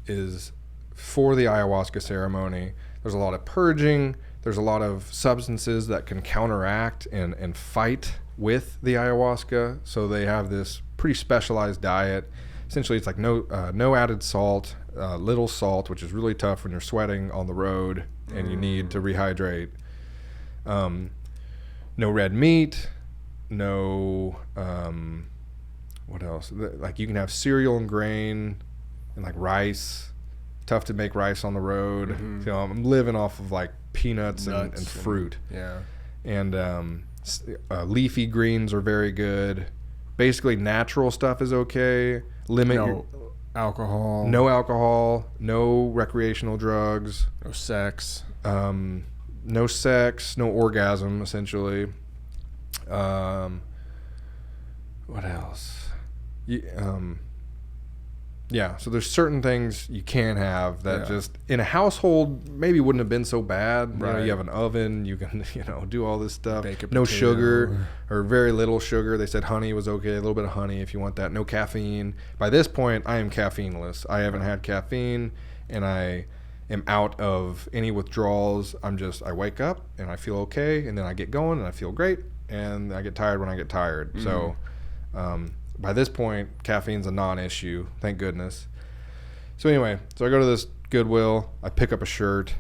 is for the ayahuasca ceremony. There's a lot of purging. There's a lot of substances that can counteract and fight with the ayahuasca. So they have this pretty specialized diet essentially it's like no added salt, little salt, which is really tough when you're sweating on the road and you need to rehydrate. No red meat, no what else? Like you can have cereal and grain and like rice. Tough to make rice on the road. Mm-hmm. So I'm living off of like peanuts and fruit. Yeah. And leafy greens are very good. Basically, natural stuff is okay. Limit alcohol. No alcohol. No recreational drugs. No sex. No sex. No orgasm. Essentially. What else? Yeah, so there's certain things you can have that just in a household maybe wouldn't have been so bad. Right. You know, you have an oven, you can, do all this stuff. Bake a no potato. sugar or very little sugar. They said honey was okay, a little bit of honey if you want that. No caffeine. By this point, I am caffeineless. I haven't had caffeine and I am out of any withdrawals. I wake up and I feel okay and then I get going and I feel great and I get tired when I get tired. Mm. So, by this point, caffeine's a non-issue, thank goodness. So anyway, so I go to this Goodwill, I pick up a shirt,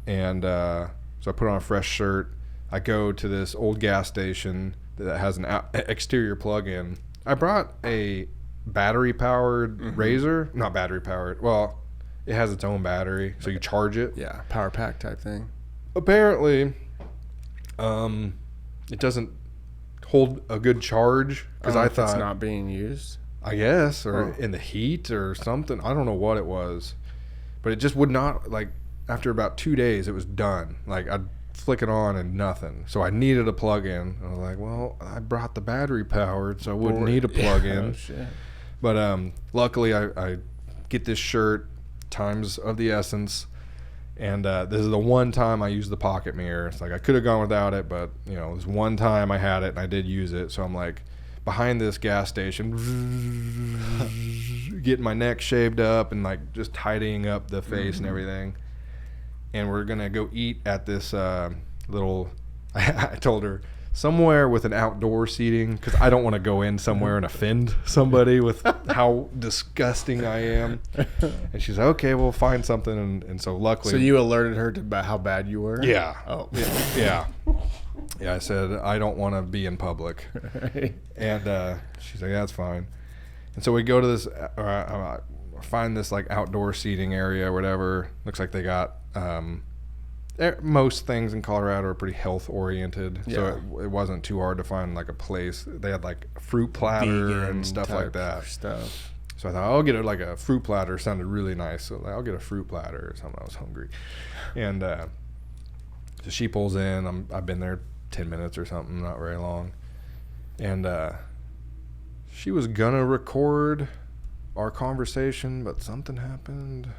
and so I put on a fresh shirt. I go to this old gas station that has an exterior plug-in. I brought a battery-powered razor. Not battery-powered. Well, it has its own battery, so you charge it. Yeah, power pack type thing. Apparently, it doesn't hold a good charge because I thought it's not being used, I guess, or in the heat or something. I don't know what it was, but it just would not, like, after about 2 days it was done. Like I'd flick it on and nothing, so I needed a plug-in. I was like, well, I brought the battery powered, so I wouldn't need a plug-in. Oh, shit. But luckily I get this shirt, times of the essence. And this is the one time I used the pocket mirror. It's like I could have gone without it, but this one time I had it and I did use it. So I'm like behind this gas station, getting my neck shaved up and like just tidying up the face and everything. And we're gonna go eat at this little. I told her somewhere with an outdoor seating because I don't want to go in somewhere and offend somebody with how disgusting I am. And she's like, okay, we'll find something. And so luckily. So you alerted her to how bad you were? Yeah. Oh. Yeah. Yeah, I said, I don't want to be in public. Right. And she's like, that's fine. And so we go to this, find this like outdoor seating area or whatever. Looks like they got, most things in Colorado are pretty health oriented, so it wasn't too hard to find like a place. They had like a fruit platter Vegan and stuff like that. Stuff. So I thought I'll get like a fruit platter. Sounded really nice, so like, I'll get a fruit platter or something. I was hungry, and so she pulls in. I've been there 10 minutes or something, not very long, and she was gonna record our conversation, but something happened.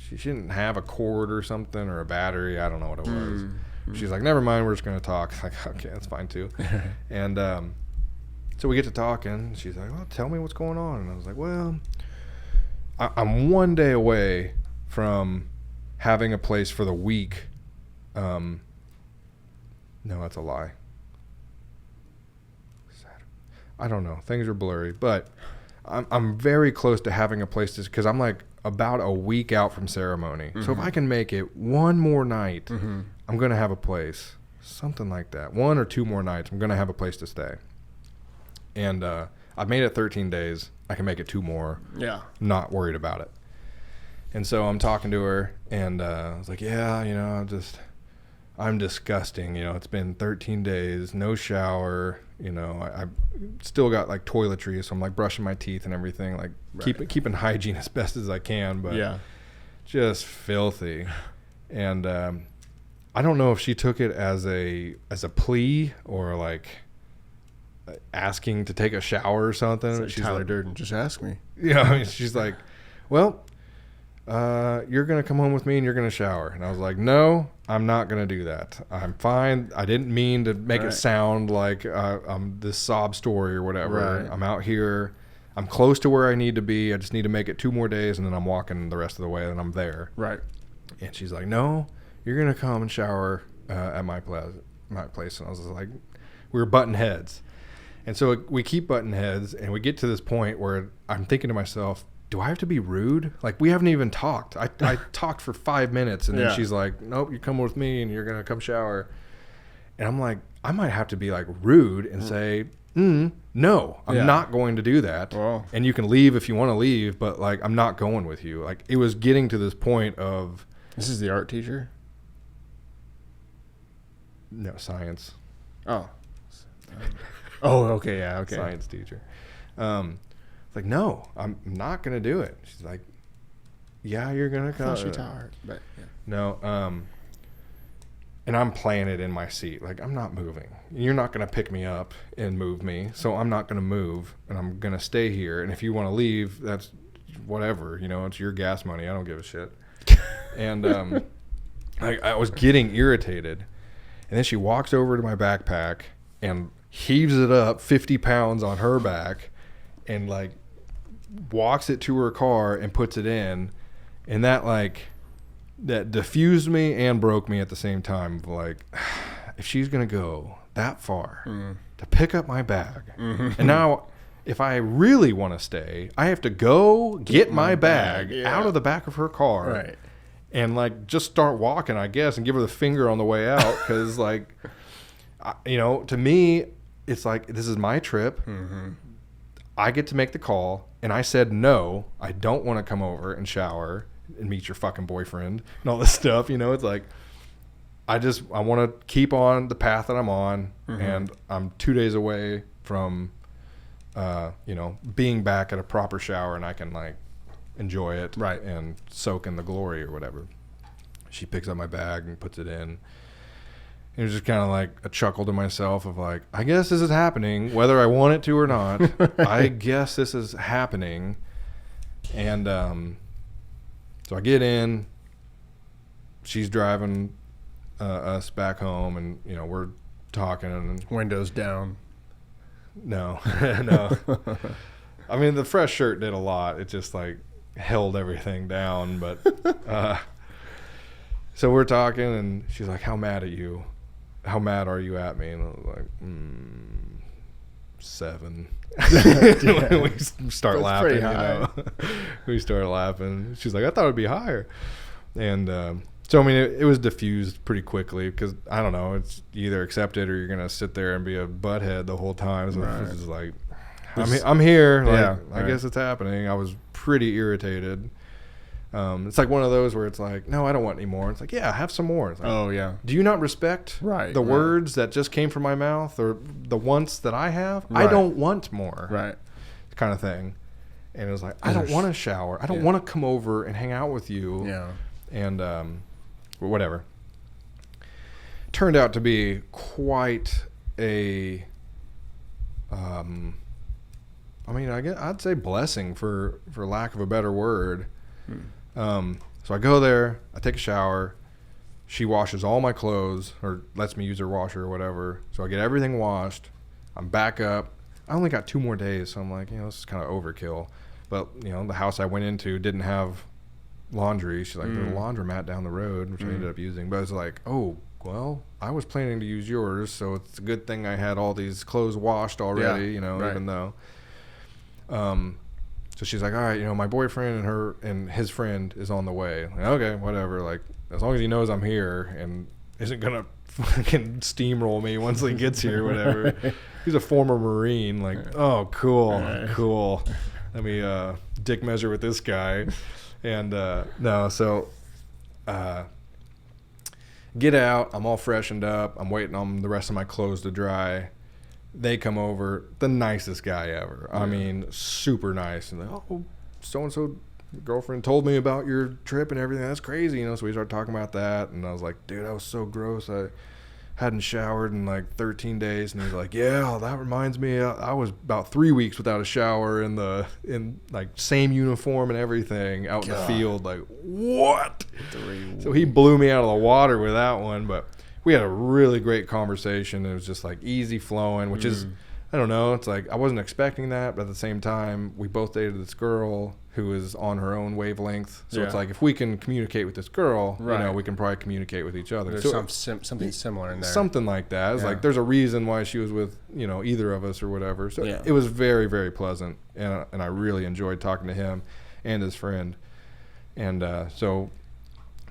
She didn't have a cord or something or a battery. I don't know what it was. Mm-hmm. She's like, never mind, we're just going to talk. Like, okay, that's fine too. And so we get to talking. She's like, well, tell me what's going on. And I was like, well, I'm 1 day away from having a place for the week. No, that's a lie. I don't know. Things are blurry. But I'm very close to having a place because I'm like about a week out from ceremony. Mm-hmm. So if I can make it one more night, I'm going to have a place. Something like that. 1 or 2 more nights, I'm going to have a place to stay. And I've made it 13 days. I can make it 2 more. Yeah. Not worried about it. And so I'm talking to her, and I was like, yeah, I'm disgusting. It's been 13 days, no shower. I still got like toiletries, so I'm like brushing my teeth and everything, like keeping hygiene as best as I can, but just filthy. And I don't know if she took it as a plea or like asking to take a shower or something. Like she's Tyler like, Durden, just ask me. She's like, well, you're going to come home with me and you're going to shower. And I was like, no, I'm not going to do that. I'm fine. I didn't mean to make it sound like I'm this sob story or whatever. Right. I'm out here. I'm close to where I need to be. I just need to make it 2 more days, and then I'm walking the rest of the way, and I'm there. Right. And she's like, no, you're going to come and shower at my place. And I was like, we were butting heads. And so we keep butting heads, and we get to this point where I'm thinking to myself, do I have to be rude? Like, we haven't even talked. I talked for 5 minutes, and then she's like, nope, you're coming with me, and you're going to come shower. And I'm like, I might have to be like rude and say, no, I'm not going to do that. Wow. And you can leave if you want to leave, but like, I'm not going with you. Like, it was getting to this point of... This is the art teacher? No, science. Oh. Oh, okay, yeah, okay. Science teacher. It's like, no, I'm not going to do it. She's like, yeah, you're going to come. She taught, but yeah. No, and I'm playing it in my seat. Like, I'm not moving. You're not going to pick me up and move me, so I'm not going to move, and I'm going to stay here. And if you want to leave, that's whatever. You know, it's your gas money. I don't give a shit. And I was getting irritated. And then she walks over to my backpack and heaves it up 50 pounds on her back and, like, walks it to her car and puts it in. And that diffused me and broke me at the same time. Like, if she's going to go that far to pick up my bag, and now if I really want to stay, I have to go get my bag out of the back of her car. Right. And, like, just start walking, I guess, and give her the finger on the way out. Because, like, you know, to me, it's like, this is my trip. I get to make the call. And I said, no, I don't want to come over and shower and meet your fucking boyfriend and all this stuff. You know, it's like, I want to keep on the path that I'm on. And I'm 2 days away from, you know, being back at a proper shower, and I can, like, enjoy it and soak in the glory or whatever. She picks up my bag and puts it in. It was just kind of like a chuckle to myself of like, I guess this is happening whether I want it to or not. I guess this is happening. And so I get in, she's driving us back home, and you know, we're talking and Windows down. no. I mean, the fresh shirt did a lot. It just like held everything down. But so we're talking, and she's like, how mad are you at me? And I was like, 7. We start laughing, you know. We start laughing. She's like, I thought it'd be higher. And so I mean, it was diffused pretty quickly, because I don't know, it's you either accept it or you're gonna sit there and be a butthead the whole time. So it's just like, I'm here. Like, I guess it's happening. I was pretty irritated. It's like one of those where it's like, no, I don't want any more. It's like, yeah, have some more. It's like, Oh, yeah. do you not respect the words that just came from my mouth, or the wants that I have? I don't want more. Right. Kind of thing. And it was like, I don't want to shower. I don't want to come over and hang out with you. Yeah. And whatever. Turned out to be quite a... I mean, I'd say blessing for lack of a better word. So I go there, I take a shower. She washes all my clothes, or lets me use her washer or whatever. So I get everything washed. I'm back up. I only got 2 more days, so I'm like, you know, this is kind of overkill. But, you know, the house I went into didn't have laundry. She's like, there's a laundromat down the road, which I ended up using. But it's like, oh, well, I was planning to use yours, so it's a good thing I had all these clothes washed already, you know, even though... So she's like, all right, you know, my boyfriend and his friend is on the way. Like, okay, whatever. Like, as long as he knows I'm here and isn't gonna fucking steamroll me once he gets here, whatever. He's a former Marine. Like, oh, cool. Let me dick measure with this guy. And no, so get out. I'm all freshened up. I'm waiting on the rest of my clothes to dry. They come over, the nicest guy ever. I mean, super nice. And oh, so-and-so girlfriend told me about your trip and everything. That's crazy, you know. So we started talking about that, and I was like, dude, that was so gross. I hadn't showered in like 13 days. And he's like, yeah, that reminds me. I was about 3 weeks without a shower in like same uniform and everything out in the field. Like, what? So he blew me out of the water with that one, but... We had a really great conversation. It was just like easy flowing, which is, I don't know. It's like I wasn't expecting that, but at the same time, we both dated this girl. who is on her own wavelength. So it's Yeah. like, if we can communicate with this girl, you know, Right. we can probably communicate with each other. There's So something similar in there. something like that. It's Yeah. like, there's a reason why she was with, you know, either of us or whatever. So Yeah. it was very, very pleasant. And I really enjoyed talking to him and his friend. And so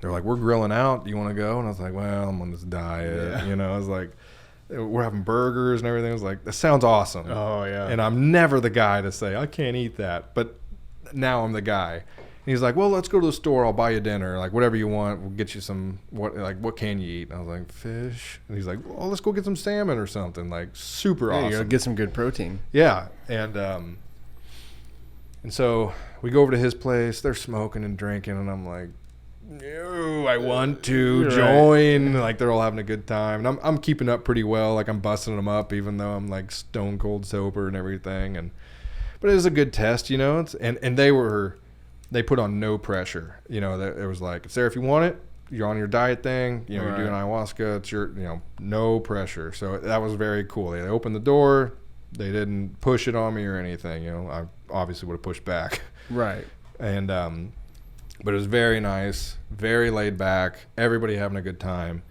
they're like, we're grilling out. Do you want to go? And I was like, well, I'm on this diet. Yeah. You know, I was like, we're having burgers and everything. I was like, that sounds awesome. Oh, yeah. And I'm never the guy to say, I can't eat that. But now I'm the guy. And he's like, well, let's go to the store. I'll buy you dinner. Like, whatever you want. We'll get you some, what can you eat? And I was like, fish. And he's like, well, let's go get some salmon or something. Like, super Yeah, awesome. you gotta get some good protein. Yeah. And so we go over to his place. They're smoking and drinking. And I'm like, no, I want to Right. join. Like, they're all having a good time. And I'm keeping up pretty well. Like, I'm busting them up, even though I'm like stone cold sober and everything. But it was a good test, you know. And they put on no pressure. You know, it was like, it's there if you want it. You're on your diet thing. You know, Right. you're doing ayahuasca. It's your, you know, no pressure. So that was very cool. They opened the door. They didn't push it on me or anything. You know, I obviously would have pushed back. Right. And but it was very nice, very laid back, everybody having a good time.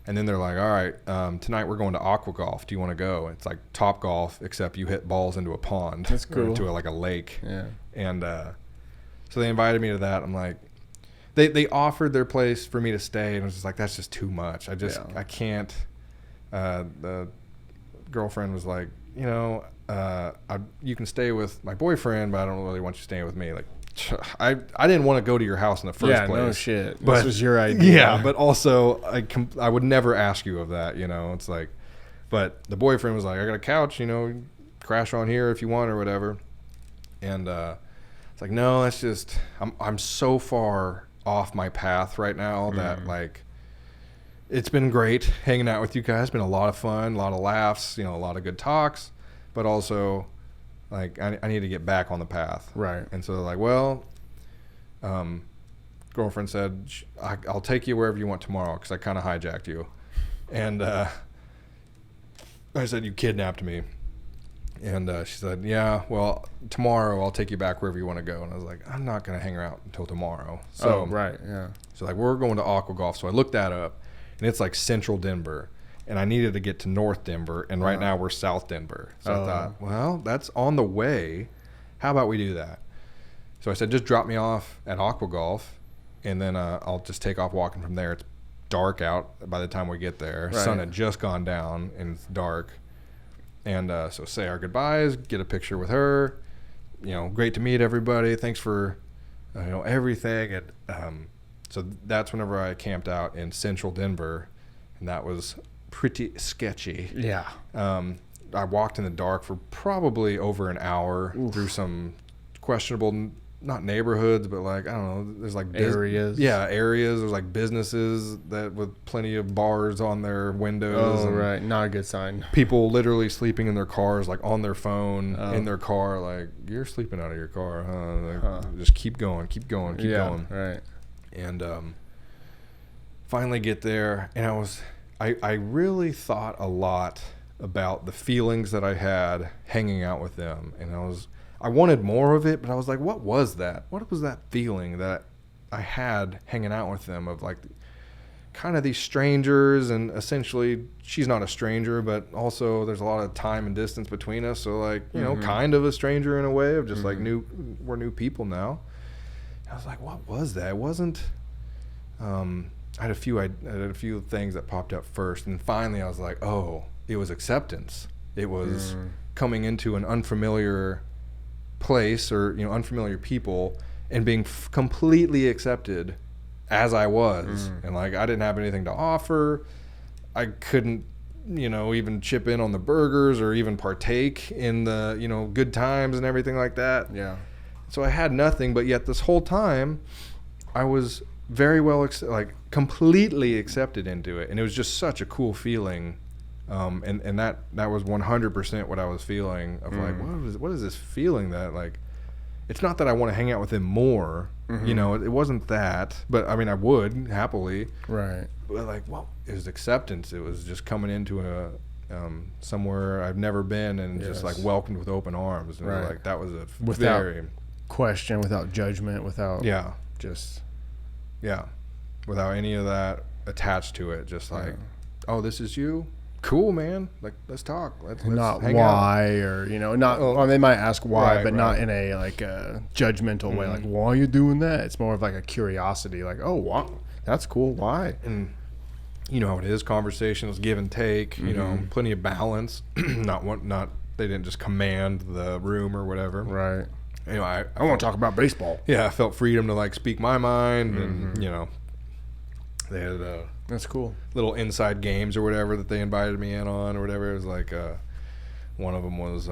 And then they're like, all right, tonight we're going to aqua golf. Do you want to go? It's like Top Golf, except you hit balls into a pond. That's or cool. into like a lake. Yeah. And so they invited me to that. I'm like, they offered their place for me to stay, and I was just like, that's just too much. I can't. The girlfriend was like, you know, you can stay with my boyfriend, but I don't really want you staying with me. Like, I didn't want to go to your house in the first place. No shit. But, This was your idea. Yeah, but also I would never ask you of that, you know. It's like, but the boyfriend was like, I got a couch, you know, crash on here if you want or whatever. And it's like, no, that's just, I'm so far off my path right now that like, it's been great hanging out with you guys. It's been a lot of fun, a lot of laughs, you know, a lot of good talks, but also like I need to get back on the path. Right. And so they're like, well, girlfriend said, I'll take you wherever you want tomorrow because I kind of hijacked you. And I said, you kidnapped me. And she said, yeah, well, tomorrow I'll take you back wherever you want to go. And I was like, I'm not going to hang around until tomorrow. So, right. Yeah. So like, we're going to aqua golf. So I looked that up, and it's like central Denver. And I needed to get to North Denver, and right now we're South Denver. So I thought, well, that's on the way. How about we do that? So I said, just drop me off at aqua golf, and then I'll just take off walking from there. It's dark out by the time we get there. Right. Sun had just gone down, and it's dark. And so say our goodbyes, get a picture with her. You know, great to meet everybody. Thanks for, you know, everything. And so that's whenever I camped out in central Denver, and that was pretty sketchy. Yeah. I walked in the dark for probably over an hour through some questionable, not neighborhoods, but like, I don't know, there's like Areas. Yeah, areas. There's like businesses that with plenty of bars on their windows. Oh, and right. Not a good sign. people literally sleeping in their cars, like on their phone, in their car, like, you're sleeping out of your car, huh? Like, just keep going, keep going. Right. And finally get there, and I really thought a lot about the feelings that I had hanging out with them, and I wanted more of it, but I was like, what was that? What was that feeling that I had hanging out with them, of like kind of these strangers, and essentially she's not a stranger, but also there's a lot of time and distance between us, so like, you know, kind of a stranger in a way of just like we're new people now. And I was like, what was that? It wasn't I had a few things that popped up first, and finally I was like, oh, it was acceptance. It was coming into an unfamiliar place, or, you know, unfamiliar people, and being completely accepted as I was. And like, I didn't have anything to offer. I couldn't, you know, even chip in on the burgers or even partake in the, you know, good times and everything like that. Yeah. So I had nothing, but yet this whole time I was very well, completely accepted into it. And it was just such a cool feeling. And that was 100% what I was feeling, of like, what is this feeling that, like, it's not that I want to hang out with him more, you know, it wasn't that, but I mean, I would happily. Right. But like, well, it was acceptance. It was just coming into a, somewhere I've never been, and just like welcomed with open arms. And Right. like, that was a Without very, question, without judgment, without Yeah. just Yeah. Without any of that attached to it. Just like, oh, this is you? Cool, man. Like, let's talk. Let's not hang why out. or not. Well, they might ask why, Right, but right. not in a like a judgmental way. Like, why are you doing that? It's more of like a curiosity. Like, oh, wow, that's cool. Why? And you know how it is. Conversations, give and take. You know, plenty of balance. Not. They didn't just command the room or whatever. Right. You know, I want to talk about baseball. Yeah, I felt freedom to like speak my mind, and you know, they had That's cool. little inside games or whatever that they invited me in on or whatever. It was like one of them was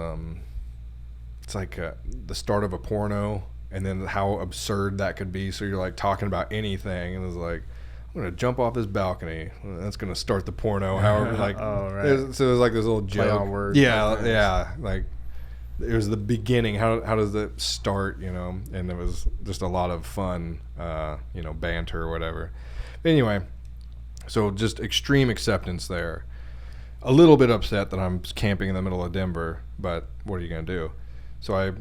it's like the start of a porno, and then how absurd that could be. So you're like talking about anything, and it was like, I'm gonna jump off this balcony. That's gonna start the porno. However, like, Oh, right. So it was like this little Play joke. on words. Yeah, Nice. yeah. Like it was the beginning. How does it start? You know, and it was just a lot of fun. You know, banter or whatever. Anyway, so just extreme acceptance there. A little bit upset that I'm camping in the middle of Denver, but what are you gonna do? So I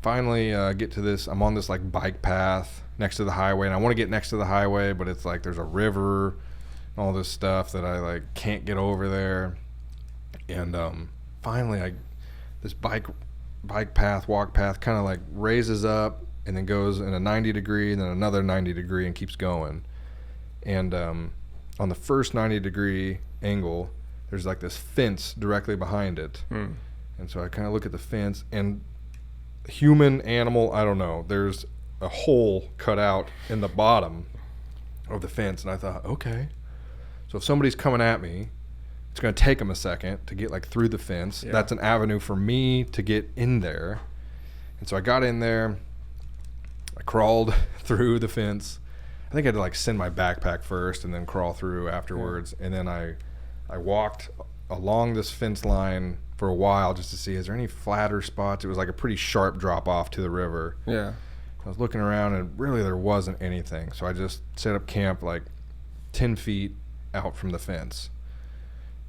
finally get to this. I'm on this like bike path next to the highway, and I want to get next to the highway, but it's like there's a river, and all this stuff that I like can't get over there. And finally, this bike path, walk path, kind of like raises up and then goes in a 90 degree, and then another 90 degree, and keeps going. And on the first 90 degree angle, there's like this fence directly behind it. And so I kind of look at the fence, and human, animal, I don't know, there's a hole cut out in the bottom of the fence. And I thought, okay, so if somebody's coming at me, it's going to take them a second to get like through the fence. Yeah. That's an avenue for me to get in there. And so I got in there, I crawled through the fence. I think I had to like send my backpack first and then crawl through afterwards. And then I walked along this fence line for a while just to see, is there any flatter spots? It was like a pretty sharp drop off to the river. Yeah. I was looking around, and really there wasn't anything. So I just set up camp like 10 feet out from the fence.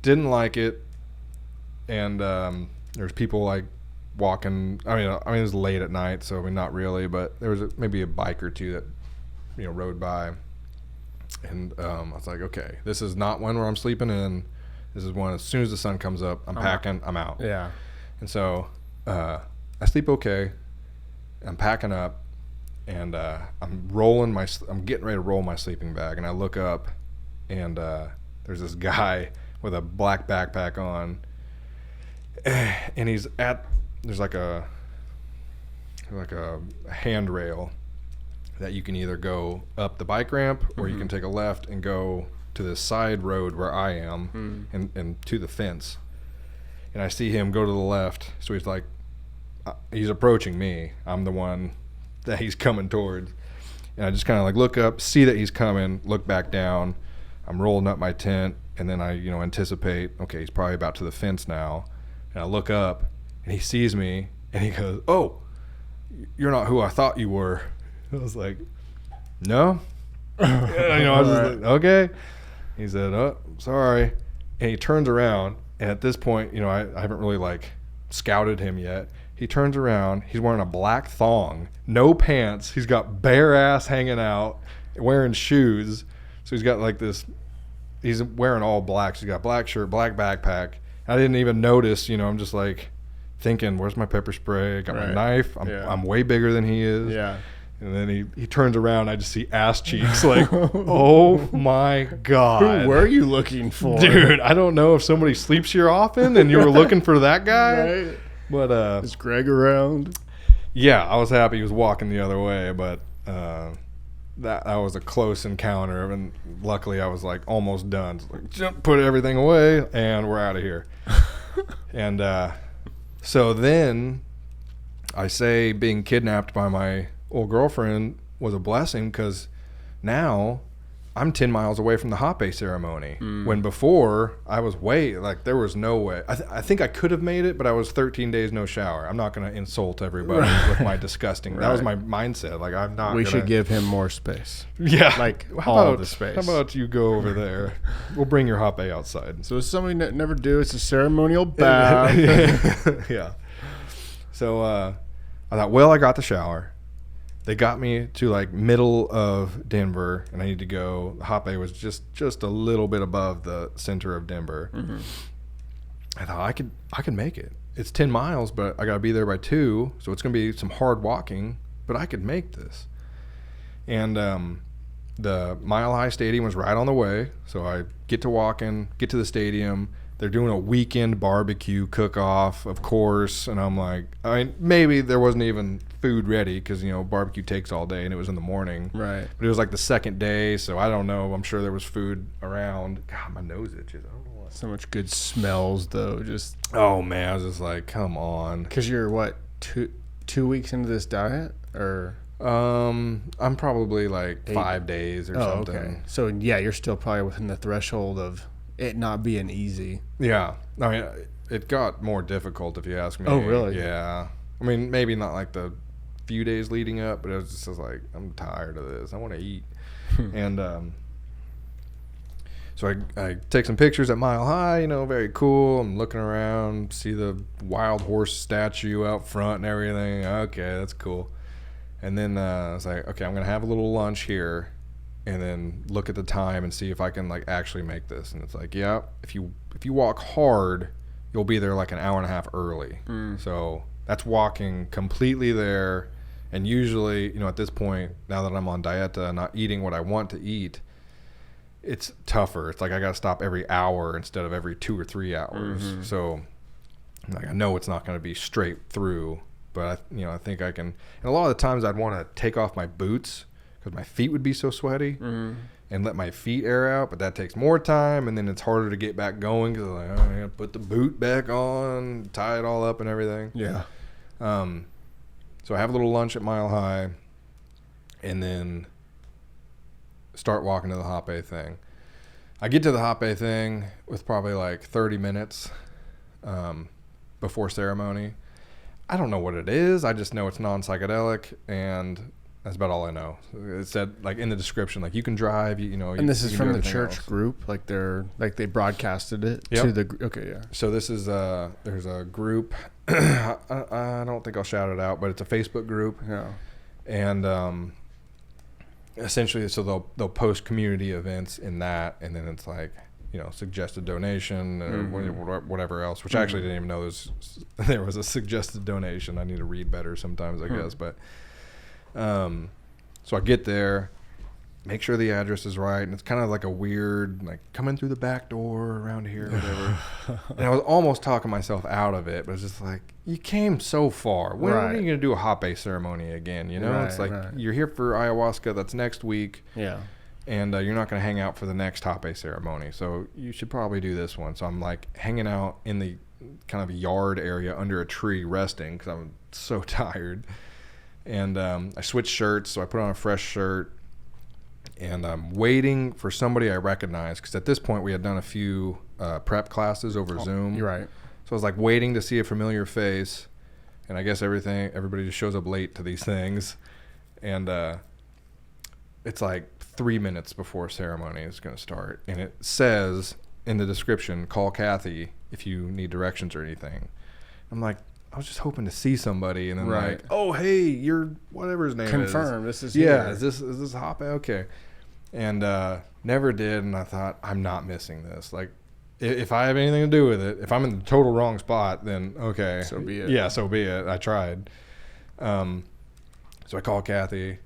Didn't like it. And there's people like walking. I mean it was late at night, so I mean not really, but there was maybe a bike or two that, you know, rode by. And I was like, okay, this is not one where I'm sleeping in. This is one, as soon as the sun comes up, I'm packing, I'm out. Yeah. And so I sleep okay. I'm packing up, and I'm getting ready to roll my sleeping bag, and I look up, and there's this guy with a black backpack on, and there's like a handrail that you can either go up the bike ramp, or you can take a left and go to the side road where I am, and to the fence. And I see him go to the left, so he's like, he's approaching me. I'm the one that he's coming towards. And I just kind of like look up, see that he's coming, look back down. I'm rolling up my tent, and then I, you know, anticipate, okay, he's probably about to the fence now. And I look up, and he sees me, and he goes, "Oh, you're not who I thought you were." I was like, "No." You know, I was just like, "Okay." He said, "Oh, sorry." And he turns around, and at this point, you know, I haven't really like scouted him yet. He turns around, he's wearing a black thong, no pants, he's got bare ass hanging out, wearing shoes. So he's got like this, he's wearing all black. So he's got black shirt, black backpack. I didn't even notice, you know, I'm just like thinking, where's my pepper spray? I got my knife. I'm way bigger than he is. Yeah. And then he turns around, I just see ass cheeks, like, oh my God. Who were you looking for? Dude, I don't know if somebody sleeps here often and you were looking for that guy. Right? But Is Greg around? yeah, I was happy he was walking the other way, but that was a close encounter, and luckily I was like almost done. So like, jump, put everything away, and we're out of here. And so then I say being kidnapped by my old girlfriend was a blessing, because now I'm 10 miles away from the hot ceremony. When before I was there was no way. I think I could have made it, but I was 13 days no shower. I'm not going to insult everybody with my disgusting. That was my mindset. Like, I'm not. We should give him more space. Yeah. Like how all about the space. How about you go over there? We'll bring your hot outside. So it's something that never do. It's a ceremonial bath. Yeah. So I thought, well, I got the shower. They got me to like middle of Denver, and I need to go. Hoppe was just a little bit above the center of Denver. Mm-hmm. I thought I could make it. It's 10 miles, but I got to be there by 2, so it's going to be some hard walking, but I could make this. And the Mile High Stadium was right on the way, so I get to walking, get to the stadium. They're doing a weekend barbecue cook-off, of course, and I'm like, I mean, maybe there wasn't even food ready because, you know, barbecue takes all day, and it was in the morning. Right. But it was like the second day, so I don't know. I'm sure there was food around. God, my nose itches. I don't know what. So much good smells, though. Just Oh, man, I was just like, come on. because you're, what, two weeks into this diet? Or I'm probably like 8 5 days or something. Okay. So, yeah, you're still probably within the threshold of it not being easy. Yeah. I mean, it got more difficult if you ask me. Oh, really? Yeah. I mean, maybe not like the few days leading up, but it was just like, I'm tired of this. I want to eat. And so I take some pictures at Mile High, you know, very cool. I'm looking around, see the wild horse statue out front and everything. Okay, that's cool. And then I was like, okay, I'm going to have a little lunch here and then look at the time and see if I can like actually make this. And it's like, yeah, if you walk hard, you'll be there like an hour and a half early. So that's walking completely there. And usually, you know, at this point, now that I'm on dieta, not eating what I want to eat, it's tougher. It's like I got to stop every hour instead of every 2 or 3 hours. Mm-hmm. So like, I know it's not going to be straight through, but I think I can. And a lot of the times I'd want to take off my boots because my feet would be so sweaty and let my feet air out, but that takes more time, and then it's harder to get back going because like, oh, I gotta put the boot back on, tie it all up and everything. Yeah. So I have a little lunch at Mile High and then start walking to the Hoppe thing. I get to the Hoppe thing with probably like 30 minutes before ceremony. I don't know what it is. I just know it's non-psychedelic, and that's about all I know. It said like in the description, like you can drive, you know. And this is from the church else. group, like they broadcasted it Yep. to the. Okay, yeah. So this is there's a group. I don't think I'll shout it out, but it's a Facebook group. Yeah. And essentially, so they'll post community events in that, and then it's like, you know, suggested donation or whatever else, which I actually didn't even know there was a suggested donation. I need to read better sometimes, I guess. But so I get there, make sure the address is right, and it's kind of like a weird, like, come in through the back door around here or whatever. And I was almost talking myself out of it, but it's just like, you came so far. When are you going to do a Hoppe ceremony again? You know, it's like you're here for ayahuasca. That's next week. Yeah. And you're not going to hang out for the next Hoppe ceremony. So you should probably do this one. So I'm like hanging out in the kind of yard area under a tree resting because I'm so tired. And I switched shirts. So I put on a fresh shirt. And I'm waiting for somebody I recognize because at this point we had done a few prep classes over Zoom. You're right. So I was like waiting to see a familiar face. And I guess everybody just shows up late to these things. And it's like 3 minutes before ceremony is going to start. And it says in the description, call Kathy if you need directions or anything. I'm like, I was just hoping to see somebody. And then like, oh, hey, you're whatever his name is. Confirm. This is Yeah, is this Hoppe? Okay. And never did. And I thought, I'm not missing this. Like, if I have anything to do with it, if I'm in the total wrong spot, then okay. So be it. Yeah, so be it. I tried. So I called Kathy.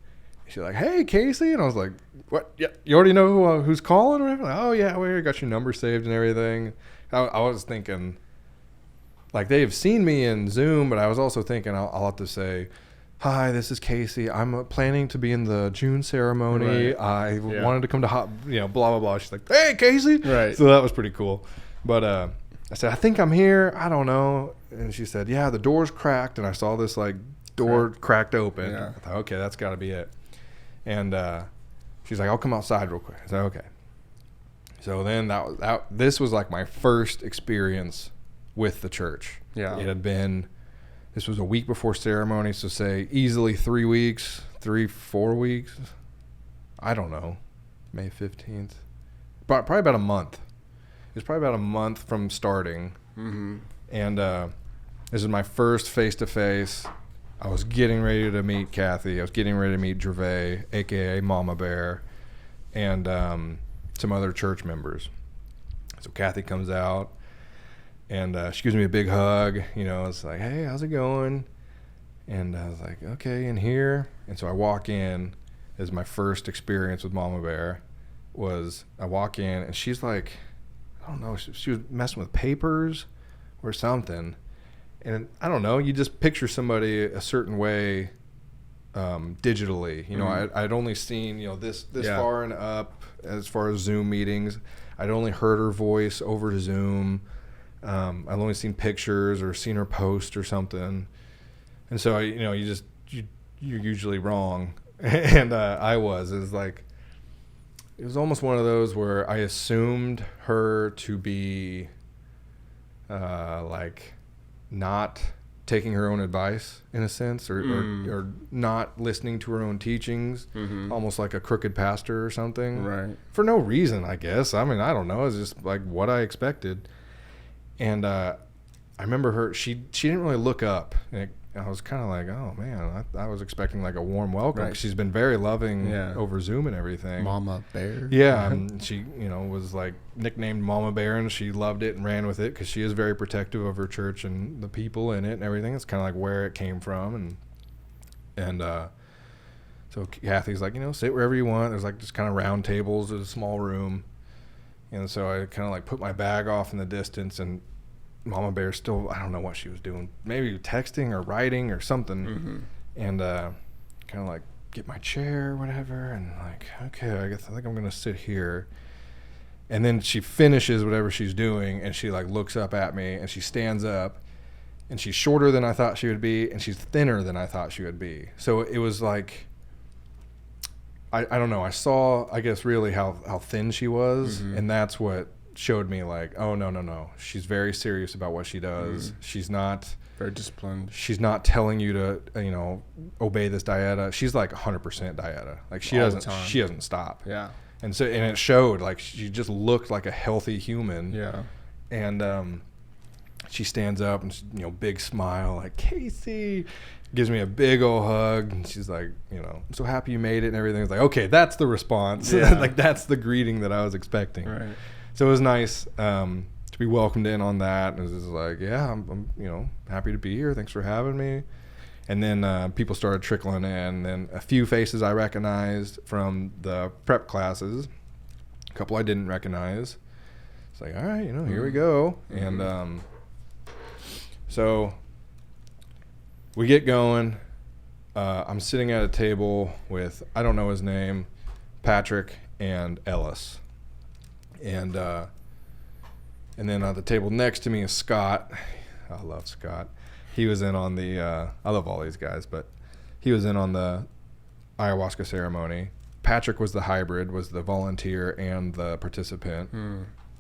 She's like, hey, Casey. And I was like, what? Yeah, you already know who's calling or whatever? Like, oh, yeah, we got your number saved and everything. I was thinking, like, they've seen me in Zoom, but I was also thinking I'll have to say, hi, this is Casey. I'm planning to be in the June ceremony. Right. I wanted to come to blah, blah, blah. She's like, hey, Casey. Right. So that was pretty cool. But I said, I think I'm here. I don't know. And she said, yeah, the door's cracked. And I saw this, like, door cracked open. Yeah. I thought, okay, that's got to be it. And she's like, I'll come outside real quick. I said, okay. So then this was like my first experience with the church. Yeah. This was a week before ceremony, so say easily 3 weeks, 4 weeks. I don't know. May 15th. Probably about a month. It was probably about a month from starting. Mm-hmm. And this is my first face-to-face. I was getting ready to meet Kathy. I was getting ready to meet Gervais, a.k.a. Mama Bear, and some other church members. So Kathy comes out, and she gives me a big hug. You know, it's like, hey, how's it going? And I was like, okay, in here. And so I walk in. As my first experience with Mama Bear was I walk in, and she's like, I don't know, she was messing with papers or something. And I don't know, you just picture somebody a certain way digitally. You know, I'd only seen, you know, this far and up as far as Zoom meetings. I'd only heard her voice over Zoom. I'd only seen pictures or seen her post or something. And so, you're usually wrong. And it was almost one of those where I assumed her to be like not taking her own advice in a sense, or not listening to her own teachings, almost like a crooked pastor or something, Right. for no reason, I guess. I mean, I don't know. It's just like what I expected. And I remember her, she didn't really look up, and I was kind of like, oh man, I was expecting like a warm welcome. Right. She's been very loving over Zoom and everything. Mama Bear. Yeah, she, was like nicknamed Mama Bear, and she loved it and ran with it because she is very protective of her church and the people in it and everything. It's kind of like where it came from, and so Kathy's like, sit wherever you want. There's like just kind of round tables in a small room, and so I kind of like put my bag off in the distance, and Mama Bear still, I don't know what she was doing, maybe texting or writing or something, and kind of like get my chair or whatever, and like, okay, I think I'm gonna sit here. And then she finishes whatever she's doing, and she like looks up at me, and she stands up, and she's shorter than I thought she would be, and she's thinner than I thought she would be. So it was like, I don't know, I saw, I guess, really how thin she was, and that's what showed me like, oh no, she's very serious about what she does. She's not Very disciplined. She's not telling you to obey this dieta. She's like 100% dieta. Like she All the doesn't time. stop. Yeah. And it showed, like she just looked like a healthy human. Yeah. And she stands up and big smile, like, Casey, gives me a big old hug, and she's like, I'm so happy you made it and everything. It's like, okay, that's the response. Yeah. Like that's the greeting that I was expecting. Right. So it was nice to be welcomed in on that. And it was just like, yeah, I'm happy to be here. Thanks for having me. And then people started trickling in. And then a few faces I recognized from the prep classes. A couple I didn't recognize. It's like, all right, here we go. And so we get going. I'm sitting at a table with, I don't know his name, Patrick and Ellis. And then on the table next to me is Scott. I love Scott. He was in on the, I love all these guys, but he was in on the ayahuasca ceremony. Patrick was the hybrid, was the volunteer and the participant.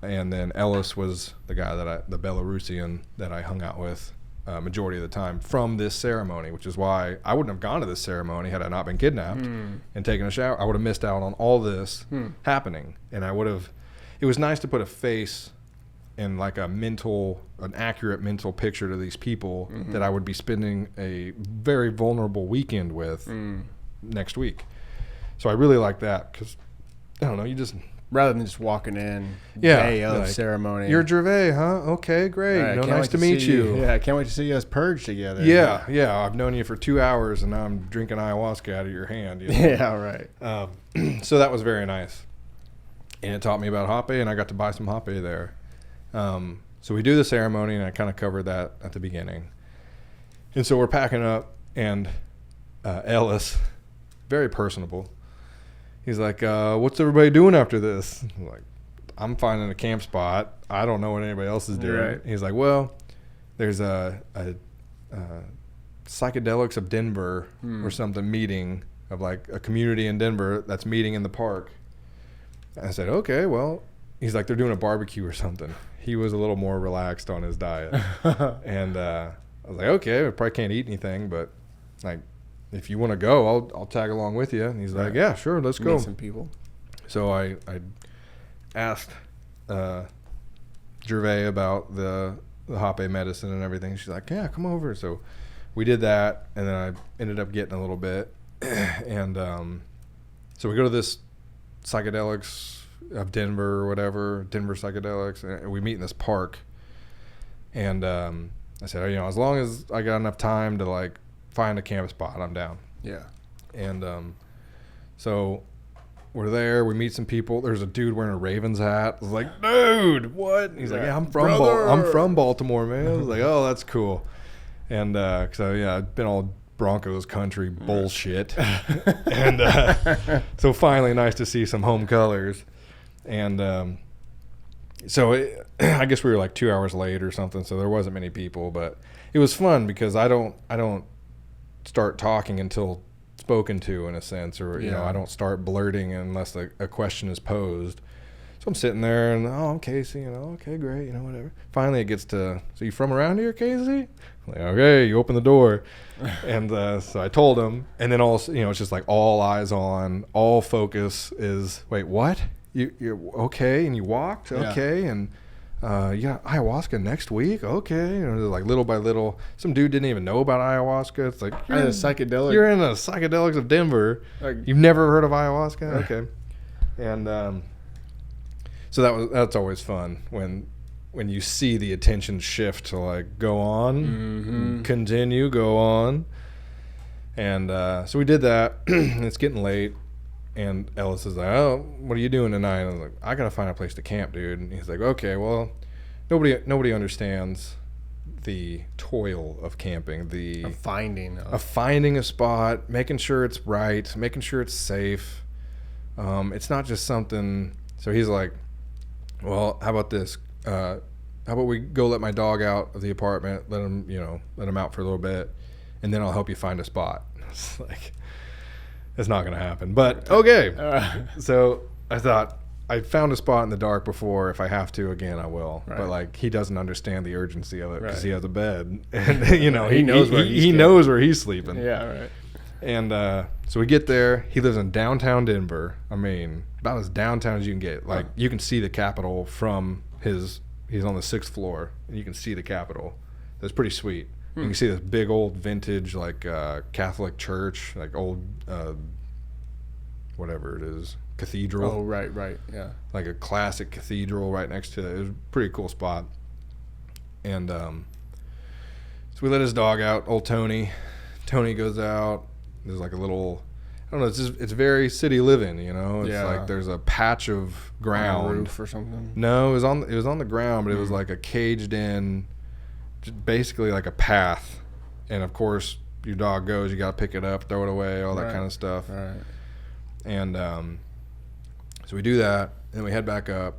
And then Ellis was the guy the Belarusian that I hung out with majority of the time from this ceremony, which is why I wouldn't have gone to this ceremony had I not been kidnapped and taken a shower. I would have missed out on all this happening. And it was nice to put a face and like an accurate mental picture to these people that I would be spending a very vulnerable weekend with next week. So I really like that because, I don't know, you just... Rather than just walking in, day of like, ceremony. You're Gervais, huh? Okay, great. Right, Nice to meet you. Yeah, I can't wait to see us purge together. Yeah. I've known you for 2 hours, and now I'm drinking ayahuasca out of your hand. Yeah, right. So that was very nice. And it taught me about hape, and I got to buy some hape there. So we do the ceremony, and I kind of covered that at the beginning. And so we're packing up, and Ellis, very personable, he's like, what's everybody doing after this? I'm like, I'm finding a camp spot. I don't know what anybody else is doing. Right. He's like, well, there's a Psychedelics of Denver or something meeting of like a community in Denver that's meeting in the park. And I said, okay, well, he's like, they're doing a barbecue or something. He was a little more relaxed on his diet. And I was like, okay, I probably can't eat anything, but like, if you want to go, I'll tag along with you. And he's like, yeah, sure, let's go. Meet some people. So I asked Gervais about the hape medicine and everything. She's like, yeah, come over. So we did that, and then I ended up getting a little bit. And so we go to this psychedelics of Denver or whatever, Denver psychedelics, and we meet in this park. And I said, you know, as long as I got enough time to like find a camp spot, I'm down. Yeah. And so we're there. We meet some people. There's a dude wearing a Ravens hat. I was like, dude, what? And he's like, yeah, I'm from Baltimore, man. I was like, oh, that's cool. And so yeah, I've been all Broncos country bullshit. And so finally, nice to see some home colors. And I guess we were like 2 hours late or something, so there wasn't many people, but it was fun because I don't start talking until spoken to, in a sense, or you know, I don't start blurting unless a question is posed. So I'm sitting there and, oh, I'm Casey, you know, okay, great, you know, whatever. Finally it gets to, so you from around here, Casey? I'm like, okay, you open the door. And so I told him, and then also, you know, it's just like all eyes on, all focus is, wait, what? You're okay, and you walked, okay, and you got ayahuasca next week, okay, and like little by little, some dude didn't even know about ayahuasca. It's like, you're in the psychedelics of Denver, like, you've never heard of ayahuasca, okay. And so that's always fun when you see the attention shift to like go on, continue, go on, and so we did that. And it's getting late. And Ellis is like, oh, what are you doing tonight? And I was like, I gotta find a place to camp, dude. And he's like, okay, well, nobody understands the toil of camping, of finding a spot, making sure it's right, making sure it's safe. It's not just something. So he's like, well, how about this? How about we go let my dog out of the apartment, let him out for a little bit, and then I'll help you find a spot. It's like, it's not going to happen, but okay. So I thought, I found a spot in the dark before. If I have to again, I will. Right. But like, he doesn't understand the urgency of it because he has a bed, and you know, he knows where he's sleeping. Yeah, right. And so we get there. He lives in downtown Denver. I mean, about as downtown as you can get. Like, you can see the Capitol from he's on the 6th floor, and you can see the Capitol. That's pretty sweet. You can see this big old vintage like Catholic church, like old whatever it is, cathedral. Oh, right, yeah. Like a classic cathedral right next to it. It was a pretty cool spot. And so we let his dog out, old Tony. Tony goes out. There's like a little, I don't know, it's very city living, you know. It's like there's a patch of ground. On a roof or something? No, it was on the ground, but it was like a caged in, basically like a path. And of course, your dog goes, you got to pick it up, throw it away, all that kind of stuff. Right. And so we do that, and then we head back up,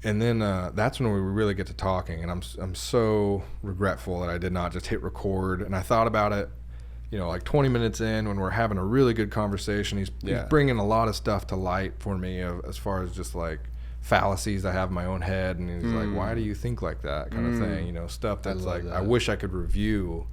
and then that's when we really get to talking. And I'm so regretful that I did not just hit record. And I thought about it, you know, like 20 minutes in, when we're having a really good conversation. He's bringing a lot of stuff to light for me, as far as just like fallacies I have in my own head, and he's like, why do you think like that, kind of thing, you know, stuff that's like I wish I could review.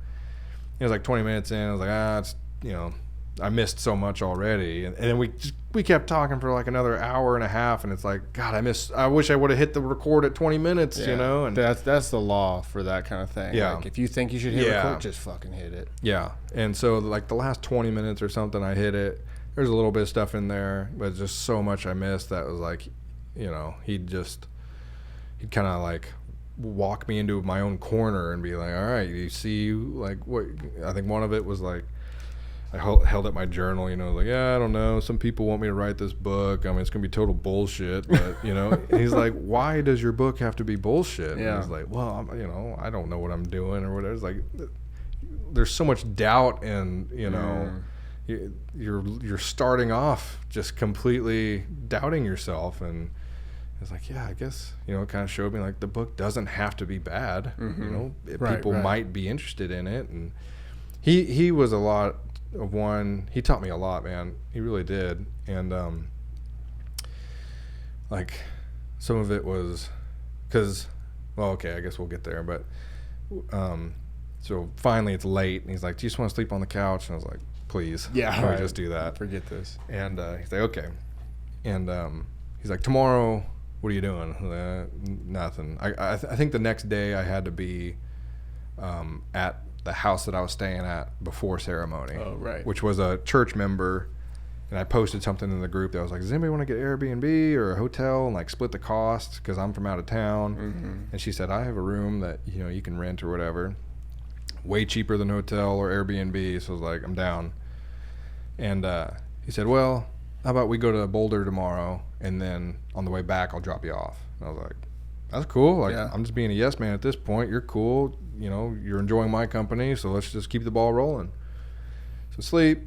It was like 20 minutes in, I was like, it's, you know, I missed so much already. And then we kept talking for like another hour and a half, and it's like, God, I wish I would have hit the record at 20 minutes, you know. And that's the law for that kind of thing. Yeah. Like, if you think you should hit record, just fucking hit it. Yeah. And so like the last 20 minutes or something, I hit it. There's a little bit of stuff in there, but just so much I missed that was like, you know, he'd kind of like walk me into my own corner and be like, all right, you see, like, what? I think one of it was like, I held up my journal, you know, like, I don't know, some people want me to write this book. I mean, it's gonna be total bullshit, but you know. And he's like, why does your book have to be bullshit? And he's like, well, you know, I don't know what I'm doing or whatever. It's like, there's so much doubt, and you know, you're starting off just completely doubting yourself. And it's like, I guess, you know, it kind of showed me like the book doesn't have to be bad. You know, people might be interested in it. And he was a lot of one. He taught me a lot, man. He really did. And like some of it was because, well, okay, I guess we'll get there. But so finally it's late, and he's like, do you just want to sleep on the couch? And I was like, please, can we just do that? Forget this. And he's like, okay. And he's like, tomorrow, what are you doing? Nothing. I think the next day I had to be at the house that I was staying at before ceremony. Oh, right. Which was a church member. And I posted something in the group that was like, does anybody want to get Airbnb or a hotel and like split the cost because I'm from out of town? Mm-hmm. And she said, I have a room that, you know, you can rent or whatever. Way cheaper than hotel or Airbnb. So I was like, I'm down. And he said, well, how about we go to Boulder tomorrow and then on the way back, I'll drop you off. And I was like, that's cool. Like, Yeah. I'm just being a yes man at this point. You're cool. You know, you're enjoying my company. So let's just keep the ball rolling. So sleep.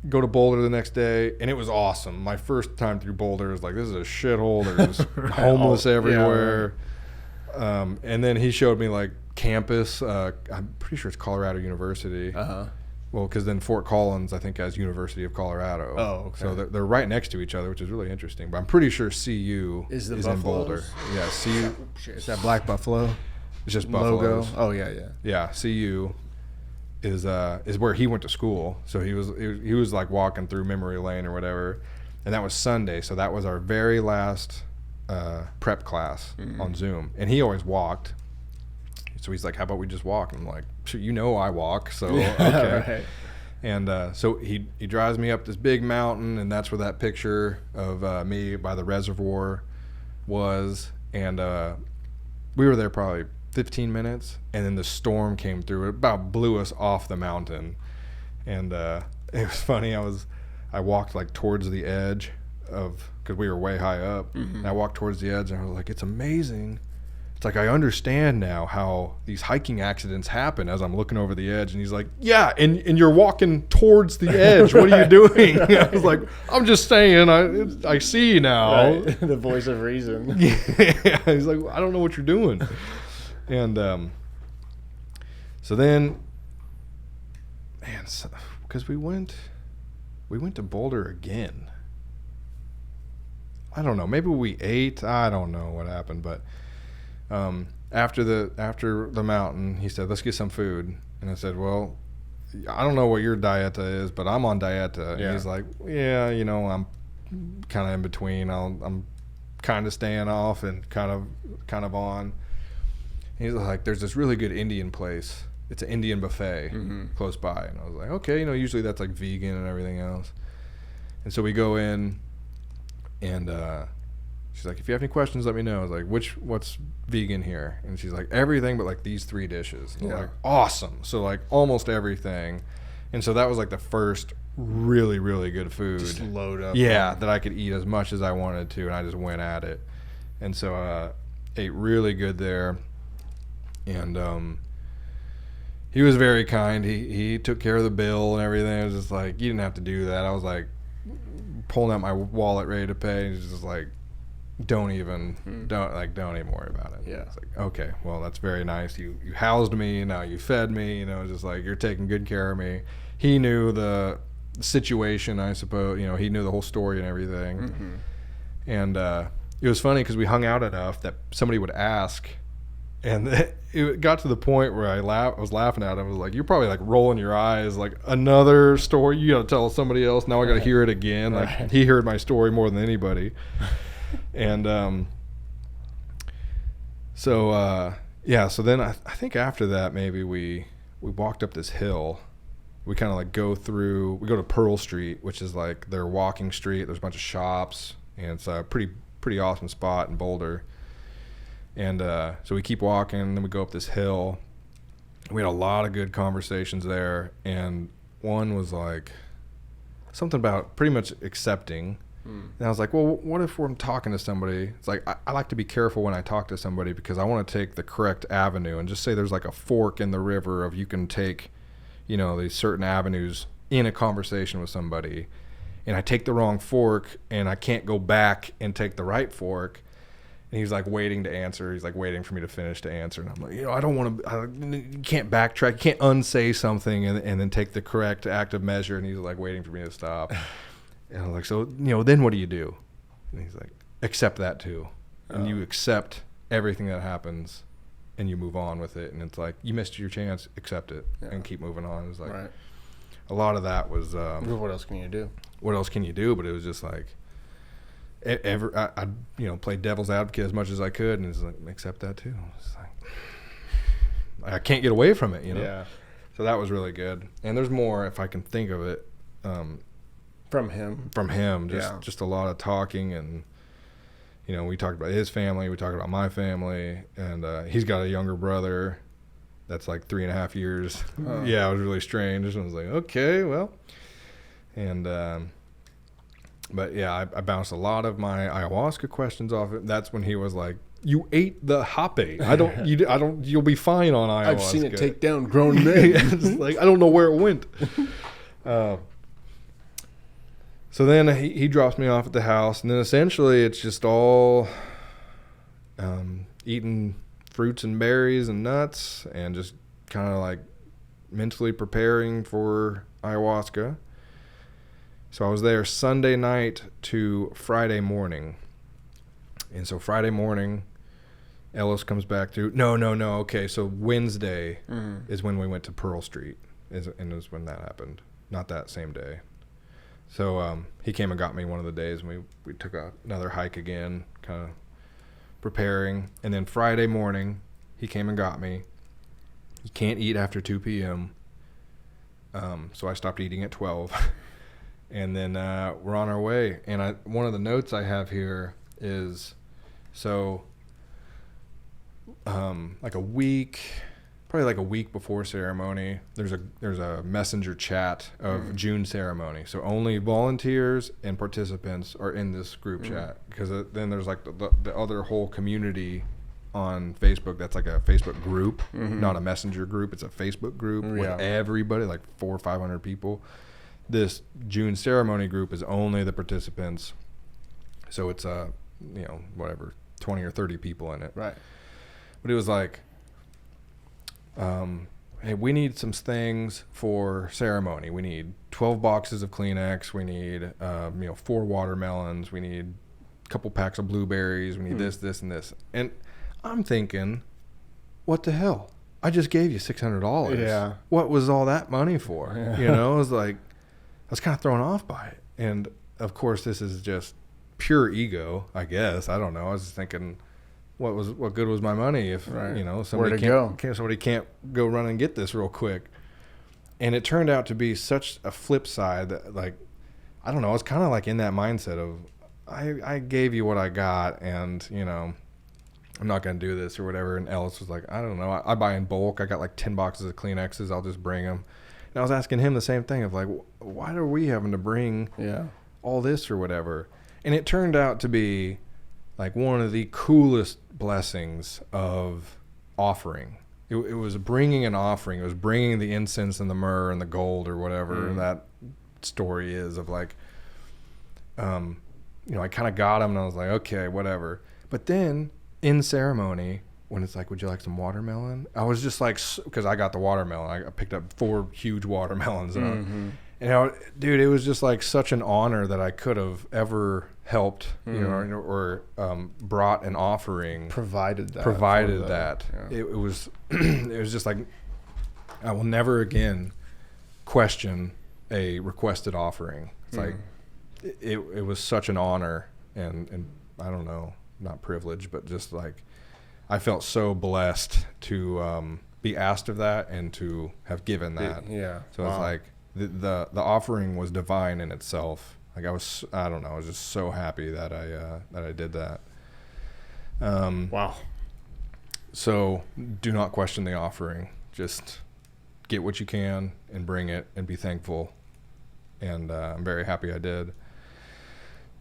Go to Boulder the next day, and it was awesome. My first time through Boulder was like, this is a shithole. There's homeless everywhere. Yeah, right. And then he showed me like campus. I'm pretty sure it's Colorado University. Uh-huh. Well, because then Fort Collins, I think, has University of Colorado. Oh, okay. So they're right next to each other, which is really interesting. But I'm pretty sure CU is in Boulder. Yeah, CU. Is that Black Buffalo? It's just logo. Buffaloes. Oh, yeah. Yeah, CU. Is where he went to school, so he was like walking through memory lane or whatever, and that was Sunday, so that was our very last prep class on Zoom, and he always walked, so he's like, how about we just walk? And I'm like, sure, you know I walk, so okay. Right. And so he drives me up this big mountain, and that's where that picture of me by the reservoir was, and we were there probably 15 minutes, and then the storm came through. It about blew us off the mountain, and it was funny. I walked like towards the edge of, because we were way high up, and I walked towards the edge, and I was like, it's amazing. It's like, I understand now how these hiking accidents happen as I'm looking over the edge. And he's like, yeah, and you're walking towards the edge. What are you doing? I was like, I'm just saying, I see you now. Right. The voice of reason. Yeah. He's like, I don't know what you're doing. And so then, man, because we went to Boulder again. I don't know. Maybe we ate. I don't know what happened, but after the mountain, he said, "Let's get some food." And I said, "Well, I don't know what your dieta is, but I'm on dieta." And he's like, "Yeah, you know, I'm kind of in between. I'm kind of staying off and kind of on." He's like, there's this really good Indian place. It's an Indian buffet close by. And I was like, okay, you know, usually that's like vegan and everything else. And so we go in, and she's like, if you have any questions, let me know. I was like, what's vegan here? And she's like, everything but like these 3 dishes. And I'm like, awesome. So like almost everything. And so that was like the first really, really good food. Just load up. Yeah, that I could eat as much as I wanted to, and I just went at it. And so ate really good there. And he was very kind. He took care of the bill and everything. It was just like, you didn't have to do that. I was like pulling out my wallet ready to pay, and he's just like, don't even worry about it. Yeah. It's like, okay, well, that's very nice. You housed me, now you fed me, you know, just like, you're taking good care of me. He knew the situation, I suppose, you know, he knew the whole story and everything. And it was funny because we hung out enough that somebody would ask. And it got to the point where I was laughing at him. I was like, you're probably like rolling your eyes, like, another story you got to tell somebody else. Now I got to hear it again. Like, he heard my story more than anybody. And so then I think after that, maybe we walked up this hill. We kind of like go to Pearl Street, which is like their walking street. There's a bunch of shops, and it's a pretty awesome spot in Boulder. And so we keep walking, and then we go up this hill. We had a lot of good conversations there, and one was like something about pretty much accepting. And I was like, well, what if we're talking to somebody? It's like, I like to be careful when I talk to somebody because I want to take the correct avenue, and just say there's like a fork in the river of you can take, you know, these certain avenues in a conversation with somebody, and I take the wrong fork and I can't go back and take the right fork. And he's like waiting to answer. He's like waiting for me to finish to answer. And I'm like, you know, I don't want to, you can't backtrack. You can't unsay something and then take the correct active measure. And he's like waiting for me to stop. And I'm like, so, you know, then what do you do? And he's like, accept that too. And you accept everything that happens and you move on with it. And it's like, you missed your chance, accept it and keep moving on. It was like, a lot of that was, what else can you do? What else can you do? But it was just like, I you know, played devil's advocate as much as I could, and it's like, accept that too. It's like, I can't get away from it, you know. Yeah. So that was really good. And there's more if I can think of it. From him. Just a lot of talking, and you know, we talked about his family, we talked about my family, and he's got a younger brother that's like 3.5 years. Yeah, it was really strange. And I was like, okay, well, and but yeah, I bounced a lot of my ayahuasca questions off it. That's when he was like, "You ate the hape. You'll be fine on ayahuasca. I've seen it take down grown men." It's like, I don't know where it went. So then he drops me off at the house, and then essentially it's just all eating fruits and berries and nuts, and just kind of like mentally preparing for ayahuasca. So I was there Sunday night to Friday morning. And so Friday morning, Ellis comes back to, no. Okay, so Wednesday is when we went to Pearl Street, and is when that happened. Not that same day. So he came and got me one of the days, and we took another hike again, kind of preparing. And then Friday morning, he came and got me. You can't eat after 2 p.m. So I stopped eating at 12. And then we're on our way. And one of the notes I have here is, so like a week before ceremony, there's a messenger chat of June ceremony. So only volunteers and participants are in this group chat, because then there's like the other whole community on Facebook. That's like a Facebook group, not a messenger group. It's a Facebook group with everybody, like 400 or 500 people. This June ceremony group is only the participants. So it's whatever, 20 or 30 people in it. Right. But it was like, hey, we need some things for ceremony. We need 12 boxes of Kleenex. We need 4 watermelons. We need a couple packs of blueberries. We need this, and this. And I'm thinking, what the hell? I just gave you $600. Yeah. What was all that money for? Yeah. I was like, I was kind of thrown off by it. And of course, this is just pure ego, I guess. I don't know. I was just thinking, what good was my money if somebody can't go run and get this real quick? And it turned out to be such a flip side that, like, I don't know, I was kind of like in that mindset of, I gave you what I got, and I'm not gonna do this or whatever. And Ellis was like, I don't know, I buy in bulk. I got like 10 boxes of Kleenexes. I'll just bring them. And I was asking him the same thing of like, why are we having to bring all this or whatever? And it turned out to be like one of the coolest blessings of offering. It was bringing an offering. It was bringing the incense and the myrrh and the gold or whatever that story is of like, I kind of got him, and I was like, okay, whatever. But then in ceremony, when it's like, would you like some watermelon? I was just like, because I got the watermelon. I picked up 4 huge watermelons. And dude, it was just like such an honor that I could have ever helped, or brought an offering. Provided that. Yeah. It was it was just like, I will never again question a requested offering. It's like, it was such an honor, and I don't know, not privilege, but just like, I felt so blessed to be asked of that and to have given that. So it's like the offering was divine in itself. Like I was just so happy that I did that. Wow. So do not question the offering. Just get what you can and bring it and be thankful. And I'm very happy I did.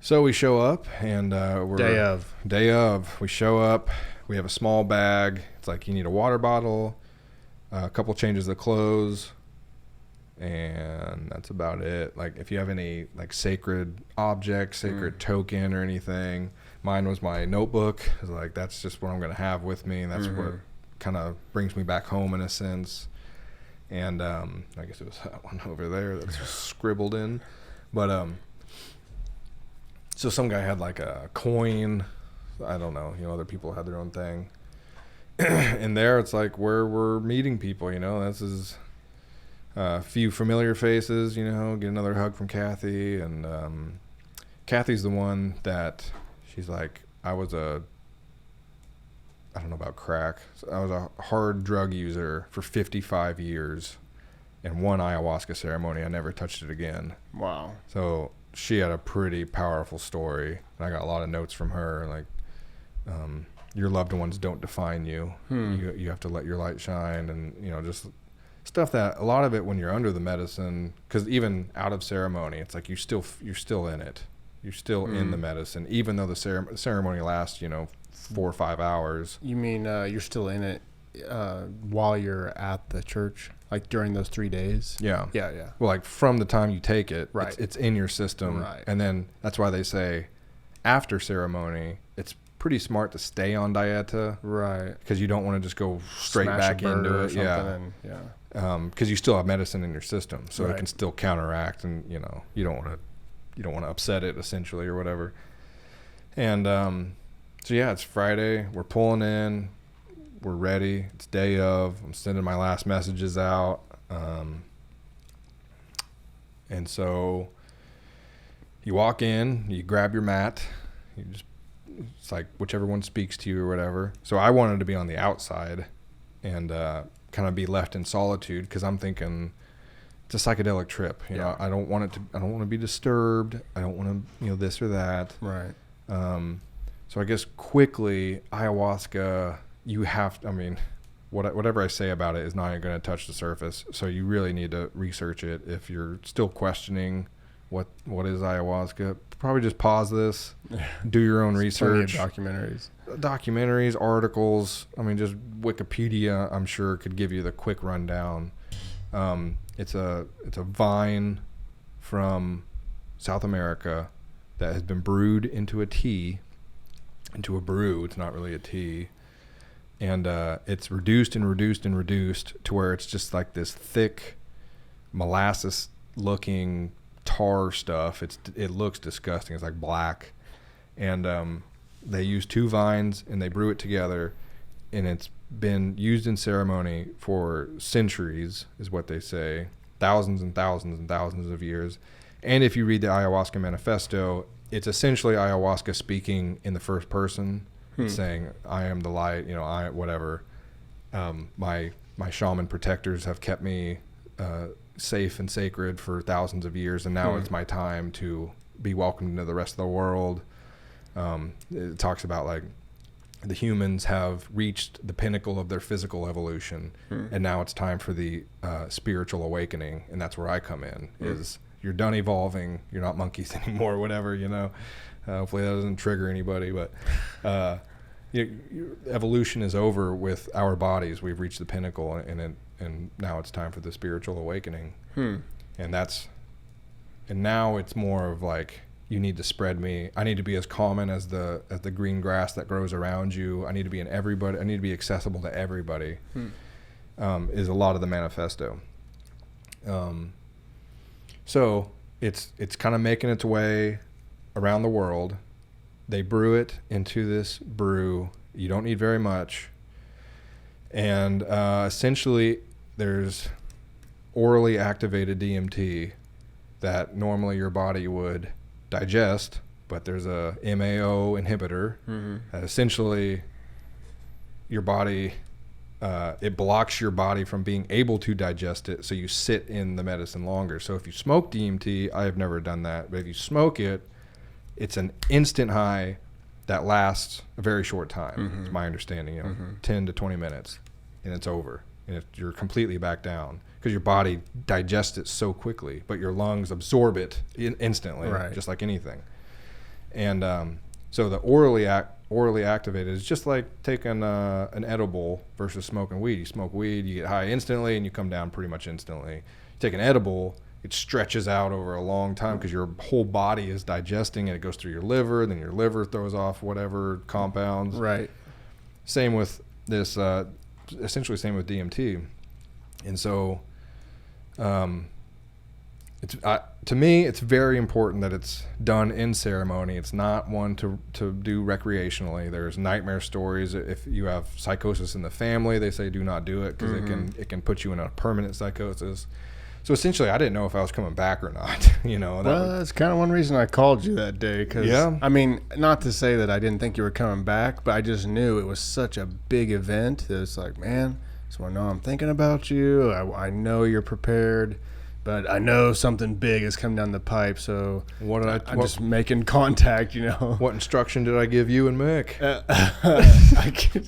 So we show up, and day of we show up. We have a small bag. It's like, you need a water bottle, a couple changes of clothes, and that's about it. Like, if you have any like sacred object, sacred token or anything, mine was my notebook. I was like, that's just what I'm going to have with me, and that's what kind of brings me back home in a sense. And I guess it was that one over there that's scribbled in. But so some guy had like a coin. I don't know, other people had their own thing. And there it's like where we're meeting people, this is a few familiar faces, get another hug from Casye. And Kathy's the one that she's like, I don't know about crack. I was a hard drug user for 55 years. and one ayahuasca ceremony, I never touched it again. Wow. So she had a pretty powerful story, and I got a lot of notes from her, like, your loved ones don't define you. You have to let your light shine, and, you know, just stuff that a lot of it when you're under the medicine, because even out of ceremony, it's like you're still in it. You're still in the medicine, even though the ceremony lasts, you know, 4 or 5 hours. You mean you're still in it while you're at the church, like during those 3 days? Yeah. Yeah. Well, like from the time you take it, right, it's in your system. Right. And then that's why they say after ceremony, it's pretty smart to stay on dieta. Right. Because you don't want to just go straight Smash back a bird into or it. something. Yeah. Because you still have medicine in your system, so Right. it can still counteract, and, you know, you don't want to upset it, essentially, or whatever. And so yeah, it's Friday. We're pulling in. We're ready. It's day of. I'm sending my last messages out. And so you walk in, you grab your mat. It's like whichever one speaks to you or whatever. So I wanted to be on the outside and kind of be left in solitude, because I'm thinking it's a psychedelic trip. You know, I don't want to be disturbed. I don't want to, you know, this or that. Right. So I guess quickly, ayahuasca, whatever I say about it is not going to touch the surface. So you really need to research it. If you're still questioning what is ayahuasca, probably just pause this, do your own research. Documentaries, articles. I mean, just Wikipedia, I'm sure, could give you the quick rundown. It's a vine from South America that has been brewed into a brew. It's not really a tea. And it's reduced to where it's just like this thick molasses looking tar stuff. It looks disgusting. It's like black. And they use 2 vines and they brew it together, and it's been used in ceremony for centuries, is what they say, thousands and thousands and thousands of years. And if you read the Ayahuasca Manifesto, it's essentially ayahuasca speaking in the first person. It's saying, I am the light, you know, I whatever. My shaman protectors have kept me safe and sacred for thousands of years, and now it's my time to be welcomed into the rest of the world. It talks about, like, the humans have reached the pinnacle of their physical evolution, and now it's time for the spiritual awakening, and that's where I come in. Is you're done evolving, you're not monkeys anymore, whatever, you know. Hopefully that doesn't trigger anybody, but evolution is over with our bodies. We've reached the pinnacle, and now it's time for the spiritual awakening. And now it's more of like, you need to spread me. I need to be as common as the green grass that grows around you. I need to be in everybody. I need to be accessible to everybody. Is a lot of the manifesto. So it's kind of making its way around the world. They brew it into this brew. You don't need very much. And essentially there's orally activated DMT that normally your body would digest, but there's a MAO inhibitor that essentially your body, it blocks your body from being able to digest it, so you sit in the medicine longer. So if you smoke DMT, I have never done that, but if you smoke it, it's an instant high that lasts a very short time. It's my understanding, 10 to 20 minutes, and it's over, and you're completely back down, because your body digests it so quickly, but your lungs absorb it instantly, just like anything. And so the orally activated is just like taking an edible versus smoking weed. You smoke weed, you get high instantly, and you come down pretty much instantly. You take an edible, it stretches out over a long time because your whole body is digesting, and it goes through your liver, then your liver throws off whatever compounds. Right. Same with this, essentially same with DMT. And so to me, it's very important that it's done in ceremony. It's not one to do recreationally. There's nightmare stories. If you have psychosis in the family, they say do not do it, because it can put you in a permanent psychosis. So essentially, I didn't know if I was coming back or not. That's kind of one reason I called you that day. Cause, I mean, not to say that I didn't think you were coming back, but I just knew it was such a big event that it's like, man, So no, I'm thinking about you. I know you're prepared, but I know something big is coming down the pipe. So I'm just making contact, you know. What instruction did I give you and Mick?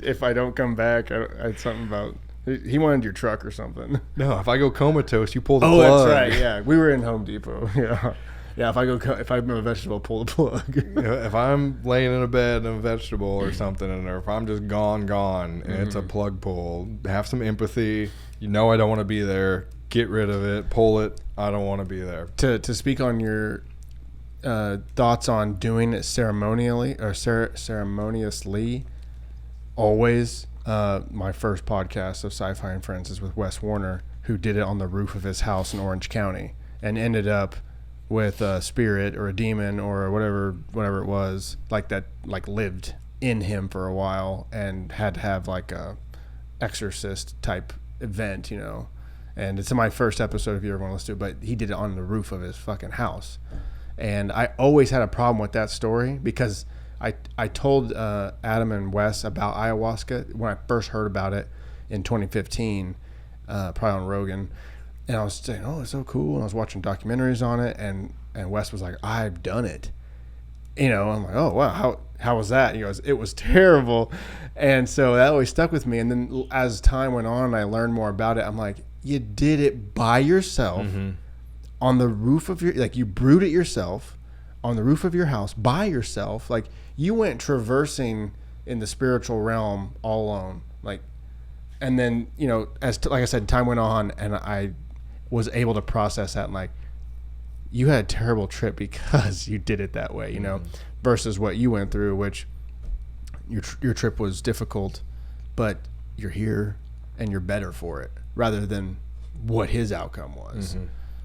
If I don't come back, I had something about he wanted your truck or something. No, if I go comatose, you pull the Oh, plug. that's right. Yeah, we were in Home Depot. Yeah. Yeah, if I'm a vegetable, pull the plug. If I'm laying in a bed and a vegetable or something, or if I'm just gone, and it's a plug pull, have some empathy. You know I don't want to be there. Get rid of it. Pull it. I don't want to be there. To speak on your thoughts on doing it ceremonially or ceremoniously, always. My first podcast of SciFi And Friends is with Wes Warner, who did it on the roof of his house in Orange County and ended up with a spirit or a demon or whatever it was like lived in him for a while and had to have like a exorcist type event, you know. And it's in my first episode if you ever want to listen to it, but he did it on the roof of his fucking house. And I always had a problem with that story because I told Adam and Wes about ayahuasca when I first heard about it in 2015, probably on Rogan. And I was saying, oh, it's so cool. And I was watching documentaries on it. And Wes was like, I've done it. You know, I'm like, oh, wow. How was that? And he goes, it was terrible. And so that always stuck with me. And then as time went on and I learned more about it, I'm like, you did it by yourself on the roof of you brewed it yourself on the roof of your house by yourself. Like you went traversing in the spiritual realm all alone. Like, and then, you know, like I said, time went on and I was able to process that and like, you had a terrible trip because you did it that way, you know, versus what you went through, which your trip was difficult, but you're here and you're better for it rather than what his outcome was.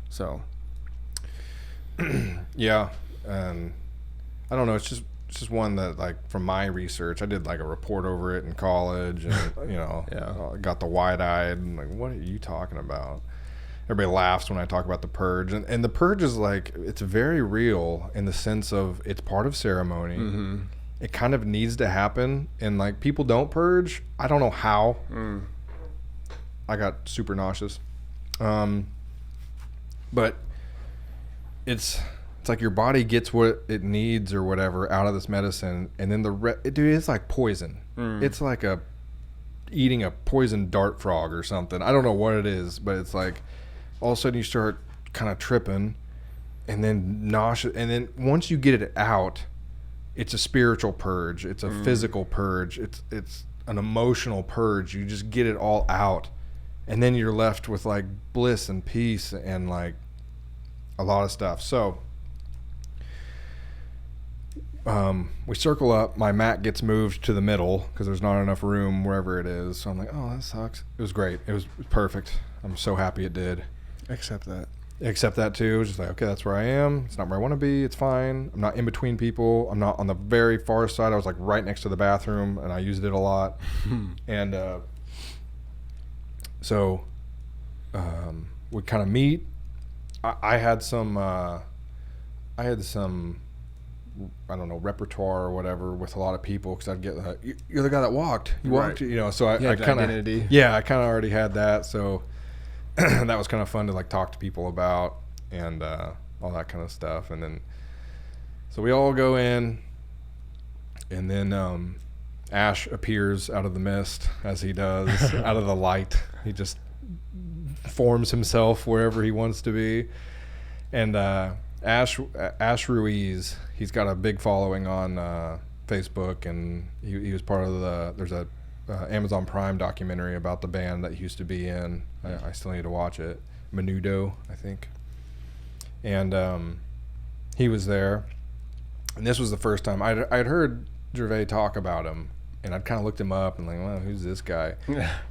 So, yeah. I don't know. It's just one that like from my research, I did like a report over it in college and, you know, I got the wide eyed and like, what are you talking about? Everybody laughs when I talk about the purge, and the purge is like, it's very real in the sense of it's part of ceremony. It kind of needs to happen, and like people don't purge. I don't know how. I got super nauseous, but it's like your body gets what it needs or whatever out of this medicine, and then dude, it's like poison. It's like eating a poisoned dart frog or something. I don't know what it is, but it's like all of a sudden you start kind of tripping and then nauseous, and then once you get it out, it's a spiritual purge, it's a physical purge, it's an emotional purge. You just get it all out, and then you're left with like bliss and peace and like a lot of stuff. So we circle up, my mat gets moved to the middle because there's not enough room wherever it is. So I'm like, oh, that sucks. It was great. It was perfect. I'm so happy it did. accept that. Accept that too. Just like, okay, that's where I am. It's not where I want to be. It's fine. I'm not in between people. I'm not on the very far side. I was like right next to the bathroom, and I used it a lot. And so we kind of meet. I had some I don't know, repertoire or whatever with a lot of people, because I'd get you're the guy that walked. You walked, you know. So I kind of I kind of already had that. So that was kind of fun to like talk to people about and all that kind of stuff. And then so we all go in, and then Ash appears out of the mist, as he does out of the light. He just forms himself wherever he wants to be. And Ash Ruiz, he's got a big following on Facebook, and he was part of there's a Amazon Prime documentary about the band that he used to be in. I still need to watch it. Menudo, I think. And he was there, and this was the first time I'd heard Gervais talk about him, and I'd kind of looked him up and like, well, who's this guy?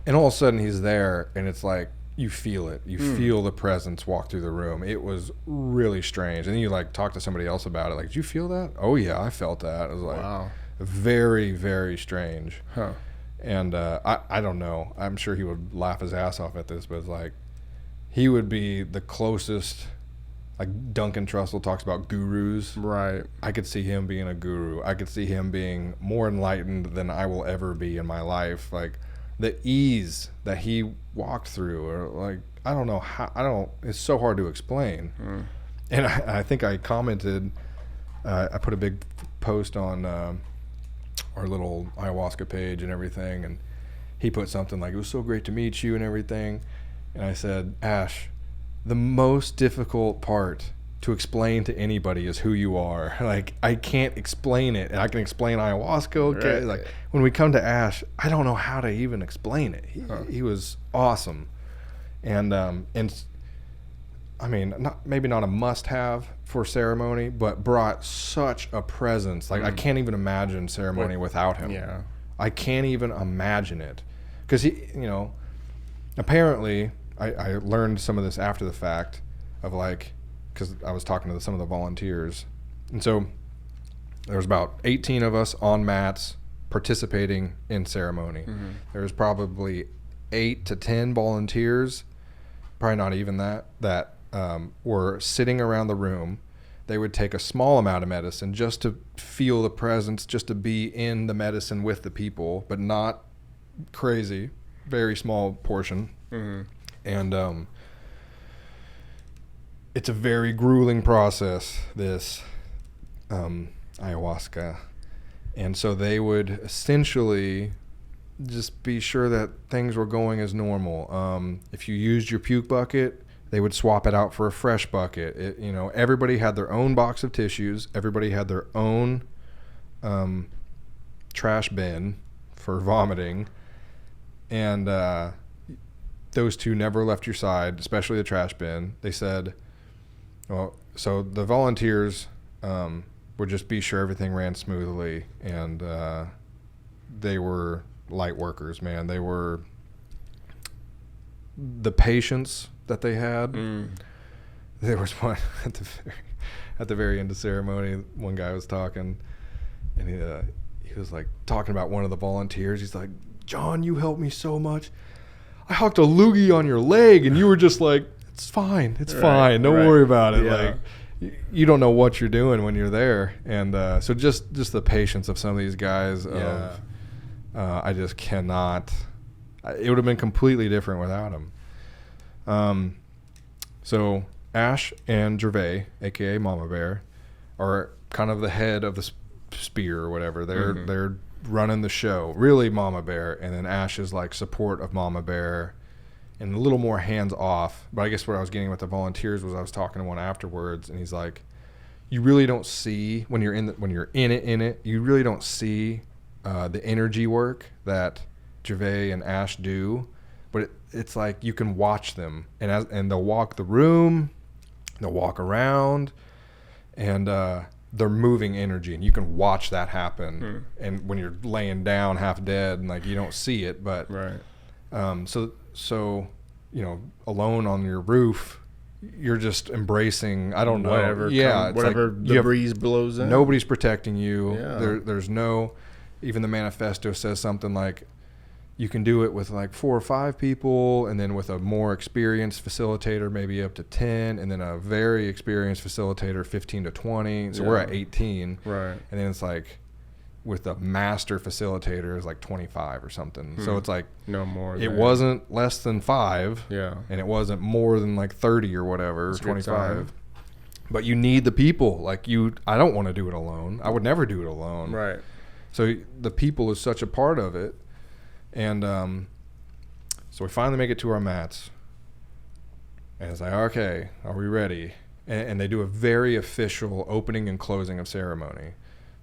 And all of a sudden he's there, and it's like, you feel it. You feel the presence walk through the room. It was really strange. And then you like talk to somebody else about it. Like, did you feel that? Oh yeah, I felt that. It was like, wow, very, very strange. Huh. And I don't know. I'm sure he would laugh his ass off at this, but it's like, he would be the closest. Like Duncan Trussell talks about gurus. Right. I could see him being a guru. I could see him being more enlightened than I will ever be in my life. Like, the ease that he walked through, or like, I don't know how, it's so hard to explain. And I think I commented, I put a big post on our little ayahuasca page and everything, and he put something like, it was so great to meet you and everything. And I said, Ash, the most difficult part to explain to anybody is who you are. Like, I can't explain it, and I can explain ayahuasca, okay? Right. Like, when we come to Ash, I don't know how to even explain it. He was awesome. And I mean, maybe not a must-have for ceremony, but brought such a presence. Like, I can't even imagine ceremony without him. Yeah. I can't even imagine it. Because he, you know, apparently, I learned some of this after the fact of, like, because I was talking to some of the volunteers. And so there was about 18 of us on mats participating in ceremony. There was probably 8 to 10 volunteers, probably not even that were sitting around the room. They would take a small amount of medicine just to feel the presence, just to be in the medicine with the people, but not crazy, very small portion. And it's a very grueling process, this ayahuasca. And so they would essentially just be sure that things were going as normal. If you used your puke bucket, they would swap it out for a fresh bucket. You know, everybody had their own box of tissues. Everybody had their own trash bin for vomiting. And those two never left your side, especially the trash bin. They said, well, so the volunteers would just be sure everything ran smoothly. And they were light workers, man. They were, the patience that they had. There was one at the very end of ceremony. One guy was talking, and he was like talking about one of the volunteers. He's like, John, you helped me so much. I hooked a loogie on your leg, and you were just like, it's fine, it's fine, don't worry about it. Like, you don't know what you're doing when you're there. And so just the patience of some of these guys. I just cannot. It would have been completely different without him. So Ash and Gervais, aka Mama Bear, are kind of the head of the spear or whatever. They're running the show. Really, Mama Bear, and then Ash is like support of Mama Bear, and a little more hands off. But I guess what I was getting with the volunteers was I was talking to one afterwards, and he's like, "You really don't see when you're in it. You really don't see the energy work that Gervais and Ash do." But it's like you can watch them, and they'll walk the room, they'll walk around, and they're moving energy, and you can watch that happen. And when you're laying down half dead, and like you don't see it, but so you know, alone on your roof, you're just embracing. I don't know, whatever the breeze blows in. Nobody's protecting you. There's no. Even the manifesto says something like, you can do it with like 4 or 5 people, and then with a more experienced facilitator, maybe up to 10, and then a very experienced facilitator, 15 to 20. So we're at 18. Right. And then it's like with a master facilitator is like 25 or something. So it's like no more. It wasn't less than 5. Yeah. And it wasn't more than like 30 or whatever, or 25. But you need the people. Like I don't want to do it alone. I would never do it alone. Right. So the people is such a part of it. And so we finally make it to our mats. And it's like, okay, are we ready? And they do a very official opening and closing of ceremony.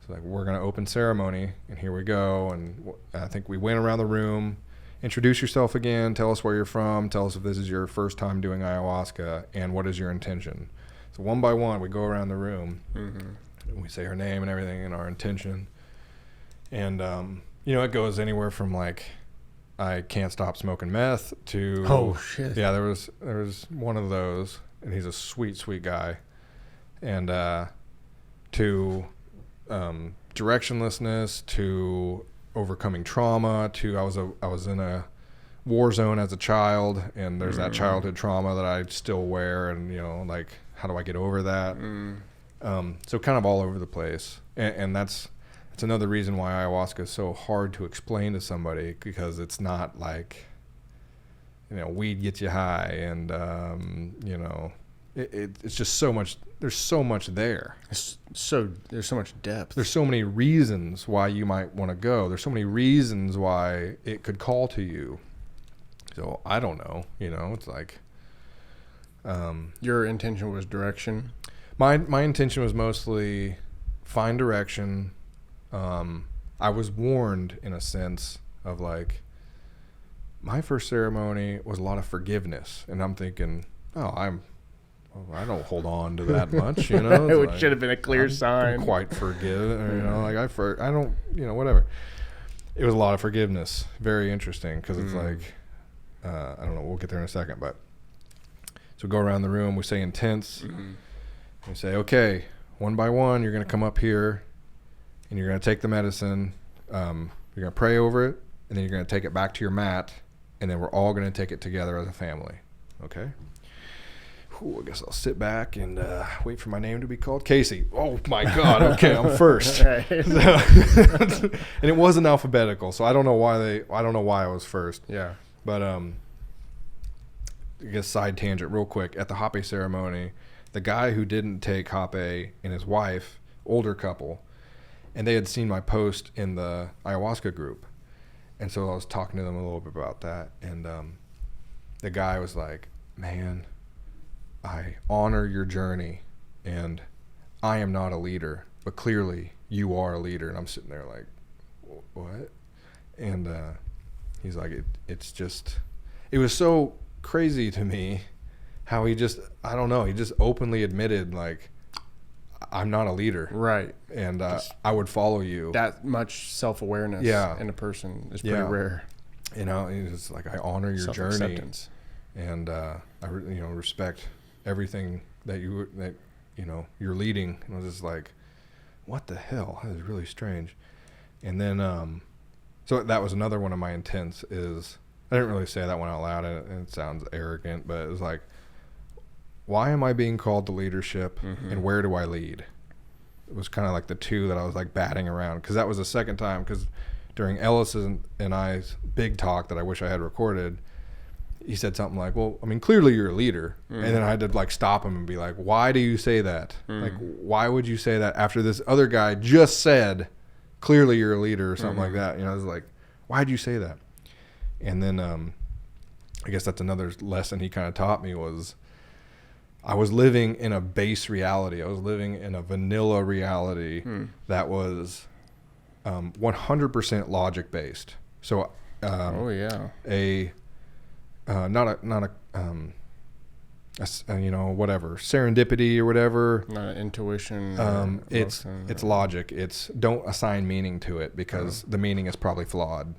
So like, we're going to open ceremony, and here we go. And I think we went around the room, introduce yourself again, tell us where you're from, tell us if this is your first time doing ayahuasca, and what is your intention. So one by one, we go around the room, and we say our name and everything and our intention. And, you know, it goes anywhere from like, I can't stop smoking meth to, oh shit. Yeah, there was one of those, and he's a sweet, sweet guy. And, to, directionlessness, to overcoming trauma, to I was in a war zone as a child, and there's that childhood trauma that I still wear, and, you know, like, how do I get over that? So kind of all over the place. And that's it's another reason why ayahuasca is so hard to explain to somebody, because it's not like, weed gets you high, and it's just so much. There's so much there. There's so much depth. There's so many reasons why you might want to go. There's so many reasons why it could call to you. So I don't know. It's like. Your intention was direction. My intention was mostly find direction. I was warned in a sense of like, my first ceremony was a lot of forgiveness, and I'm thinking, I don't hold on to that much, It like, should have been a clear sign. I'm quite forgiven, like I don't, whatever. It was a lot of forgiveness. Very interesting, because it's like, I don't know. We'll get there in a second, but so we go around the room. We say intense. We say, okay, one by one, you're going to come up here, and you're going to take the medicine. You're going to pray over it, and then you're going to take it back to your mat, and then we're all going to take it together as a family. Okay? Ooh, I guess I'll sit back and wait for my name to be called. Casey. Oh, my God. Okay, I'm first. Right. And it wasn't alphabetical, so I don't know why I was first. Yeah. But I guess side tangent real quick. At the Hape ceremony, the guy who didn't take Hape and his wife, older couple, and they had seen my post in the ayahuasca group. And so I was talking to them a little bit about that. And the guy was like, man, I honor your journey, and I am not a leader, but clearly you are a leader. And I'm sitting there like, what? And he's like, it was so crazy to me how he just openly admitted, like, I'm not a leader. Right. And I would follow you. That much self-awareness in a person is pretty rare. It's like, I honor your journey. Self-acceptance. And I respect everything that you're leading. And I was just like, what the hell? That is really strange. And then so that was another one of my intents. Is I didn't really say that one out loud, and it sounds arrogant, but it was like, why am I being called to leadership, and where do I lead? It was kind of like the two that I was like batting around, because that was the second time, because during Ellis and I's big talk that I wish I had recorded, he said something like, well, I mean, clearly you're a leader. And then I had to like stop him and be like, why do you say that? Like, why would you say that after this other guy just said, clearly you're a leader, or something like that? I was like, why'd you say that? And then I guess that's another lesson he kind of taught me, was I was living in a base reality. I was living in a vanilla reality that was 100% logic based. So whatever serendipity or whatever, not an intuition. It's logic. It's don't assign meaning to it, because the meaning is probably flawed,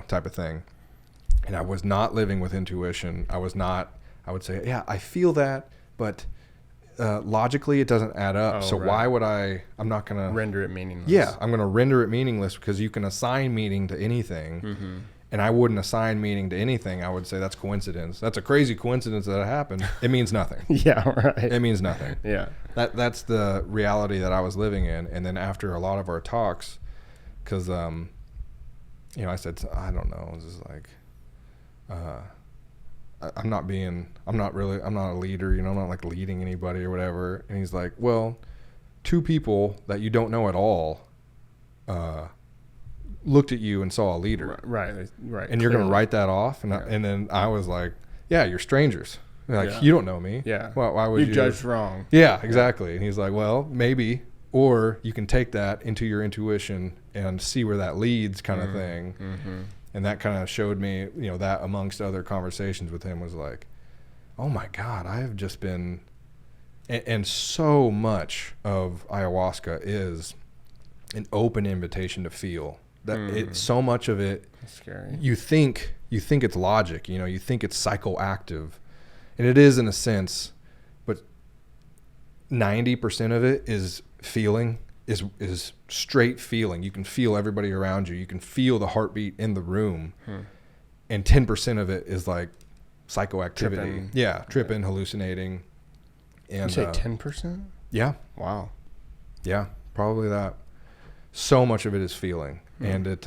type of thing. And I was not living with intuition. I would say, yeah, I feel that, but logically it doesn't add up. Why would I'm not going to render it meaningless. Yeah, I'm going to render it meaningless, because you can assign meaning to anything. And I wouldn't assign meaning to anything. I would say that's coincidence. That's a crazy coincidence that it happened. It means nothing. Yeah, right. It means nothing. Yeah. That's the reality that I was living in. And then after a lot of our talks, because I said, I don't know, this is like, I'm not a leader, I'm not like leading anybody or whatever. And he's like, well, two people that you don't know at all looked at you and saw a leader. Right. And you're going to write that off? And then I was like, yeah, you're strangers. Like, you don't know me. Yeah. Well, why would you? You judged wrong. Yeah, exactly. And he's like, well, maybe, or you can take that into your intuition and see where that leads, kind of thing. And that kind of showed me, that amongst other conversations with him was like, oh my God, I have just been, and so much of ayahuasca is an open invitation to feel. That so much of it, that's scary. You think it's logic, you think it's psychoactive, and it is in a sense, but 90% of it is feeling. Is straight feeling. You can feel everybody around you. You can feel the heartbeat in the room. And 10% of it is like psychoactivity. Tripping, hallucinating. And you say 10%? Yeah. Wow. Yeah, probably that. so much of it is feeling. And it,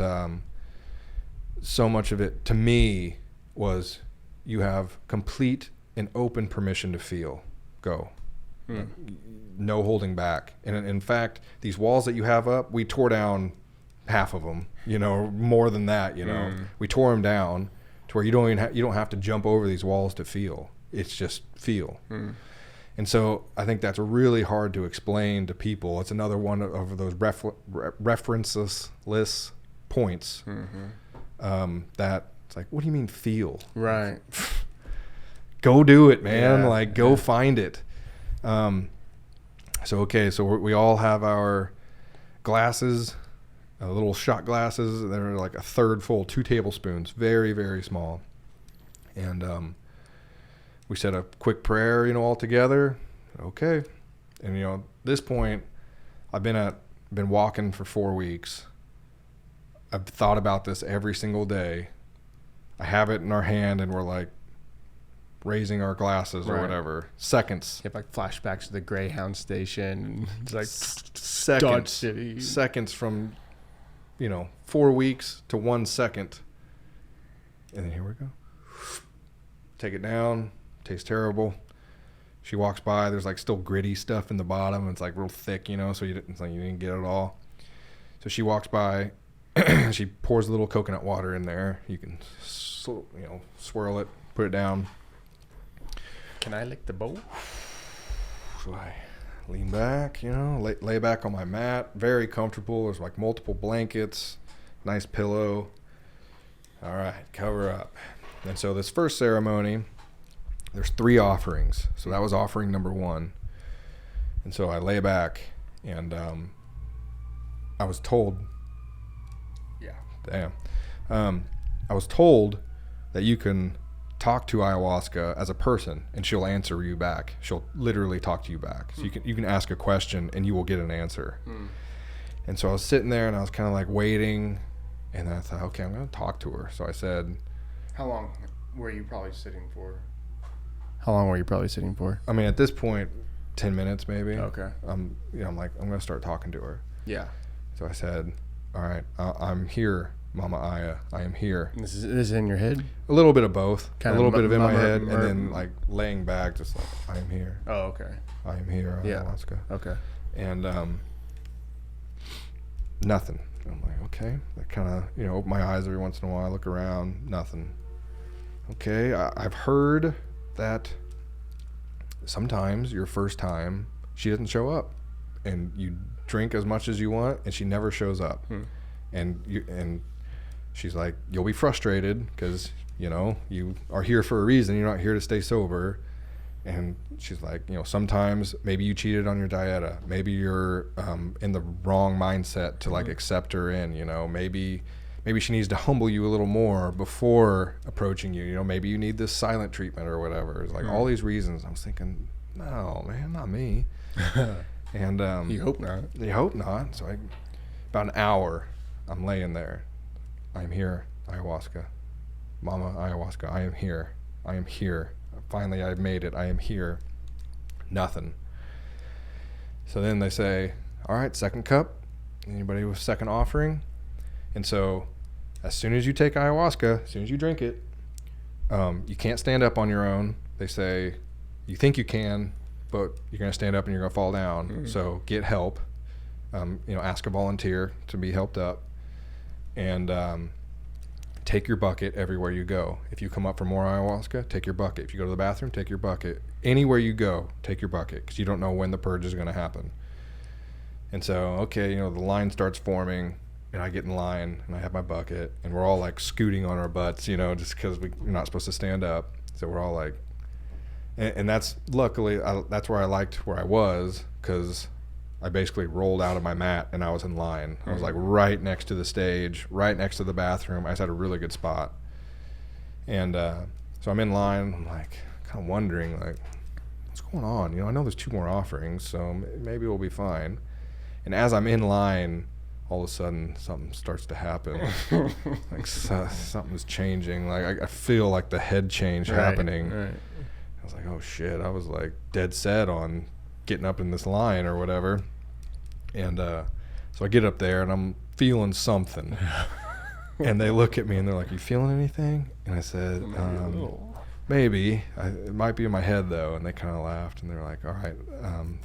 so much of it to me was you have complete and open permission to feel. Go. No holding back. And in fact, these walls that you have up, we tore down half of them, more than that, we tore them down to where you don't have to jump over these walls to feel. It's just feel. And so I think that's really hard to explain to people. It's another one of those referenceless points that it's like, what do you mean feel? Right. Go do it, man. Yeah. Go find it. So we all have our glasses, little shot glasses. They're like a third full, 2 tablespoons, very, very small. And we said a quick prayer, all together. Okay. And, at this point, I've been walking for 4 weeks. I've thought about this every single day. I have it in our hand, and we're like raising our glasses or whatever. Seconds. You have like flashbacks to the Greyhound station. And it's like seconds. Dodge City. Seconds from, 4 weeks to 1 second. And then here we go. Take it down. Tastes terrible. She walks by. There's like still gritty stuff in the bottom. It's like real thick, so it's like you didn't get it all. So she walks by. She pours a little coconut water in there. You can, swirl it, put it down. Can I lick the bowl? So I lean back, lay back on my mat. Very comfortable. There's like multiple blankets, nice pillow. All right, cover up. And so this first ceremony, there's 3 offerings. So that was offering number 1. And so I lay back, and I was told, I was told that you can talk to ayahuasca as a person, and she'll answer you back. She'll literally talk to you back. So you can ask a question, and you will get an answer. And so I was sitting there, and I was kind of like waiting, and then I thought, okay, I'm going to talk to her. So I said, how long were you probably sitting for? I mean, at this point, 10 minutes maybe. Okay. I'm like, I'm going to start talking to her. Yeah. So I said, all right, I'm here, Mama Aya. I am here. And this is in your head? A little bit of both. Kind a little bit of in my head, and then like laying back, just like, I am here. Oh, okay. I am here, ayahuasca. Yeah. Okay. And nothing. I'm like, okay. I kind of, open my eyes every once in a while, look around, nothing. Okay, I've heard that sometimes your first time, she doesn't show up. And you drink as much as you want, and she never shows up. And she's like, you'll be frustrated because you are here for a reason. You're not here to stay sober. And she's like, sometimes maybe you cheated on your dieta. Maybe you're in the wrong mindset to like accept her in. Maybe she needs to humble you a little more before approaching you. Maybe you need this silent treatment or whatever. It's like all these reasons. I was thinking, no, man, not me. And you hope not. You hope not. So about an hour, I'm laying there. I'm here, ayahuasca. Mama ayahuasca, I am here. I am here. Finally, I've made it. I am here. Nothing. So then they say, all right, second cup. Anybody with second offering? And so as soon as you take ayahuasca, as soon as you drink it, you can't stand up on your own. They say, you think you can, but you're going to stand up and you're going to fall down. So get help. Ask a volunteer to be helped up. And take your bucket everywhere you go. If you come up for more ayahuasca, take your bucket. If you go to the bathroom, take your bucket. Anywhere you go, take your bucket, because you don't know when the purge is going to happen. And so, okay, the line starts forming, and I get in line, and I have my bucket, and we're all like scooting on our butts, just because we're not supposed to stand up. So we're all like, and that's luckily, that's where I liked where I was, because I basically rolled out of my mat and I was in line. I was like right next to the stage, right next to the bathroom. I just had a really good spot. And so I'm in line. I'm like kind of wondering like, what's going on? I know there's 2 more offerings, so maybe we'll be fine. And as I'm in line, all of a sudden something starts to happen. Like something's changing. Like I feel like the head change happening. Right. I was like, oh shit. I was like dead set on getting up in this line or whatever. And So I get up there and I'm feeling something. And they look at me and they're like, "You feeling anything?" And I said, maybe. It might be in my head though. And they kind of laughed and they're like, "All right,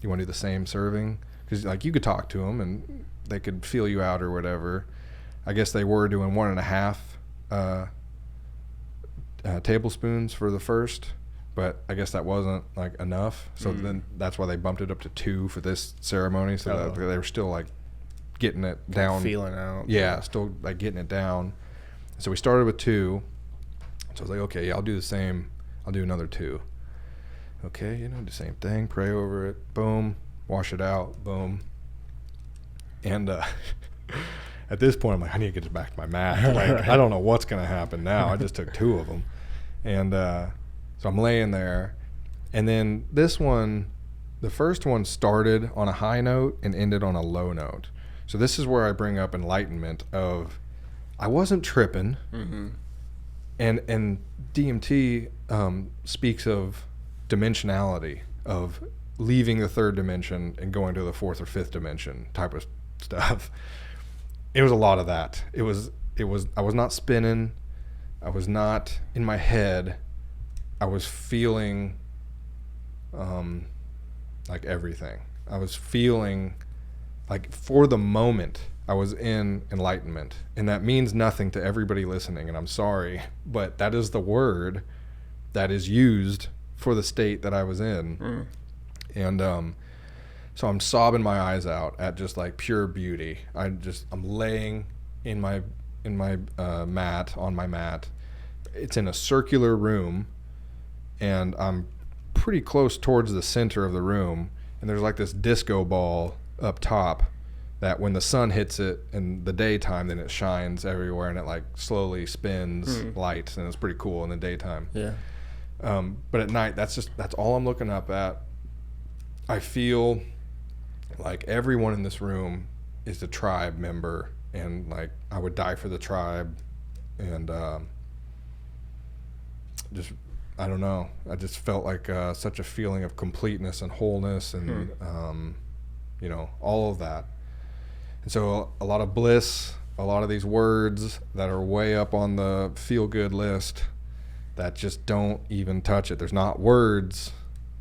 you want to do the same serving?" Because like you could talk to them and they could feel you out or whatever. I guess they were doing 1.5 tablespoons for the first, but I guess that wasn't like enough. So then that's why they bumped it up to 2 for this ceremony. So that they were still like getting it down, feeling out. Yeah, still like getting it down. So we started with 2. So I was like, okay, yeah, I'll do the same. I'll do another 2. Okay, do the same thing. Pray over it. Boom. Wash it out. Boom. And at this point, I'm like, I need to get back to my mat. Like, I don't know what's going to happen now. I just took 2 of them. And so I'm laying there. And then this one, the first one started on a high note and ended on a low note. So this is where I bring up enlightenment of I wasn't tripping. Mm-hmm. And DMT speaks of dimensionality, of leaving the 3rd dimension and going to the 4th or 5th dimension type of stuff. It was a lot of that. It was I was not spinning. I was not in my head. I was feeling like everything. I was feeling like for the moment I was in enlightenment. And that means nothing to everybody listening, and I'm sorry, but that is the word that is used for the state that I was in. And so I'm sobbing my eyes out at just like pure beauty. I'm laying in my mat, on my mat. It's in a circular room, and I'm pretty close towards the center of the room, and there's like this disco ball up top that when the sun hits it in the daytime, then it shines everywhere and it like slowly spins lights, and it's pretty cool in the daytime. Yeah. But at night, that's all I'm looking up at. I feel like everyone in this room is a tribe member, and like I would die for the tribe, and just I don't know. I just felt like such a feeling of completeness and wholeness, and all of that. And so a lot of bliss, a lot of these words that are way up on the feel-good list that just don't even touch it. There's not words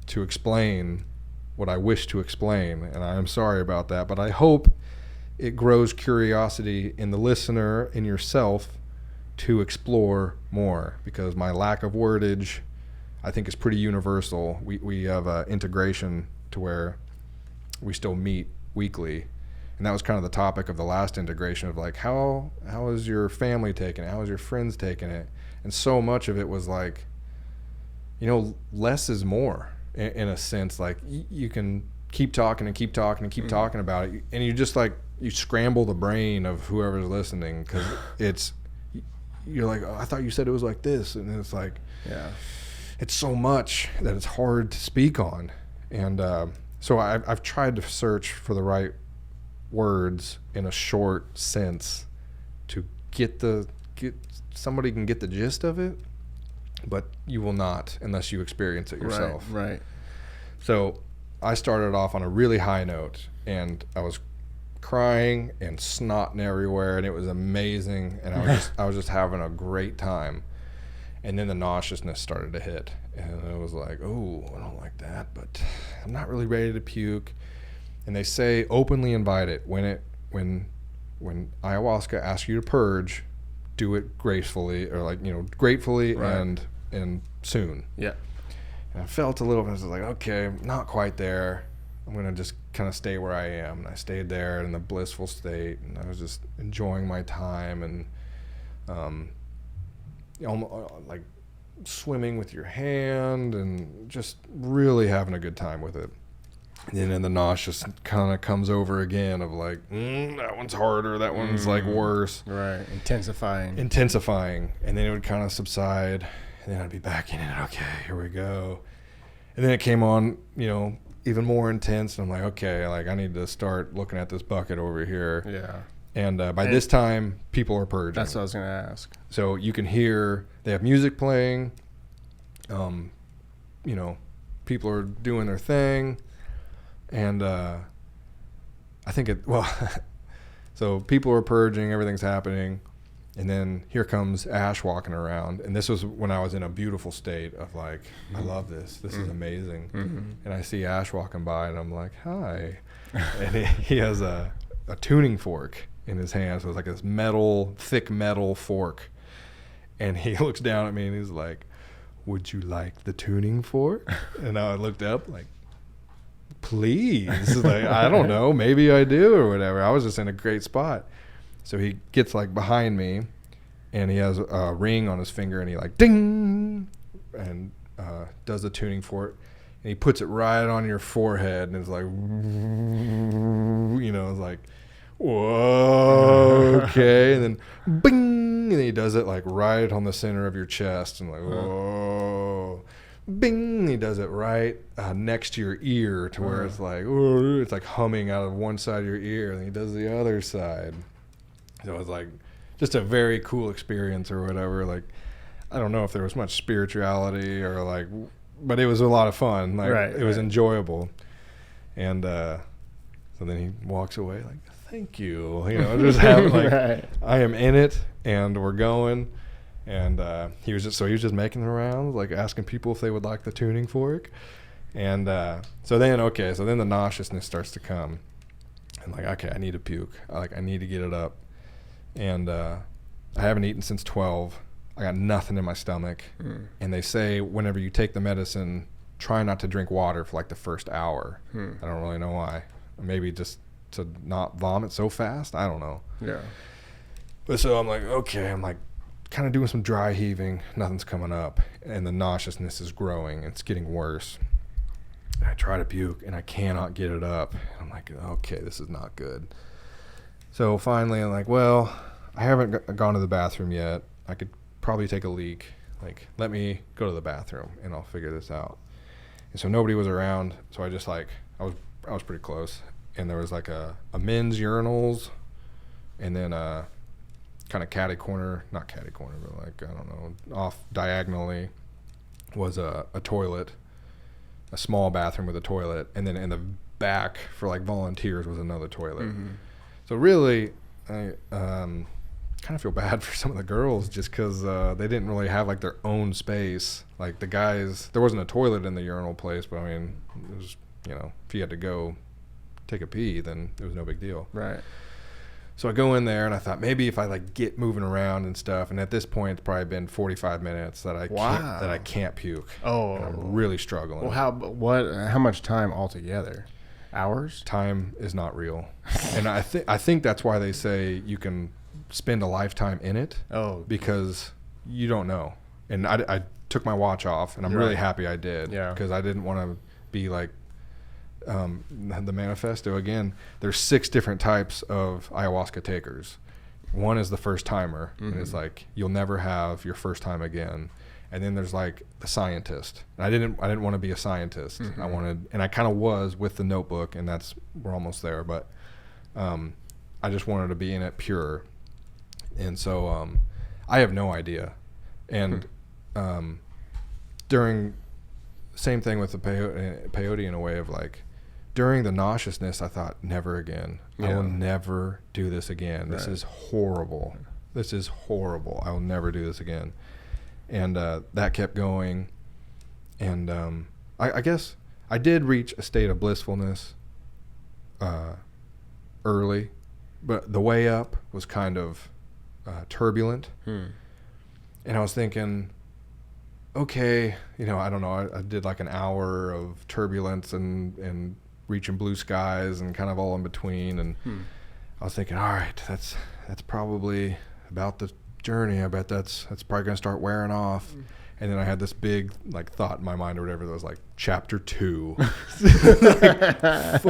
to explain what I wish to explain, and I am sorry about that, but I hope it grows curiosity in the listener, in yourself, to explore more, because my lack of wordage, I think, is pretty universal. We have integration to where we still meet weekly, and that was kind of the topic of the last integration of like, how is your family taking it? How is your friends taking it? And so much of it was like, less is more in a sense. Like you can keep talking and keep talking and keep talking about it, and you just like, you scramble the brain of whoever's listening, because you're like, oh, I thought you said it was like this, and it's like, yeah, it's so much that it's hard to speak on. And so I've tried to search for the right words in a short sense to get somebody can get the gist of it, but you will not unless you experience it yourself. Right. So I started off on a really high note, and I was crying and snotting everywhere, and it was amazing, and I was just having a great time. And then the nauseousness started to hit, and I was like, oh, I don't like that, but I'm not really ready to puke. And they say openly invite it. When ayahuasca asks you to purge, do it gracefully, or like, gratefully, right, and soon. Yeah. And I felt a little bit, I was like, okay, not quite there. I'm going to just kind of stay where I am. And I stayed there in the blissful state, and I was just enjoying my time, and like swimming with your hand and just really having a good time with it. And then the nauseous kind of comes over again of like, that one's harder, that one's like worse. Right, intensifying. And then it would kind of subside, and then I'd be back in it. Okay, here we go. And then it came on, even more intense, and I'm like, okay, like I need to start looking at this bucket over here. Yeah. And by this time, people are purging. That's what I was going to ask. So you can hear, they have music playing, people are doing their thing. And I think So people are purging, everything's happening. And then here comes Ash walking around. And this was when I was in a beautiful state of like, I love this. This is amazing. And I see Ash walking by and I'm like, hi. And he has a tuning fork in his hand. So it's like this thick metal fork. And he looks down at me and he's like, would you like the tuning fork? And I looked up like, please. Like, I don't know, maybe I do or whatever. I was just in a great spot. So he gets like behind me and he has a ring on his finger and he like ding and does the tuning fork. And he puts it right on your forehead and it's like, it's like, whoa, okay. And then bing, and he does it like right on the center of your chest and like, whoa, bing, and he does it right next to your ear to where it's like humming out of one side of your ear, and he does the other side. So it was like just a very cool experience or whatever. Like, I don't know if there was much spirituality or like, but it was a lot of fun. Like, it was enjoyable. And so then he walks away like, thank you. Just having like, I am in it and we're going. And he was just making the rounds, like asking people if they would like the tuning fork. And so then the nauseousness starts to come. And like, okay, I need to puke. I need to get it up. And I haven't eaten since 12. I got nothing in my stomach. And they say whenever you take the medicine, try not to drink water for like the first hour. I don't really know why. Maybe just to not vomit so fast. I don't know. Yeah. But so I'm like, okay, I'm like kind of doing some dry heaving. Nothing's coming up. And the nauseousness is growing. It's getting worse. And I try to puke and I cannot get it up. And I'm like, okay, this is not good. So finally I'm like, well, I haven't gone to the bathroom yet. I could probably take a leak. Like, let me go to the bathroom and I'll figure this out. And so nobody was around. So I just like, I was pretty close. And there was like a men's urinals and then kind of not catty corner, but like, I don't know, off diagonally was a toilet, a small bathroom with a toilet. And then in the back for like volunteers was another toilet. So really, I kind of feel bad for some of the girls just because they didn't really have like their own space. Like the guys, there wasn't a toilet in the urinal place, but I mean, it was, if you had to go take a pee, then it was no big deal. Right. So I go in there and I thought maybe if I like get moving around and stuff, and at this point it's probably been 45 minutes that I can't puke. Oh, and I'm really struggling. Well, how much time altogether? Hours? Time is not real. And I think that's why they say you can spend a lifetime in it. Oh, because you don't know. And I took my watch off and I'm really happy I did. Yeah. Because I didn't want to be like the manifesto again. There's 6 different types of ayahuasca takers. One is the first timer, and it's like you'll never have your first time again. And then there's like the scientist. And I didn't want to be a scientist. I wanted, and I kind of was with the notebook, and we're almost there. But I just wanted to be in it pure. And so I have no idea. And during, same thing with the peyote in a way of like, during the nauseousness, I thought, never again. Yeah. I will never do this again. This is horrible. This is horrible. I will never do this again. And that kept going. And I guess I did reach a state of blissfulness early, but the way up was kind of turbulent. And I was thinking, okay, I don't know. I did like an hour of turbulence and reaching blue skies and kind of all in between. And I was thinking, all right, that's probably about the journey. I bet that's probably going to start wearing off. And then I had this big like thought in my mind or whatever that was like chapter 2. Like, fuck,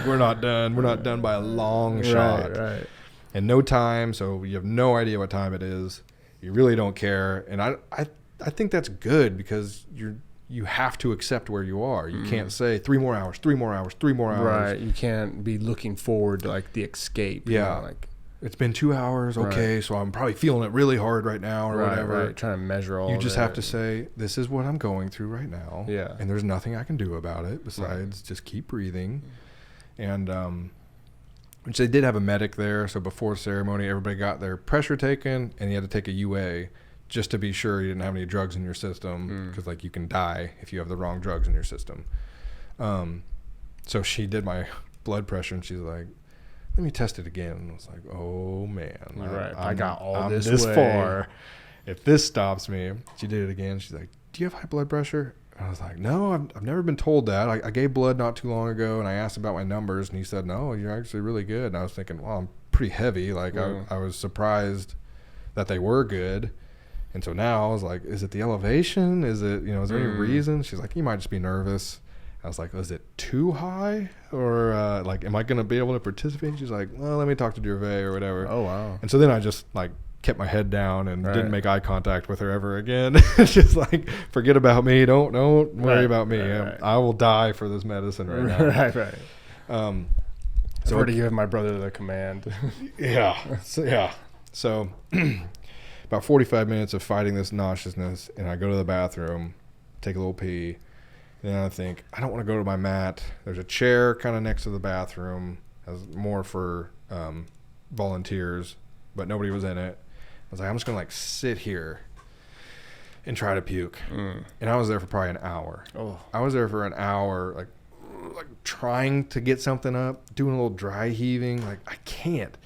we're not done. We're not done by a long shot. Right. And no time, so you have no idea what time it is. You really don't care. And I think that's good because you have to accept where you are. You can't say 3 more hours, 3 more hours, 3 more hours. Right. You can't be looking forward to like the escape. Yeah. Like it's been 2 hours. Okay. So I'm probably feeling it really hard right now or whatever. Right. Trying to measure all You just have to say, this is what I'm going through right now. Yeah. And there's nothing I can do about it besides just keep breathing. And which they did have a medic there. So before ceremony, everybody got their pressure taken, and you had to take a UA just to be sure you didn't have any drugs in your system, because like you can die if you have the wrong drugs in your system. So she did my blood pressure, and she's like, let me test it again. And I was like, oh man, Right. I got all this way. far. If this stops me. She did it again. She's like, do you have high blood pressure? And I was like, no, I've never been told that. I gave blood not too long ago, and I asked about my numbers, and he said, no, you're actually really good. And I was thinking, well, I'm pretty heavy. Like I was surprised that they were good. And so now I was like, is it the elevation? Is it, is there any reason? She's like, you might just be nervous. I was like, is it too high? Or like, am I going to be able to participate? She's like, well, let me talk to Gervais or whatever. Oh, wow. And so then I just like kept my head down and didn't make eye contact with her ever again. It's just like, forget about me. Don't worry about me. Right. I will die for this medicine right now. Right. So I've already given my brother the command. So about 45 minutes of fighting this nauseousness, and I go to the bathroom, take a little pee, and then I think, I don't want to go to my mat. There's a chair kind of next to the bathroom, as more for volunteers, but nobody was in it. I was like, I'm just going to like sit here and try to puke. And I was there for probably an hour. I was there for an hour, like trying to get something up, doing a little dry heaving. Like, I can't.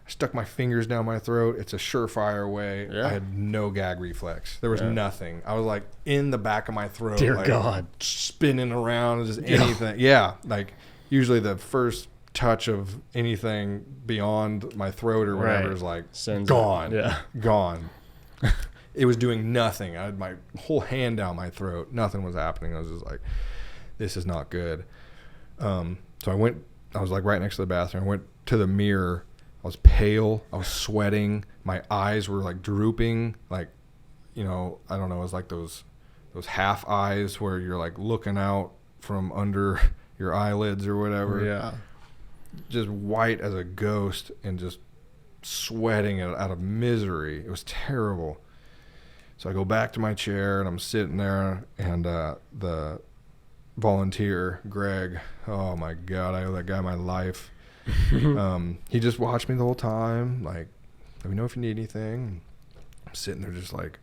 I stuck my fingers down my throat. It's a surefire way. I had no gag reflex. There was nothing. I was like in the back of my throat. Dear like, God. Spinning around, just anything. Yeah. Like usually the first touch of anything beyond my throat or whatever is like gone. Gone. It was doing nothing. I had my whole hand down my throat. Nothing was happening. I was just like, this is not good. So I was like right next to the bathroom. I went to the mirror. I was pale. I was sweating. My eyes were like drooping. Like, I don't know. It was like those half eyes where you're like looking out from under your eyelids or whatever. Yeah. Just white as a ghost and just sweating out of misery. It was terrible. So I go back to my chair and I'm sitting there, and the volunteer, Greg, oh my God, I owe that guy my life. He just watched me the whole time, like, let me know if you need anything. I'm sitting there just like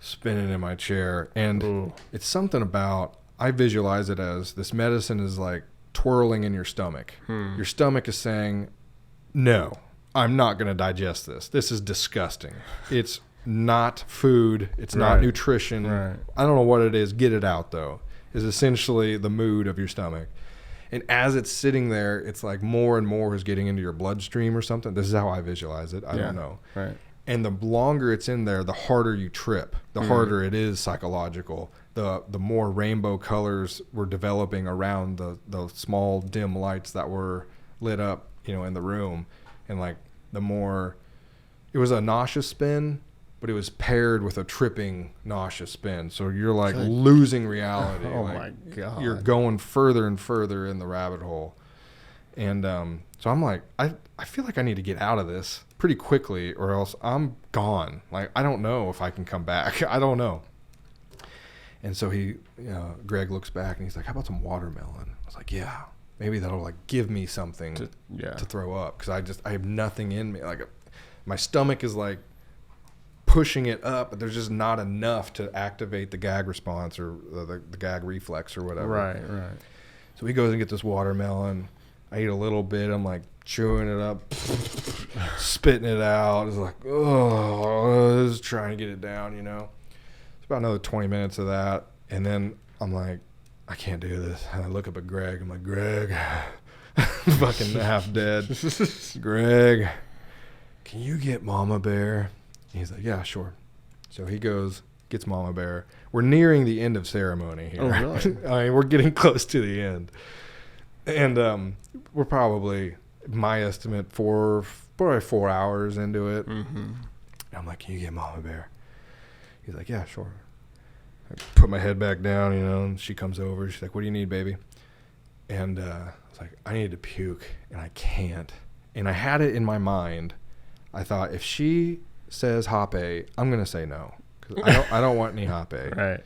spinning in my chair, and it's something about, I visualize it as this medicine is like twirling in your stomach. Your stomach is saying, no, I'm not going to digest this. This is disgusting. It's not food. It's not nutrition. I don't know what it is. Get it out, though, is essentially the mood of your stomach. And as it's sitting there, it's like more and more is getting into your bloodstream or something. This is how I visualize it. I don't know. Right. And the longer it's in there, the harder you trip, the harder it is psychological. The more rainbow colors were developing around the small dim lights that were lit up, in the room. And like the more, it was a nauseous spin, but it was paired with a tripping nauseous spin. So you're like losing reality. Oh like, my God. You're going further and further in the rabbit hole. And so I'm like, I feel like I need to get out of this pretty quickly, or else I'm gone. Like, I don't know if I can come back. I don't know. And so Greg looks back and he's like, how about some watermelon? I was like, yeah, maybe that'll like give me something to throw up. Cause I have nothing in me. Like my stomach is like pushing it up, but there's just not enough to activate the gag response or the gag reflex or whatever. Right. So he goes and gets this watermelon. I eat a little bit. I'm like chewing it up, spitting it out. It's like, just trying to get it down, It's about another 20 minutes of that. And then I'm like, I can't do this. And I look up at Greg. I'm like, Greg, fucking half dead. Greg, can you get Mama Bear? And he's like, yeah, sure. So he goes, gets Mama Bear. We're nearing the end of ceremony here. Oh, really? I mean, we're getting close to the end. And we're probably, my estimate, probably 4 hours into it. And I'm like, can you get Mama Bear? He's like, yeah, sure. I put my head back down, and she comes over. She's like, what do you need, baby? And I was like, I need to puke, and I can't. And I had it in my mind. I thought, if she says Hape, I'm going to say no. Because I don't want any Hape. Right.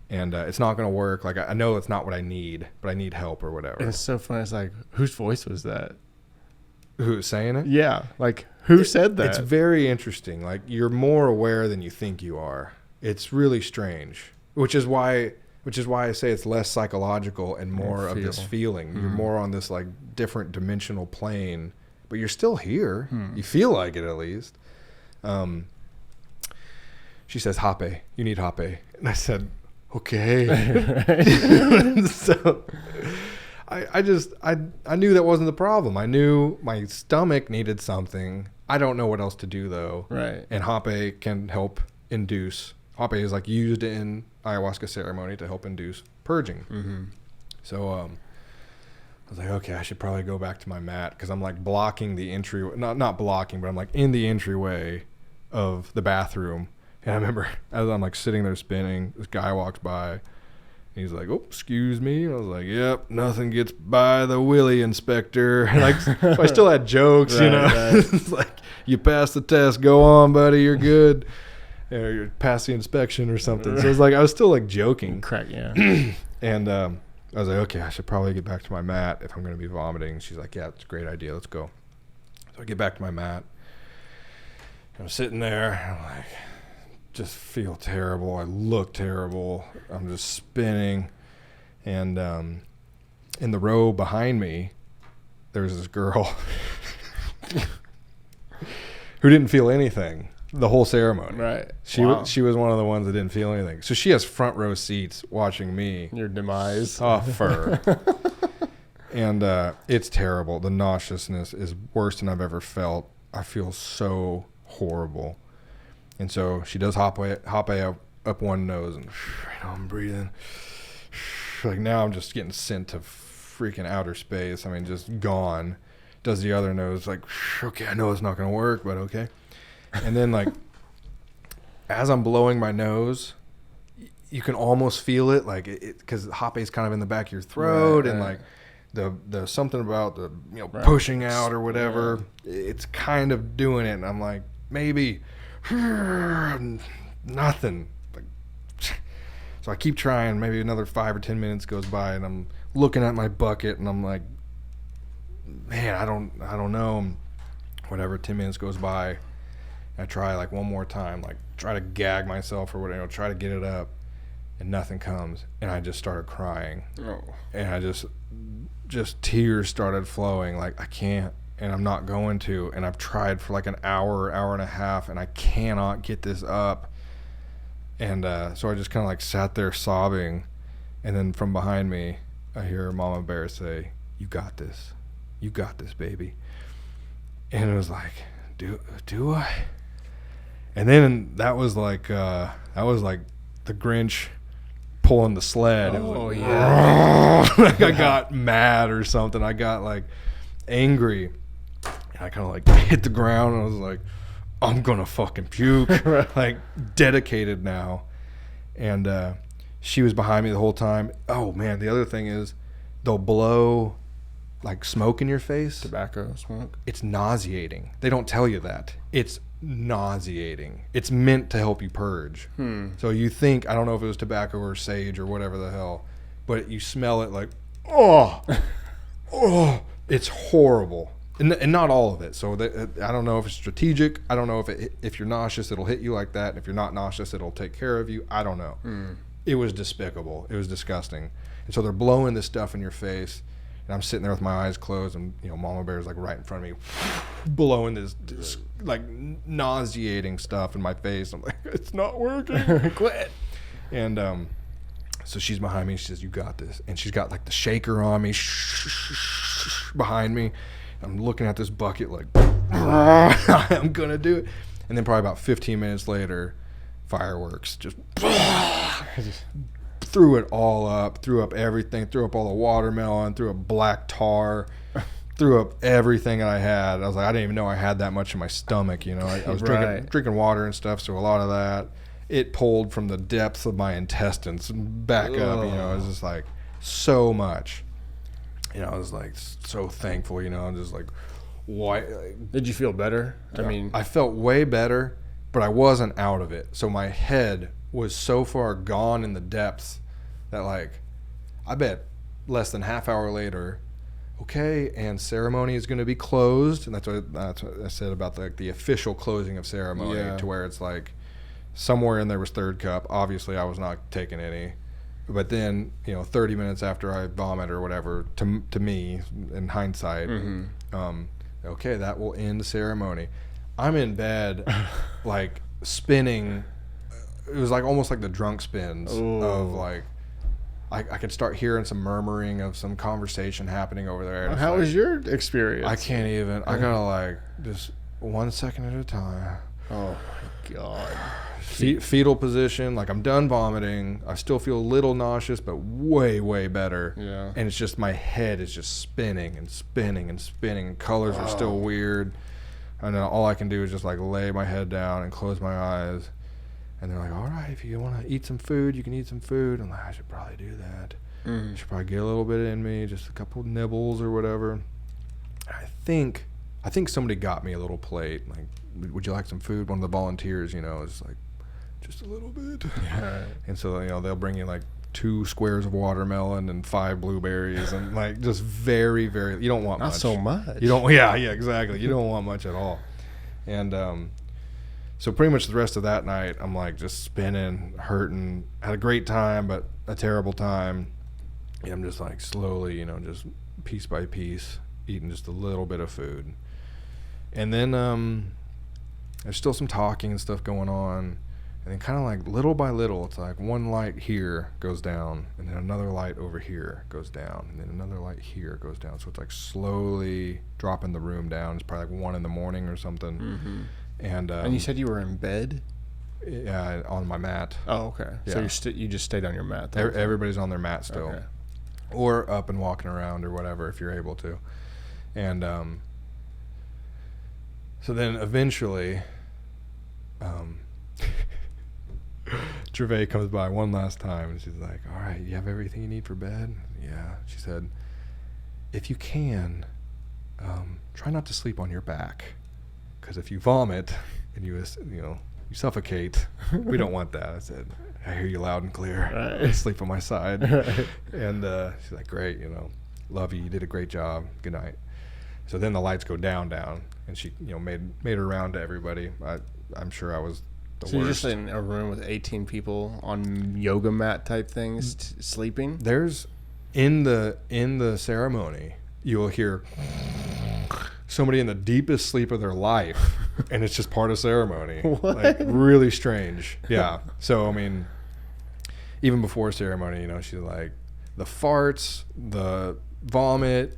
And it's not going to work. Like, I know it's not what I need, but I need help or whatever. And it's so funny. It's like, whose voice was that? Who's saying it? Yeah, like who said that? It's very interesting. Like you're more aware than you think you are. It's really strange, which is why I say it's less psychological and more of this feeling. You're more on this like different dimensional plane, but you're still here. You feel like it at least. She says, "Hape, you need hape," and I said, "Okay." So I knew that wasn't the problem. I knew my stomach needed something. I don't know what else to do though. Right. And hape can help induce. Hape is like used in ayahuasca ceremony to help induce purging. Mm-hmm. So I was like, okay, I should probably go back to my mat because I'm like blocking the entry. Not blocking, but I'm like in the entryway of the bathroom. And I remember as I'm like sitting there spinning, this guy walks by. He's like, "Oh, excuse me." And I was like, "Yep, nothing gets by the Willie inspector." And like, so I still had jokes, you know. Right. It's like, "You passed the test, go on, buddy, you're good." Or you passed the inspection or something. So it's like I was still like joking. Correct, yeah. And I was like, okay, I should probably get back to my mat if I'm going to be vomiting. She's like, "Yeah, it's a great idea. Let's go." So I get back to my mat. I'm sitting there. And I'm like, just feel terrible. I look terrible. I'm just spinning. And in the row behind me, there's this girl who didn't feel anything the whole ceremony. Right. She was one of the ones that didn't feel anything. So she has front row seats watching me. Your demise. Suffer. And it's terrible. The nauseousness is worse than I've ever felt. I feel so horrible. And so she does hop up one nose, and I'm breathing. Like now I'm just getting sent to freaking outer space. I mean, just gone. Does the other nose, like, okay, I know it's not going to work, but okay. And then like, as I'm blowing my nose, you can almost feel it, like it, because hape is kind of in the back of your throat, and like the something about the pushing out or whatever. It's kind of doing it, and I'm like, maybe. Nothing. So I keep trying. Maybe another 5 or 10 minutes goes by, and I'm looking at my bucket, and I'm like, man, I don't know. Whatever. 10 minutes goes by. I try like one more time, like try to gag myself or whatever, try to get it up, and nothing comes. And I just started crying. Oh. And I just tears started flowing. Like, I can't. And I'm not going to. And I've tried for like an hour and a half, and I cannot get this up. And so I just kind of like sat there sobbing. And then from behind me, I hear Mama Bear say, "You got this. You got this, baby." And it was like, do I? And then that was like the Grinch pulling the sled. Oh, like, yeah. Like I got mad or something. I got like angry. And I kind of like hit the ground, and I was like, I'm going to fucking puke. Like, dedicated now. And she was behind me the whole time. Oh, man, the other thing is they'll blow, like, smoke in your face. Tobacco smoke. It's nauseating. They don't tell you that. It's nauseating. It's meant to help you purge. So you think, I don't know if it was tobacco or sage or whatever the hell, but you smell it like, oh, it's horrible. And not all of it. So I don't know if it's strategic. I don't know if you're nauseous, it'll hit you like that. And if you're not nauseous, it'll take care of you. I don't know. It was despicable. It was disgusting. And so they're blowing this stuff in your face. And I'm sitting there with my eyes closed, and Mama Bear's like right in front of me, blowing this like nauseating stuff in my face. I'm like, it's not working. Quit. And so she's behind me. She says, "You got this." And she's got like the shaker on me, behind me. I'm looking at this bucket like, I'm going to do it. And then probably about 15 minutes later, fireworks, just threw it all up, threw up everything, threw up all the watermelon, threw up black tar, threw up everything that I had. I was like, I didn't even know I had that much in my stomach, I was drinking water and stuff, so a lot of that, it pulled from the depths of my intestines back up, It was just like so much. I was like so thankful, I'm just like, why? Did you feel better? I felt way better, but I wasn't out of it. So my head was so far gone in the depths that, like, I bet less than half hour later, okay, and ceremony is going to be closed. And that's what I said about the official closing of ceremony, to where it's like somewhere in there was third cup. Obviously, I was not taking any. But then, 30 minutes after I vomit or whatever, to me, in hindsight, okay, that will end the ceremony. I'm in bed, like, spinning. It was like almost like the drunk spins of, like, I could start hearing some murmuring of some conversation happening over there. How was your experience? I can't even. I gotta, like, just 1 second at a time. Oh, my God. Fetal position, like I'm done vomiting. I still feel a little nauseous, but way, way better. Yeah. And it's just my head is just spinning and spinning and spinning. Colors are still weird. And all I can do is just like lay my head down and close my eyes. And they're like, all right, if you want to eat some food, you can eat some food. I'm like, I should probably do that. I should probably get a little bit in me, just a couple nibbles or whatever. I think somebody got me a little plate. Like, would you like some food? One of the volunteers, is like, just a little bit. Yeah. And so, they'll bring you like 2 squares of watermelon and 5 blueberries and like just very, very, you don't want much. Not so much. You don't, yeah, exactly. You don't want much at all. And so pretty much the rest of that night, I'm like just spinning, hurting, had a great time, but a terrible time. And I'm just like slowly, just piece by piece, eating just a little bit of food. And then there's still some talking and stuff going on. And then kind of like little by little, it's like one light here goes down, and then another light over here goes down, and then another light here goes down. So it's like slowly dropping the room down. It's probably like 1 a.m. or something. Mm-hmm. And you said you were in bed? Yeah, on my mat. Oh, okay. Yeah. So you just stayed on your mat? Everybody's on their mat still. Okay. Or up and walking around or whatever if you're able to. And so then eventually... Gervais comes by one last time and she's like, all right, you have everything you need for bed? Yeah. She said, if you can, try not to sleep on your back, because if you vomit and you suffocate, we don't want that. I said, I hear you loud and clear. Right. Sleep on my side. And she's like, great, love you did a great job, good night. So then the lights go down, and she made her round to everybody. I'm sure I was So you're just in a room with 18 people on yoga mat type things, sleeping? There's in the ceremony, you'll hear somebody in the deepest sleep of their life, and it's just part of ceremony. What? Like really strange. Yeah. So I mean, even before ceremony, she's like, the farts, the vomit,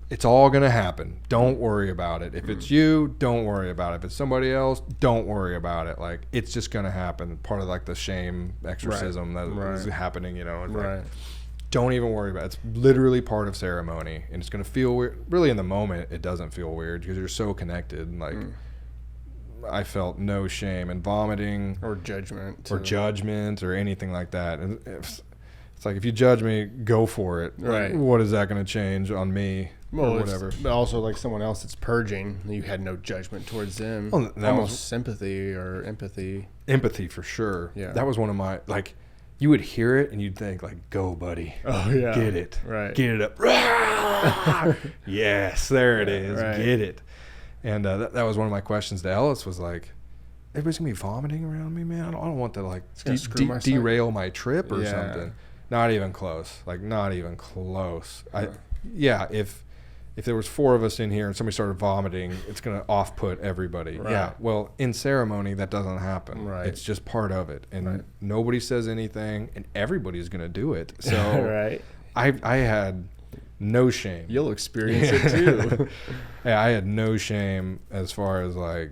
it's all going to happen. Don't worry about it. If it's you, don't worry about it. If it's somebody else, don't worry about it. Like, it's just going to happen. Part of like the shame exorcism that is happening, It's like, don't even worry about it. It's literally part of ceremony, and it's going to feel weird. Really, in the moment, it doesn't feel weird because you're so connected. And like, I felt no shame and vomiting or judgment or anything like that. And it's like, if you judge me, go for it. Right. What is that going to change on me? Well, or whatever. But also, like someone else that's purging, you had no judgment towards them. Well, that almost was sympathy or empathy. Empathy for sure. Yeah. That was one of my, like, you would hear it and you'd think, like, go, buddy. Oh, yeah. Get it. Right. Get it up. Yes, there it is. Right. Get it. And that was one of my questions to Ellis was like, everybody's going to be vomiting around me, man? I don't want to, like, derail my trip or something. Not even close. Like, not even close. If there was 4 of us in here and somebody started vomiting, it's going to off-put everybody. Right. Yeah, well, in ceremony, that doesn't happen. Right. It's just part of it. And nobody says anything, and everybody's going to do it. So I had no shame. You'll experience it, too. Yeah, I had no shame as far as, like,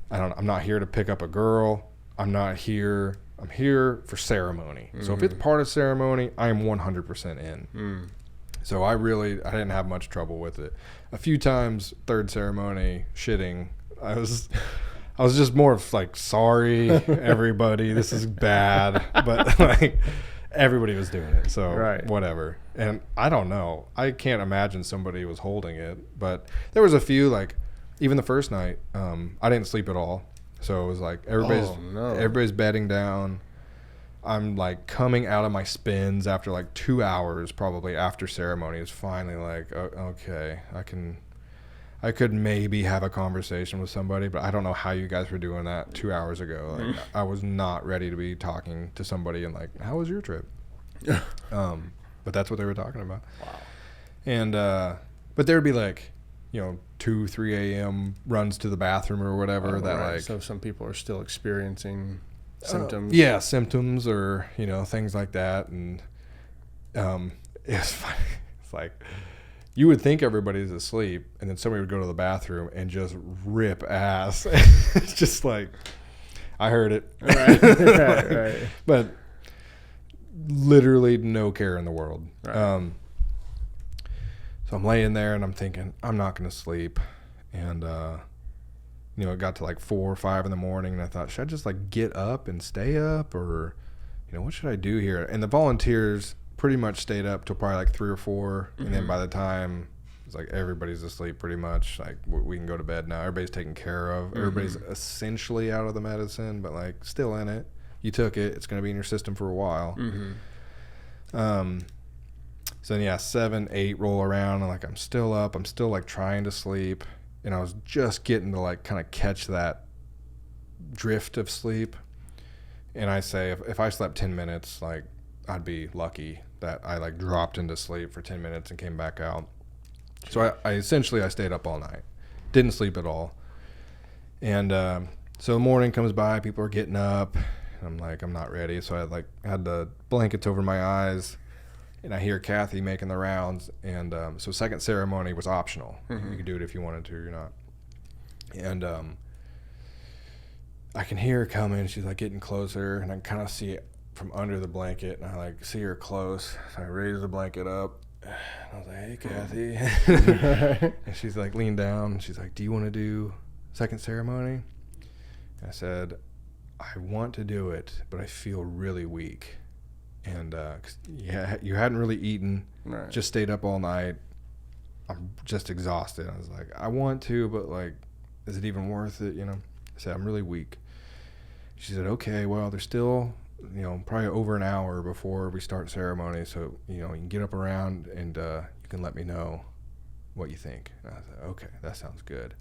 I'm not here to pick up a girl. I'm here for ceremony. So if it's part of ceremony, I am 100% in. So I didn't have much trouble with it. A few times, third ceremony, shitting, I was just more of like, sorry, everybody, this is bad. But like, everybody was doing it, so whatever. And I don't know. I can't imagine somebody was holding it. But there was a few, like, even the first night, I didn't sleep at all. So it was like everybody's bedding down. I'm like coming out of my spins after like 2 hours, probably after ceremony, is finally like, okay, I could maybe have a conversation with somebody, but I don't know how you guys were doing that 2 hours ago. Like, I was not ready to be talking to somebody and like, how was your trip? But that's what they were talking about. Wow. And, but there'd be like, 2, 3 a.m. runs to the bathroom or whatever like. So some people are still experiencing symptoms. Yeah, symptoms or, things like that. And it's funny. It's like, you would think everybody's asleep, and then somebody would go to the bathroom and just rip ass. It's just like, I heard it. Right. Right. But literally no care in the world. Right. So I'm laying there and I'm thinking, I'm not going to sleep. And, it got to like 4 or 5 in the morning, and I thought, should I just like get up and stay up, or, what should I do here? And the volunteers pretty much stayed up till probably like 3 or 4. And then by the time it's like everybody's asleep pretty much, like we can go to bed now. Everybody's taken care of. Everybody's essentially out of the medicine, but like still in it. You took it. It's going to be in your system for a while. So then, 7, 8 roll around, and like I'm still up. I'm still like trying to sleep, and I was just getting to like kind of catch that drift of sleep. And I say, if I slept 10 minutes, like I'd be lucky that I like dropped into sleep for 10 minutes and came back out. So I essentially stayed up all night, didn't sleep at all. And so the morning comes by, people are getting up. I'm like, I'm not ready. So I had the blankets over my eyes, and I hear Kathy making the rounds. And so second ceremony was optional. You could do it if you wanted to or not. And I can hear her coming. She's like getting closer, and I can kind of see it from under the blanket, and I like see her close. So I raise the blanket up. And I was like, hey, Kathy. And she's like leaned down. And she's like, do you want to do second ceremony? And I said, I want to do it, but I feel really weak. And 'cause you hadn't really eaten, Right. just stayed up all night. I'm just exhausted. I was like, I want to, but like, is it even worth it? I said, I'm really weak. She said, okay, well, there's still, probably over an hour before we start ceremony. So, you can get up around and you can let me know what you think. And I said, okay, that sounds good.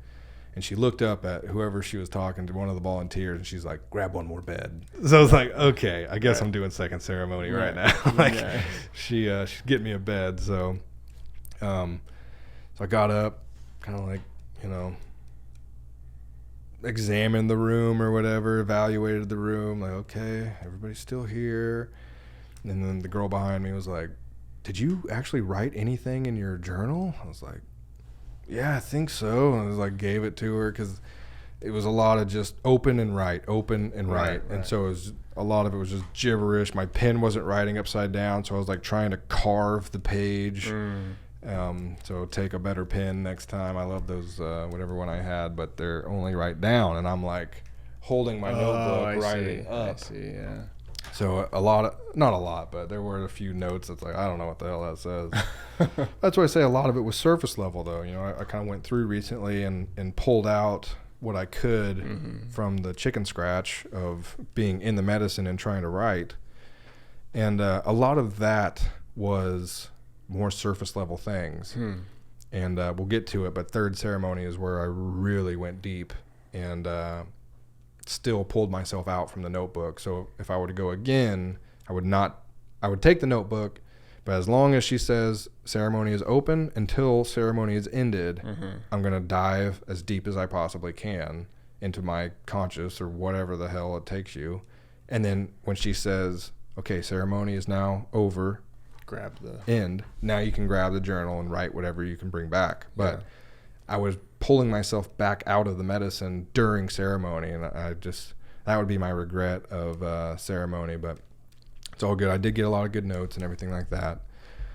And she looked up at whoever she was talking to, one of the volunteers, and she's like, grab one more bed. So I was like, okay, I guess I'm doing second ceremony right now. She'd get me a bed. So, so I got up, kind of like, examined the room or whatever, evaluated the room, like, okay, everybody's still here. And then the girl behind me was like, did you actually write anything in your journal? I was like, yeah, I think so. And I was like, gave it to her, because it was a lot of just open and write. And so it was, a lot of it was just gibberish. My pen wasn't writing upside down, so I was like trying to carve the page. So take a better pen next time. I love those, whatever one I had, but they're only right down, and I'm like holding my notebook writing up. I see, yeah. So not a lot, but there were a few notes that's like, I don't know what the hell that says. That's why I say a lot of it was surface level, though. I kind of went through recently and pulled out what I could from the chicken scratch of being in the medicine and trying to write. And a lot of that was more surface level things. And we'll get to it, but third ceremony is where I really went deep and still pulled myself out from the notebook. So if I were to go again, I would take the notebook, but as long as she says ceremony is open until ceremony is ended, I'm going to dive as deep as I possibly can into my conscious or whatever the hell it takes you. And then when she says, okay, ceremony is now over, Grab the end, now you can grab the journal and write whatever you can bring back. But I was pulling myself back out of the medicine during ceremony, and that would be my regret of ceremony, but it's all good. I did get a lot of good notes and everything like that,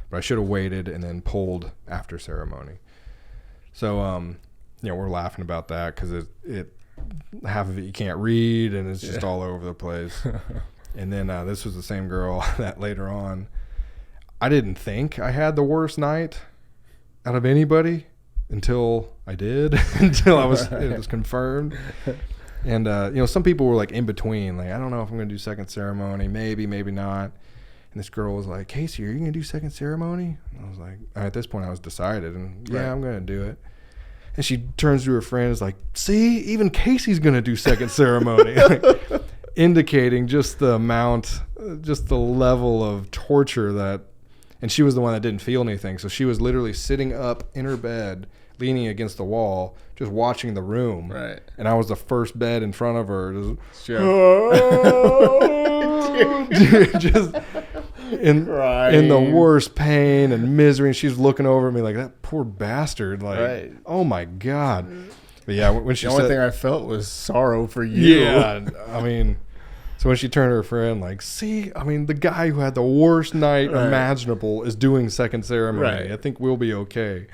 but I should have waited and then pulled after ceremony. So we're laughing about that because it half of it you can't read, and it's just all over the place. And then this was the same girl that later on, I didn't think I had the worst night out of anybody until I did, until it was confirmed. And, some people were like in between, like, I don't know if I'm going to do second ceremony, maybe not. And this girl was like, Casey, are you going to do second ceremony? And I was like, at this point I was decided, and yeah, I'm going to do it. And she turns to her friend and is like, see, even Casey's going to do second ceremony. Like, indicating just the amount, just the level of torture that, and she was the one that didn't feel anything. So she was literally sitting up in her bed, leaning against the wall, just watching the room. Right. And I was the first bed in front of her. Just in the worst pain and misery. And she's looking over at me like, that poor bastard. Like, right. Oh my God. But yeah, when she the said, only thing I felt was sorrow for you. Yeah. I mean, so when she turned to her friend, like, see, I mean, the guy who had the worst night imaginable is doing second ceremony. Right. I think we'll be okay.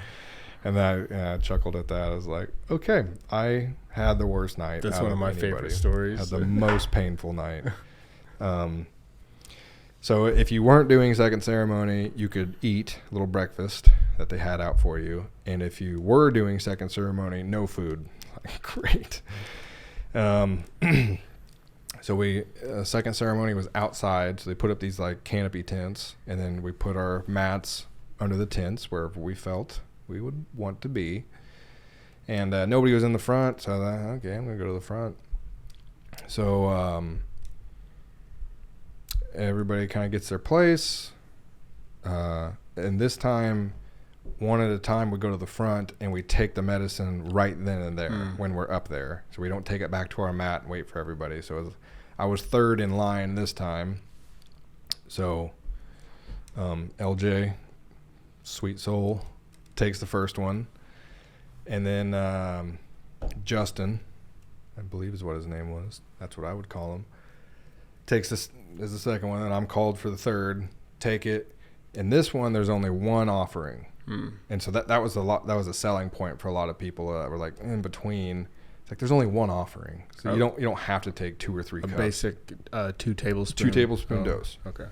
And I chuckled at that. I was like, okay, I had the worst night. That's one of my favorite stories. Had the most painful night. So if you weren't doing second ceremony, you could eat a little breakfast that they had out for you. And if you were doing second ceremony, no food. Like, great. So second ceremony was outside. So they put up these like canopy tents, and then we put our mats under the tents wherever we felt we would want to be. And nobody was in the front. So I thought, okay, I'm going to go to the front. So everybody kind of gets their place. And this time, one at a time, we go to the front and we take the medicine right then and there when we're up there. So we don't take it back to our mat and wait for everybody. So I was third in line this time. So LJ, sweet soul, takes the first one. And then Justin, I believe is what his name was. That's what I would call him. Takes this as the second one, and I'm called for the third. Take it. In this one, there's only one offering. And so that was a selling point for a lot of people that were like in between. It's like there's only one offering, so you don't have to take 2 or 3 cups. Basic 2 tablespoons. 2 tablespoon dose. Okay.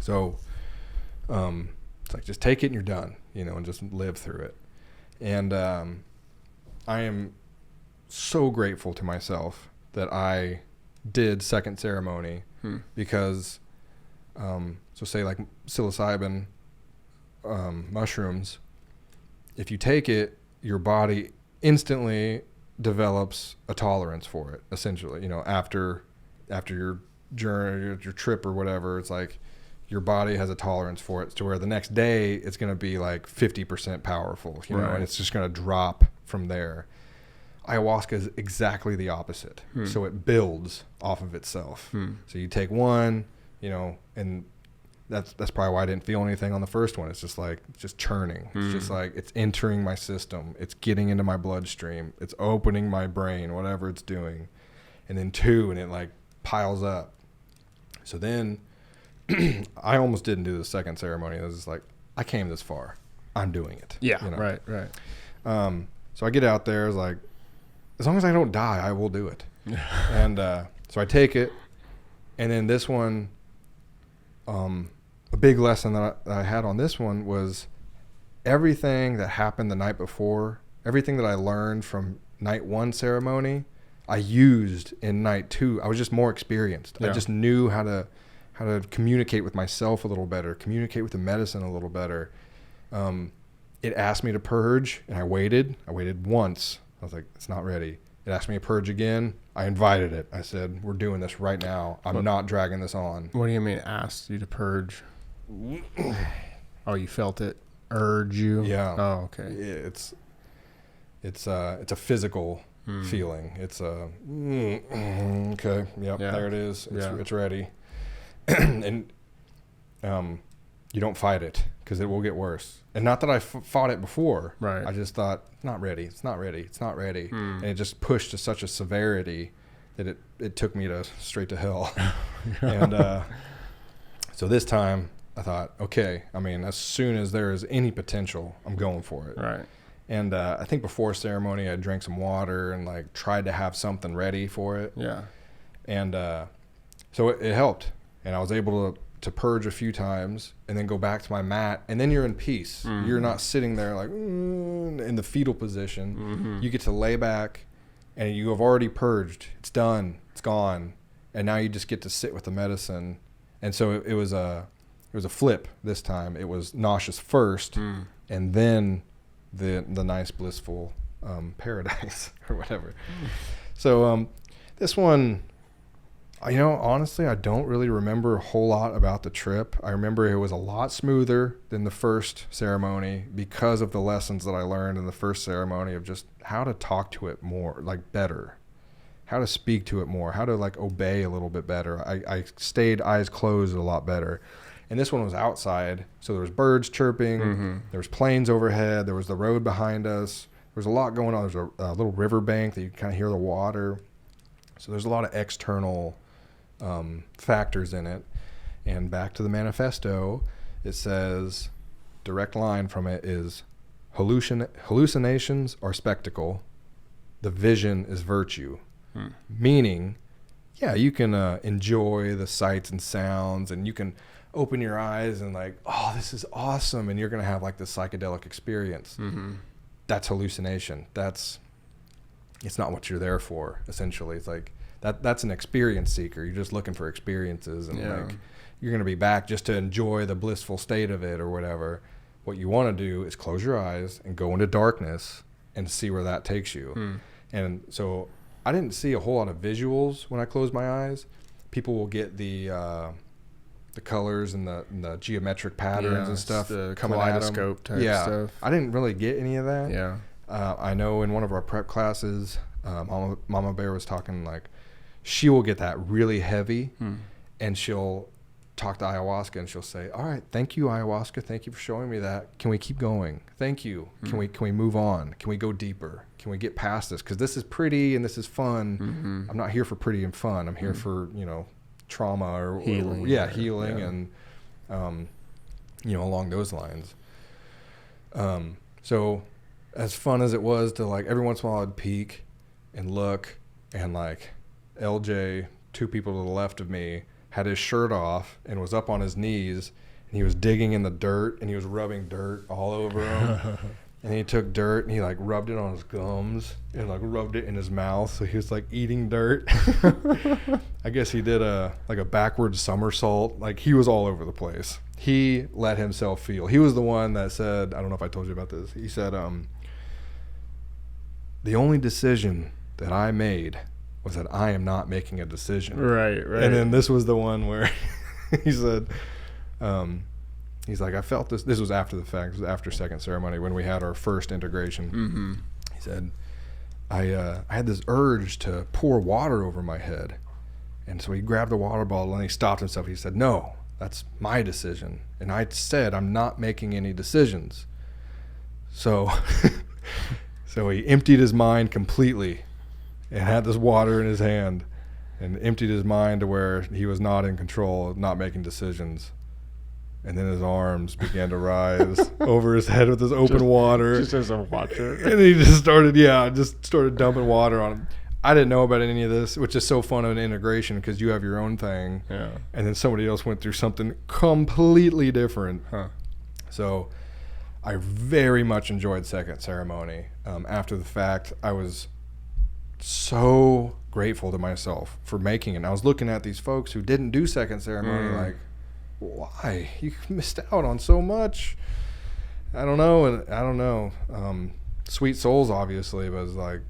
So it's like just take it and you're done, and just live through it. And I am so grateful to myself that I did second ceremony because so say like psilocybin mushrooms, if you take it, your body instantly develops a tolerance for it, essentially. After your journey, your trip or whatever, it's like your body has a tolerance for it to where the next day it's going to be like 50% powerful, and it's just going to drop from there. Ayahuasca is exactly the opposite. So it builds off of itself. So you take one, and that's probably why I didn't feel anything on the first one. It's just churning. It's just like it's entering my system. It's getting into my bloodstream. It's opening my brain, whatever it's doing. And then 2, and it like piles up. So then I almost didn't do the second ceremony. I was just like, I came this far. I'm doing it. Yeah, right. So I get out there. I was like, as long as I don't die, I will do it. And so I take it. And then this one, a big lesson that I had on this one was everything that happened the night before, everything that I learned from night 1 ceremony, I used in night 2. I was just more experienced. Yeah. I just knew how to communicate with myself a little better, communicate with the medicine a little better. It asked me to purge, and I waited. I waited once. I was like, it's not ready. It asked me to purge again. I invited it. I said, we're doing this right now. I'm not dragging this on. What do you mean asked you to purge? Oh, you felt it urge you? Yeah. Oh, okay. It's a physical feeling. It's okay. Yep. Yeah. There it is. It's ready. And you don't fight it because it will get worse. And not that I fought it before. Right. I just thought, it's not ready. It's not ready. It's not ready. And it just pushed to such a severity that it took me straight to hell. And so this time I thought, okay, I mean, as soon as there is any potential, I'm going for it. Right. And I think before ceremony, I drank some water and like tried to have something ready for it. Yeah. And so it helped. And I was able to purge a few times and then go back to my mat. And then you're in peace. You're not sitting there like in the fetal position. You get to lay back and you have already purged. It's done, it's gone, and now you just get to sit with the medicine. And so it was a flip this time. It was nauseous first, and then the nice blissful paradise or whatever. So this one, honestly, I don't really remember a whole lot about the trip. I remember it was a lot smoother than the first ceremony because of the lessons that I learned in the first ceremony of just how to talk to it more, like better, how to speak to it more, how to like obey a little bit better. I stayed eyes closed a lot better. And this one was outside, so there was birds chirping, there was planes overhead, there was the road behind us. There was a lot going on. There's a little river bank that you kind of hear the water. So there's a lot of external factors in it. And back to the manifesto, it says, direct line from it is, hallucinations are spectacle. The vision is virtue. Meaning, yeah, you can enjoy the sights and sounds, and you can open your eyes and like, oh, this is awesome. And you're going to have like this psychedelic experience. That's hallucination. It's not what you're there for, essentially. It's like that's an experience seeker. You're just looking for experiences, and like you're going to be back just to enjoy the blissful state of it or whatever. What you want to do is close your eyes and go into darkness and see where that takes you. And so I didn't see a whole lot of visuals when I closed my eyes. People will get the colors and the geometric patterns and stuff the coming at them. kaleidoscope type stuff. I didn't really get any of that. Yeah. I know in one of our prep classes, Mama Bear was talking like she will get that really heavy, and she'll talk to ayahuasca and she'll say, "All right, thank you, ayahuasca. Thank you for showing me that. Can we keep going? Thank you. Can we move on? Can we go deeper? Can we get past this? Because this is pretty and this is fun. I'm not here for pretty and fun. I'm here for trauma or healing. Healing and along those lines. So as fun as it was to like every once in a while I'd peek and look, and like LJ, two people to the left of me, had his shirt off and was up on his knees, and he was digging in the dirt and he was rubbing dirt all over him. And he took dirt and he like rubbed it on his gums and like rubbed it in his mouth. So he was like eating dirt. I guess he did a backward somersault. Like he was all over the place. He let himself feel. He was the one that said, I don't know if I told you about this. He said, the only decision that I made was that I am not making a decision. Right. And then this was the one where he said, he's like, I felt this. This was after the fact. It was after second ceremony when we had our first integration. He said, I had this urge to pour water over my head. And so he grabbed the water bottle and he stopped himself. He said, no, that's my decision. And I said, I'm not making any decisions. So, so he emptied his mind completely and had this water in his hand and emptied his mind to where he was not in control, not making decisions. And then his arms began to rise over his head with this open water. Just as a watcher. And he just started dumping water on him. I didn't know about any of this, which is so fun of an integration because you have your own thing. Yeah. And then somebody else went through something completely different. So I very much enjoyed second ceremony. After the fact, I was so grateful to myself for making it. And I was looking at these folks who didn't do second ceremony like, why? You missed out on so much. I don't know. Sweet souls, obviously, but it was like,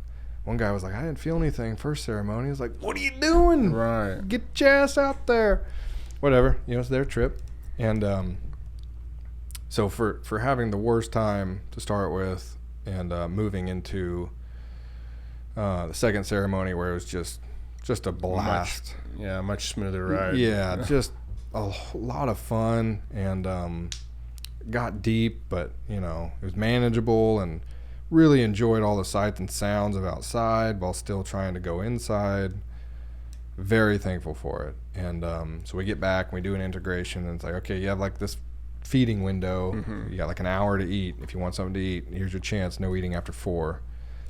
one guy was like, I didn't feel anything first ceremony. He was like, what are you doing? Right. Get your ass out there. Whatever. It's their trip. And so for having the worst time to start with and moving into the second ceremony where it was just a blast. Much smoother ride. Yeah, just a lot of fun and got deep, but it was manageable and really enjoyed all the sights and sounds of outside while still trying to go inside. Very thankful for it. And so we get back and we do an integration, and it's like, okay, you have like this feeding window. You got like an hour to eat. If you want something to eat, here's your chance. No eating after 4.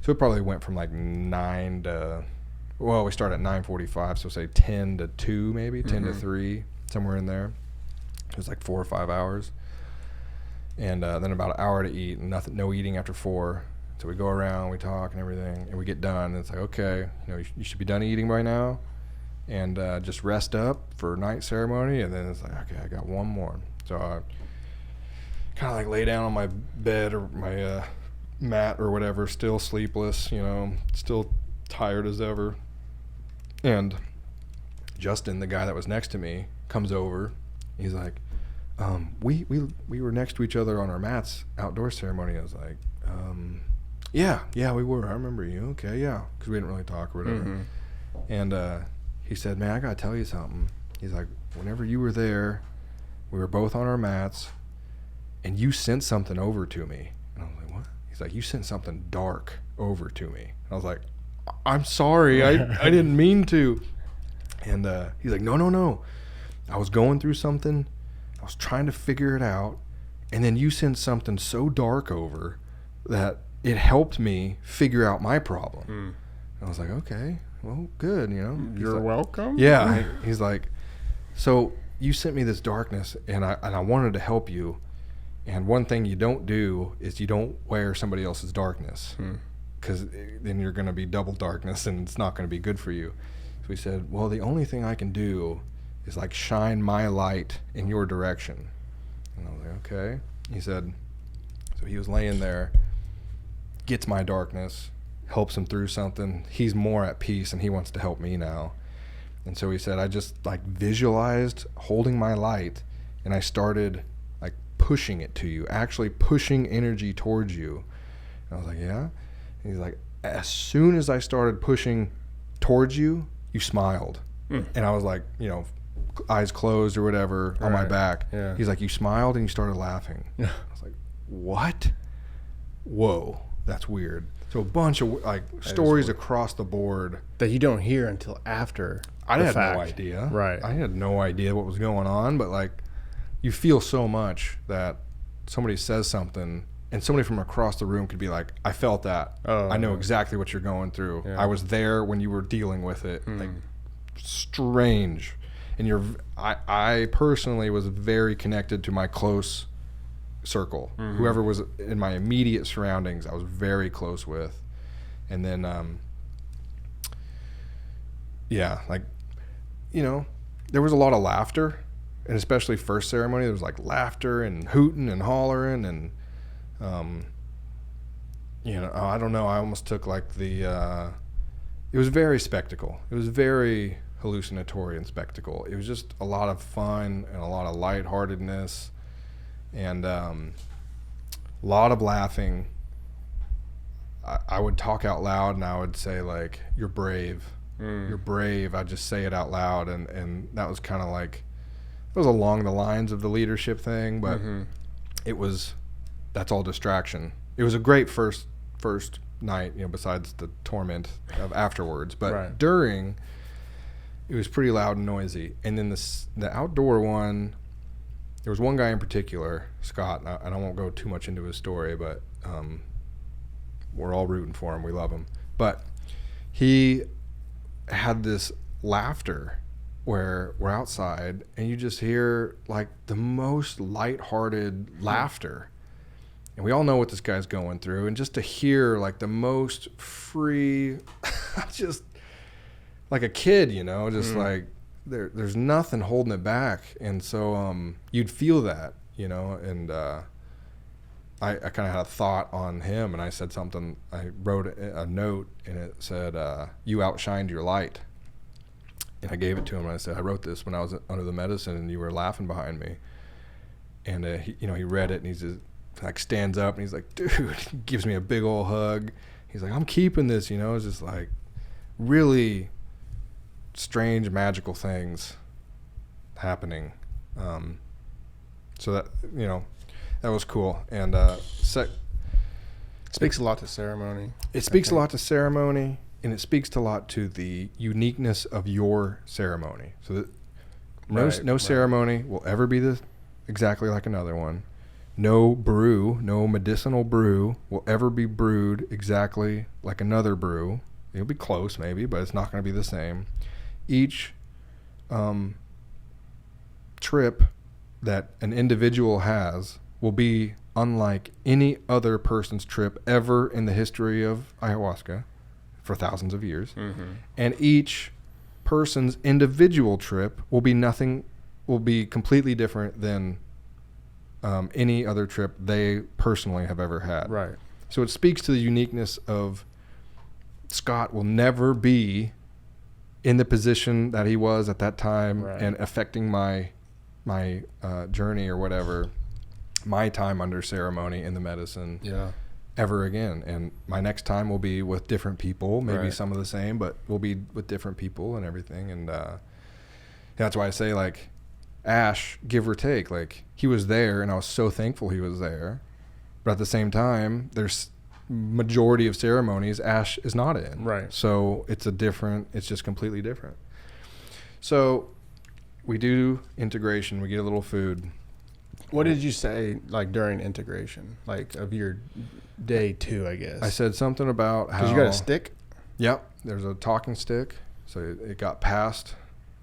So it probably went from like 9 to, well, we started at 9:45, so say 10 to 2 maybe, 10 to 3, somewhere in there. It was like 4 or 5 hours. And then about an hour to eat, and no eating after 4. So we go around, we talk and everything, and we get done. And it's like, okay, you should be done eating by now, and just rest up for night ceremony. And then it's like, okay, I got one more. So I kind of like lay down on my bed or my mat or whatever, still sleepless, still tired as ever. And Justin, the guy that was next to me, comes over. He's like, we were next to each other on our mats outdoor ceremony. I was like, yeah, we were. I remember you. Okay, yeah, because we didn't really talk or whatever. Mm-hmm. And he said, man, I gotta tell you something. He's like, whenever you were there, we were both on our mats, and you sent something over to me. And I was like, what? He's like, you sent something dark over to me. And I was like, I'm sorry, I didn't mean to. And he's like, no. I was going through something. I was trying to figure it out. And then you sent something so dark over that it helped me figure out my problem. And I was like, okay, well, good, You're like, welcome. Yeah. He's like, so you sent me this darkness, and I wanted to help you. And one thing you don't do is you don't wear somebody else's darkness, because then you're going to be double darkness, and it's not going to be good for you. So he said, well, the only thing I can do is like shine my light in your direction. And I was like, okay. He said, so he was laying there, gets my darkness, helps him through something. He's more at peace, and he wants to help me now. And so he said, I just like visualized holding my light, and I started like pushing it to you, actually pushing energy towards you. And I was like, yeah. And he's like, as soon as I started pushing towards you, you smiled. And I was like, eyes closed or whatever on my back. Yeah. He's like, you smiled and you started laughing. I was like, what? Whoa, that's weird. So a bunch of like stories across the board that you don't hear until after. I had no idea. Right. I had no idea what was going on, but like you feel so much that somebody says something and somebody from across the room could be like, I felt that. I know exactly what you're going through. Yeah. I was there when you were dealing with it. Like strange. And I personally was very connected to my close circle. Whoever was in my immediate surroundings, I was very close with. And then, there was a lot of laughter, and especially first ceremony, there was like laughter and hooting and hollering and, I don't know. I almost took like it was very spectacle. It was very hallucinatory and spectacle. It was just a lot of fun and a lot of lightheartedness and a lot of laughing. I would talk out loud and I would say like, you're brave. You're brave. I'd just say it out loud. And that was kind of like, it was along the lines of the leadership thing, but that's all distraction. It was a great first night, besides the torment of afterwards, but during, it was pretty loud and noisy. And then the outdoor one, there was one guy in particular, Scott, and I won't go too much into his story, but we're all rooting for him. We love him. But he had this laughter where we're outside and you just hear like the most lighthearted laughter. And we all know what this guy's going through. And just to hear like the most free, just like a kid, just like there's nothing holding it back. And so you'd feel that, and I kind of had a thought on him, and I said something. I wrote a note, and it said, you outshined your light. And I gave it to him, and I said, I wrote this when I was under the medicine, and you were laughing behind me. And he read it, and he just like stands up, and he's like, dude, he gives me a big old hug. He's like, I'm keeping this, it's just like really strange, magical things happening. So that, that was cool. And speaks a lot to ceremony. It speaks a lot to ceremony, and it speaks a lot to the uniqueness of your ceremony. So that no ceremony will ever be exactly like another one. No medicinal brew will ever be brewed exactly like another brew. It'll be close maybe, but it's not going to be the same. Each trip that an individual has will be unlike any other person's trip ever in the history of ayahuasca for thousands of years. Mm-hmm. And each person's individual trip will be completely different than any other trip they personally have ever had. Right. So it speaks to the uniqueness of Scott will never be in the position that he was at that time, right, and affecting my journey or whatever, my time under ceremony in the medicine, ever again. And my next time will be with different people, maybe right, some of the same, but we'll be with different people and everything. And that's why I say, like, Ash, give or take, like, he was there and I was so thankful he was there, but at the same time, there's majority of ceremonies Ash is not in, right, so it's just completely different. So we do integration, we get a little food. What did you say, like, during integration, like, of your day 2, I guess? I said something about how, because you got a stick. Yep, there's a talking stick, so it got passed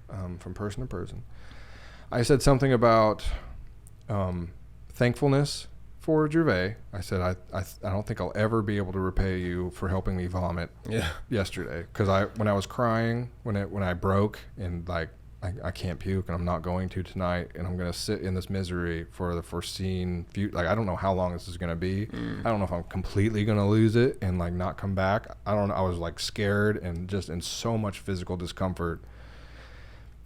from person to person. I said something about thankfulness for Gervais. I said, I don't think I'll ever be able to repay you for helping me vomit yesterday. Because when I was crying, when I broke and, like, I can't puke and I'm not going to tonight, and I'm going to sit in this misery for the foreseen future. Like, I don't know how long this is going to be. I don't know if I'm completely going to lose it and, like, not come back. I don't know. I was, like, scared and just in so much physical discomfort.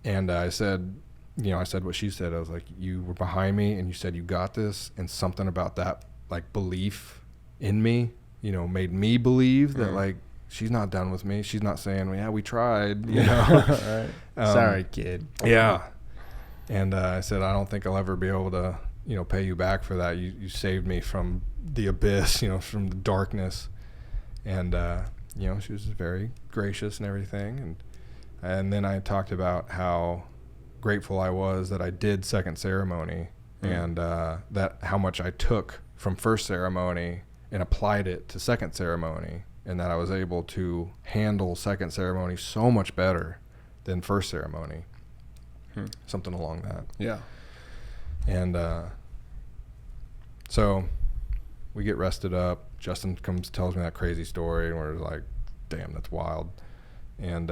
And I said what she said. I was like, you were behind me and you said you got this, and something about that, like, belief in me, made me believe that, like, she's not done with me. She's not saying, well, yeah, we tried, Right. Sorry, kid. Yeah. And I said, I don't think I'll ever be able to, pay you back for that. You saved me from the abyss, from the darkness. And, she was very gracious and everything. And then I talked about how grateful I was that I did second ceremony, and that how much I took from first ceremony and applied it to second ceremony, and that I was able to handle second ceremony so much better than first ceremony. Something along that. Yeah. And so we get rested up. Justin tells me that crazy story, and we're like, damn, that's wild. And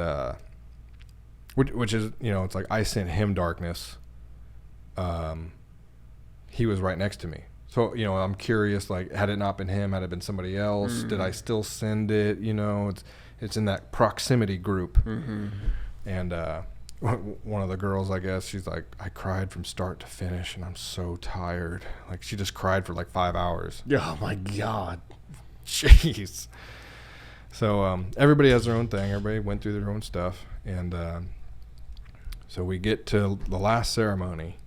which is, it's like I sent him darkness. He was right next to me. So, I'm curious, like, had it not been him, had it been somebody else, did I still send it? It's in that proximity group. And one of the girls, I guess, she's like, I cried from start to finish and I'm so tired. Like, she just cried for like 5 hours. Oh my God. Jeez. So everybody has their own thing. Everybody went through their own stuff. And so we get to the last ceremony.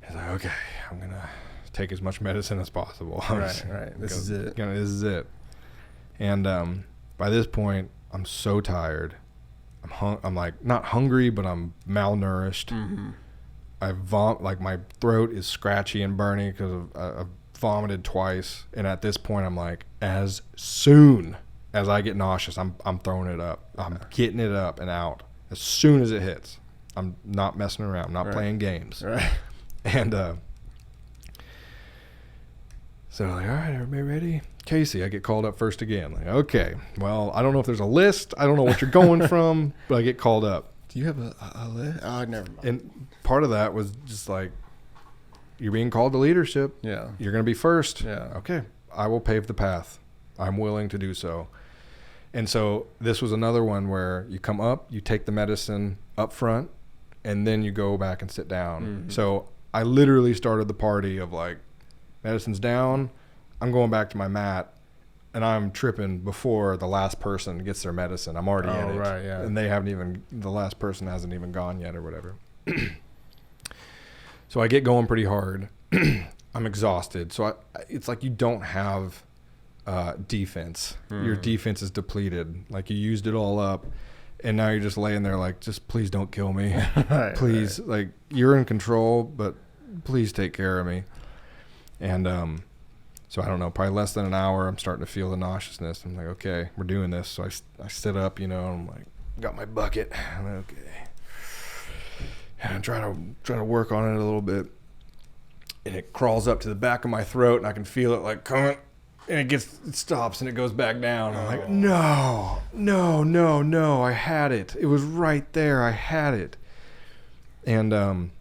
It's like, okay, I'm going to take as much medicine as possible. Right. This is it. This is it. And by this point, I'm so tired. I'm like not hungry, but I'm malnourished. I like my throat is scratchy and burning because I've vomited twice. And at this point, I'm like, as soon as I get nauseous, I'm throwing it up. I'm getting it up and out as soon as it hits. I'm not messing around. I'm not playing games. Right. And so I'm like, all right, everybody ready? Casey, I get called up first again. Like, okay, well, I don't know if there's a list. I don't know what you're going from, but I get called up. Do you have a list? Oh, never mind. And part of that was just like, you're being called to leadership. Yeah. You're going to be first. Yeah. Okay, I will pave the path. I'm willing to do so. And so this was another one where you come up, you take the medicine up front, and then you go back and sit down. So I literally started the party of like, medicine's down, I'm going back to my mat, and I'm tripping before the last person gets their medicine. I'm already in it. Right, yeah. And the last person hasn't even gone yet or whatever. So I get going pretty hard. I'm exhausted. So it's like you don't have defense. Your defense is depleted. Like you used it all up. And now you're just laying there like, just please don't kill me. Please. Right. Like you're in control, but please take care of me. And so I don't know, probably less than an hour, I'm starting to feel the nauseousness. I'm like, okay, we're doing this. So I sit up, and I'm like, got my bucket. I'm like, okay. And I'm trying to work on it a little bit. and it crawls up to the back of my throat, and I can feel it like coming, and it stops, and it goes back down. I'm like, no, I had it. It was right there. I had it. And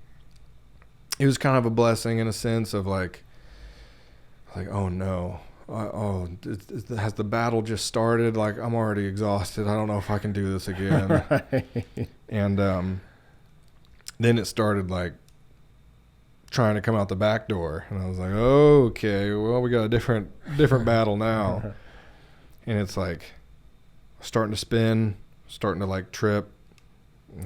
it was kind of a blessing in a sense of like, oh no. Has the battle just started? Like, I'm already exhausted. I don't know if I can do this again. Right. And then it started like trying to come out the back door, and I was like, okay, well, we got a different battle now. And it's like starting to spin, starting to like trip.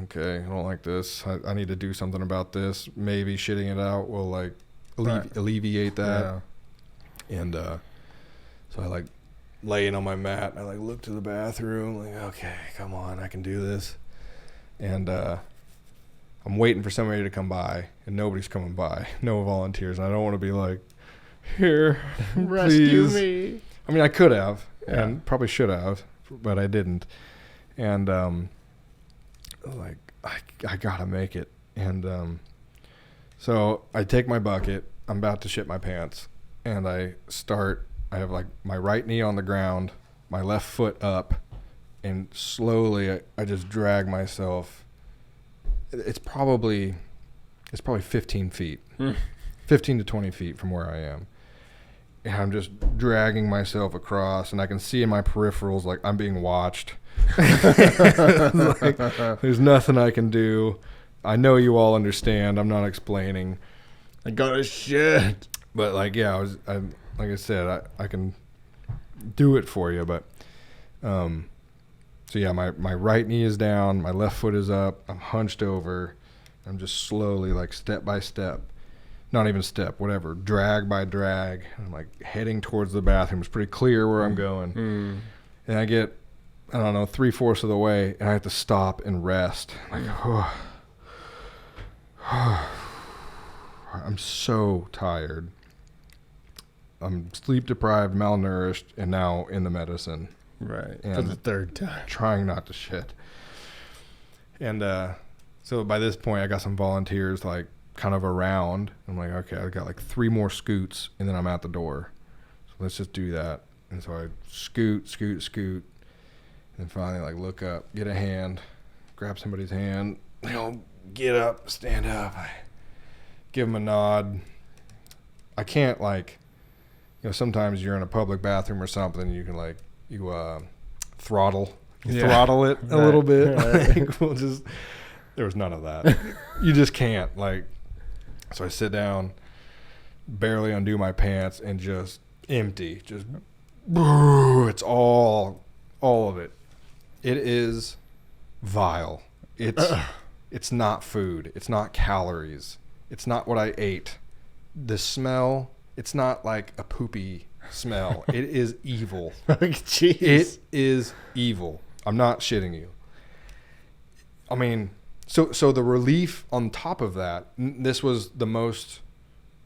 Okay, I don't like this. I need to do something about this. Maybe shitting it out will like alleviate that. Yeah. And so I like laying on my mat, and I like look to the bathroom, like, okay, come on, I can do this. And I'm waiting for somebody to come by, and nobody's coming by. No volunteers. And I don't want to be like, here, rescue please. me. I mean, I could have, and probably should have, but I didn't. And like, I gotta make it. And so I take my bucket. I'm about to shit my pants, and I have like my right knee on the ground, my left foot up, and slowly I just drag myself. It's probably 15 feet, 15 to 20 feet from where I am. And I'm just dragging myself across, and I can see in my peripherals, like, I'm being watched. Like, there's nothing I can do. I know you all understand. I'm not explaining. I got a shit. But like, yeah, like I said, I can do it for you. But, so yeah, my right knee is down, my left foot is up, I'm hunched over, I'm just slowly, like, step by step, not even step, whatever, drag by drag, I'm like heading towards the bathroom. It's pretty clear where I'm going. And I get, I don't know, 3/4 of the way, and I have to stop and rest. I'm like, I'm so tired. I'm sleep deprived, malnourished, and now in the medicine. Right. And for the third time. Trying not to shit. And so by this point, I got some volunteers like kind of around. I'm like, okay, I've got like 3 more scoots, and then I'm at the door. So let's just do that. And so I scoot, and then finally like look up, get a hand, grab somebody's hand, get up, stand up. I give them a nod. I can't like, sometimes you're in a public bathroom or something, you can like, throttle it a little bit. Like, there was none of that. You just can't, like. So I sit down, barely undo my pants, and just empty. Just, it's all of it. It is vile. It's not food. It's not calories. It's not what I ate. The smell, it's not like a poopy smell. It is evil. Jeez. It is evil. I'm not shitting you. I mean, so the relief on top of that, this was the most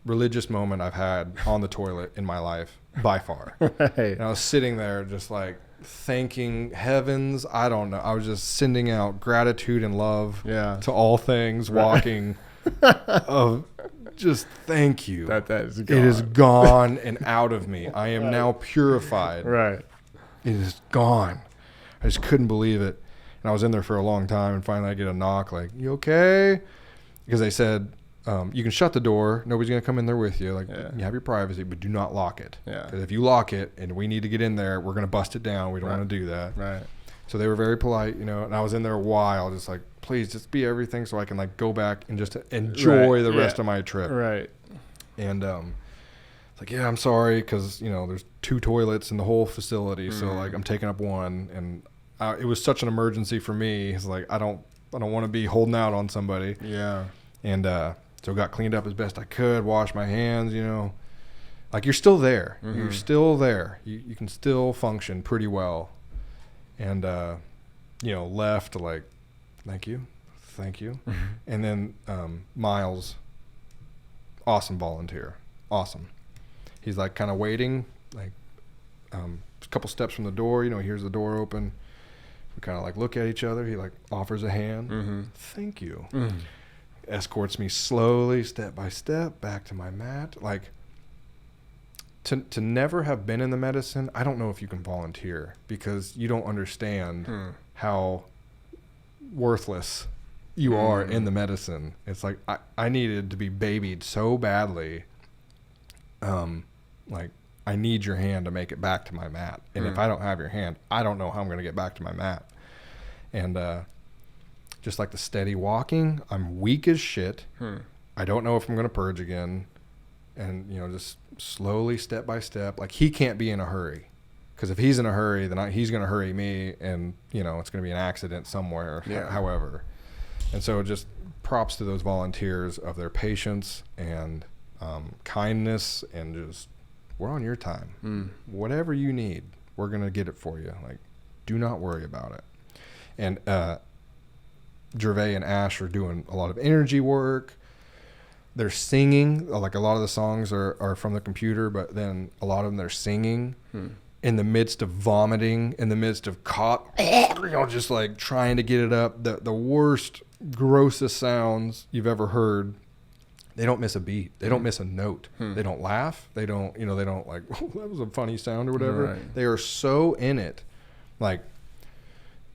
religious moment I've had on the toilet in my life by far. Right. And I was sitting there just like thanking heavens. I don't know. I was just sending out gratitude and love to all things, walking of just thank you. That is gone. It is gone and out of me. I am now purified. Right. It is gone. I just couldn't believe it. And I was in there for a long time, and finally I get a knock like, you okay? Because they said, you can shut the door. Nobody's going to come in there with you. Like, you have your privacy, but do not lock it. Yeah. Because if you lock it and we need to get in there, we're going to bust it down. We don't want to do that. Right. So they were very polite, and I was in there a while, just like, please just be everything so I can like go back and just enjoy the rest of my trip. Right. And it's like, yeah, I'm sorry, because there's 2 toilets in the whole facility, so like I'm taking up one, and it was such an emergency for me. It's like I don't want to be holding out on somebody. Yeah. And so got cleaned up as best I could, washed my hands. Like you're still there. You're still there. You can still function pretty well. And left like, thank you. And then Miles, awesome volunteer, awesome. He's like kind of waiting, like a couple steps from the door. He hears the door open. We kind of like look at each other. He like offers a hand. Thank you. escorts me slowly, step by step, back to my mat. Like, to never have been in the medicine, I don't know if you can volunteer because you don't understand how worthless you are in the medicine. It's like I needed to be babied so badly. Like, I need your hand to make it back to my mat. And if I don't have your hand, I don't know how I'm going to get back to my mat. And just like the steady walking, I'm weak as shit. I don't know if I'm going to purge again. And, just slowly, step by step. Like, he can't be in a hurry. Because if he's in a hurry, then he's going to hurry me. And, it's going to be an accident somewhere, however. And so just props to those volunteers of their patience and kindness. And just, we're on your time. Whatever you need, we're going to get it for you. Like, do not worry about it. And Gervais and Ash are doing a lot of energy work. They're singing. Like, a lot of the songs are from the computer, but then a lot of them they're singing in the midst of vomiting, in the midst of just like trying to get it up. The worst, grossest sounds you've ever heard. They don't miss a beat. They don't miss a note. They don't laugh. They don't, they don't like, oh, that was a funny sound or whatever. Right. They are so in it. Like,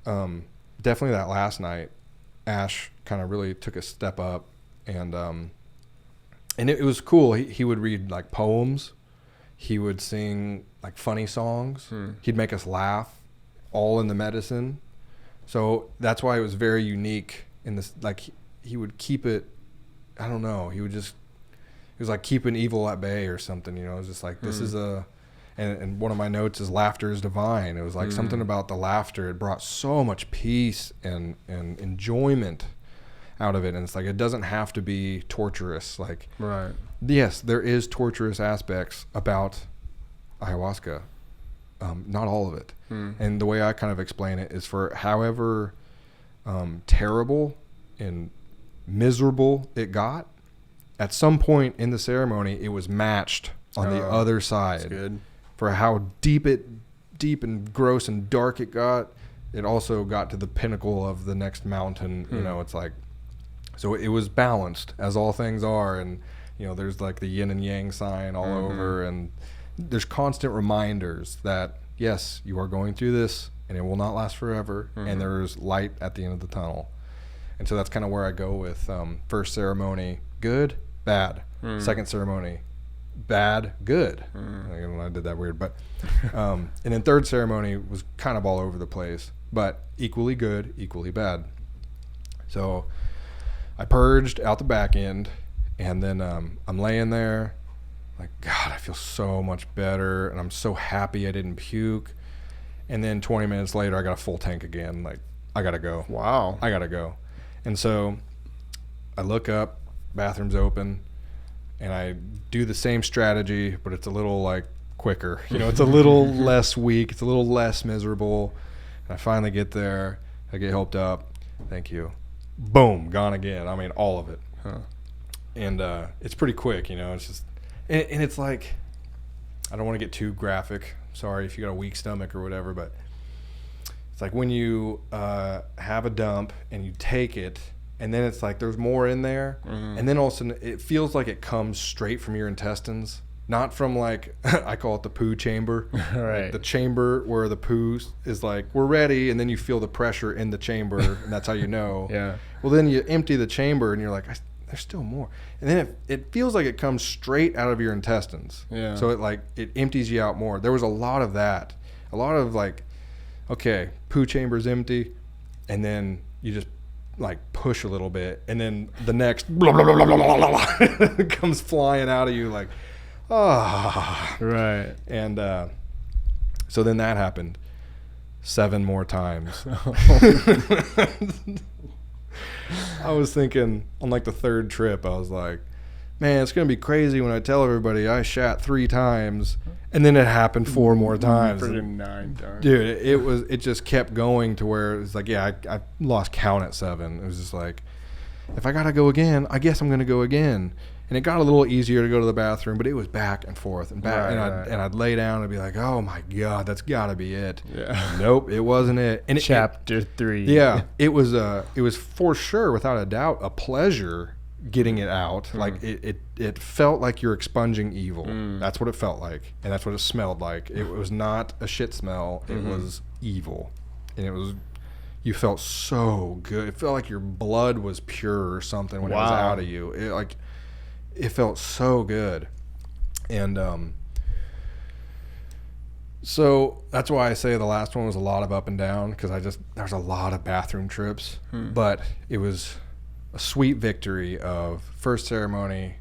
definitely that last night, Ash kind of really took a step up, and it was cool. He would read like poems. He would sing like funny songs. He'd make us laugh, all in the medicine. So that's why it was very unique in this. Like, he would keep it. I don't know. It was like keeping evil at bay or something. It was just like, this is and one of my notes is laughter is divine. It was like something about the laughter. It brought so much peace and enjoyment out of it. And it's like, it doesn't have to be torturous. Like, right. Yes, there is torturous aspects about ayahuasca. Not all of it. And the way I kind of explain it is, for however terrible and miserable it got, at some point in the ceremony, it was matched on the other side. That's good. For how deep and gross and dark it got, it also got to the pinnacle of the next mountain. It's like, so it was balanced, as all things are. And, there's like the yin and yang sign all over. And there's constant reminders that, yes, you are going through this and it will not last forever. And there's light at the end of the tunnel. And so that's kind of where I go with first ceremony, good, bad. Second ceremony, bad, good. I did that weird. But and then third ceremony was kind of all over the place, but equally good, equally bad. So I purged out the back end, and then I'm laying there like, God, I feel so much better, and I'm so happy I didn't puke. And then 20 minutes later, I got a full tank again. Like, I got to go. Wow. I got to go. And so I look up, bathroom's open, and I do the same strategy, but it's a little like quicker. It's a little less weak. It's a little less miserable. And I finally get there. I get helped up. Thank you. Boom, gone again. I mean, all of it. And it's pretty quick, It's just, and it's like, I don't want to get too graphic. Sorry if you got a weak stomach or whatever, but it's like when you have a dump and you take it, and then it's like there's more in there, and then all of a sudden it feels like it comes straight from your intestines, not from like, I call it the poo chamber. Right. Like the chamber where the poo is like, we're ready, and then you feel the pressure in the chamber, and that's how you know. Yeah. Well, then you empty the chamber, and you're like, there's still more. And then it feels like it comes straight out of your intestines. Yeah. So it empties you out more. There was a lot of that. A lot of like, okay, poo chamber's empty, and then you just like push a little bit, and then the next blah, blah, blah, blah, blah, blah, blah, comes flying out of you like, ah. Right. And so then that happened 7 more times. I was thinking on like the 3rd trip, I was like, man, it's going to be crazy when I tell everybody I shat 3 times, and then it happened 4 more times. 9 times. Dude, it just kept going to where it was like, yeah, I lost count at 7. It was just like, if I got to go again, I guess I'm going to go again. And it got a little easier to go to the bathroom, but it was back and forth and back. Right, and I'd lay down and be like, oh my God, that's got to be it. Yeah. Nope, it wasn't it. And Chapter 3. yeah, it was for sure, without a doubt, a pleasure getting it out. Like it felt like you're expunging evil. That's what it felt like, and that's what it smelled like. It was not a shit smell. It was evil, and you felt so good. It felt like your blood was pure or something when it was out of you. It felt so good, and so that's why I say the last one was a lot of up and down, because there's a lot of bathroom trips, but it was a sweet victory of first ceremony.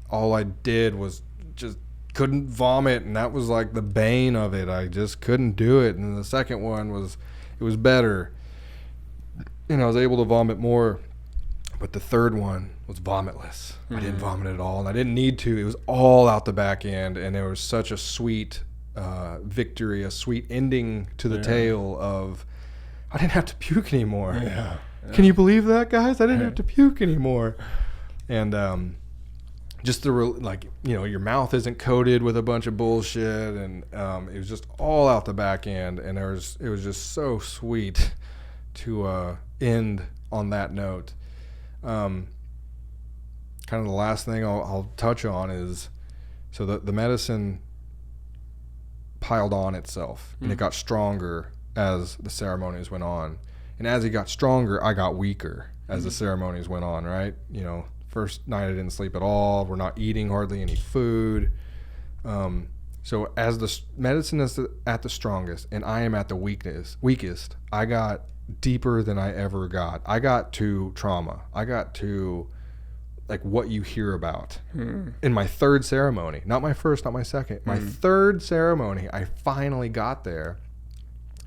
All I did was just couldn't vomit, and that was like the bane of it. I just couldn't do it. And the second one was better. I was able to vomit more, but the third one was vomitless. I didn't vomit at all, and I didn't need to. It was all out the back end, and there was such a sweet victory, a sweet ending to the tale of I didn't have to puke anymore. Yeah. Can you believe that, guys? I didn't have to puke anymore. And just your mouth isn't coated with a bunch of bullshit, and it was just all out the back end, and it was just so sweet to end on that note. Kind of the last thing I'll touch on is, so the medicine piled on itself, and it got stronger as the ceremonies went on. And as it got stronger, I got weaker as the ceremonies went on, right? First night I didn't sleep at all. We're not eating hardly any food. So as the medicine is at the strongest and I am at the weakest, I got deeper than I ever got. I got to trauma. I got to like what you hear about in my third ceremony, not my first, not my second, my third ceremony. I finally got there.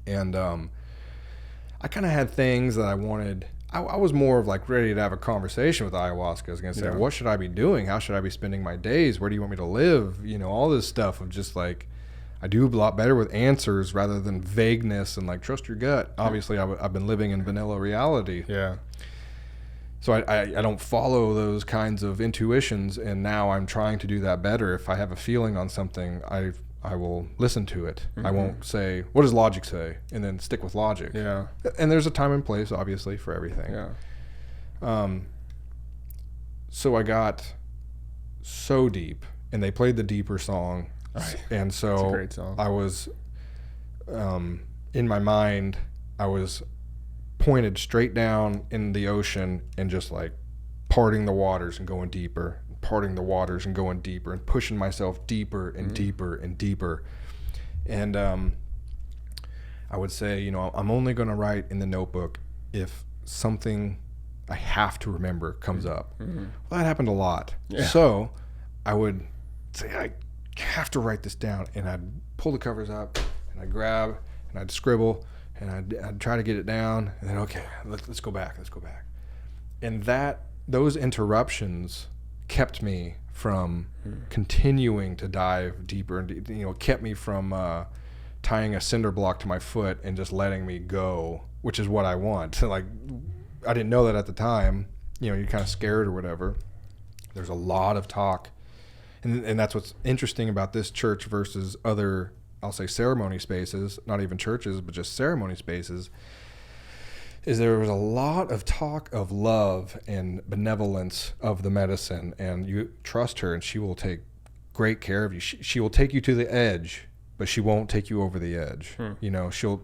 And I kind of had things that I wanted. I was more of like ready to have a conversation with ayahuasca. I was going to say, what should I be doing? How should I be spending my days? Where do you want me to live? All this stuff of just like, I do a lot better with answers rather than vagueness and like, trust your gut. Obviously, I've been living in vanilla reality. Yeah. So I don't follow those kinds of intuitions, and now I'm trying to do that better. If I have a feeling on something, I will listen to it. I won't say, what does logic say? And then stick with logic. Yeah. And there's a time and place, obviously, for everything. Yeah. So I got so deep, and they played the deeper song. Right. And so It's a great song. I was, in my mind, I was pointed straight down in the ocean and just like parting the waters and going deeper, parting the waters and going deeper, and pushing myself deeper and deeper and deeper. And I would say, I'm only going to write in the notebook if something I have to remember comes up. Well, that happened a lot. Yeah. So I would say, I have to write this down, and I'd pull the covers up, and I'd grab, and I'd scribble, and I'd try to get it down, and then, okay, let's go back. And those interruptions kept me from continuing to dive deeper, and kept me from tying a cinder block to my foot and just letting me go, which is what I want. Like, I didn't know that at the time. You're kind of scared or whatever. There's a lot of talk, and that's what's interesting about this church versus other, I'll say, ceremony spaces, not even churches, but just ceremony spaces, is there was a lot of talk of love and benevolence of the medicine, and you trust her, and she will take great care of you. She will take you to the edge, but she won't take you over the edge.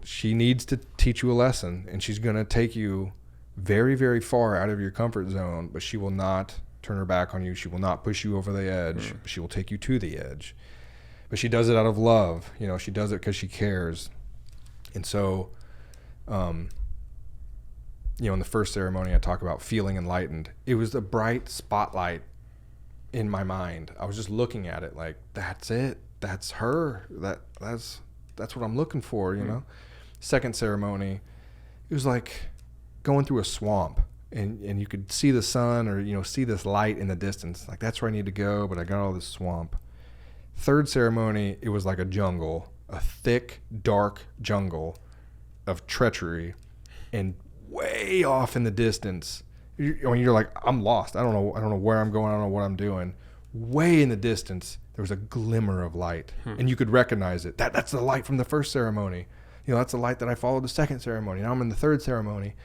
She needs to teach you a lesson, and she's going to take you very, very far out of your comfort zone, but she will not turn her back on you. She will not push you over the edge. She will take you to the edge. But she does it out of love. She does it because she cares. And so, in the first ceremony, I talk about feeling enlightened. It was a bright spotlight in my mind. I was just looking at it like, that's it. That's her. That's what I'm looking for, Second ceremony, it was like going through a swamp, and you could see the sun or, see this light in the distance. Like, that's where I need to go, but I got all this swamp. Third ceremony, it was like a jungle, a thick, dark jungle of treachery, and way off in the distance, you're like, I'm lost. I don't know where I'm going. I don't know what I'm doing. Way in the distance, there was a glimmer of light, and you could recognize it. That's the light from the first ceremony. That's the light that I followed the second ceremony. Now I'm in the third ceremony,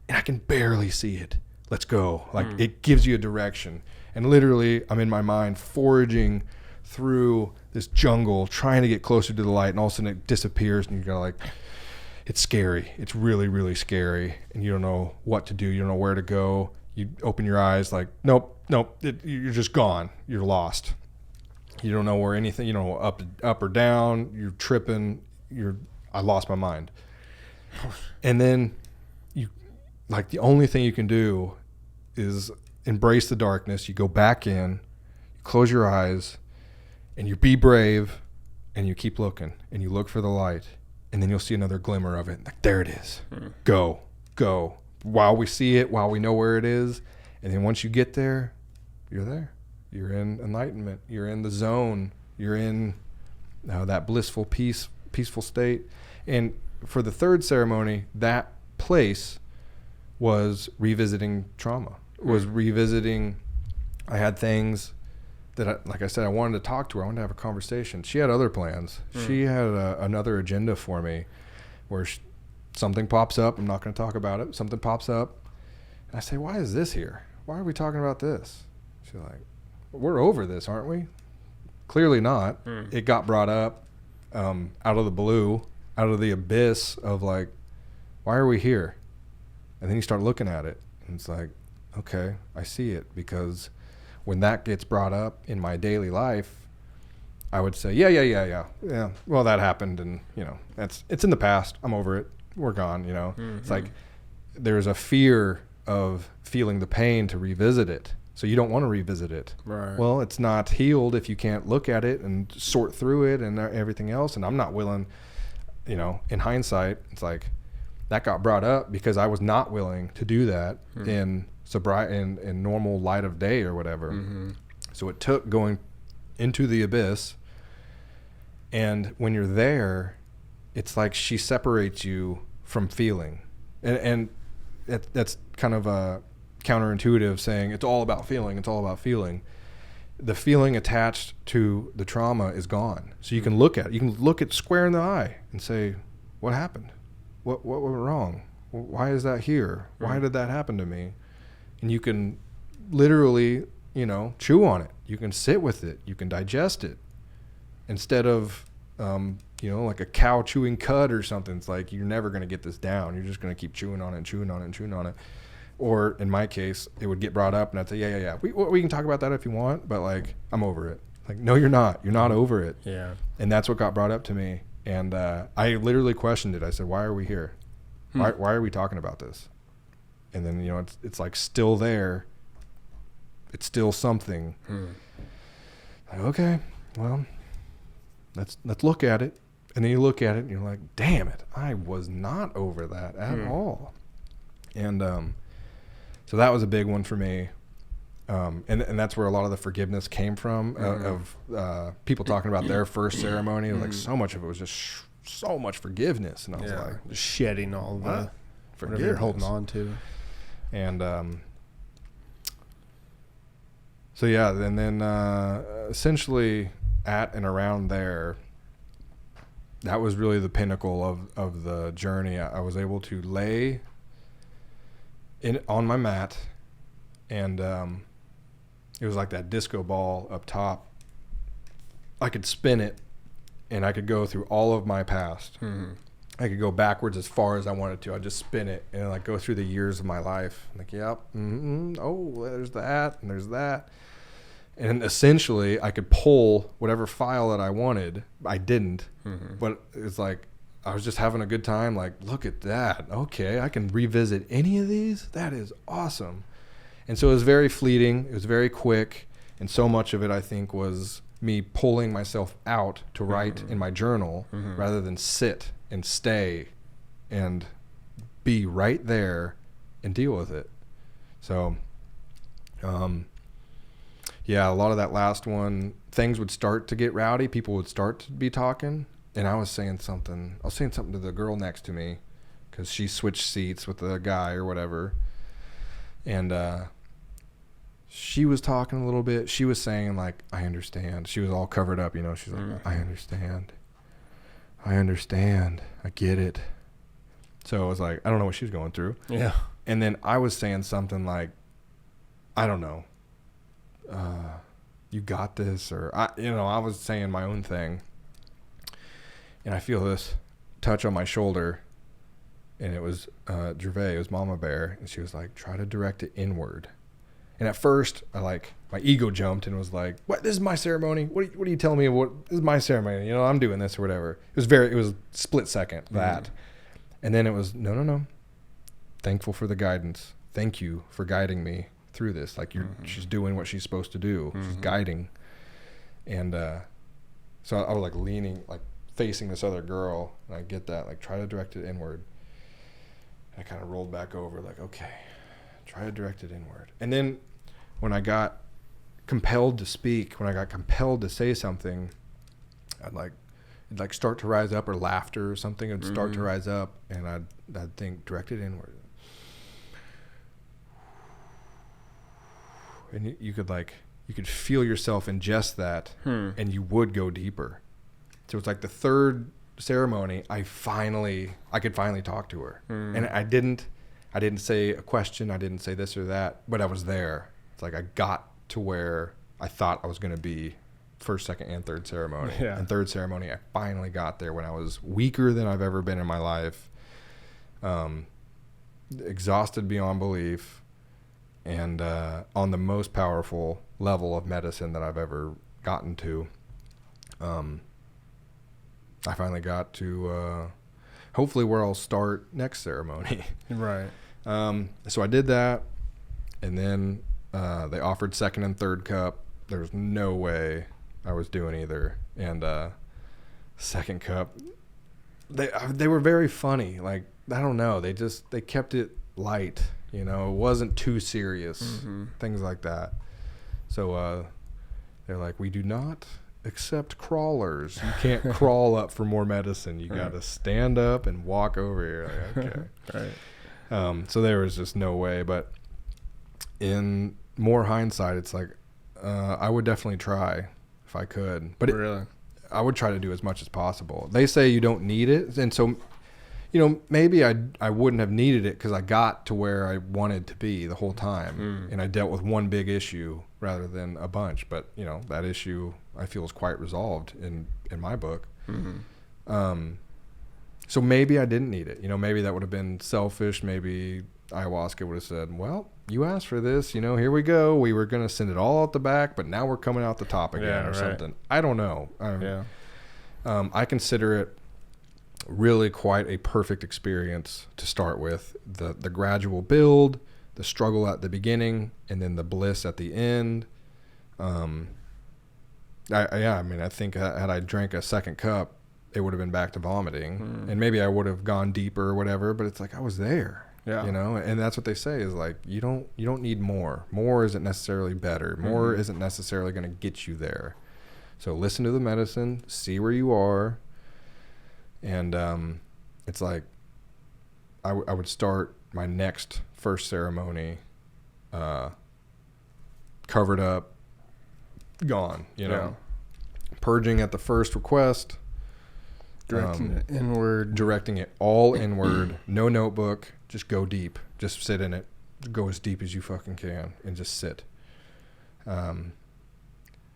and I can barely see it. let's go. Like it gives you a direction. And literally I'm in my mind foraging through this jungle, trying to get closer to the light, and all of a sudden it disappears, and you go like, it's scary. It's really, really scary. And you don't know what to do. You don't know where to go. You open your eyes like, nope. You're just gone. You're lost. You don't know where anything, you know, up or down. You're tripping. I lost my mind. And then like the only thing you can do is embrace the darkness. You go back in, you close your eyes, and you be brave, and you keep looking, and you look for the light, and then you'll see another glimmer of it. Like, there it is. Go. While we see it, while we know where it is, and then once you get there, you're there. You're in enlightenment. You're in the zone. You're in that blissful, peaceful state. And for the third ceremony, that place was revisiting trauma. Was revisiting. I had things that, like I said, I wanted to talk to her. I wanted to have a conversation. She had other plans. She had another agenda for me, where something pops up. I'm not going to talk about it. Something pops up, and I say, "Why is this here? Why are we talking about this?" She's like, "We're over this, aren't we?" Clearly not. It got brought up out of the blue, out of the abyss of like, why are we here? And then you start looking at it, and it's like, okay, I see it. Because when that gets brought up in my daily life, I would say, yeah. Well, that happened, and you know, it's in the past. I'm over it. We're gone. You know, It's like there's a fear of feeling the pain to revisit it. So you don't want to revisit it. Right. Well, it's not healed if you can't look at it and sort through it and everything else. And I'm not willing, you know, in hindsight, it's like that got brought up because I was not willing to do that in sobriety, in normal light of day or whatever. So it took going into the abyss. And when you're there, it's like she separates you from feeling. And that's kind of a counterintuitive, saying it's all about feeling. The feeling attached to the trauma is gone. So you can look at it. You can look it square in the eye and say, what happened? What went wrong? Why is that here? Why did that happen to me? And you can literally, you know, chew on it. You can sit with it. You can digest it. Instead of, you know, like a cow chewing cud or something. It's like, you're never going to get this down. You're just going to keep chewing on it. Or in my case, it would get brought up and I'd say, yeah. We can talk about that if you want, but like, I'm over it. Like, no, you're not. You're not over it. Yeah. And that's what got brought up to me. And I literally questioned it. I said, why are we here? Why are we talking about this? And then, you know, it's like still there. It's still something. Like, okay, well, let's look at it. And then you look at it and you're like, damn it, I was not over that at all. And so that was a big one for me. And that's where a lot of the forgiveness came from, of people talking about their first ceremony. Like, so much of it was just so much forgiveness. And I was like, just shedding all the forgiveness you're holding on to. And so yeah, and then essentially at and around there, that was really the pinnacle of the journey. I was able to lay on my mat, and it was like that disco ball up top. I could spin it, and I could go through all of my past. I could go backwards as far as I wanted to. I'd just spin it and like go through the years of my life. Like, yep, oh, there's that, and there's that. And essentially, I could pull whatever file that I wanted. I didn't, but it's like I was just having a good time. Like, look at that. Okay, I can revisit any of these. That is awesome. And so it was very fleeting. It was very quick. And so much of it, I think, was me pulling myself out to write in my journal rather than sit and stay and be right there and deal with it. So, yeah, a lot of that last one, things would start to get rowdy. People would start to be talking. And I was saying something to the girl next to me because she switched seats with the guy or whatever. And she was talking a little bit. She was saying, like, I understand. She was all covered up, you know. She's like, I understand. I get it. So I was like, I don't know what she was going through. Yeah. And then I was saying something like, I don't know. You got this, or I was saying my own thing, and I feel this touch on my shoulder, and it was Gervais, it was Mama Bear, and she was like, try to direct it inward. And at first, my ego jumped and was like, "What? This is my ceremony. What are you telling me? This is my ceremony? I'm doing this or whatever." It was split second that, and then it was no. Thankful for the guidance. Thank you for guiding me through this. Like she's doing what she's supposed to do. She's guiding, and so I was like leaning, like facing this other girl, and I get that, like try to direct it inward. And I kind of rolled back over, like okay. Try to direct it inward. And then when I got compelled to speak, when I got compelled to say something, it'd start to rise up, or laughter or something would start to rise up, and I'd think direct it inward. And you could feel yourself ingest that, and you would go deeper. So it's like the third ceremony, I could finally talk to her. And I didn't say a question. I didn't say this or that, but I was there. It's like I got to where I thought I was going to be first, second, and third ceremony. Yeah. And third ceremony, I finally got there when I was weaker than I've ever been in my life, exhausted beyond belief, and on the most powerful level of medicine that I've ever gotten to. I finally got to hopefully where I'll start next ceremony. Right. So I did that, and then they offered second and third cup. There was no way I was doing either. And second cup, they were very funny. Like, I don't know, they kept it light. It wasn't too serious. Things like that. So they're like, we do not accept crawlers. You can't crawl up for more medicine. You got to stand up and walk over here. Like, okay. Right. So there was just no way. But in more hindsight, it's like I would definitely try if I could. But really, I would try to do as much as possible. They say you don't need it, and so maybe I wouldn't have needed it because I got to where I wanted to be the whole time, and I dealt with one big issue rather than a bunch. But that issue I feel is quite resolved in my book. So maybe I didn't need it. Maybe that would have been selfish. Maybe ayahuasca would have said, well, you asked for this, here we go. We were going to send it all out the back, but now we're coming out the top again something. I don't know. I consider it really quite a perfect experience to start with. The gradual build, the struggle at the beginning, and then the bliss at the end. I think had I drank a second cup, it would have been back to vomiting, and maybe I would have gone deeper or whatever, but it's like I was there. Yeah. And that's what they say is like, you don't need more. More isn't necessarily better. More isn't necessarily going to get you there. So listen to the medicine, see where you are. And it's like I would start my first ceremony covered up, gone, purging at the first request, directing it inward, directing it all inward, no notebook, just go deep, just sit in it, go as deep as you fucking can and just sit.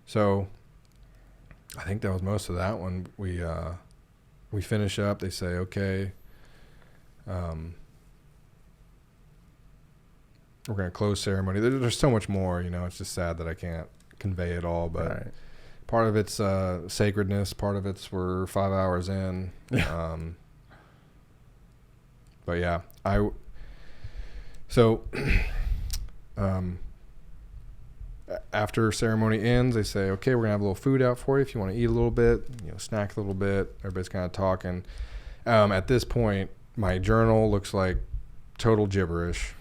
So I think that was most of that one. We finish up, they say, okay, we're going to close ceremony. There's so much more, it's just sad that I can't convey it all, but part of it's sacredness, part of it's we're 5 hours in. But yeah, after ceremony ends, they say, okay, we're gonna have a little food out for you if you want to eat a little bit, snack a little bit. Everybody's kind of talking. At this point, my journal looks like total gibberish.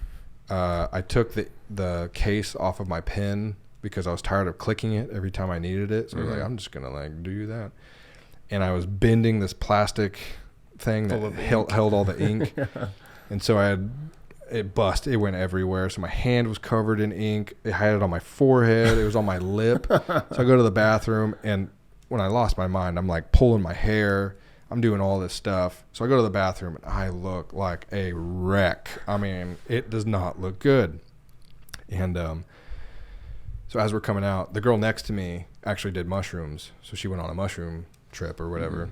I took the case off of my pen because I was tired of clicking it every time I needed it. So I was like, I'm just gonna do that. And I was bending this plastic thing that held all the ink. And so it went everywhere. So my hand was covered in ink. I had it on my forehead. It was on my lip. So I go to the bathroom, and when I lost my mind, I'm like pulling my hair. I'm doing all this stuff. So I go to the bathroom, and I look like a wreck. I mean, it does not look good. And So as we're coming out, the girl next to me actually did mushrooms. So she went on a mushroom trip or whatever.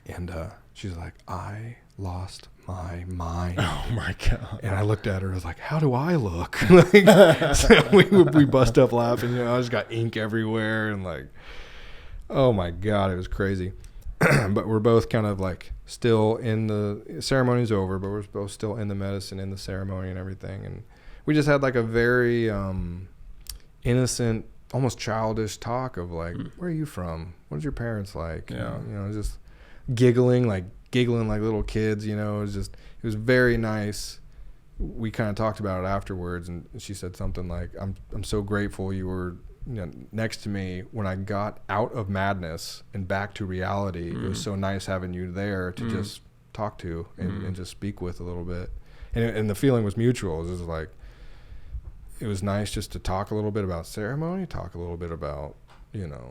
And she's like, I lost my mind. Oh my God. And I looked at her, I was like, how do I look? Like, so we bust up laughing. You know, I just got ink everywhere and like, oh my God, it was crazy. But we're both kind of like still in the ceremony's over, but we're both still in the medicine, in the ceremony and everything. And we just had like a very innocent, almost childish talk of like, where are you from? What is your parents like? Yeah. You know, just giggling like little kids, you know. It was very nice. We kind of talked about it afterwards, and she said something like, I'm so grateful you were, you know, next to me when I got out of madness and back to reality. It was so nice having you there to just talk to and just speak with a little bit. And the feeling was mutual. It was just like, it was nice just to talk a little bit about ceremony, talk a little bit about, you know,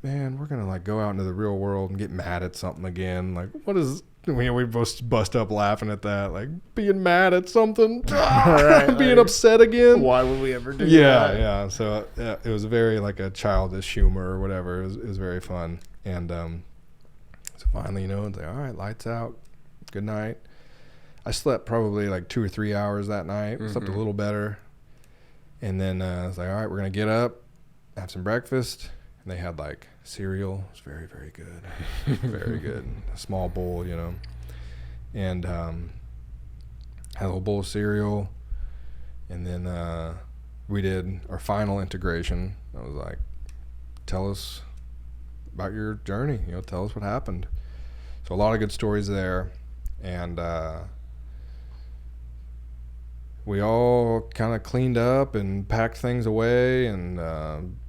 man, we're going to like go out into the real world and get mad at something again. Like, what is, we both bust up laughing at that, like being mad at something, being upset again. Why would we ever do that? Yeah. So it was very like a childish humor or whatever. It was very fun. And so finally, you know, it's like, all right, lights out. Good night. I slept probably like 2 or 3 hours that night. Slept a little better. And then I was like, all right, we're going to get up, have some breakfast. And they had like cereal. It was very, very good. Very good. A small bowl, you know. And had a little bowl of cereal. And then we did our final integration. I was like, tell us about your journey. You know, tell us what happened. So a lot of good stories there. And we all kind of cleaned up and packed things away, and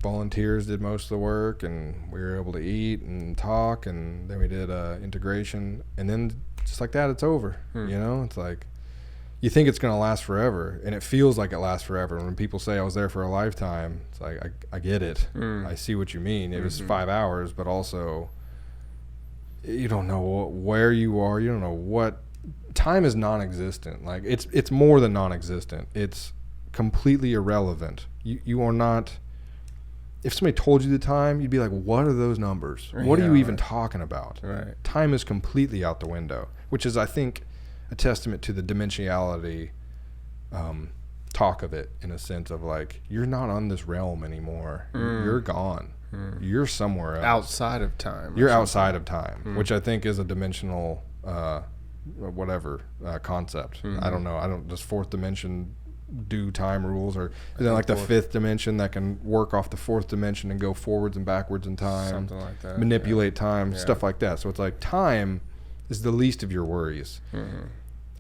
volunteers did most of the work, and we were able to eat and talk, and then we did integration, and then just like that, it's over. You know, it's like you think it's going to last forever, and it feels like it lasts forever. When people say I was there for a lifetime, it's like I get it. I see what you mean. It was 5 hours, but also you don't know where you are. You don't know what. Time is non-existent. Like it's more than non-existent. It's completely irrelevant. You are not. If somebody told you the time, you'd be like, "What are those numbers? What are you even talking about?" Right. Time is completely out the window, which is, I think, a testament to the dimensionality talk of it, in a sense of like, you're not on this realm anymore. You're gone. You're somewhere else. Outside of time. You're outside of time, which I think is a dimensional concept. I don't know. Does fourth dimension do time rules, or is it like the fifth dimension that can work off the fourth dimension and go forwards and backwards in time? Something like that. Manipulate time, stuff like that. So it's like time is the least of your worries.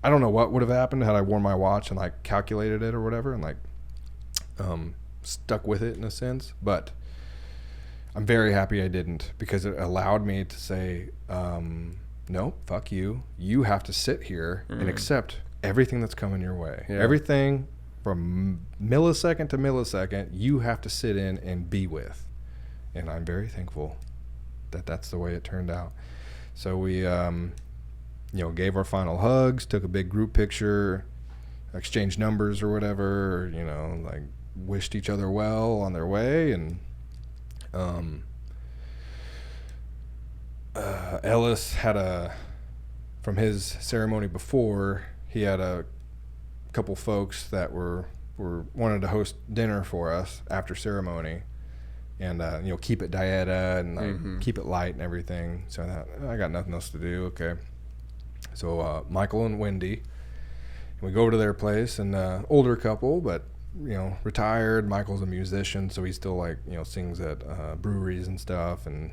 I don't know what would have happened had I worn my watch and like calculated it or whatever and like stuck with it in a sense, but I'm very happy I didn't, because it allowed me to say, no, fuck you. You have to sit here and accept everything that's coming your way. Yeah. Everything from millisecond to millisecond, you have to sit in and be with. And I'm very thankful that that's the way it turned out. So we, gave our final hugs, took a big group picture, exchanged numbers or whatever, like wished each other well on their way. And Ellis had from his ceremony before, he had a couple folks that wanted to host dinner for us after ceremony, and keep it dieta and like keep it light and everything. So I got nothing else to do. Okay, so Michael and Wendy, and we go over to their place, and older couple, but retired. Michael's a musician, so he still like sings at breweries and stuff, and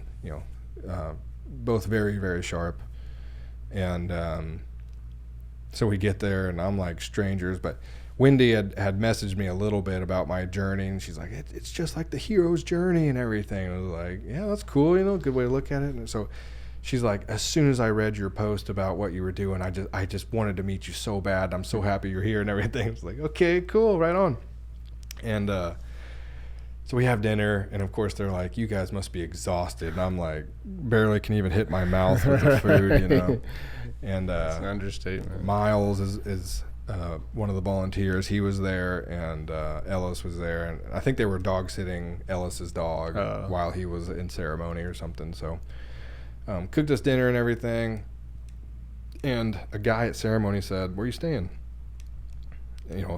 both very, very sharp. And so we get there, and I'm like strangers, but Wendy had messaged me a little bit about my journey, and she's like, it's just like the hero's journey and everything. And I was like, yeah, that's cool, good way to look at it. And so she's like, as soon as I read your post about what you were doing, I just wanted to meet you so bad. I'm so happy you're here and everything. It's like, okay, cool, right on. And so we have dinner, and of course they're like, you guys must be exhausted. And I'm like, barely can even hit my mouth with the food, And that's an understatement. Miles is one of the volunteers, he was there, and Ellis was there, and I think they were dog sitting Ellis's dog while he was in ceremony or something. So cooked us dinner and everything, and a guy at ceremony said, "Where are you staying?"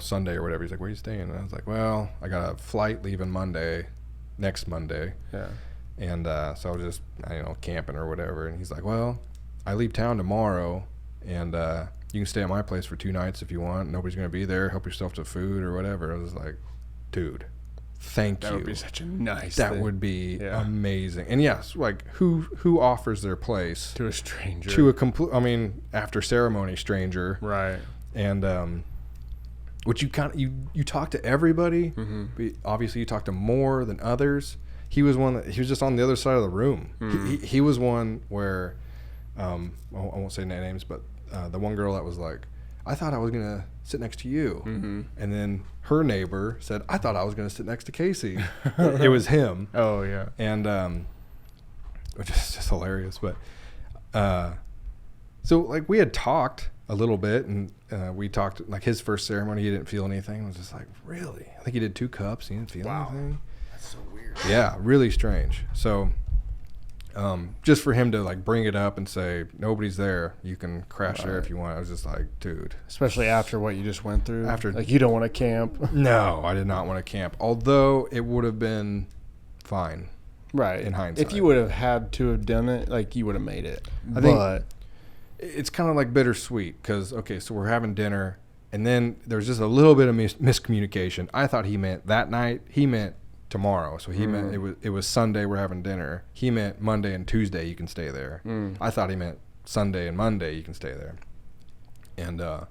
Sunday or whatever. He's like, "Where are you staying?" And I was like, "Well, I got a flight leaving next Monday." Yeah. And so I was just, camping or whatever. And he's like, "Well, I leave town tomorrow, and you can stay at my place for 2 nights if you want. Nobody's going to be there. Help yourself to food or whatever." I was like, "Dude, thank you. That would be such a nice That thing. would be amazing." And yes, like who offers their place To a stranger. to a complete, after ceremony stranger. Right. And which you you talk to everybody. Mm-hmm. But obviously you talk to more than others. He was just on the other side of the room. Mm. He was one where I won't say names, but the one girl that was like, "I thought I was gonna sit next to you," Mm-hmm. and then her neighbor said, "I thought I was gonna sit next to Casey." It was him. Oh yeah. And which is just hilarious. But so like we had talked a little bit, and we talked like his first ceremony. He didn't feel anything. I was just like, really? I think he did 2 cups. He didn't feel anything. That's so weird. Yeah, really strange. So just for him to like bring it up and say nobody's there, you can crash there if you want. I was just like, dude. Especially after what you just went through. After- like you don't want to camp. No, I did not want to camp. Although it would have been fine. Right. In hindsight. If you would have had to have done it, like you would have made it. I think- but It's kind of like bittersweet because, okay, so we're having dinner, and then there's just a little bit of miscommunication. I thought he meant that night. He meant tomorrow. So he meant it was Sunday we're having dinner. He meant Monday and Tuesday you can stay there. I thought he meant Sunday and Monday you can stay there. And so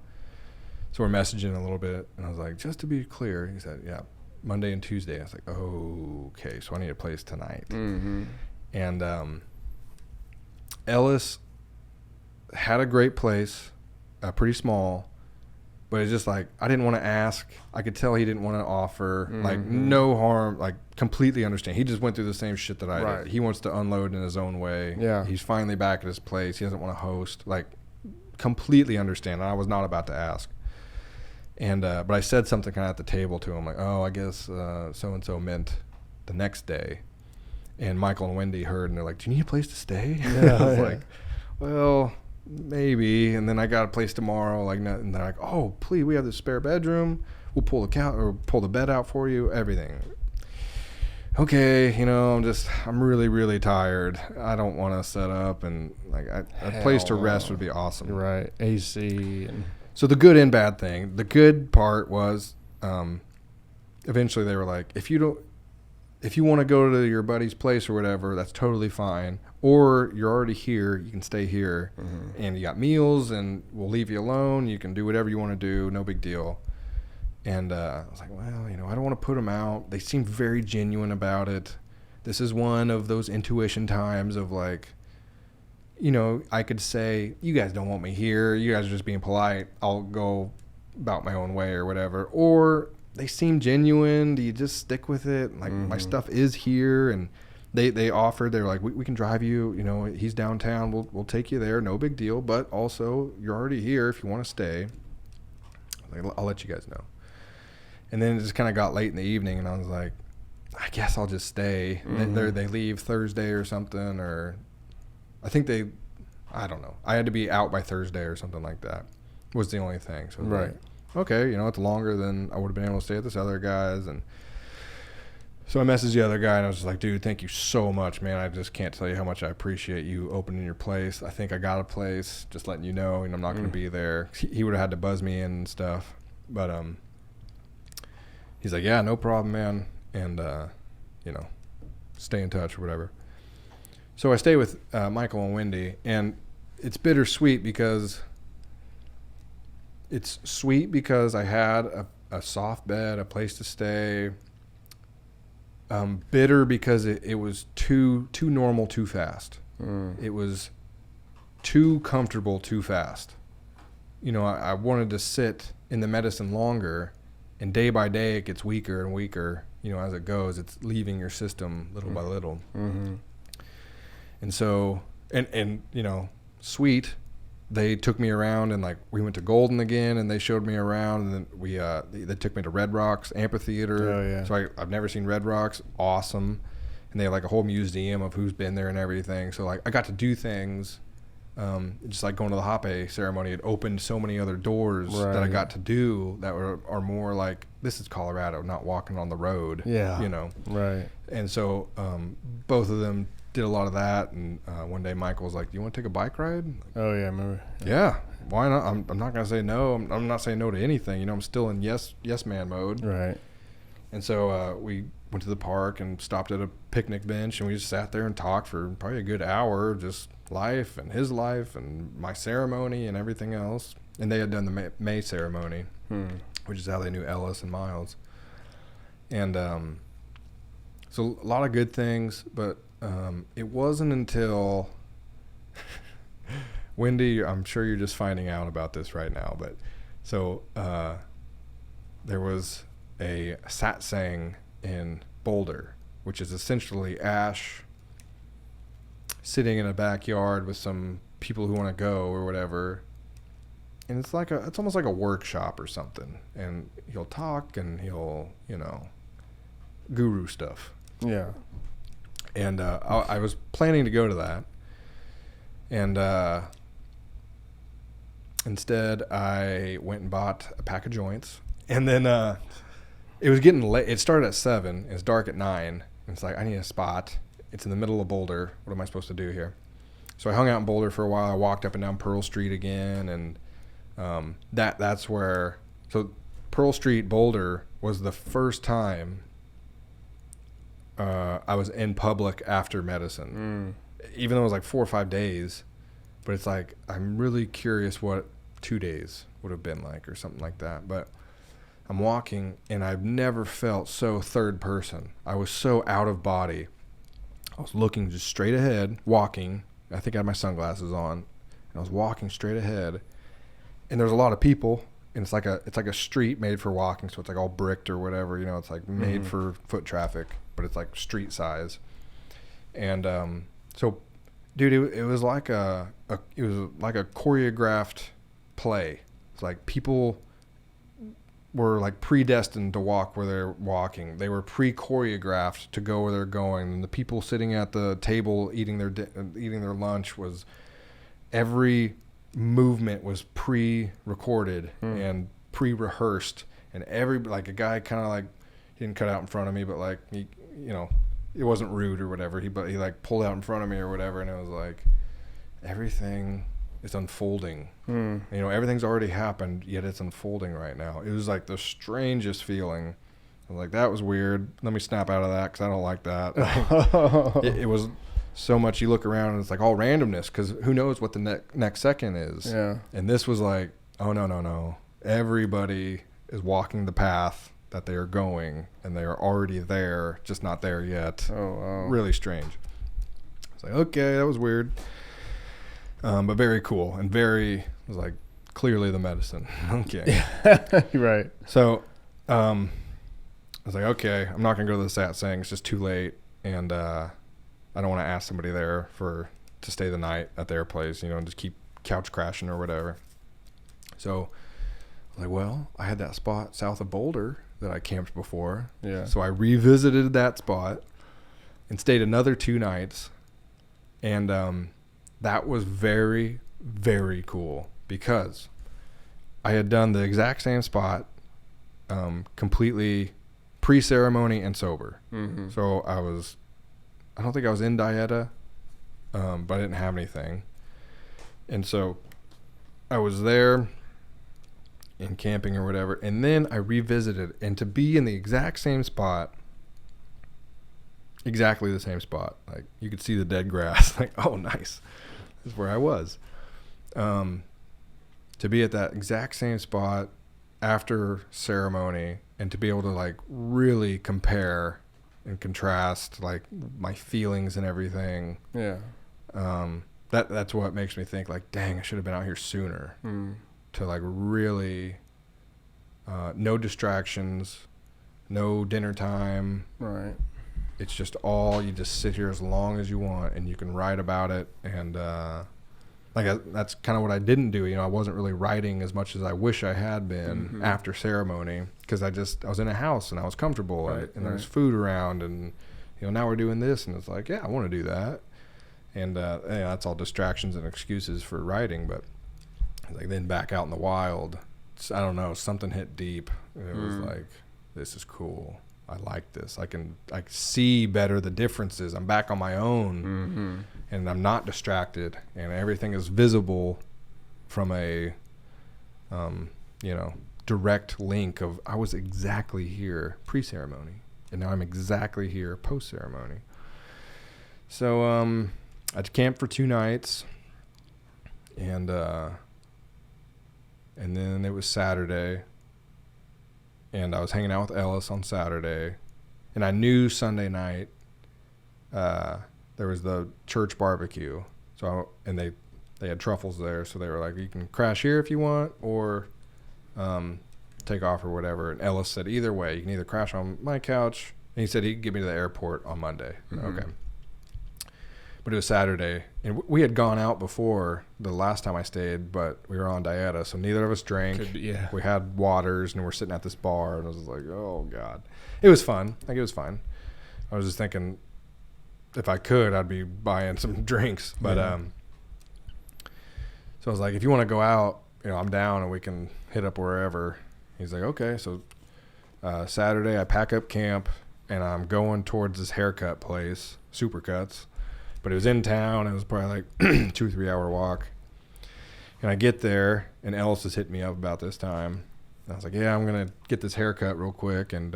we're messaging a little bit, and I was like, just to be clear, he said, yeah, Monday and Tuesday. I was like, oh, okay, so I need a place tonight. Mm-hmm. And Ellis had a great place, pretty small, but it's just like I didn't want to ask. I could tell he didn't want to offer. Like no harm, like completely understand. He just went through the same shit that I did. He wants to unload in his own way. Yeah. He's finally back at his place. He doesn't want to host. Like completely understand. I was not about to ask. And but I said something kind of at the table to him, like, "Oh, I guess so and so meant the next day." And Michael and Wendy heard, and they're like, "Do you need a place to stay?" Yeah, I was like, "Well, maybe." And then I got a place tomorrow, like, and they're like, "Oh, please, we have this spare bedroom. We'll pull the bed out for you, everything." Okay, I'm really, really tired. I don't want to set up, and like a place to rest would be awesome. Right. AC and So the good and bad thing. The good part was, eventually they were like, if you want to go to your buddy's place or whatever, that's totally fine. Or you're already here, you can stay here, and you got meals, and we'll leave you alone. You can do whatever you want to do, no big deal. And I was like, well, I don't want to put them out. They seemed very genuine about it. This is one of those intuition times of like, I could say, you guys don't want me here. You guys are just being polite. I'll go about my own way or whatever. Or they seem genuine. Do you just stick with it? Like my stuff is here, and they offered. They were like, we can drive you. He's downtown. We'll take you there. No big deal. But also, you're already here if you want to stay. I'll let you guys know. And then it just kind of got late in the evening, and I was like, I guess I'll just stay. They leave Thursday or something, or I think I don't know. I had to be out by Thursday or something like that. Was the only thing. So right. Like, okay, it's longer than I would have been able to stay at this other guy's. And so I messaged the other guy, and I was just like, dude, thank you so much, man. I just can't tell you how much I appreciate you opening your place. I think I got a place, just letting you know, and I'm not going to be there. He would have had to buzz me in and stuff. But he's like, yeah, no problem, man. And, stay in touch or whatever. So I stay with Michael and Wendy, and it's bittersweet because I had a soft bed, a place to stay. Bitter because it was too normal too fast. It was too comfortable too fast. I wanted to sit in the medicine longer, and day by day it gets weaker and weaker. As it goes, it's leaving your system little by little. And so, and sweet, they took me around, and like we went to Golden again, and they showed me around, and then they took me to Red Rocks Amphitheater. Oh, yeah. So I've never seen Red Rocks. Awesome. And they have like a whole museum of who's been there and everything. So like I got to do things, just like going to the Hape ceremony. It opened so many other doors that I got to do that are more like, this is Colorado, not walking on the road. Yeah. You know. Right. And so both of them did a lot of that. And one day Michael was like, "Do you want to take a bike ride?" Oh yeah, I remember. Yeah. Why not? I'm not gonna say no. I'm not saying no to anything. You know, I'm still in yes man mode. Right. And so we went to the park and stopped at a picnic bench, and we just sat there and talked for probably a good hour, just life and his life and my ceremony and everything else. And they had done the May ceremony, which is how they knew Ellis and Miles. And so a lot of good things, but it wasn't until Wendy, I'm sure you're just finding out about this right now, but so there was a satsang in Boulder, which is essentially Ash sitting in a backyard with some people who want to go or whatever, and it's almost like a workshop or something, and he'll talk and he'll, you know, guru stuff. Yeah. And I was planning to go to that, and instead I went and bought a pack of joints, and then it was getting late. It started at 7. It's dark at 9. And it's like, I need a spot. It's in the middle of Boulder. What am I supposed to do here? So I hung out in Boulder for a while. I walked up and down Pearl Street again, and that's where. So Pearl Street, Boulder, was the first time I was in public after medicine. Even though it was like 4 or 5 days, but it's like, I'm really curious what 2 days would have been like or something like that. But I'm walking, and I've never felt so third person. I was so out of body. I was looking just straight ahead, walking. I think I had my sunglasses on, and I was walking straight ahead. And there's a lot of people, and it's like a street made for walking, so it's like all bricked or whatever. You know, it's like made for foot traffic, but it's like street size. And so, dude, it was like a choreographed play. It's like people were like predestined to walk where they're walking. They were pre-choreographed to go where they're going. And the people sitting at the table eating their lunch, was every movement was pre-recorded and pre-rehearsed. And a guy kind of like, he didn't cut out in front of me, but like he, you know, it wasn't rude or whatever. He like pulled out in front of me or whatever, and it was like, everything is unfolding. You know, everything's already happened, yet it's unfolding right now. It was like the strangest feeling. I was like, that was weird. Let me snap out of that, because I don't like that. It was so much. You look around and it's like all randomness, because who knows what the next second is. Yeah. And this was like, oh no. Everybody is walking the path that they are going, and they are already there, just not there yet. Oh, wow. Really strange. It's like, okay, that was weird. But very cool, and it was like clearly the medicine. Okay. Right. So I was like, okay, I'm not going to go to the satsang. It's just too late. And I don't want to ask somebody there to stay the night at their place, you know, and just keep couch crashing or whatever. So I was like, well, I had that spot south of Boulder that I camped before. Yeah. So I revisited that spot and stayed another 2 nights. And that was very, very cool, because I had done the exact same spot, completely pre-ceremony and sober. So I don't think I was in dieta, but I didn't have anything. And so I was there in camping or whatever, and then I revisited, and to be in the exact same spot, exactly the same spot, like you could see the dead grass, like, oh, nice. This is where I was. To be at that exact same spot after ceremony, and to be able to like really compare and contrast like my feelings and everything. Yeah. That's what makes me think like, dang, I should have been out here sooner. To like really, no distractions, no dinner time. Right. It's just all, you just sit here as long as you want, and you can write about it. And that's kind of what I didn't do. I wasn't really writing as much as I wish I had been after ceremony, because I was in a house and I was comfortable, and there's food around, and now we're doing this, and it's like, yeah, I want to do that, and that's all distractions and excuses for writing. But like then back out in the wild, I don't know, something hit deep. It was like, this is cool. I like this. I can see better the differences. I'm back on my own, and I'm not distracted, and everything is visible from a, direct link of I was exactly here pre-ceremony, and now I'm exactly here post-ceremony. So I camped for 2 nights, and then it was Saturday. And I was hanging out with Ellis on Saturday, and I knew Sunday night there was the church barbecue. And they had truffles there, so they were like, you can crash here if you want, or take off or whatever. And Ellis said, either way, you can either crash on my couch, and he said he'd get me to the airport on Monday. Okay. But it was Saturday, and we had gone out before the last time I stayed, but we were on dieta, so neither of us drank. We had waters, and we're sitting at this bar, and I was like, oh, God. It was fun. It was fine. I was just thinking, if I could, I'd be buying some drinks. But so I was like, if you want to go out, I'm down, and we can hit up wherever. He's like, okay. So Saturday, I pack up camp, and I'm going towards this haircut place, Supercuts. But it was in town. It was probably like 2 or 3 hour walk. And I get there, and Ellis has hit me up about this time. And I was like, yeah, I'm going to get this haircut real quick. And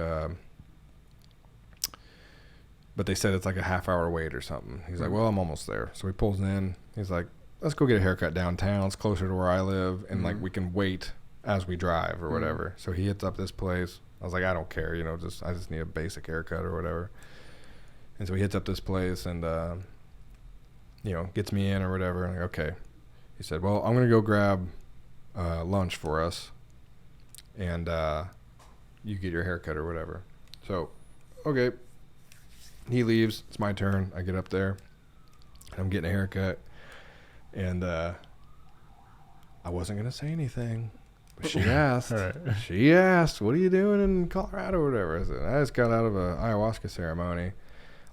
but they said it's like a half-hour wait or something. He's like, well, I'm almost there. So he pulls in. He's like, let's go get a haircut downtown. It's closer to where I live. And like we can wait as we drive or whatever. So he hits up this place. I was like, I don't care. I just need a basic haircut or whatever. And so he hits up this place, and gets me in or whatever. I'm like, okay. He said, well, I'm going to go grab lunch for us, and you get your haircut or whatever. So, okay. He leaves. It's my turn. I get up there. I'm getting a haircut, and I wasn't going to say anything. But she asked. Right. She asked, what are you doing in Colorado or whatever? I said, I just got out of a ayahuasca ceremony.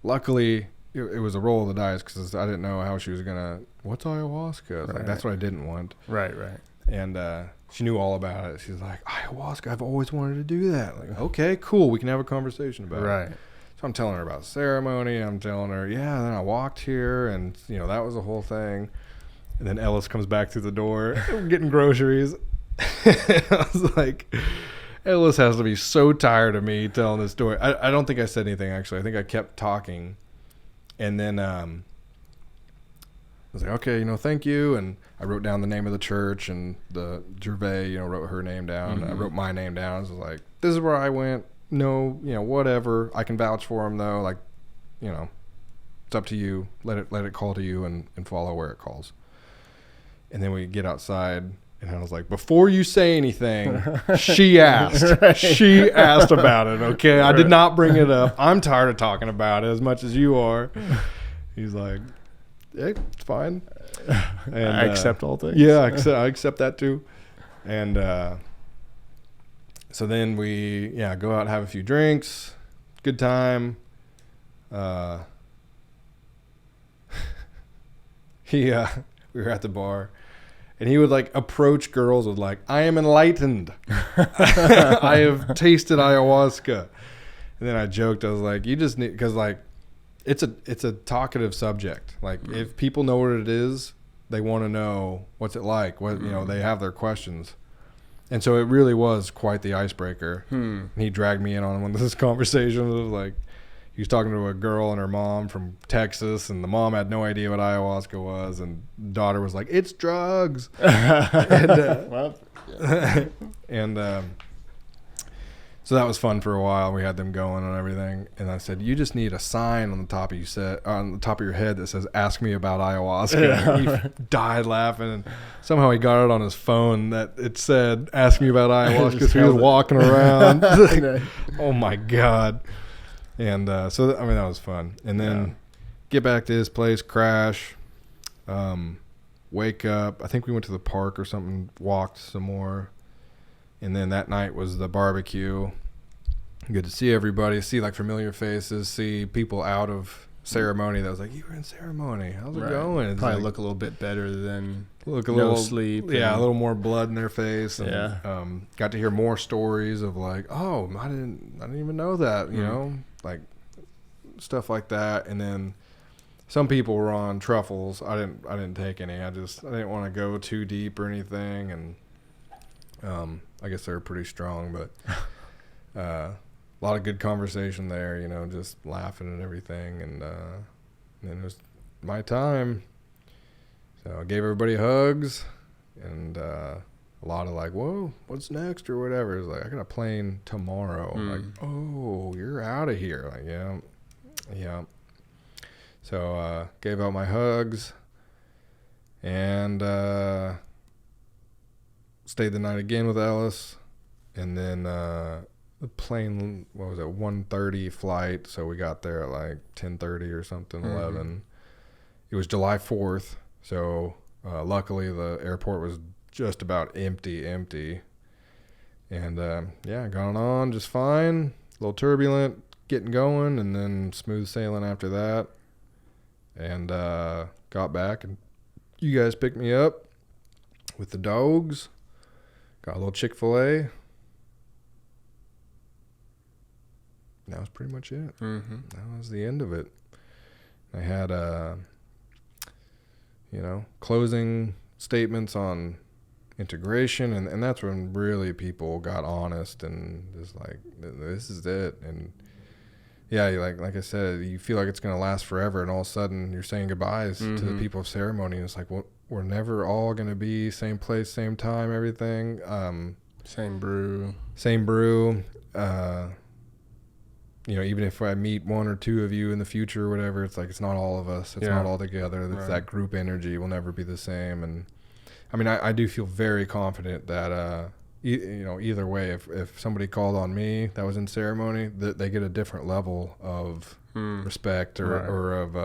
Luckily, it was a roll of the dice, because I didn't know how she was gonna. What's ayahuasca? Like, that's what I didn't want. Right. And she knew all about it. She's like, ayahuasca. I've always wanted to do that. Like, okay, cool. We can have a conversation about it. Right. So I'm telling her about ceremony. I'm telling her, yeah. Then I walked here, and that was the whole thing. And then Ellis comes back through the door, getting groceries. I was like, Ellis has to be so tired of me telling this story. I don't think I said anything, actually. I think I kept talking. And then I was like, okay, thank you. And I wrote down the name of the church, and the Gervais, wrote her name down. I wrote my name down. I was like, this is where I went. No, whatever. I can vouch for him, though. Like, it's up to you. Let it call to you, and follow where it calls. And then we get outside, and I was like, before you say anything, she asked. Right. She asked about it, okay? I did not bring it up. I'm tired of talking about it as much as you are. He's like, hey, it's fine. And, I accept all things. Yeah, I accept that too. And so then we go out and have a few drinks. Good time. We were at the bar. And he would approach girls with I am enlightened. I have tasted ayahuasca. And then I joked. I was like, you just need, because it's a talkative subject. If people know what it is, they want to know what's it like. What they have their questions. And so it really was quite the icebreaker. And he dragged me in on one of those conversations. It was he was talking to a girl and her mom from Texas, and the mom had no idea what ayahuasca was, and the daughter was like, it's drugs. So that was fun for a while. We had them going and everything. And I said, you just need a sign on the top of your head that says, ask me about ayahuasca. Yeah. He died laughing, and somehow he got it on his phone that it said, ask me about ayahuasca. So he was walking around. Oh my God. And so, that was fun. And then get back to his place, crash. wake up. I think we went to the park or something, walked some more. And then that night was the barbecue. Good to see everybody, see like familiar faces, see people out of ceremony that was like, you were in ceremony. How's it going? It's Probably like, look a little bit better than look a no little sleep. Yeah, a and- little more blood in their face. And, Yeah. got to hear more stories of like, oh, I didn't even know that, you know, like stuff like that. And then some people were on truffles. I didn't take any. I didn't want to go too deep or anything. And I guess they were pretty strong, but a lot of good conversation there, you know, just laughing and everything. And then it was my time. So I gave everybody hugs and a lot of like, whoa, what's next or whatever. It's like, I got a plane tomorrow. Like, oh, you're out of here. Like, yeah. So gave out my hugs and stayed the night again with Ellis. And then the plane, 1:30 flight. So we got there at like 10:30 or something, 11. It was July 4th. So luckily the airport was just about empty. And got on just fine. A little turbulent, getting going, and then smooth sailing after that. And got back, and you guys picked me up with the dogs. Got a little Chick-fil-A. That was pretty much it. That was the end of it. I had closing statements on integration, and that's when really people got honest and just like, this is it. And yeah, like I said, you feel like it's going to last forever, and all of a sudden you're saying goodbyes to the people of ceremony. And it's like, well, we're never all going to be same place, same time, everything. Same brew. Even if I meet one or two of you in the future or whatever, it's like, it's not all of us. It's not all together. It's that group energy will never be the same. And I mean, I do feel very confident that, either way, if somebody called on me that was in ceremony, that they get a different level of respect or of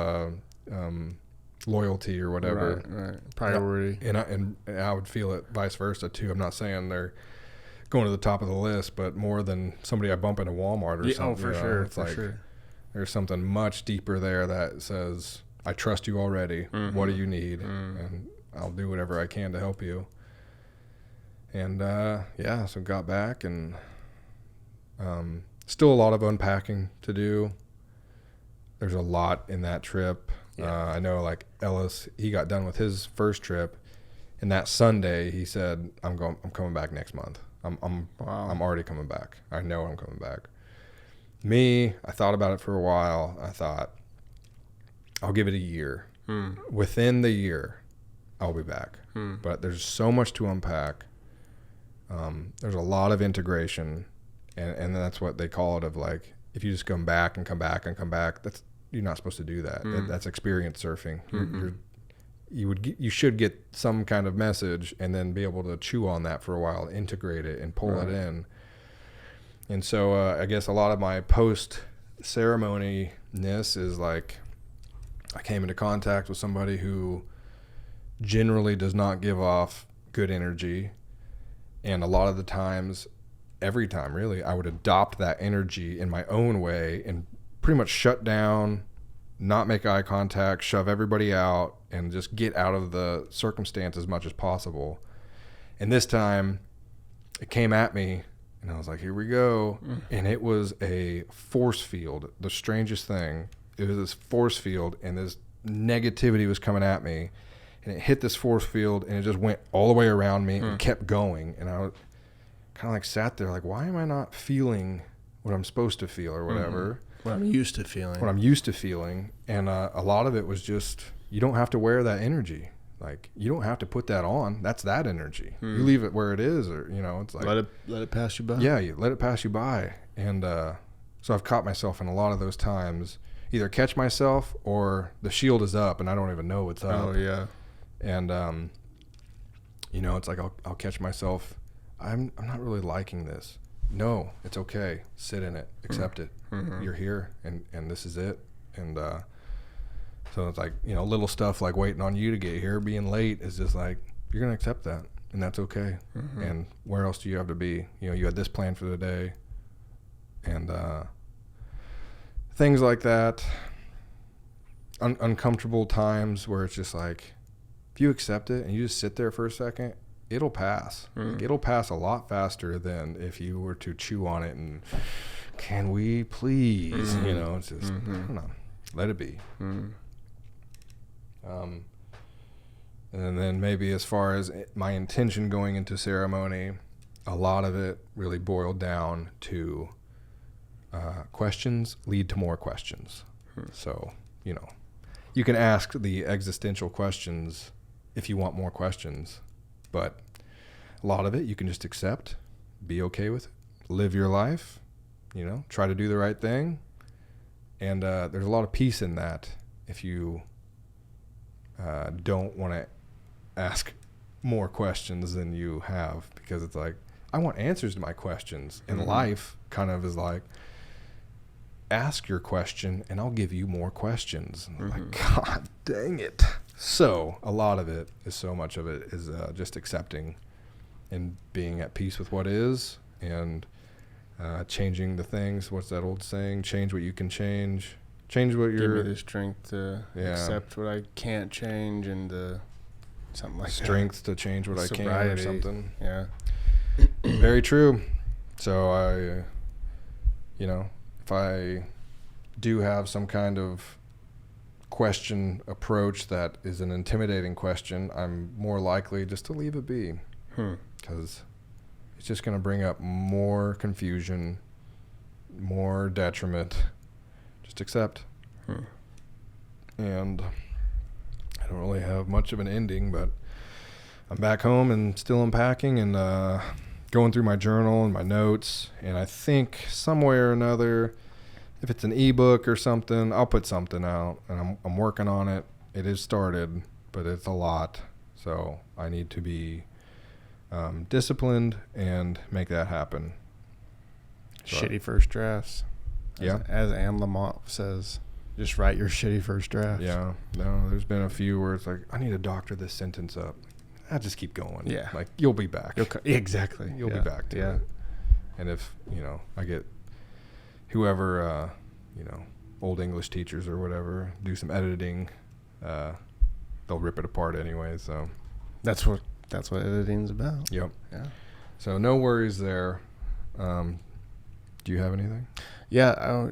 loyalty or whatever. Right. Priority. And I would feel it vice versa too. I'm not saying they're going to the top of the list, but more than somebody I bump into Walmart or something. Oh, for sure. It's like, there's something much deeper there that says, I trust you already. What do you need? And I'll do whatever I can to help you. And so got back, and still a lot of unpacking to do. There's a lot in that trip. I know, like Ellis, he got done with his first trip, and that Sunday he said, I'm coming back next month. I'm already coming back. I know I'm coming back. Me, I thought about it for a while. I thought, I'll give it a year. Within the year, I'll be back. But there's so much to unpack. There's a lot of integration, and that's what they call it, of like, if you just come back, you're not supposed to do that. That's experience surfing. You should get some kind of message and then be able to chew on that for a while, integrate it, and pull it in. And so I guess a lot of my post-ceremony-ness is like, I came into contact with somebody who generally does not give off good energy. And a lot of the times, every time really, I would adopt that energy in my own way and pretty much shut down, not make eye contact, shove everybody out, and just get out of the circumstance as much as possible. And this time, it came at me, and I was like, here we go. And it was a force field, the strangest thing. It was this force field, and this negativity was coming at me. And it hit this force field, and it just went all the way around me and kept going. And I kind of like sat there like, why am I not feeling what I'm supposed to feel or whatever? What I'm used to feeling. And a lot of it was just, you don't have to wear that energy. Like, you don't have to put that on. That's that energy. You leave it where it is, or, it's like, let it pass you by. Yeah, you let it pass you by. And so I've caught myself in a lot of those times, either catch myself or the shield is up and I don't even know what's up. Oh, yeah. And, it's like, I'll catch myself. I'm not really liking this. No, it's okay. Sit in it. Accept it. You're here, and this is it. And So it's like, you know, little stuff like waiting on you to get here, being late is just like, you're going to accept that, and that's okay. Mm-hmm. And where else do you have to be? You know, you had this plan for the day, and things like that. Uncomfortable times where it's just like, if you accept it and you just sit there for a second, it'll pass. Like, it'll pass a lot faster than if you were to chew on it and, can we please? You know, it's just, I don't know, let it be. And then maybe as far as my intention going into ceremony, a lot of it really boiled down to questions lead to more questions. So, you know, you can ask the existential questions if you want more questions, but a lot of it you can just accept, be okay with it, live your life, you know, try to do the right thing. And there's a lot of peace in that if you don't want to ask more questions than you have, because it's like, I want answers to my questions. And life kind of is like, ask your question and I'll give you more questions. And I'm like, God dang it. So a lot of it is, so much of it is just accepting and being at peace with what is, and changing the things. What's that old saying? Change what you can change. Change what you're... Give me the strength to accept what I can't change, and something like strength to change what I can, or something. Yeah. Very true. So I, you know, if I do have some kind of question approach that is an intimidating question, I'm more likely just to leave it be, because it's just going to bring up more confusion, more detriment. Just accept. And I don't really have much of an ending, but I'm back home and still unpacking and going through my journal and my notes. And I think some way or another, if it's an ebook or something, I'll put something out. And I'm working on it. It is started, but it's a lot. So I need to be disciplined and make that happen. So, shitty first drafts. As Anne Lamott says, just write your shitty first draft. Yeah. No, there's been a few where it's like, I need to doctor this sentence up. I'll just keep going. Yeah. Like, you'll be back. Exactly. You'll be back to it. And if, you know, I get whoever, you know, old English teachers or whatever, do some editing, they'll rip it apart anyway. So that's what editing's about. Yep. Yeah. So no worries there. Do you have anything? Yeah.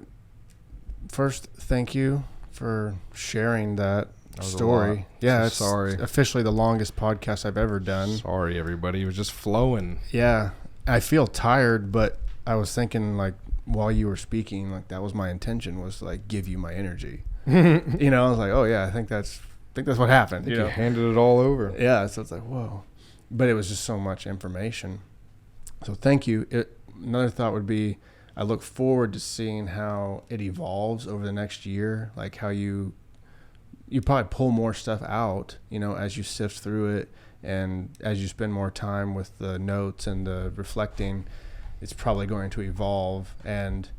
First, thank you for sharing that story. Yeah, it's sorry. Officially the longest podcast I've ever done. Sorry, everybody. It was just flowing. Yeah. I feel tired, but I was thinking, like, while you were speaking, like, that was my intention, was to, like, give you my energy. You know, I was like, oh yeah, I think that's what happened. You handed it all over. Yeah. So it's like, whoa. But it was just so much information. So thank you. Another thought would be, I look forward to seeing how it evolves over the next year, like how you probably pull more stuff out, you know, as you sift through it, and as you spend more time with the notes and the reflecting, it's probably going to evolve, and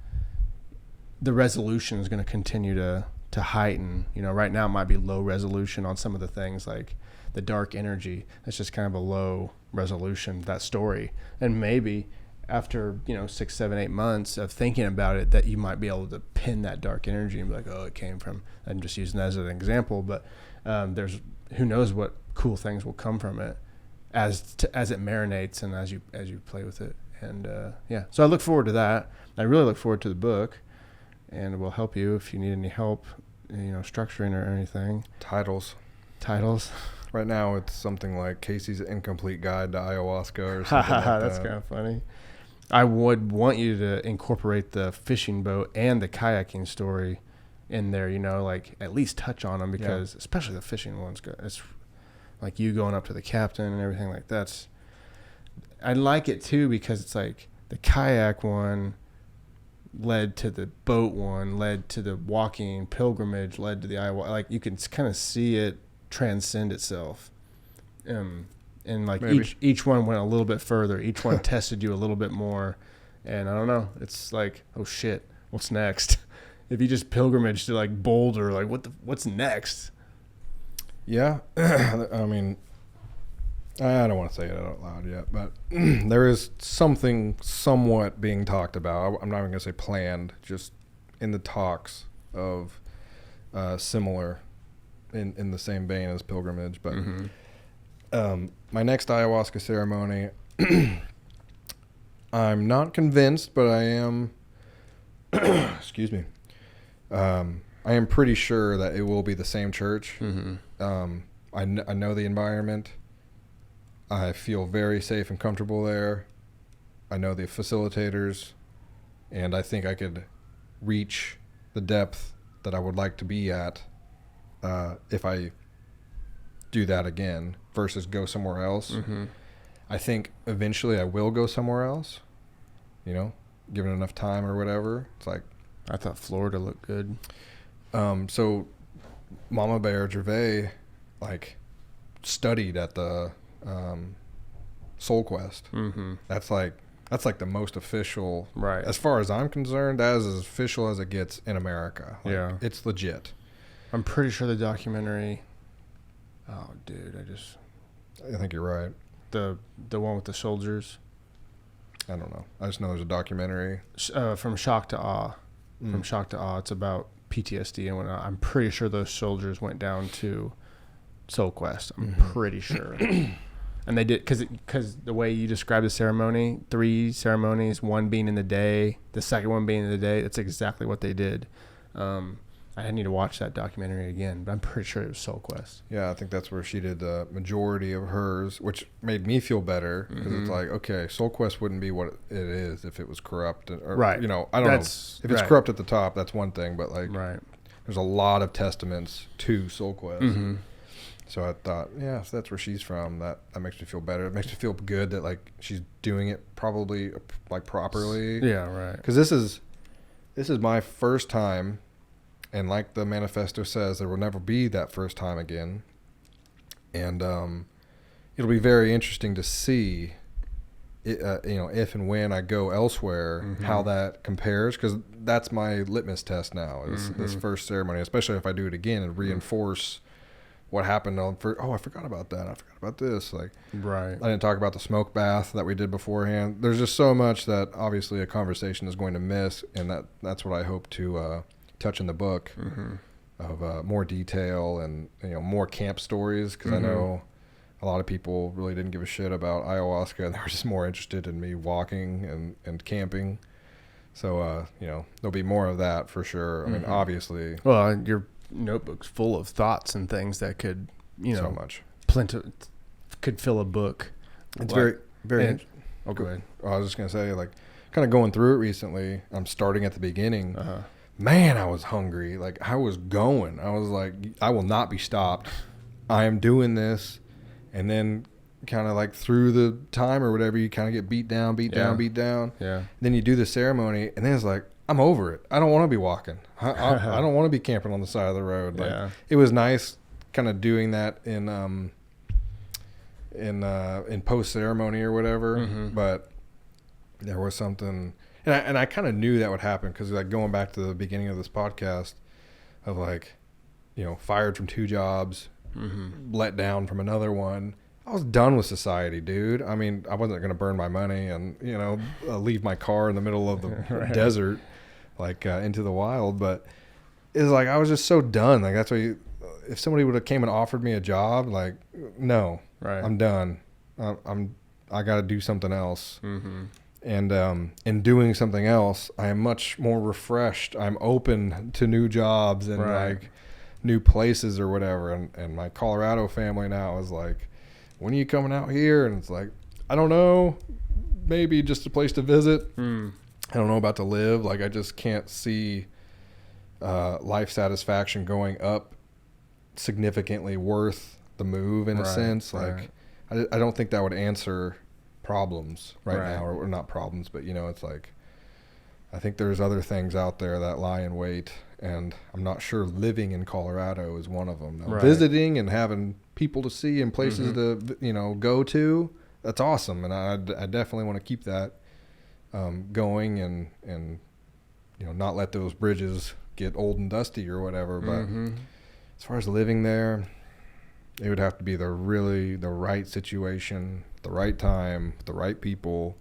the resolution is going to continue to heighten. You know, right now it might be low resolution on some of the things, like the dark energy. That's just kind of a low resolution, that story. And maybe after, you know, 6, 7, 8 months of thinking about it, that you might be able to pin that dark energy and be like, oh, it came from, I'm just using that as an example, but there's, who knows what cool things will come from it as it marinates and as you play with it. And yeah, so I look forward to that. I really look forward to the book, and we'll help you if you need any help, you know, structuring or anything. Titles. Right now it's something like Casey's Incomplete Guide to Ayahuasca or something like that. That's kind of funny. I would want you to incorporate the fishing boat and the kayaking story in there, you know, like at least touch on them, because especially the fishing one's good. It's like you going up to the captain and everything like that. I like it too, because it's like the kayak one led to the boat one, led to the walking pilgrimage, led to the ayahuasca. Like you can kind of see it transcend itself. And like each one went a little bit further. Each one tested you a little bit more. And I don't know, it's like, oh shit, what's next? if you just pilgrimage to like Boulder, like what's next? Yeah. I mean, I don't want to say it out loud yet, but there is something somewhat being talked about. I'm not even going to say planned, just in the talks of similar in the same vein as pilgrimage. But my next ayahuasca ceremony, I'm not convinced, but I am, excuse me, I am pretty sure that it will be the same church. I know the environment. I feel very safe and comfortable there. I know the facilitators, and I think I could reach the depth that I would like to be at if I do that again versus go somewhere else. I think eventually I will go somewhere else, given enough time or whatever. It's like, I thought Florida looked good. So Mama Bear Gervais, like, studied at the Soul Quest. That's like the most official, right? As far as I'm concerned, that is as official as it gets in America. Like, yeah, it's legit. I'm pretty sure the documentary. Oh, dude, I think you're right. The one with the soldiers. I don't know. I just know there's a documentary. From Shock to Awe. From Shock to Awe. It's about PTSD and whatnot. I'm pretty sure those soldiers went down to Soul Quest. I'm pretty sure. And they did, because the way you described the ceremony, 3 ceremonies, one being in the day, the second one being in the day, that's exactly what they did. I need to watch that documentary again, but I'm pretty sure it was Soul Quest. Yeah, I think that's where she did the majority of hers, which made me feel better, because it's like, okay, Soul Quest wouldn't be what it is if it was corrupt. Or, right. I don't know. If it's corrupt at the top, that's one thing, but like, there's a lot of testaments to Soul Quest. So I thought, yeah, if that's where she's from, that makes me feel better. It makes me feel good that like she's doing it probably like properly. Yeah, right. Because this is my first time, and like the manifesto says, there will never be that first time again. And it'll be very interesting to see, if and when I go elsewhere, how that compares, because that's my litmus test now. Is this first ceremony, especially if I do it again and reinforce what happened I forgot about that. I forgot about this. Like, right. I didn't talk about the smoke bath that we did beforehand. There's just so much that obviously a conversation is going to miss, and that's what I hope to touch in the book of more detail and more camp stories, because I know a lot of people really didn't give a shit about ayahuasca, and they were just more interested in me walking and camping. So there'll be more of that for sure. I mean, obviously. Well, your notebook's full of thoughts and things that could, so much. Could fill a book. It's very, very. Go ahead. I was just gonna say, like, kind of going through it recently. I'm starting at the beginning. Man, I was hungry. Like, I was going. I was like, I will not be stopped. I am doing this, and then kind of like through the time or whatever, you kind of get beat down. Yeah. Then you do the ceremony, and then it's like, I'm over it. I don't want to be walking. I don't want to be camping on the side of the road. Like, it was nice kind of doing that in post ceremony or whatever. But there was something, and I kind of knew that would happen, because like going back to the beginning of this podcast of like, fired from 2 jobs, let down from another one. I was done with society, dude. I mean, I wasn't going to burn my money and, leave my car in the middle of the desert, like into the wild. But it's like, I was just so done. Like, that's why if somebody would have came and offered me a job, like, no, I'm done. I got to do something else. And in doing something else, I am much more refreshed. I'm open to new jobs and like new places or whatever. And my Colorado family now is like, when are you coming out here? And it's like, I don't know, maybe just a place to visit. I don't know about to live. Like, I just can't see life satisfaction going up significantly worth the move in a sense. Like, I don't think that would answer problems right now, or not problems, but it's like, I think there's other things out there that lie in wait, and I'm not sure living in Colorado is one of them. Now, visiting and having people to see and places to go to, that's awesome, and I definitely want to keep that going and not let those bridges get old and dusty or whatever. But Mhm. as far as living there, it would have to be the right situation, the right time, the right people,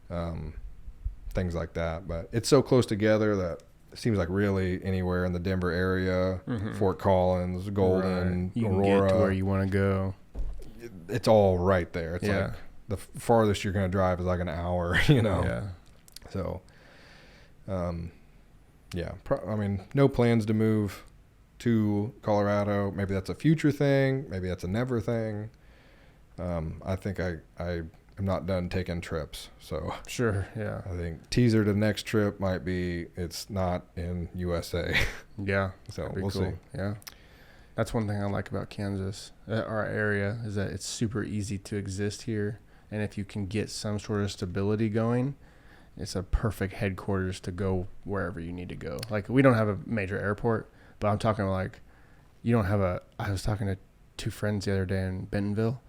things like that. But it's so close together that it seems like really anywhere in the Denver area, Fort Collins, Golden, Right. You can Aurora, get to where you want to go. it's all right there. It's Yeah. like the farthest you're going to drive is like an hour, know. Yeah. So, yeah. I mean, no plans to move to Colorado. Maybe that's a future thing. Maybe that's a never thing. I think I am not done taking trips. So Sure. Yeah. I think teaser to the next trip might be it's not in USA. Yeah. So That'd be we'll cool. see. Yeah. That's one thing I like about Kansas, our area, is that it's super easy to exist here. And if you can get some sort of stability going, it's a perfect headquarters to go wherever you need to go. Like, we don't have a major airport, but I'm talking like, you don't have I was talking to two friends the other day in Bentonville,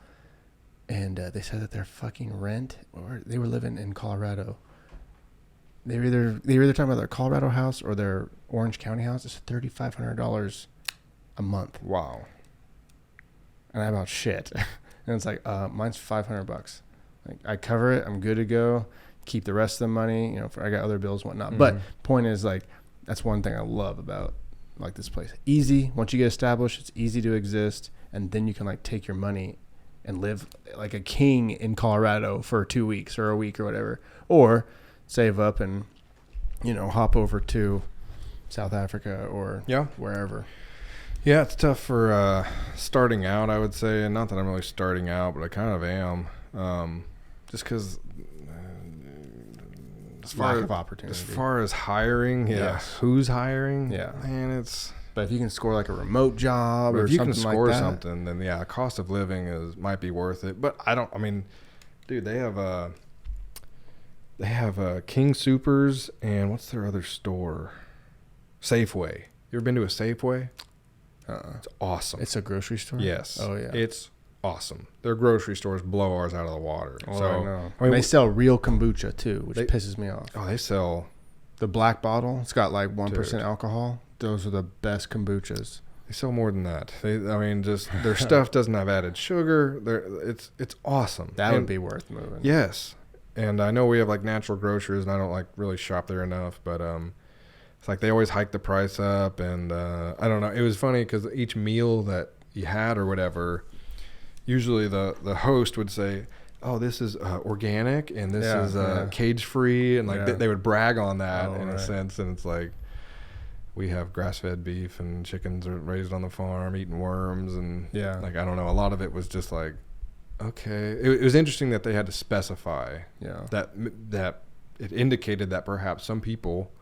and they said that their fucking rent, or they were living in Colorado. They were either talking about their Colorado house or their Orange County house. It's $3,500 a month. Wow. And I about shit. And it's like, mine's $500. Like, I cover it. I'm good to go. Keep the rest of the money. I got other bills and whatnot. But point is, like, that's one thing I love about like this place. Easy. Once you get established, it's easy to exist, and then you can like take your money and live like a king in Colorado for 2 weeks or a week or whatever, or save up and hop over to South Africa or wherever. Yeah, it's tough for starting out, I would say. And not that I'm really starting out, but I kind of am. Just because Lack of opportunity. As far as hiring, who's hiring? Yeah. Man, But if you can score like a remote job or if you something can score like that, something, then the cost of living might be worth it. But dude, they have King Soopers and what's their other store? Safeway. You ever been to a Safeway? It's awesome. It's a grocery store? Yes. Oh, yeah. It's awesome. Their grocery stores blow ours out of the water. Oh, so I know. They sell real kombucha too, which pisses me off. Oh, they sell the black bottle. It's got like 1% alcohol. Those are the best kombuchas. They sell more than that. Just their stuff doesn't have added sugar. It's awesome. That would be worth moving. Yes. And I know we have like natural grocers, and I don't like really shop there enough, but it's like they always hike the price up, and I don't know. It was funny because each meal that you had or whatever, usually the host would say, "Oh, this is organic, and this is cage free," and like they would brag on that a sense. And it's like, we have grass-fed beef, and chickens are raised on the farm eating worms, and like I don't know. A lot of it was just like, okay. It was interesting that they had to specify that it indicated that perhaps some people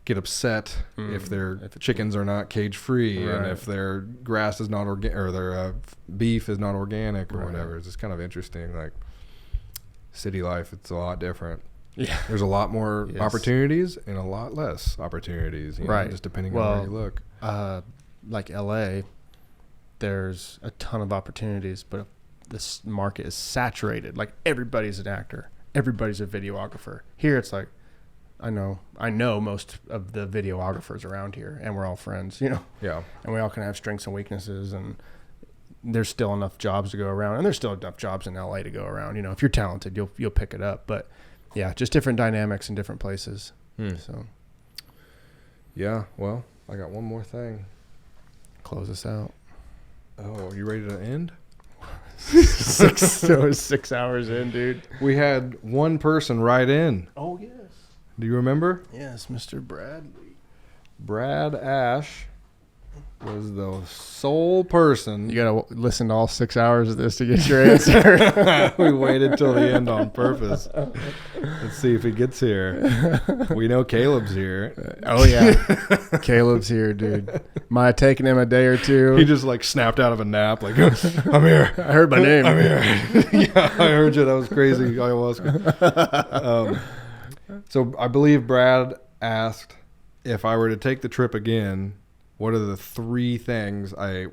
get upset if their chickens are not cage free, and if their grass is not organic, or their beef is not organic, or whatever. It's just kind of interesting. Like, city life, it's a lot different. Yeah, there's a lot more opportunities and a lot less opportunities. Just depending on where you look. Like LA, there's a ton of opportunities, but this market is saturated. Like, everybody's an actor, everybody's a videographer. Here, it's like, I know most of the videographers around here, and we're all friends, Yeah. And we all can have strengths and weaknesses, and there's still enough jobs to go around, and there's still enough jobs in LA to go around. If you're talented, you'll pick it up. But yeah, just different dynamics in different places. So yeah, well, I got one more thing. Close us out. Oh, are you ready to end? 6 hours in, dude. We had one person write in. Oh, yes. Do you remember? Yes, Mr. Bradley. Brad Ash was the sole person. You got to listen to all 6 hours of this to get your answer. We waited till the end on purpose. Let's see if he gets here. We know Caleb's here. Oh, yeah. Caleb's here, dude. Might have taken him a day or two. He just like snapped out of a nap. Like, I'm here. I heard my name. I'm here. Yeah, I heard you. That was crazy. Ayahuasca. So I believe Brad asked if I were to take the trip again, what are the 3 things I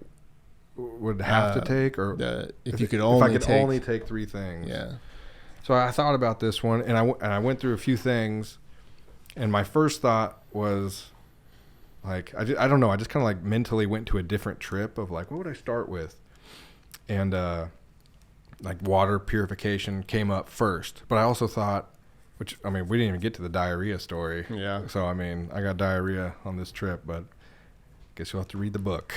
would have to take, or if I could only take 3 things? Yeah. So I thought about this one, and I went through a few things, And my first thought was like, I don't know. I just kind of like mentally went to a different trip of like, what would I start with? And like water purification came up first. But I also thought, which, I mean, we didn't even get to the diarrhea story. Yeah. So, I mean, I got diarrhea on this trip, but guess you'll have to read the book.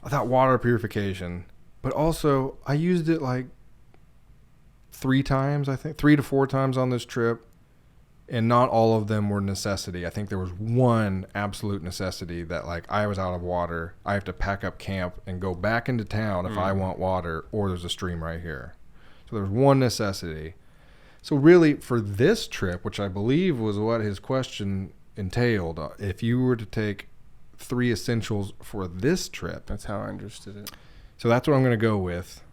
I thought water purification, but also I used it like 3 times, I think 3 to 4 times on this trip, and not all of them were necessity. I think there was one absolute necessity that like I was out of water. I have to pack up camp and go back into town if I want water, or there's a stream right here. So there was one necessity. So really for this trip, which I believe was what his question entailed, if you were to take 3 essentials for this trip. That's how I understood it. So that's what I'm going to go with.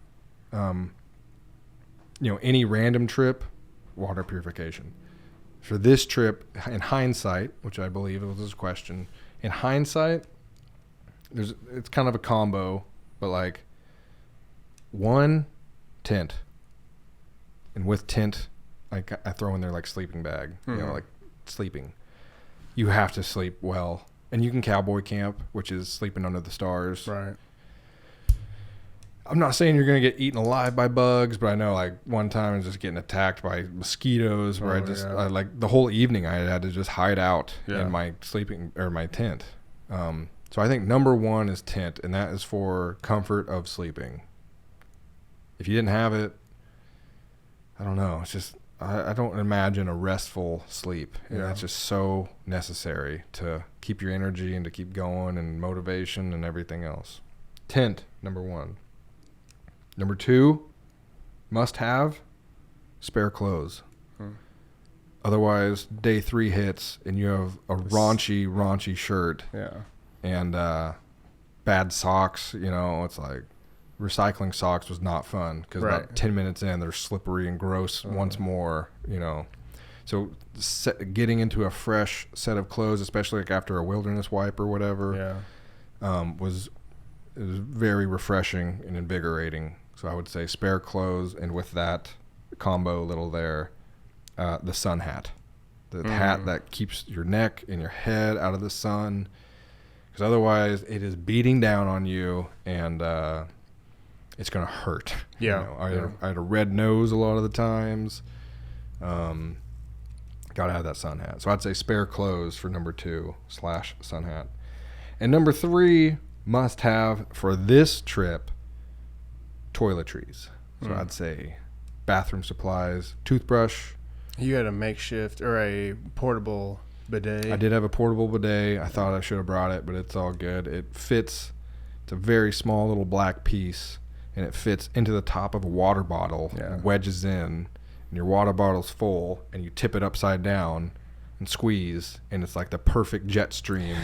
Any random trip, water purification. For this trip, in hindsight, which I believe was his question, in hindsight, it's kind of a combo, but like 1, tent. And with tent, I throw in there like sleeping bag, like sleeping. You have to sleep well. And you can cowboy camp, which is sleeping under the stars. Right. I'm not saying you're going to get eaten alive by bugs, but I know like one time I was just getting attacked by mosquitoes where I like the whole evening I had to just hide out in my sleeping or my tent. So I think number 1 is tent, and that is for comfort of sleeping. If you didn't have it, I don't know. It's just, I don't imagine a restful sleep. And that's just so necessary to keep your energy and to keep going and motivation and everything else. Tent, number 1. Number 2, must have spare clothes. Otherwise, day 3 hits and you have a raunchy shirt. Yeah. And bad socks. It's like recycling socks was not fun because about 10 minutes in, they're slippery and gross once more. So getting into a fresh set of clothes, especially like after a wilderness wipe or whatever, was very refreshing and invigorating. So I would say spare clothes, and with that combo little there, the sun hat. The hat that keeps your neck and your head out of the sun, because otherwise it is beating down on you and it's going to hurt. Yeah. I had a red nose a lot of the times. Got to have that sun hat. So I'd say spare clothes for number 2 / sun hat. And number 3, must have for this trip, toiletries. So I'd say bathroom supplies, toothbrush. You had a makeshift or a portable bidet. I did have a portable bidet. I thought I should have brought it, but it's all good. It fits. It's a very small little black piece, and it fits into the top of a water bottle. Yeah. Wedges in, and your water bottle's full, and you tip it upside down and squeeze, and it's like the perfect jet stream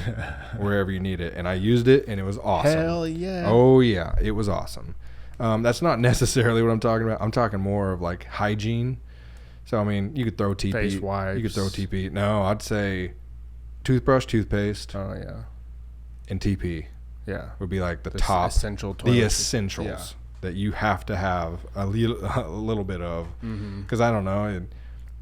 wherever you need it. And I used it, and it was awesome. Hell yeah. Oh yeah, it was awesome. That's not necessarily what I'm talking about. I'm talking more of like hygiene. So I mean, you could throw TP. Face wipes. You could throw TP. No, I'd say toothbrush, toothpaste. Oh yeah. And TP. Yeah. Would be like the top essential toiletries. the essentials that you have to have a little bit of. Because I don't know.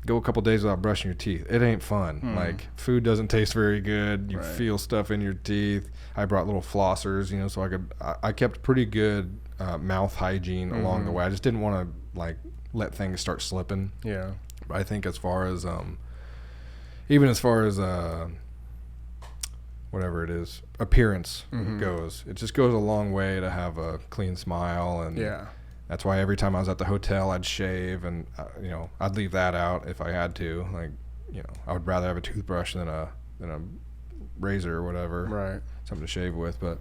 Go a couple days without brushing your teeth. It ain't fun. Like food doesn't taste very good. You feel stuff in your teeth. I brought little flossers, so I kept pretty good mouth hygiene along the way. I just didn't want to like let things start slipping. Yeah. But I think as far as even as far as whatever it is, appearance goes, it just goes a long way to have a clean smile. And that's why every time I was at the hotel, I'd shave, and I'd leave that out if I had to. Like, I would rather have a toothbrush than a razor or whatever, Right. something to shave with. But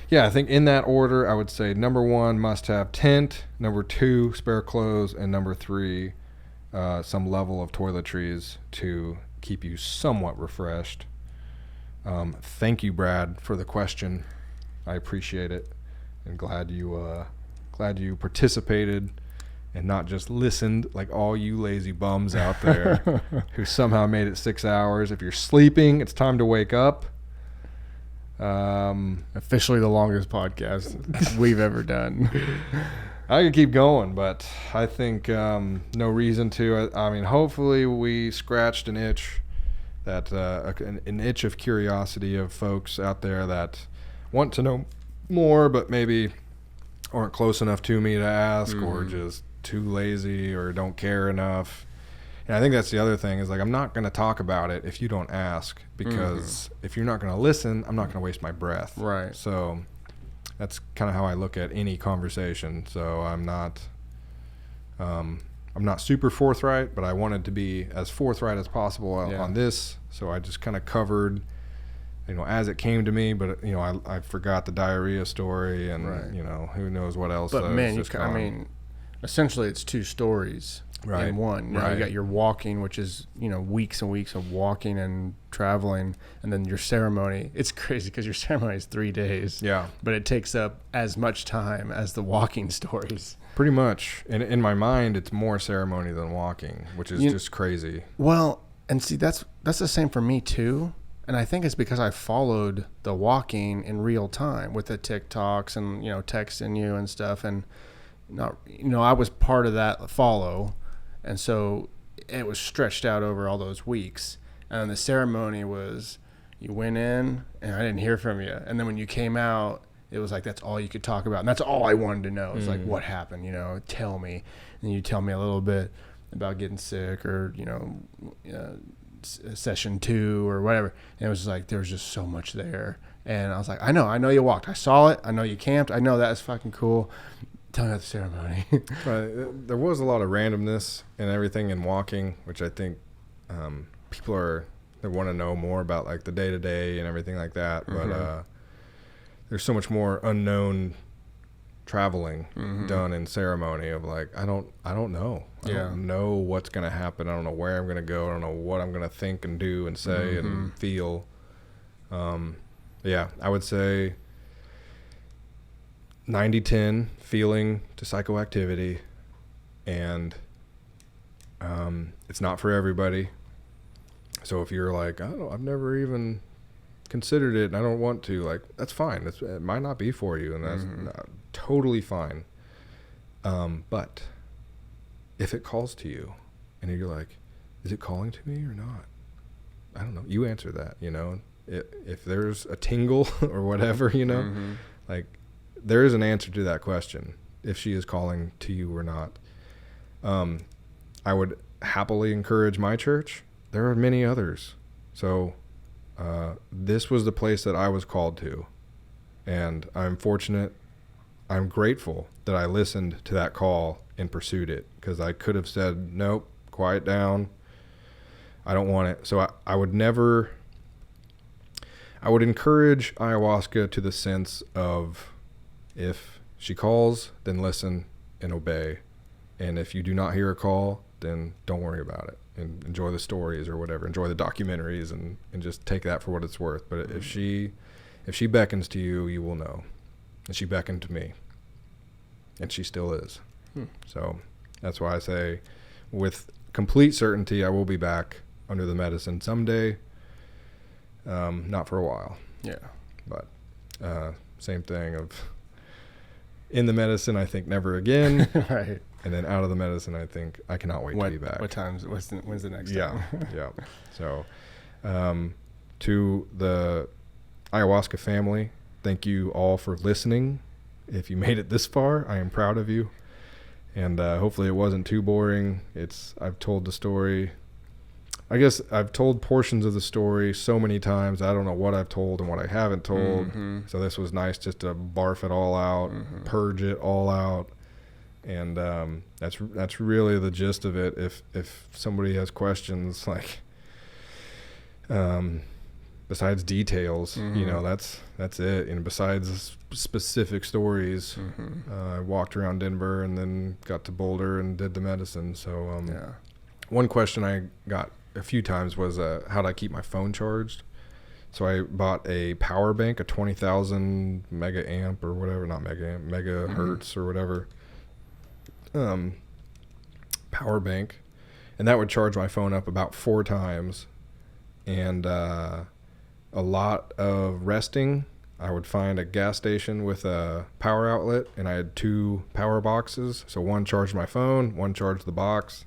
yeah, I think in that order, I would say number 1, must have tent. Number 2, spare clothes, and number 3, some level of toiletries to keep you somewhat refreshed. Thank you, Brad, for the question. I appreciate it, and glad you participated and not just listened like all you lazy bums out there who somehow made it 6 hours. If you're sleeping, it's time to wake up. Officially the longest podcast we've ever done. I could keep going, but I think no reason to. I mean, hopefully we scratched an itch, that an itch of curiosity of folks out there that want to know more, but maybe aren't close enough to me to ask, or just too lazy or don't care enough. And I think that's the other thing is, like, I'm not going to talk about it if you don't ask, because if you're not going to listen, I'm not going to waste my breath. Right. So that's kind of how I look at any conversation. So I'm not super forthright, but I wanted to be as forthright as possible on this. So I just kind of covered, as it came to me, but I forgot the diarrhea story, and who knows what else. But man, essentially it's two stories in one. You got your walking, which is weeks and weeks of walking and traveling, and then your ceremony. It's crazy because your ceremony is 3 days. Yeah, but it takes up as much time as the walking stories. Pretty much. And in my mind, it's more ceremony than walking, which is just crazy. Well, and see, that's the same for me too. And I think it's because I followed the walking in real time with the TikToks and, texting you and stuff. And, I was part of that follow. And so it was stretched out over all those weeks. And then the ceremony was, you went in and I didn't hear from you. And then when you came out, it was like, that's all you could talk about. And that's all I wanted to know. It's like, what happened? Tell me. And you tell me a little bit about getting sick, or, session 2 or whatever. And it was like, there was just so much there. And I was like, I know you walked. I saw it. I know you camped. I know that is fucking cool. Tell me about the ceremony. Right. There was a lot of randomness and everything in walking, which I think people they want to know more about, like the day to day and everything like that. But there's so much more unknown traveling done in ceremony of, like, I don't know. I don't know what's going to happen. I don't know where I'm going to go. I don't know what I'm going to think and do and say and feel. I would say 90-10 feeling to psychoactivity, and it's not for everybody. So if you're like, I've never even considered it and I don't want to, like, that's fine. It might not be for you, and that's totally fine. But if it calls to you and you're like, is it calling to me or not? I don't know. You answer that, if there's a tingle or whatever, like, there is an answer to that question, if she is calling to you or not. I would happily encourage my church. There are many others. So this was the place that I was called to, and I'm fortunate. I'm grateful that I listened to that call and pursued it, because I could have said, nope, quiet down. I don't want it. So I would encourage ayahuasca to the sense of, if she calls, then listen and obey. And if you do not hear a call, then don't worry about it and enjoy the stories or whatever. Enjoy the documentaries and just take that for what it's worth. But if she beckons to you, you will know. And she beckoned to me. And she still is. So that's why I say, with complete certainty, I will be back under the medicine someday. Not for a while. Yeah. But same thing of, in the medicine, I think never again. Right. And then out of the medicine, I think I cannot wait to be back. What times? When's the next time? Yeah. So, to the ayahuasca family, thank you all for listening. If you made it this far, I am proud of you. And hopefully it wasn't too boring. I've told the story. I guess I've told portions of the story so many times, I don't know what I've told and what I haven't told. So this was nice just to barf it all out, purge it all out. And that's really the gist of it. If somebody has questions, like, besides details, that's it. And besides specific stories, I walked around Denver and then got to Boulder and did the medicine. So one question I got a few times was, how do I keep my phone charged? So I bought a power bank, a 20,000 mega amp or whatever, not mega amp, megahertz or whatever. Power bank, and that would charge my phone up about 4 times. And a lot of resting, I would find a gas station with a power outlet, and I had 2 power boxes. So one charged my phone, one charged the box.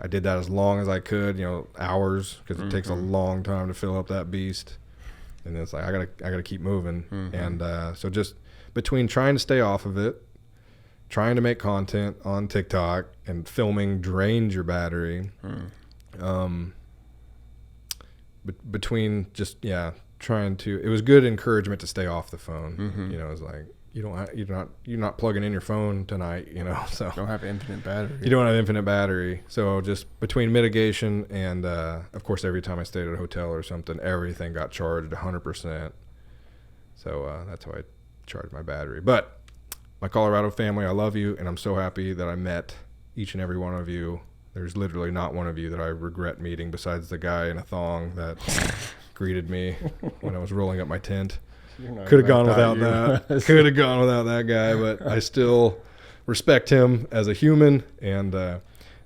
I did that as long as I could, hours, because it takes a long time to fill up that beast. And then it's like I gotta keep moving. And so just between trying to stay off of it, trying to make content on TikTok, and filming drains your battery. Between just trying to, it was good encouragement to stay off the phone. It was like you're not plugging in your phone tonight. So Don't have infinite battery. you don't have infinite battery. So just between mitigation and of course every time I stayed at a hotel or something, everything got charged 100%. So that's how I charged my battery. But my Colorado family, I love you, and I'm so happy that I met each and every one of you. There's literally not one of you that I regret meeting besides the guy in a thong that greeted me when I was rolling up my tent. Could have gone without that. Could have gone without that guy, but I still respect him as a human. And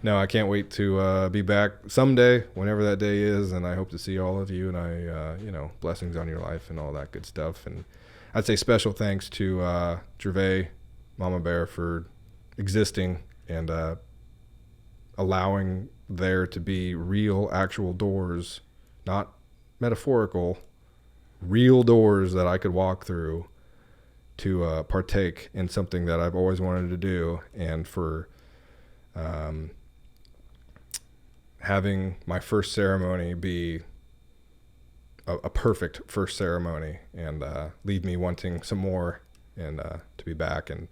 no, I can't wait to be back someday, whenever that day is. And I hope to see all of you. And I, blessings on your life and all that good stuff. And I'd say special thanks to Gervais, Mama Bear, for existing and allowing there to be real, actual doors, not metaphorical, real doors that I could walk through to partake in something that I've always wanted to do, and for having my first ceremony be a perfect first ceremony, and leave me wanting some more, and to be back and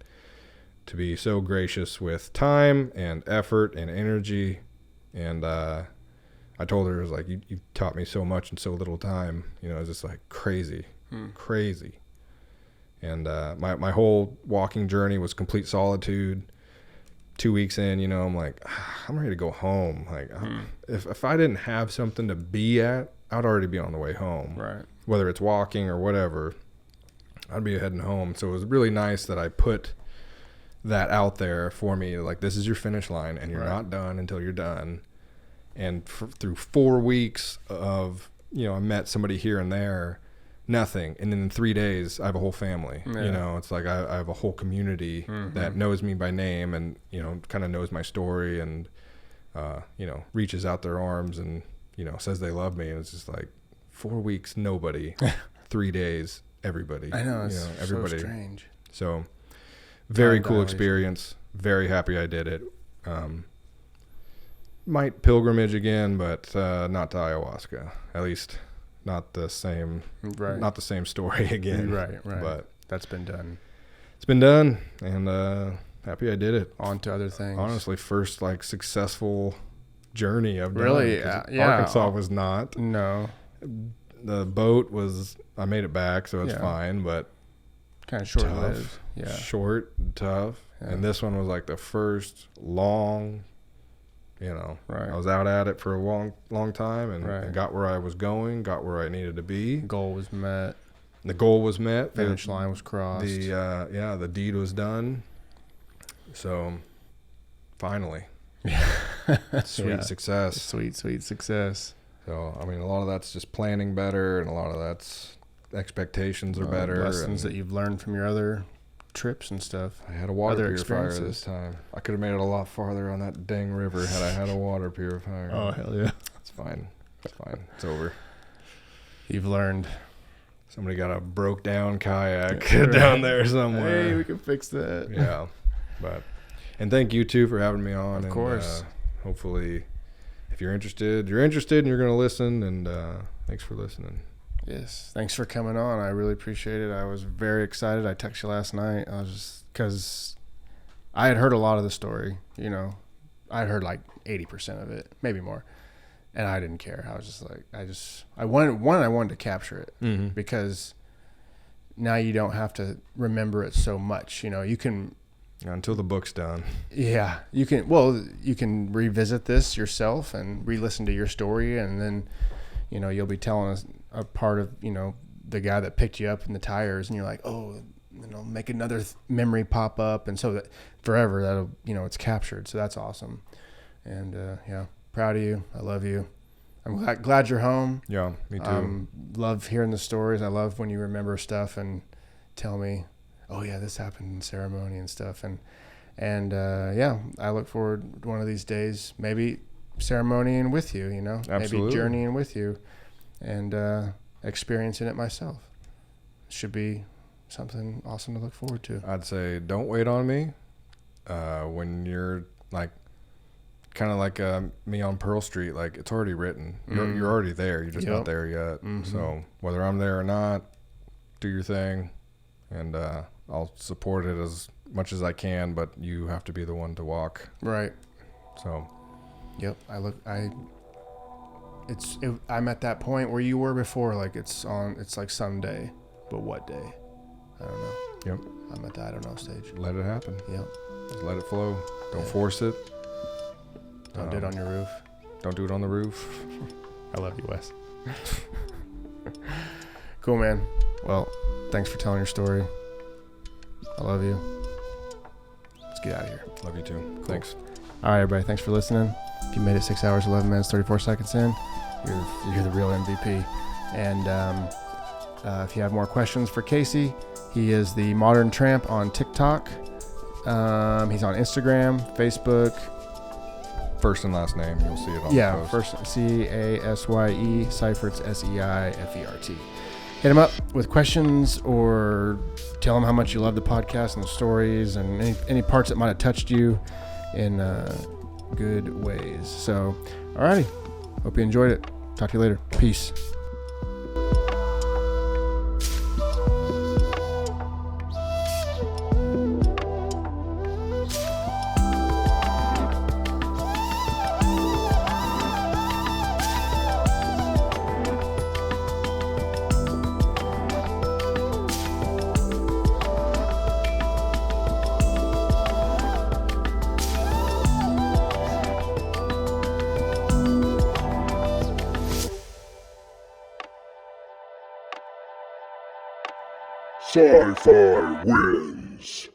to be so gracious with time and effort and energy. And I told her, it was like, you taught me so much in so little time. It was just like crazy. And my whole walking journey was complete solitude. 2 weeks in, I'm like, I'm ready to go home. Like, if I didn't have something to be at, I'd already be on the way home. Right. Whether it's walking or whatever, I'd be heading home. So it was really nice that I put that out there for me. Like, this is your finish line, and you're not done until you're done. And through 4 weeks of, I met somebody here and there, nothing. And then in 3 days, I have a whole family. It's like I have a whole community that knows me by name, and, kind of knows my story, and, reaches out their arms and, says they love me. And it's just like 4 weeks, nobody. 3 days, everybody. I know, it's everybody. so strange. So very cool experience. Very happy I did it. Might pilgrimage again, but not to ayahuasca. At least not the same. Right. Not the same story again. Right. But that's been done. It's been done, and happy I did it. On to other things. Honestly, first successful journey I've done. Really? Yeah. Arkansas was not. No. The boat was. I made it back, so it's fine. But kind of short-lived. Yeah. Short, tough, and this one was like the first long. Right. I was out at it for a long time, and got where I was going, got where I needed to be. Goal was met. The goal was met. Finish line was crossed. The deed was done. So, finally, sweet success. Sweet success. So, I mean, a lot of that's just planning better, and a lot of that's expectations are better. Lessons that you've learned from your other trips and stuff. I had a water purifier this time. I could have made it a lot farther on that dang river had I had a water purifier. Oh, hell yeah. It's fine. It's over. You've learned. Somebody got a broke down kayak down there somewhere. Hey, we can fix that. Yeah. And thank you too for having me on. Of course. Hopefully if you're interested and you're going to listen, and thanks for listening. Yes. Thanks for coming on. I really appreciate it. I was very excited. I texted you last night. I was just, because I had heard a lot of the story, I had heard like 80% of it, maybe more. And I didn't care. I was just like, I wanted to capture it because now you don't have to remember it so much. You can, until the book's done. Yeah. You can revisit this yourself and re-listen to your story. And then, you'll be telling us a part of, the guy that picked you up in the tires, and you're like, oh, make another memory pop up. And so that forever that'll, it's captured. So that's awesome. And, proud of you. I love you. I'm glad you're home. Yeah, me too. Love hearing the stories. I love when you remember stuff and tell me, oh yeah, this happened in ceremony and stuff. And yeah, I look forward to one of these days, maybe ceremonying with you, you know, Absolutely. maybe journeying with you and experiencing it myself. Should be something awesome to look forward to. I'd say don't wait on me when you're like kind of like me on Pearl Street. Like, it's already written. You're already there. You're just not there yet. So whether I'm there or not, do your thing, and I'll support it as much as I can, but you have to be the one to walk. Right. So Yep. I'm at that point where you were before. Like, it's like someday, but what day? I don't know. Yep. I'm at the I don't know stage. Let it happen. Yep. Just let it flow. Don't force it. Don't do it on your roof. Don't do it on the roof. I love you, Wes. Cool, man. Well, thanks for telling your story. I love you. Let's get out of here. Love you too. Thanks. All right, everybody. Thanks for listening. If you made it 6 hours, 11 minutes, 34 seconds in, you're the real MVP. And if you have more questions for Casey, he is the Modern Tramp on TikTok. He's on Instagram, Facebook. First and last name, you'll see it on the post. First Casye, Seifert's Seifert. Hit him up with questions or tell him how much you love the podcast and the stories and any parts that might have touched you in good ways. So, alrighty. Hope you enjoyed it. Talk to you later. Peace. SciFi wins.